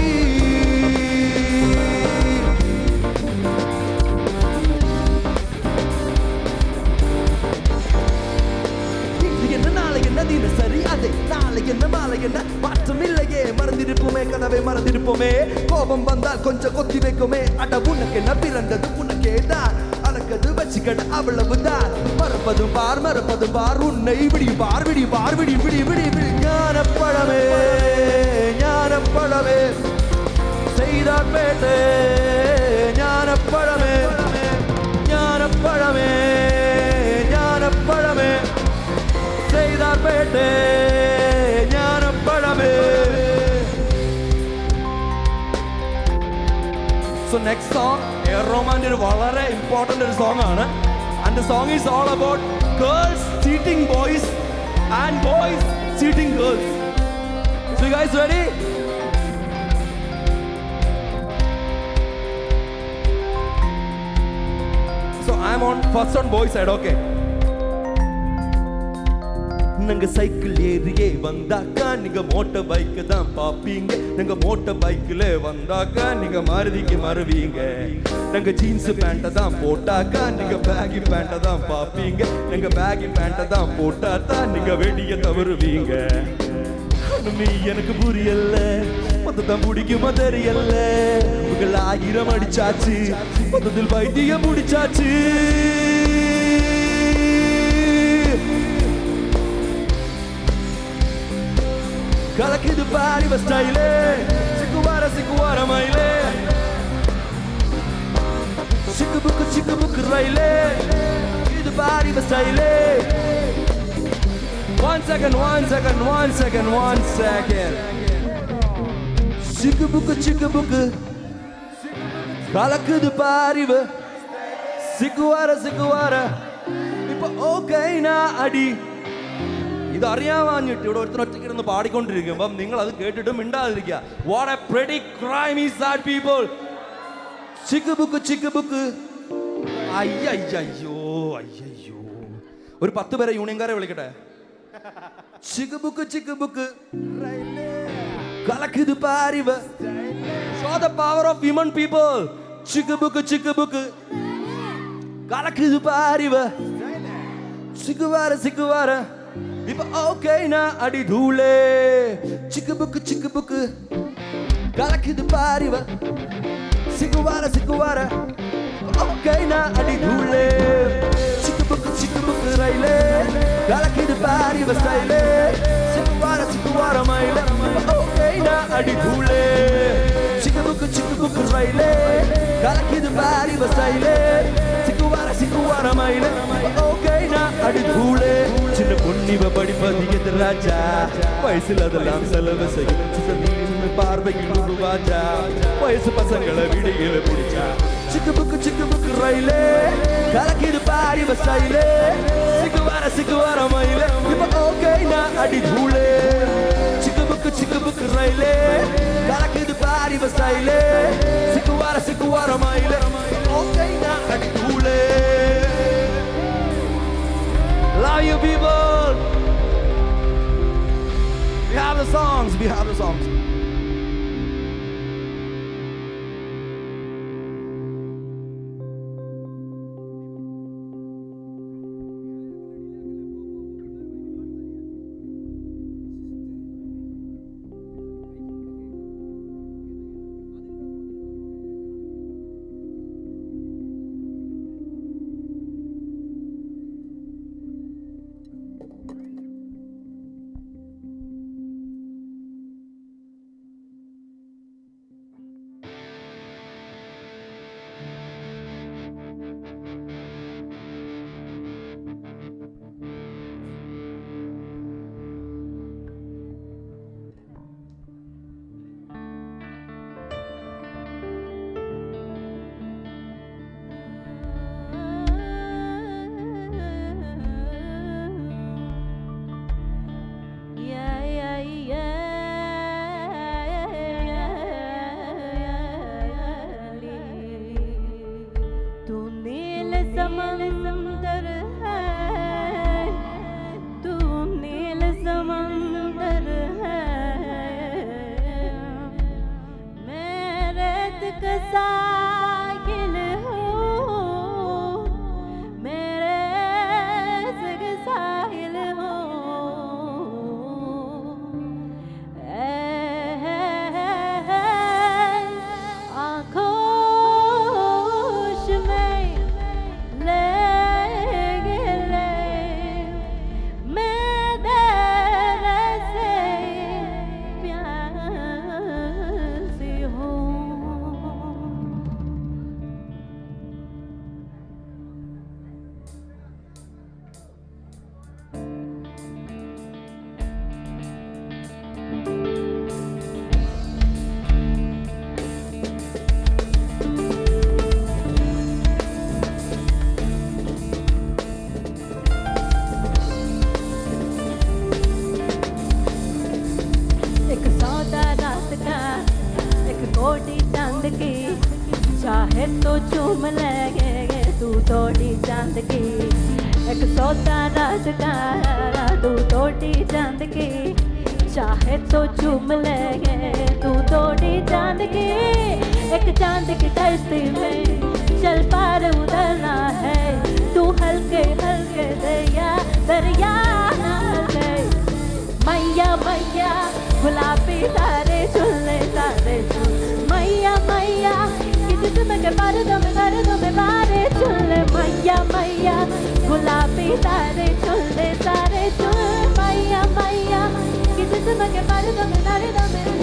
சரி அதே நாளை என்ன மாலை என்ன மாற்றம் இல்லையே மறந்திருப்போமே கனவை மறந்திருப்போமே கோபம் வந்தால் கொஞ்சம் கொத்தி வைக்குமே அட உனக்கு என்ன பிறந்தது உனக்கே தான் அடக்கது வச்சுக்கட அவ்வளவுதான் மறப்பதும் பார் உன்னை விடி பார் விடி விடி விடி விடி ஞானப்பழமே ஞானப்பழமே செய்தார் பேட்டே ஞானப்பழமே ஞானப்பழமே ஞானப்பழமே செய்தார் birthday ஞானப்பழமே. So next song, A.R. Rahman is വളരെ important ഒരു song ആണ്. And the song is all about girls cheating boys and boys cheating girls. So you guys ready? So I'm on first on boys side, okay. நாங்க cycle ஏறியே வந்தாக்கா நீங்க motor bike தான் பாப்பீங்க நாங்க motor பைக்ல வந்தாக்கா நீங்க மாருதிக்கு மறுவீங்க நாங்க ஜீன்ஸ் பேண்ட தான் போட்டாக்கா நீங்க பேகி பேண்ட தான் பாப்பீங்க நாங்க பேகி பேண்ட தான் போட்டா தான் நீங்க வெடிய தவறுவீங்க நீ எனக்கு புரியல மொத்தம் பிடிக்குமா தெரியல உங்கள் 1000 அடிச்சாச்சு மொத்தத்தில் வைத்தியம் முடிச்சாச்சு கலக்குது பாரி ஸ்டைலே சிக்குவார மயிலே சிக்கு புக்கு ரயிலே இது பாரி ஸ்டைலே one second சிக்கு புக்கு கலக்குது பாரி சிக்குவார இப்ப ஓகே நான் அடி ഇത് അറിയാവാഞ്ഞിട്ട് ഇവിടെ ഒരുത്തൻ ഒറ്റയ്ക്കിരുന്ന് പാടിക്കൊണ്ടിരിക്കുമ്പം നിങ്ങൾ അത് കേട്ടിട്ട് മിണ്ടാതിരിക്കുക. What a pretty crime is that people. ചിക്ക് ബുക്ക് അയ്യോ ഒരു 10 പേരെ യൂണിയൻകാരെ വിളിക്കട്ടെ. ചിക്ക് ബുക്ക് കലക്കിത് പാരിവ്. Show the power of women people. ചിക്ക് ബുക്ക് കലക്കിത് പാരിവ്. സിക്കുവാര ipa okay na adi dhule chikabuk galakid pariva sikuwara okay na adi dhule chikabuk raile galakid pariva style sikuwara maile okay na adi dhule chikabuk raile galakid pariva style sikuwara maile okay na adi dhule chinna ponniva padipathu raja vayasila adellam selavasai chitadil paarvegil uruvaja vayasu pasangala vidiyila pudicha chikabuk raile galakid pariva style sikuwara maile ipa okay na adi dhule chikabuk raile galakid pariva style sikuwara maile okay na adi dhule. Love you people. We have the songs. चाहे तो चूम लेंगे तू तोड़ी चांद की एक सौदा रात का तू तोड़ी चांद की चाहे तो चूम लेंगे तू तोड़ी चांद की एक चांद की कश्ती में चल पार उतरना है तू हल्के हल्के दरिया ना गए मैया मैया गुलाबी तारे चुल्ले तारे चुल मैया मैया जिसमें के बारे में बारे चुल्ले मैया मैया गुलाबी तारे चुल्ले तारे चुल मैया मैया जिसमें के बारे में बारे चुल्ले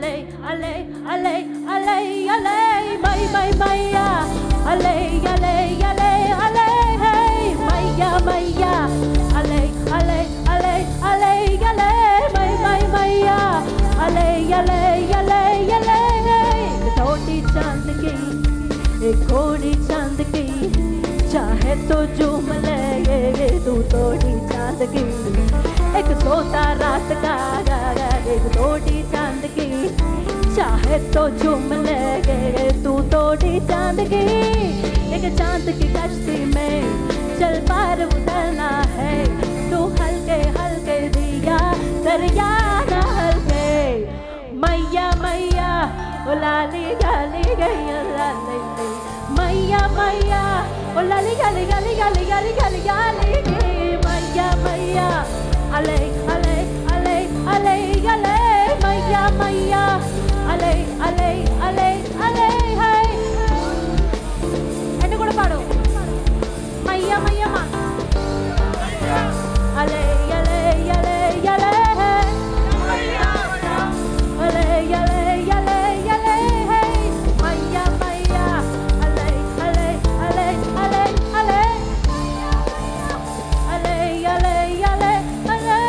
ale, ale, ale, ale, ale, Maya, ale, ale, ale, ale, hey, Maya, ale, ale, ale, ale, ale, Maya, ale, ale, ale, ale, hey, थोड़ी चांद की एक थोड़ी चांद की चाहे तो झूम ले तू थोड़ी चांद की एक सोता रात का एक थोड़ी चांद की चाहे तो झूम ले तू थोड़ी चांद की एक चांद की कश्ती में चल पार उतरना है तू हल्के हल्के दिया दरिया न हल्के मैया मैया ओ लाली गाली गई लाली मैया मैया ओ लाली गाली गाली गाली गाली गाली गाली मैया मैया ale ale ale ale ale मैया मैया ale ale ale ale hey എന്നെ കൂടെ പാടോ मैया मैया ale ale ale ale मैया ale ale ale ale hey मैया मैया ale ale ale ale ale ale ale ale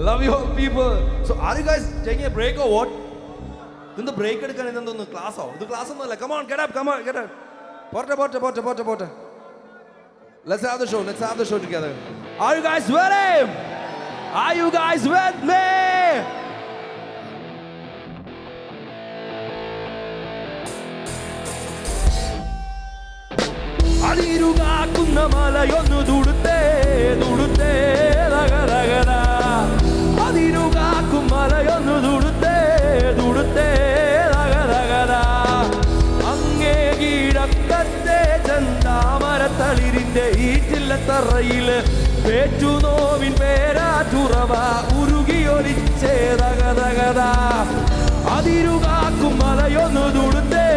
Love you all people. So are you guys taking a break or what? Then break എടുക്കാൻ ഇതെന്തോന്ന് ക്ലാസ്സോ? ഇത് class ഒന്നുമല്ല. Come on, get up, get up. പോട്ടെ. Let's have the show together. Are you guys ready? Are you guys with me? അതിരുകാക്കുന്ന മലയൊന്നു ദുടുത്തേ രഗരഗര അതിരുകാക്കും മലയൊന്നു ദുടുത്തേ രഗരഗര അങ്ങേ കിഴക്കത്തെ ചെന്താമരത്തളിരിന്റെ ഈറ്റില്ലത്തറയില് പേറ്റുനോവിൻ പേരാറ്റുറവ ഉരുകിയൊലിച്ചേ രഗരഗര അതിരുകാക്കും മലയൊന്നു ദുടുത്തേ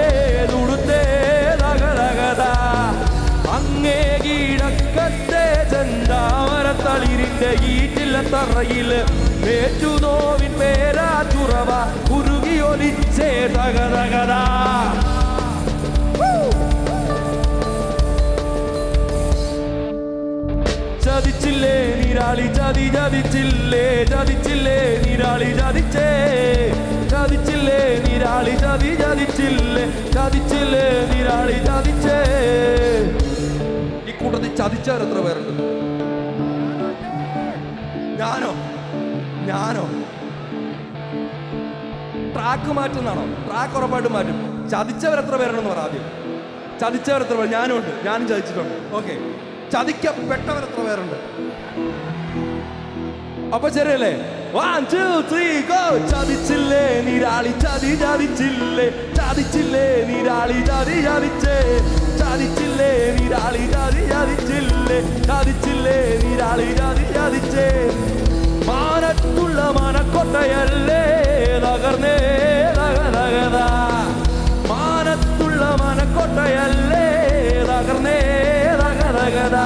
രഗരഗര അങ്ങേ കിഴക്കത്തെ ചെന്താമരത്തളിരിന്റെ ഈറ്റില്ലത്തറയില് പേറ്റുനോവിൻ പേരാറ്റുറവ ഉരുകിയൊലിച്ചേ തകതകത ചതിച്ചില്ലേ നീരാളി ചതിച്ചില്ലേ നീരാളി ചതിച്ചില്ലേ നീരാളി ചതിച്ചില്ലേ നീരാളി ചതിച്ചേ ഈ കൂട്ടത്തിൽ ചതിച്ചവർ എത്ര പേരുണ്ട്? ഞാനോ ട്രാക്ക് മാറ്റുന്നാണോ? ട്രാക്ക് ഉറപ്പായിട്ടും മാറ്റും. ചതിച്ചവർ എത്ര പേരുണ്ടെന്ന് പറ ആദ്യം. ചതിച്ചവർ എത്ര പേര്? ഞാനും ചതിച്ചിട്ടുണ്ട്. ഓക്കെ, ചതിക്കപ്പെട്ടവർ എത്ര പേരുണ്ട്? അപ്പൊ ശരിയല്ലേ? 1 2 3 ഗോ. ചതിച്ചില്ലേ നീരാളി ചതിച്ചില്ലേ നീരാളി ചതിച്ചില്ലേ നീരാളി ചതിച്ചില്ലേ നീരാളി ചതിച്ചേ മാനത്തുള്ള മനക്കൊട്ടയല്ലേ തകർന്നേ തകതകത മാനത്തുള്ള മനക്കൊട്ടയല്ലേ തകർന്നേ തകതകത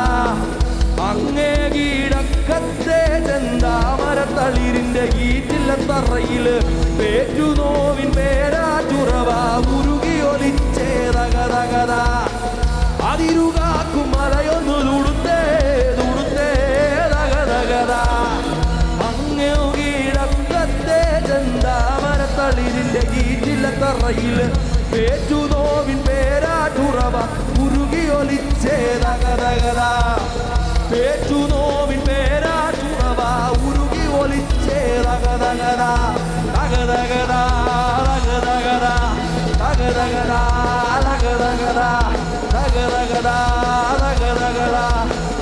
അങ്ങേ കിഴക്കത്തെ ചെന്താമരത്തളിരിന്റെ ഈറ്റില്ലത്തറയില് പേറ്റുനോവിൻ പേരാറ്റുറവ ഉരുകിയൊലിച്ചേ തകതകത അതിരുകാക്കും മലയൊന്നു ദുടുത്തേ തകതകത അങ്ങേ കിഴക്കത്തെ ചെന്താമരത്തളിരിന്റെ ഈറ്റില്ലത്തറയില് പേറ്റുനോവിൻ പേരാറ്റുറവ ഉരുകിയൊലിച്ചേ തകതകത പേറ്റുനോവിൻ പേരാറ്റുറവ ഉരുകിയൊലിച്ചേ തകതകത തകതകത തകതകത തകതകത തകതകത തകതകത തകതകത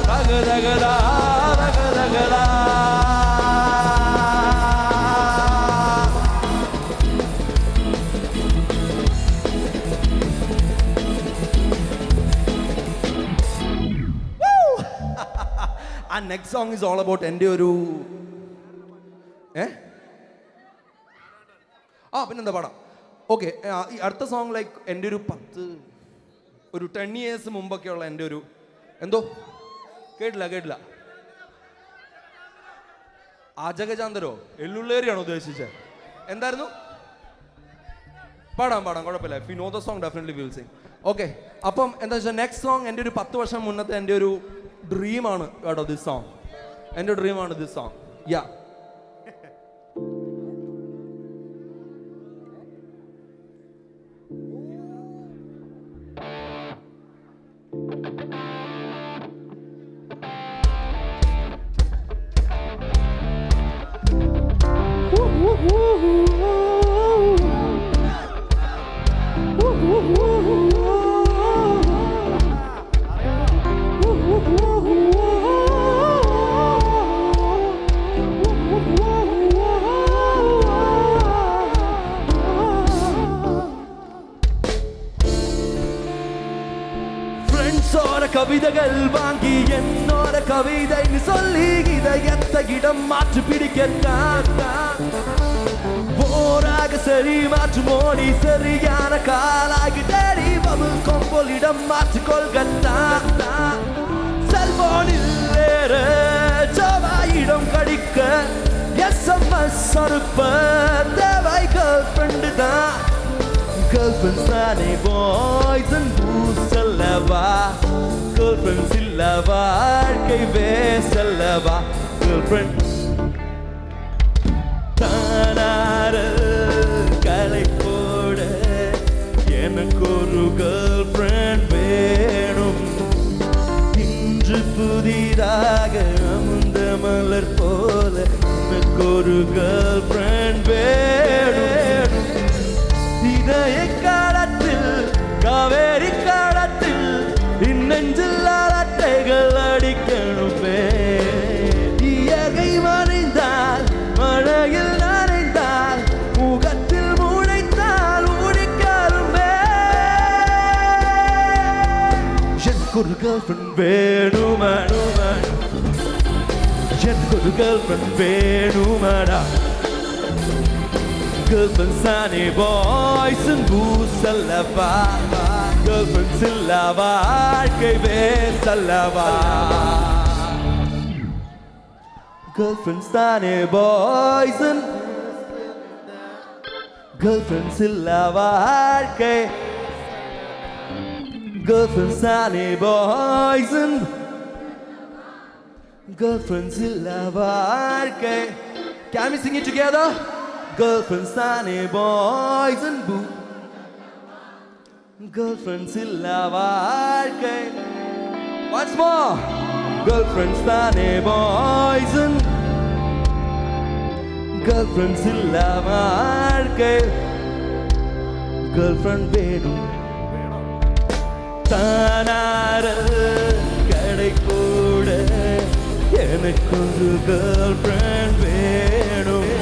തകതകത തകതകത next song is all about എൻ്റെ ഒരു പിന്നെന്താ പാടാം. ഓക്കെ, ഈ അടുത്ത സോങ് ലൈക്ക് എൻ്റെ ഒരു 10 years മുമ്പൊക്കെയുള്ള എൻ്റെ ഒരു എന്തോ കേട്ടില്ല അജഗജാന്തരോ എള്ളുള്ളേരിയാണോ ഉദ്ദേശിച്ചത്? എന്തായിരുന്നു? പാടാം കുഴപ്പമില്ല. If you know the song definitely will Singh. Okay, അപ്പം എന്താ വെച്ചാൽ നെക്സ്റ്റ് സോങ് എൻ്റെ ഒരു 10 വർഷം മുന്നത്തെ എൻ്റെ ഒരു ഡ്രീമാണ് കേട്ടോ. ദിസ് സോങ് എൻ്റെ ഡ്രീമാണ് ദിസ് സോങ്. യാ, கவிதைகள் வாங்கி என்னோட கவிதைன்னு சொல்லி இதயத்தை இடம் மாற்றி பிடிக்கத்தான் போராக சரி மாற்று மோடி சரியான காலாகி தேடி பபுள் கொம்போல் இடம் மாற்றி கொள்கத்தான் செல்போனில் வேற ஜவாயிடம் கடிக்க SMS அனுப்ப தேவை கேர்ள் ஃப்ரெண்டு தான். Girlfriends தானே boys and booze அல்லவா, girlfriends இல்ல வாழ்க்கை வேஸ்ட் அல்லவா. Girlfriends தானார கலை போட எனக்கு ஒரு girlfriend வேணும். இன்று புதிதாக அமுந்த மலர் போல எனக்கு ஒரு girlfriend வேணும். இதய காலத்தில் காவேரி காலத்தில் இன்னெஞ்சில் அலட்டைகள் அடிக்கணுமே. இயற்கை மறைந்தால் மழையில் நனைந்தால் முகத்தில் முளைத்தால் உடிக்கலுமே. எனக்கு ஒரு கேர்ள்ஃப்ரெண்ட் வேணுமாடா, எனக்கு ஒரு கேர்ள்ஃப்ரெண்ட் வேணுமாடா. Girlfriends தானே boys and booze அல்லவா, girlfriends இல்ல வாழ்க்கை வேஸ்ட் அல்லவா. Girlfriends தானே boys and girlfriends இல்ல வாழ்க்கை, girlfriends தானே boys and girlfriends இல்ல வாழ்க்கை. Can we sing it together? Girlfriends தானே boys and boo, girlfriends இல்ல வாழ்க்கை. Once more. Girlfriends தானே boys and girlfriends இல்ல வாழ்க்கை. Girlfriend வேணும் தானார கடை கூட எனக்கு ஒரு girlfriend வேணும்.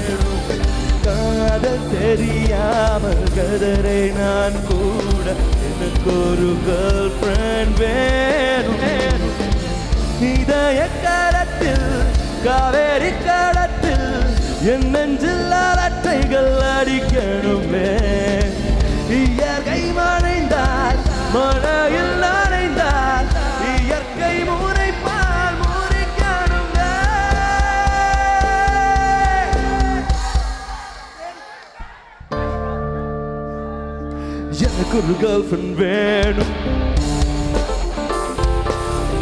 காதல் தெரியாமல் கதரை நான் கூட எனக்கு ஒரு girlfriend வேணும். இதய காலத்தில் காவேரி காலத்தில் என் நெஞ்சில் அலட்டைகள் அடிக்கணுமே. இயற்கை மறைந்தால் மழையில் நனைந்தால் இயற்கை முறைப்பால் முறிக்கணுமே. எனக்கு ஒரு girlfriend வேணும்.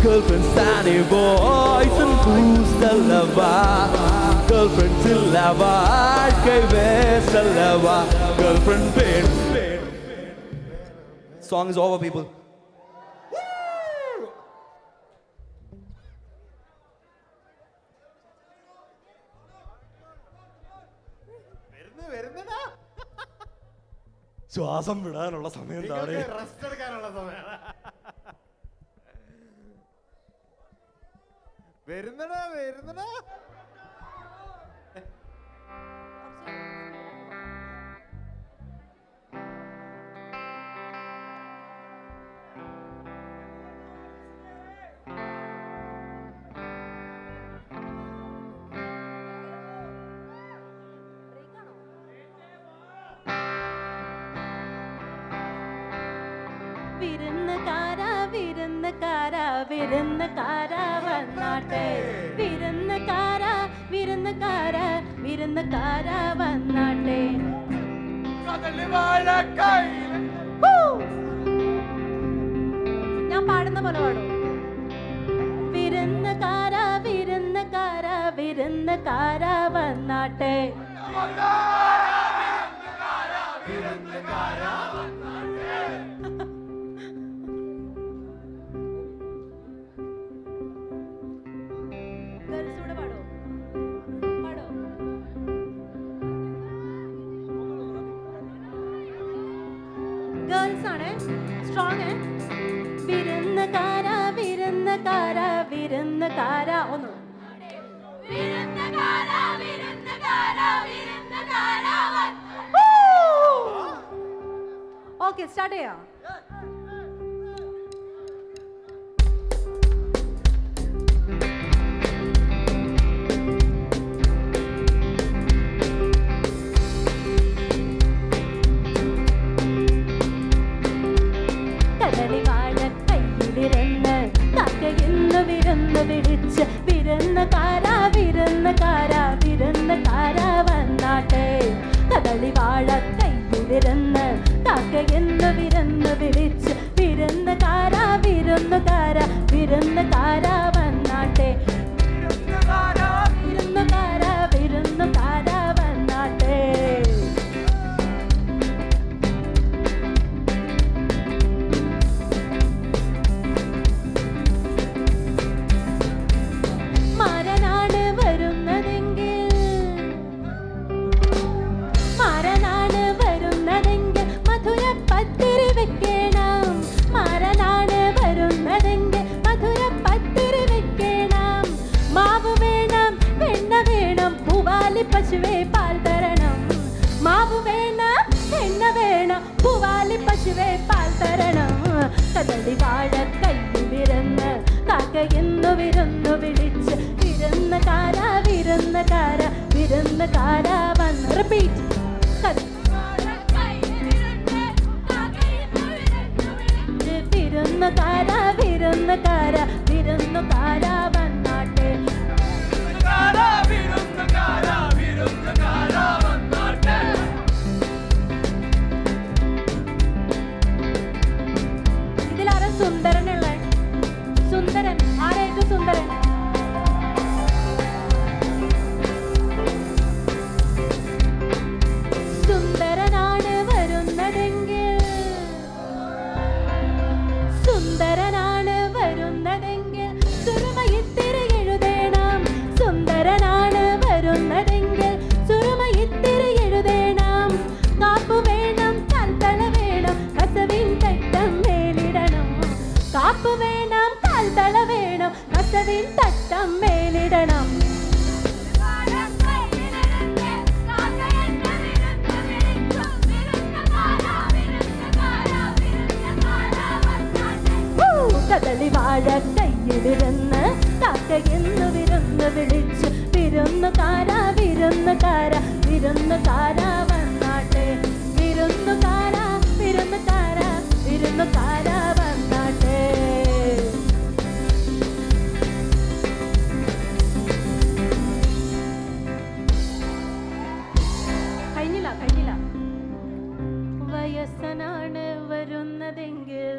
Girlfriends தானே boys and booze அல்லவா, girlfriends இல்ல வாழ்க்கை வேஸ்ட் அல்லவா. Girlfriend வேணும். Song is over, people. ശ്വാസം വിടാനുള്ള സമയം താഴെ റെസ്റ്റ് എടുക്കാനുള്ള സമയമാണ്. വരുന്നടാ വിരുന്നുകാരാ വിരുന്നുകാരാ വിരുന്നുകാരാ വന്നാട്ടെ വിരുന്നുകാരാ വിരുന്നുകാരാ വിരുന്നുകാരാ വന്നാട്ടെ ഞാൻ പാടുന്ന പോലെ പാടും വിരുന്നുകാരാ വിരുന്നുകാരാ വിരുന്നുകാരാ വന്നാട്ടെ ഗേൾസൂടെ പാടോ പാടോ ഗേൾസ് ആണ് സ്ട്രോങ് വിരുന്നുകാരാ വിരുന്നുകാരാ വിരുന്നുകാരാ ഒന്ന് ഓക്കെ സ്റ്റാർട്ട് ചെയ്യാം കദളിവാഴ കയ്യിലിരുന്ന് തകയുന്നു വിരുന്ന് വിളിച്ച് വിരുന്നുകാരാ വിരുന്നുകാരാ വിരുന്നുകാരാ വന്നാട്ടെ കദളിവാഴ കയ്യിലിരുന്ന് തകയുന്നു വിരുന്ന് വിളിച്ച് വിരുന്നുകാരാ വിരുന്നുകാരാ വിരുന്നുകാരാ വന്നാട്ടെ വിരുന്നുകാരാ വിരുന്നുകാരാ വന്നാട്ടെ മാരനാണ് വരുന്നതെങ്കിൽ മധുര പത്തിരി വെക്കണം മാരനാണ് വരുന്നതെങ്കിൽ മധുര പത്തിരി വെക്കണം മാവ് വേണം വെണ്ണ വേണം പൂവാലി പശുവേ പാൽ തരണം മാവ് വേണം വെണ്ണ വേണം പൂവാലി പശുവേ പാൽ തരണം കദളിവാഴ കയ്യിലിരുന്ന് കാക്കയെന്നു വിരുന്നു വിളിച്ച് വിരുന്നുകാരാ വിരുന്നുകാരാ വിരുന്നുകാരാ വന്ന് റിപ്പീറ്റ് വിരുന്നുകാരാ വിരുന്നുകാരാ വിരുന്നുകാരാ വന്നാട്ടെ ഇതിലാരാ സുന്ദരനുള്ള സുന്ദരൻ ആരായിട്ട് സുന്ദരൻ സുന്ദരനാണ് വരുന്നതെങ്കിൽ സുന്ദരനാണ് വരുന്നതെങ്കിൽ സുറുമയിത്തിരി എഴുതേണം സുന്ദരനാണ് വരുന്നതെങ്കിൽ സുറുമയിത്തിരി എഴുതേണം കാപ്പു വേണം കൽത്തള വേണം കസവിൻ തട്ടം മേലിടണം കാപ്പു വേണം കൽത്തള വേണം കസവിൻ തട്ടം മേലിടണം കദളിവാഴ കയ്യിലിരുന്ന് കാക്കയെന്നു വിരുന്ന് വിളിച്ച് വിരുന്നുകാരാ വിരുന്നുകാരാ വിരുന്നുകാരാ വന്നാട്ടെ വിരുന്നുകാരാ വിരുന്നുകാരാ വിരുന്നുകാരാ വന്നാട്ടെ കഴിഞ്ഞില്ല വയസ്സനാണ് വരുന്നതെങ്കിൽ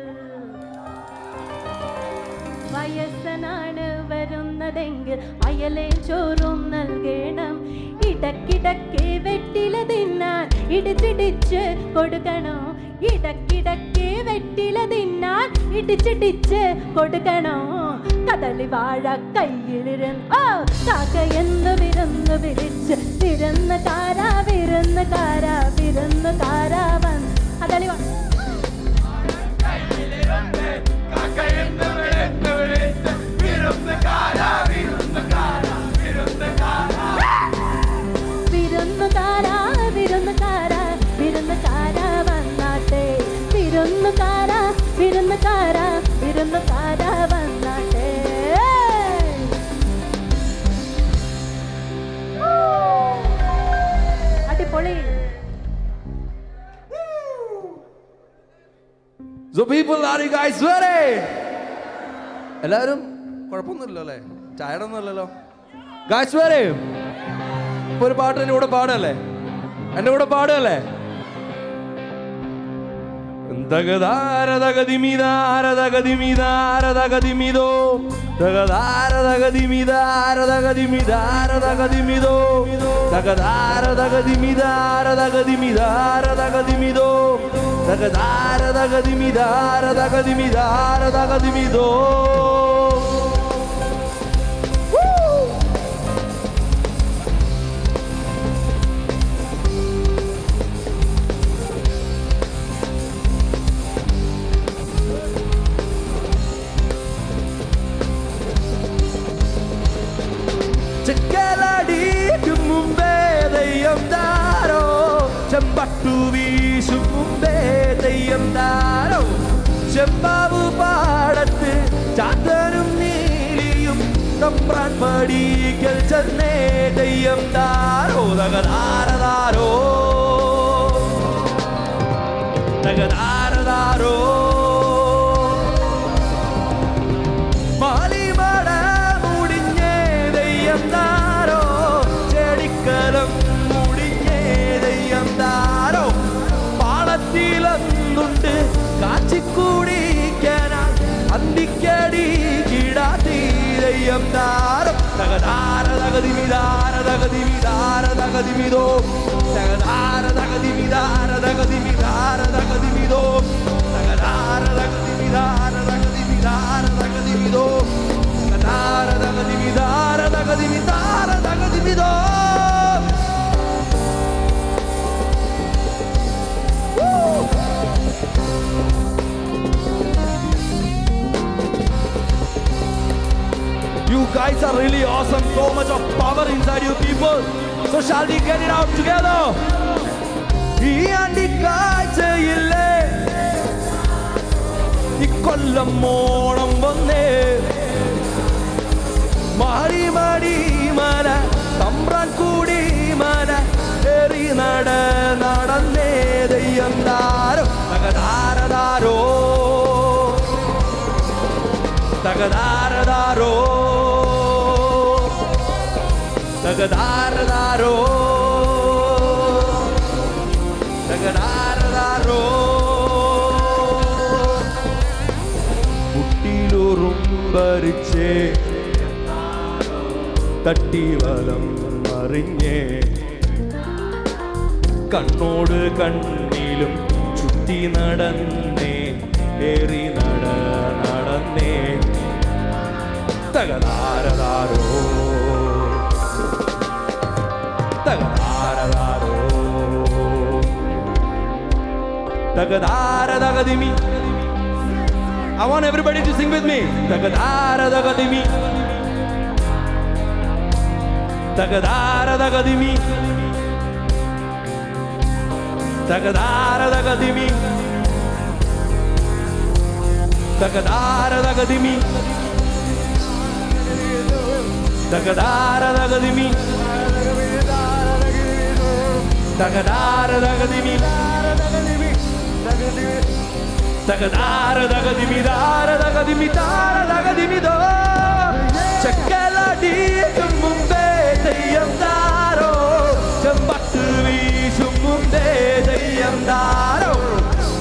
വയസ്സനാണ് വരുന്നതെങ്കിൽ അയലേ ചോറും നൽകണം ഇടക്കിടക്ക് വെട്ടില തിന്നാൻ ഇടിച്ചിടിച്ച് കൊടുക്കണോ ഇടക്കിടക്ക് വെട്ടില തിന്നാൻ ഇടിച്ചിടിച്ച് കൊടുക്കണോ കദളിവാഴ കയ്യിലിരുന്ന് കാക്കയെന്നു വിരുന്ന് വിളിച്ച് വിരുന്നുകാരാ വിരുന്നുകാരാ വിരുന്നുകാരാ വന്ന് കദളിവാഴ വിരുന്നുകാരാ വിരുന്നുകാരാ വിരുന്നുകാരാ വന്നാട്ടെ വിരുന്നുകാരാ വിരുന്നുകാരാ വിരുന്നുകാരാ വന്നാട്ടെ അടിപൊളി So people, are you guys ready? എല്ലാവരും കുഴപ്പമൊന്നുമില്ലല്ലോ അല്ലേ? ടയർഡ് ഒന്നുമല്ലല്ലോ? Guys ready? ഇപ്പോൾ ഒരു പാട്ട് എൻ്റെ കൂടെ പാടല്ലേ? എൻ്റെ കൂടെ പാടല്ലേ? തകതാര തകതിമിതാര തകതിമിതാര തകതിമിതോ തകതാര തകതിമിതാര തകതിമിതാര തകതിമിതോ തകതാര തകതിമിതാര തകതിമിതാര തകതിമിതോ തകതാര തകതിമിതാര തകതിമിതാര തകതിമിതോ. ചെക്കലടിക്കും മുമ്പേ ദയ്യം താരോ ചെമ്പട്ടു വീശും മുമ്പേ ദയ്യം താരോ ചെമ്പാവു പാടത്ത് ചാത്തനും നീലിയും തമ്പ്രാൻ പടിക്കൽ ചെന്നേ ദയ്യം താരോ തകതാരതാരോ തകതാരതാരോ മാലിമട മുടിഞ്ഞേ ദയ്യം താരോ ചെടിക്കലം മുടിഞ്ഞേ ദയ്യം താരോ പാളത്തിലൊന്നുണ്ട് കാച്ചിക്കൂടിക്കാനായി അന്തിക്കടി കിടാത്തി ദയ്യം താരം തകതാര തകതിമിതാര തകതിമിതാര തകതിമിതോ തകതാര തകതിമിതാര തകതിമിതാര തകതിമിതോ തകതാര തകതിമിതാര തകതിമിതാര തകതിമിതോ തകതാര തകതിമിതാര തകതിമിതാര തകതിമിതോ. You guys are really awesome. So much of power inside you people. So shall we get it out together? ഈ ആണ്ടി കാഴ്ചയില്ലേ ഇക്കൊല്ലം ഓണം വന്നേ മാടി മാടി മല തമ്പ്രാൻ കൂടി മല ഏറി നടന്നേ ദയ്യം താരോ തകതാരതാരോ തകതാരതാരോ തകതാരതാരോ തകതാരതാരോ കുട്ടിയിലുറുമ്പരിച്ചേ തട്ടിവലം അറിഞ്ഞേ കണ്ണോട് കണ്ണിലും ചുറ്റി നടന്നേ ഏറി നടന്നേ തകതാരതാരോ തകതാരതാരോ തകതാര തകതിമി. I want everybody to sing with me. Tagadara dagadimi. Tagadara dagadimi. Tagadara dagadimi. Tagadara dagadimi. Tagadara dagadimi. Tagadara dagadimi. Tagadara dagadimidara dagadimidara dagadimido ചെക്കലടിക്കും മുമ്പേ ദയ്യം താരോ ചെമ്പട്ട് വീശും മുമ്പേ ദയ്യം താരോ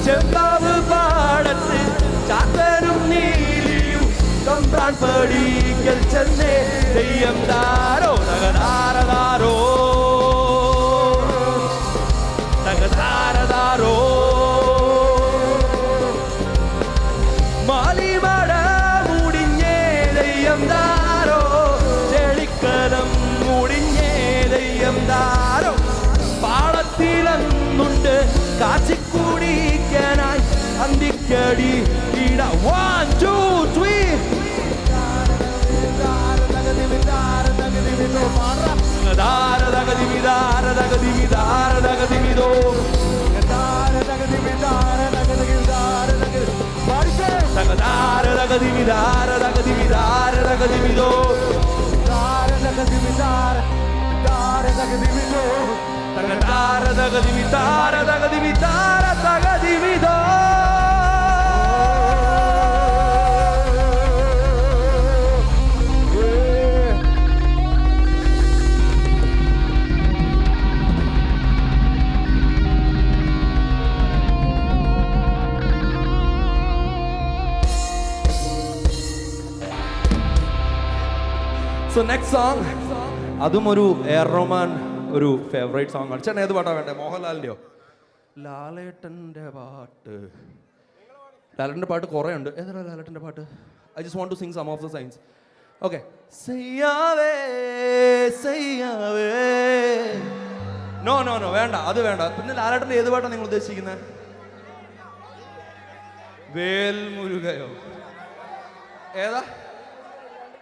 ചെമ്പാവ് പാടത്ത് ചാത്തനും നീലിയും തമ്പ്രാൻ പടിക്കൽ ചെന്നേ ദയ്യം താരോ തകതാരതാരോ തകതാരതാരോ മാലിമട മുടിഞ്ഞേ ദയ്യം താരോ ചെളിക്കലം മുടിഞ്ഞേ ദയ്യം താരോ പാളത്തിലൊന്നുണ്ട് കാച്ചിക്കൂടിക്കാനായി അന്തിക്കടി ഇട 1 2 3 തകതാര തകതിമിതാര തകതിമിതാര തകതിമിതോ തകതാര തകതിമിതാര തകതിമിതാര തകതാര തകതിമിതാര തകതിമിതാര തകതിമിതോ തകതാര തകതിമിതോ തകതാര തകതിമിതാര തകതിമിതാര തകതിമിതോ. സോ നെക്സ്റ്റ് സോങ് അതും ഒരു എയർ റഹ്മാൻ ഒരു ഫേവറേറ്റ് സോങ് ആണ്. ചേട്ടൻ ഏത് പാട്ടാണ് വേണ്ടേ? മോഹൻലാലിൻ്റെയോ? ലാലേട്ടൻ്റെ പാട്ട്. ലാലേട്ടൻ്റെ പാട്ട് കുറേ ഉണ്ട്. ഏതാണ് ലാലേട്ടൻ്റെ പാട്ട്? I just want to sing some of the signs. Okay. സയ്യാവേ സയ്യാവേ. നോ നോ നോ വേണ്ട, അത് വേണ്ട. പിന്നെ ലാലേട്ടൻ്റെ ഏത് പാട്ടാണ് നിങ്ങൾ ഉദ്ദേശിക്കുന്നത്? വേൽമുരുകയോ? ഏതാ?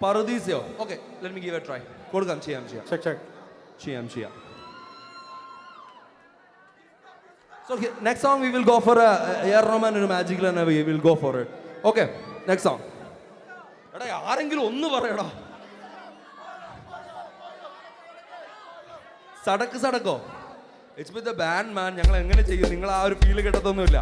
പറുദീസയോ? Okay, let me give a try. കൊടുക്കാം, ചെയ്യാം ചെയ്യാം. So next song we will go for A.R. Rahman and Magical and we will go for it. Okay, next song. എടാ ആരെങ്കിലും ഒന്ന് പറയടാ. സടക്കോ? ഇറ്റ്സ് വിത്ത് ദ ബാൻഡ് മാൻ. ഞങ്ങൾ എങ്ങനെ ചെയ്യും? നിങ്ങൾ ആ ഒരു ഫീല് കിട്ടത്തൊന്നുമില്ല.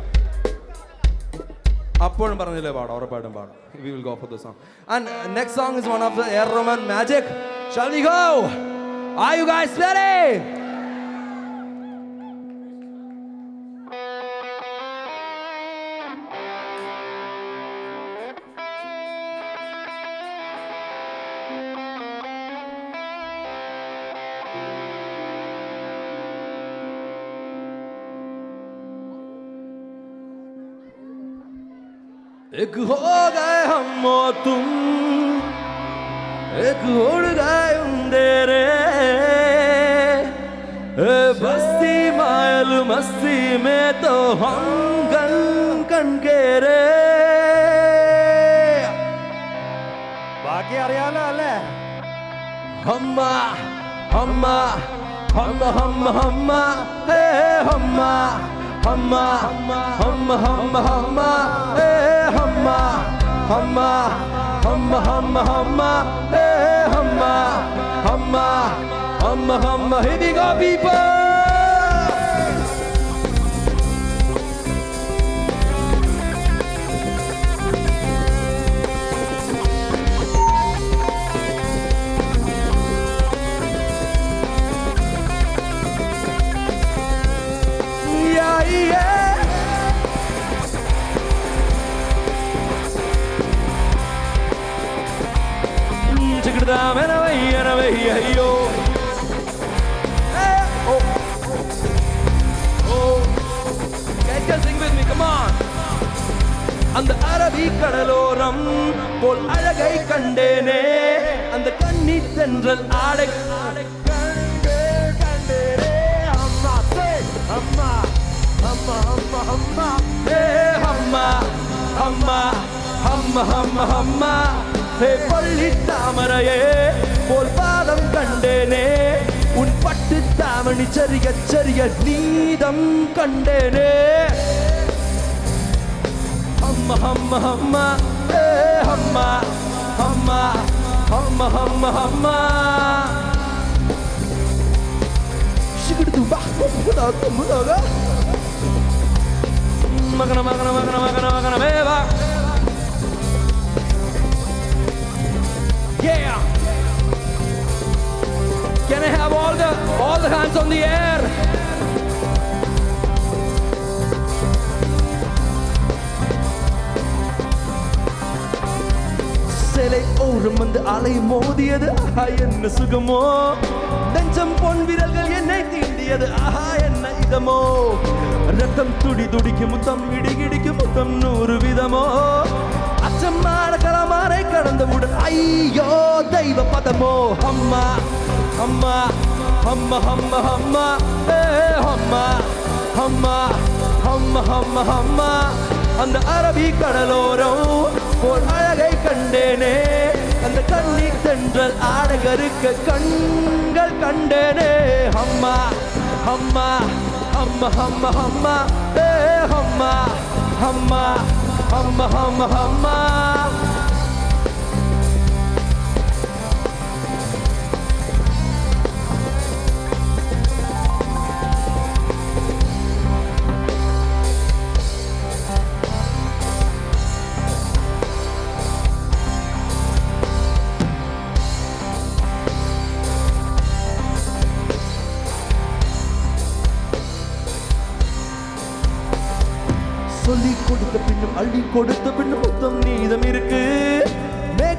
അപ്പോഴും പറഞ്ഞില്ലേ പാടാം, ഉറപ്പായിട്ടും പാടാം. We will go for the song. And next song is one of the A.R. Rahman Magic. Shall we go? Are you guys ready? एक हो गए हम और तुम, एक उड़ गए अंधेरे, बस्ती मायल मस्ती में तो हम कन के रे. ബാക്കി അറിയാലോ അല്ലേ? ഹമ്മ ഹമ്മ ഹമ്മ ഹമ്മ ഹമ്മ ഹേ ഹമ്മ ഹമ്മ ഹമ്മ ഹമ്മ ഹമ്മ ഹേ ഹമ്മ ഹമ്മ ഹമ്മ ഹമ്മ ഹമ്മ ഹേ ഹമ്മ ഹമ്മ ഹമ്മ ഹമ്മ. Here we go people. அந்த அரபி கடலோரம் போல் அழகை கண்டேனே, அந்த கண்ணீர் தென்றல் ஆடை கண்டேனே. அம்மா அம்மா அம்மா அம்மா அம்மா ஹே அம்மா அம்மா அம்மா அம்மா அம்மா ஹே பள்ளி தாமரையே போல் பாதம் கண்டேனே, உன் பட்டு தாமணி சரிய சரிய நீதம் கண்டேனே. அம்மா அம்மா அம்மா ஹே அம்மா அம்மா அம்மா அம்மா அம்மா. 시그르도 막 무다가 magana beba. Yeah. Can I have all the hands on the air? சிலை ஓரம் வந்து அலை மோதியது, ஆஹா என்ன சுகமோ, நெஞ்சம் பொன் விரல்கள் என்னை தீண்டியது, ஆஹா என்ன இதமோ, ரத்தம் துடி துடிக்கும் முத்தம் இடிகிடிக்கும் முத்தம் 100 விதமோ, அச்சமான கலமாரை கடந்தவுடன் ஐயோ தெய்வ பதமோ. அம்மா அம்மா அம்மா அம்மா அம்மா ஏ அம்மா அம்மா அம்மா அம்மா அம்மா. அந்த அரபி கடலோரம் போல் அழகை கண்டேனே, அந்த கண்ணீர் தென்றல் ஆடகருக்க கண்கள் கண்டேனே. அம்மா அம்மா அம்மா அம்மா அம்மா ஏ அம்மா அம்மா அம்மா அம்மா அம்மா. சொல்லி கொடுத்த பின்னும் அள்ளி கொடுத்த பின்னும் மொத்தம் நீதம் இருக்கு. மேக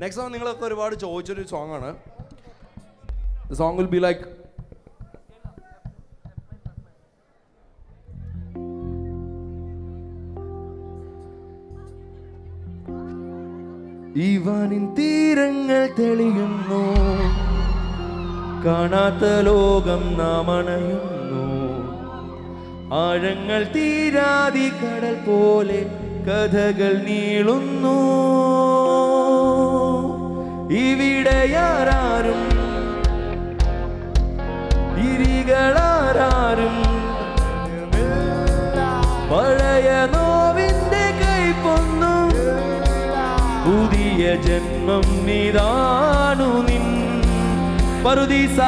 നെക്സ്റ്റ് സോങ് നിങ്ങളൊക്കെ ഒരുപാട് ചോദിച്ചൊരു സോങ് ആണ്. The song will be like ഈവാനിൻ തീരങ്ങൾ തെളിയുന്നു, കാണാത്ത ലോകം നാം അണയുന്നു, ആഴങ്ങൾ തീരാതി കടൽ പോലെ കഥകൾ നീളുന്നു. ഇവിടെ ആരാരും ഇരികളാരും പഴയ നോവിന്റെ കൈപ്പൊന്നു, പുതിയ ജന്മം ഇതാണു നിൻ പറുദീസ.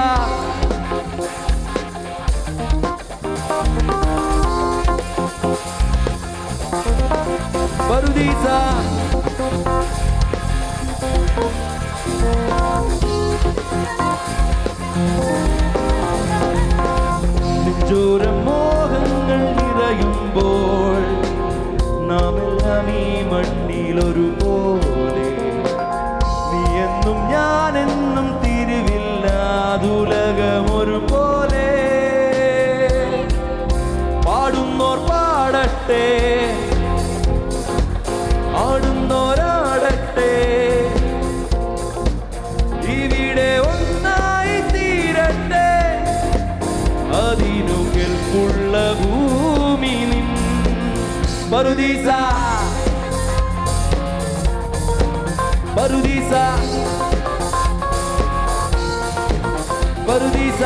പറുദീസ നെഞ്ചോരം മോഹങ്ങൾ നിറയുമ്പോൾ നാം എല്ലാം ഈ മണ്ണിലൊരുപോലെ, നീ എന്നും ഞാനെന്നും തിരിവില്ലാതുലകമൊരുപോലെ. പാടുന്നോർ പാടട്ടെ, ആടുന്നോരാടട്ടെ, ഇവിടെ ഒന്നായി തീരട്ടെ, അതിനു കെൽപ്പുള്ള ഭൂമി നിൻ പറുദീസ. പറുദീസ പറുദീസ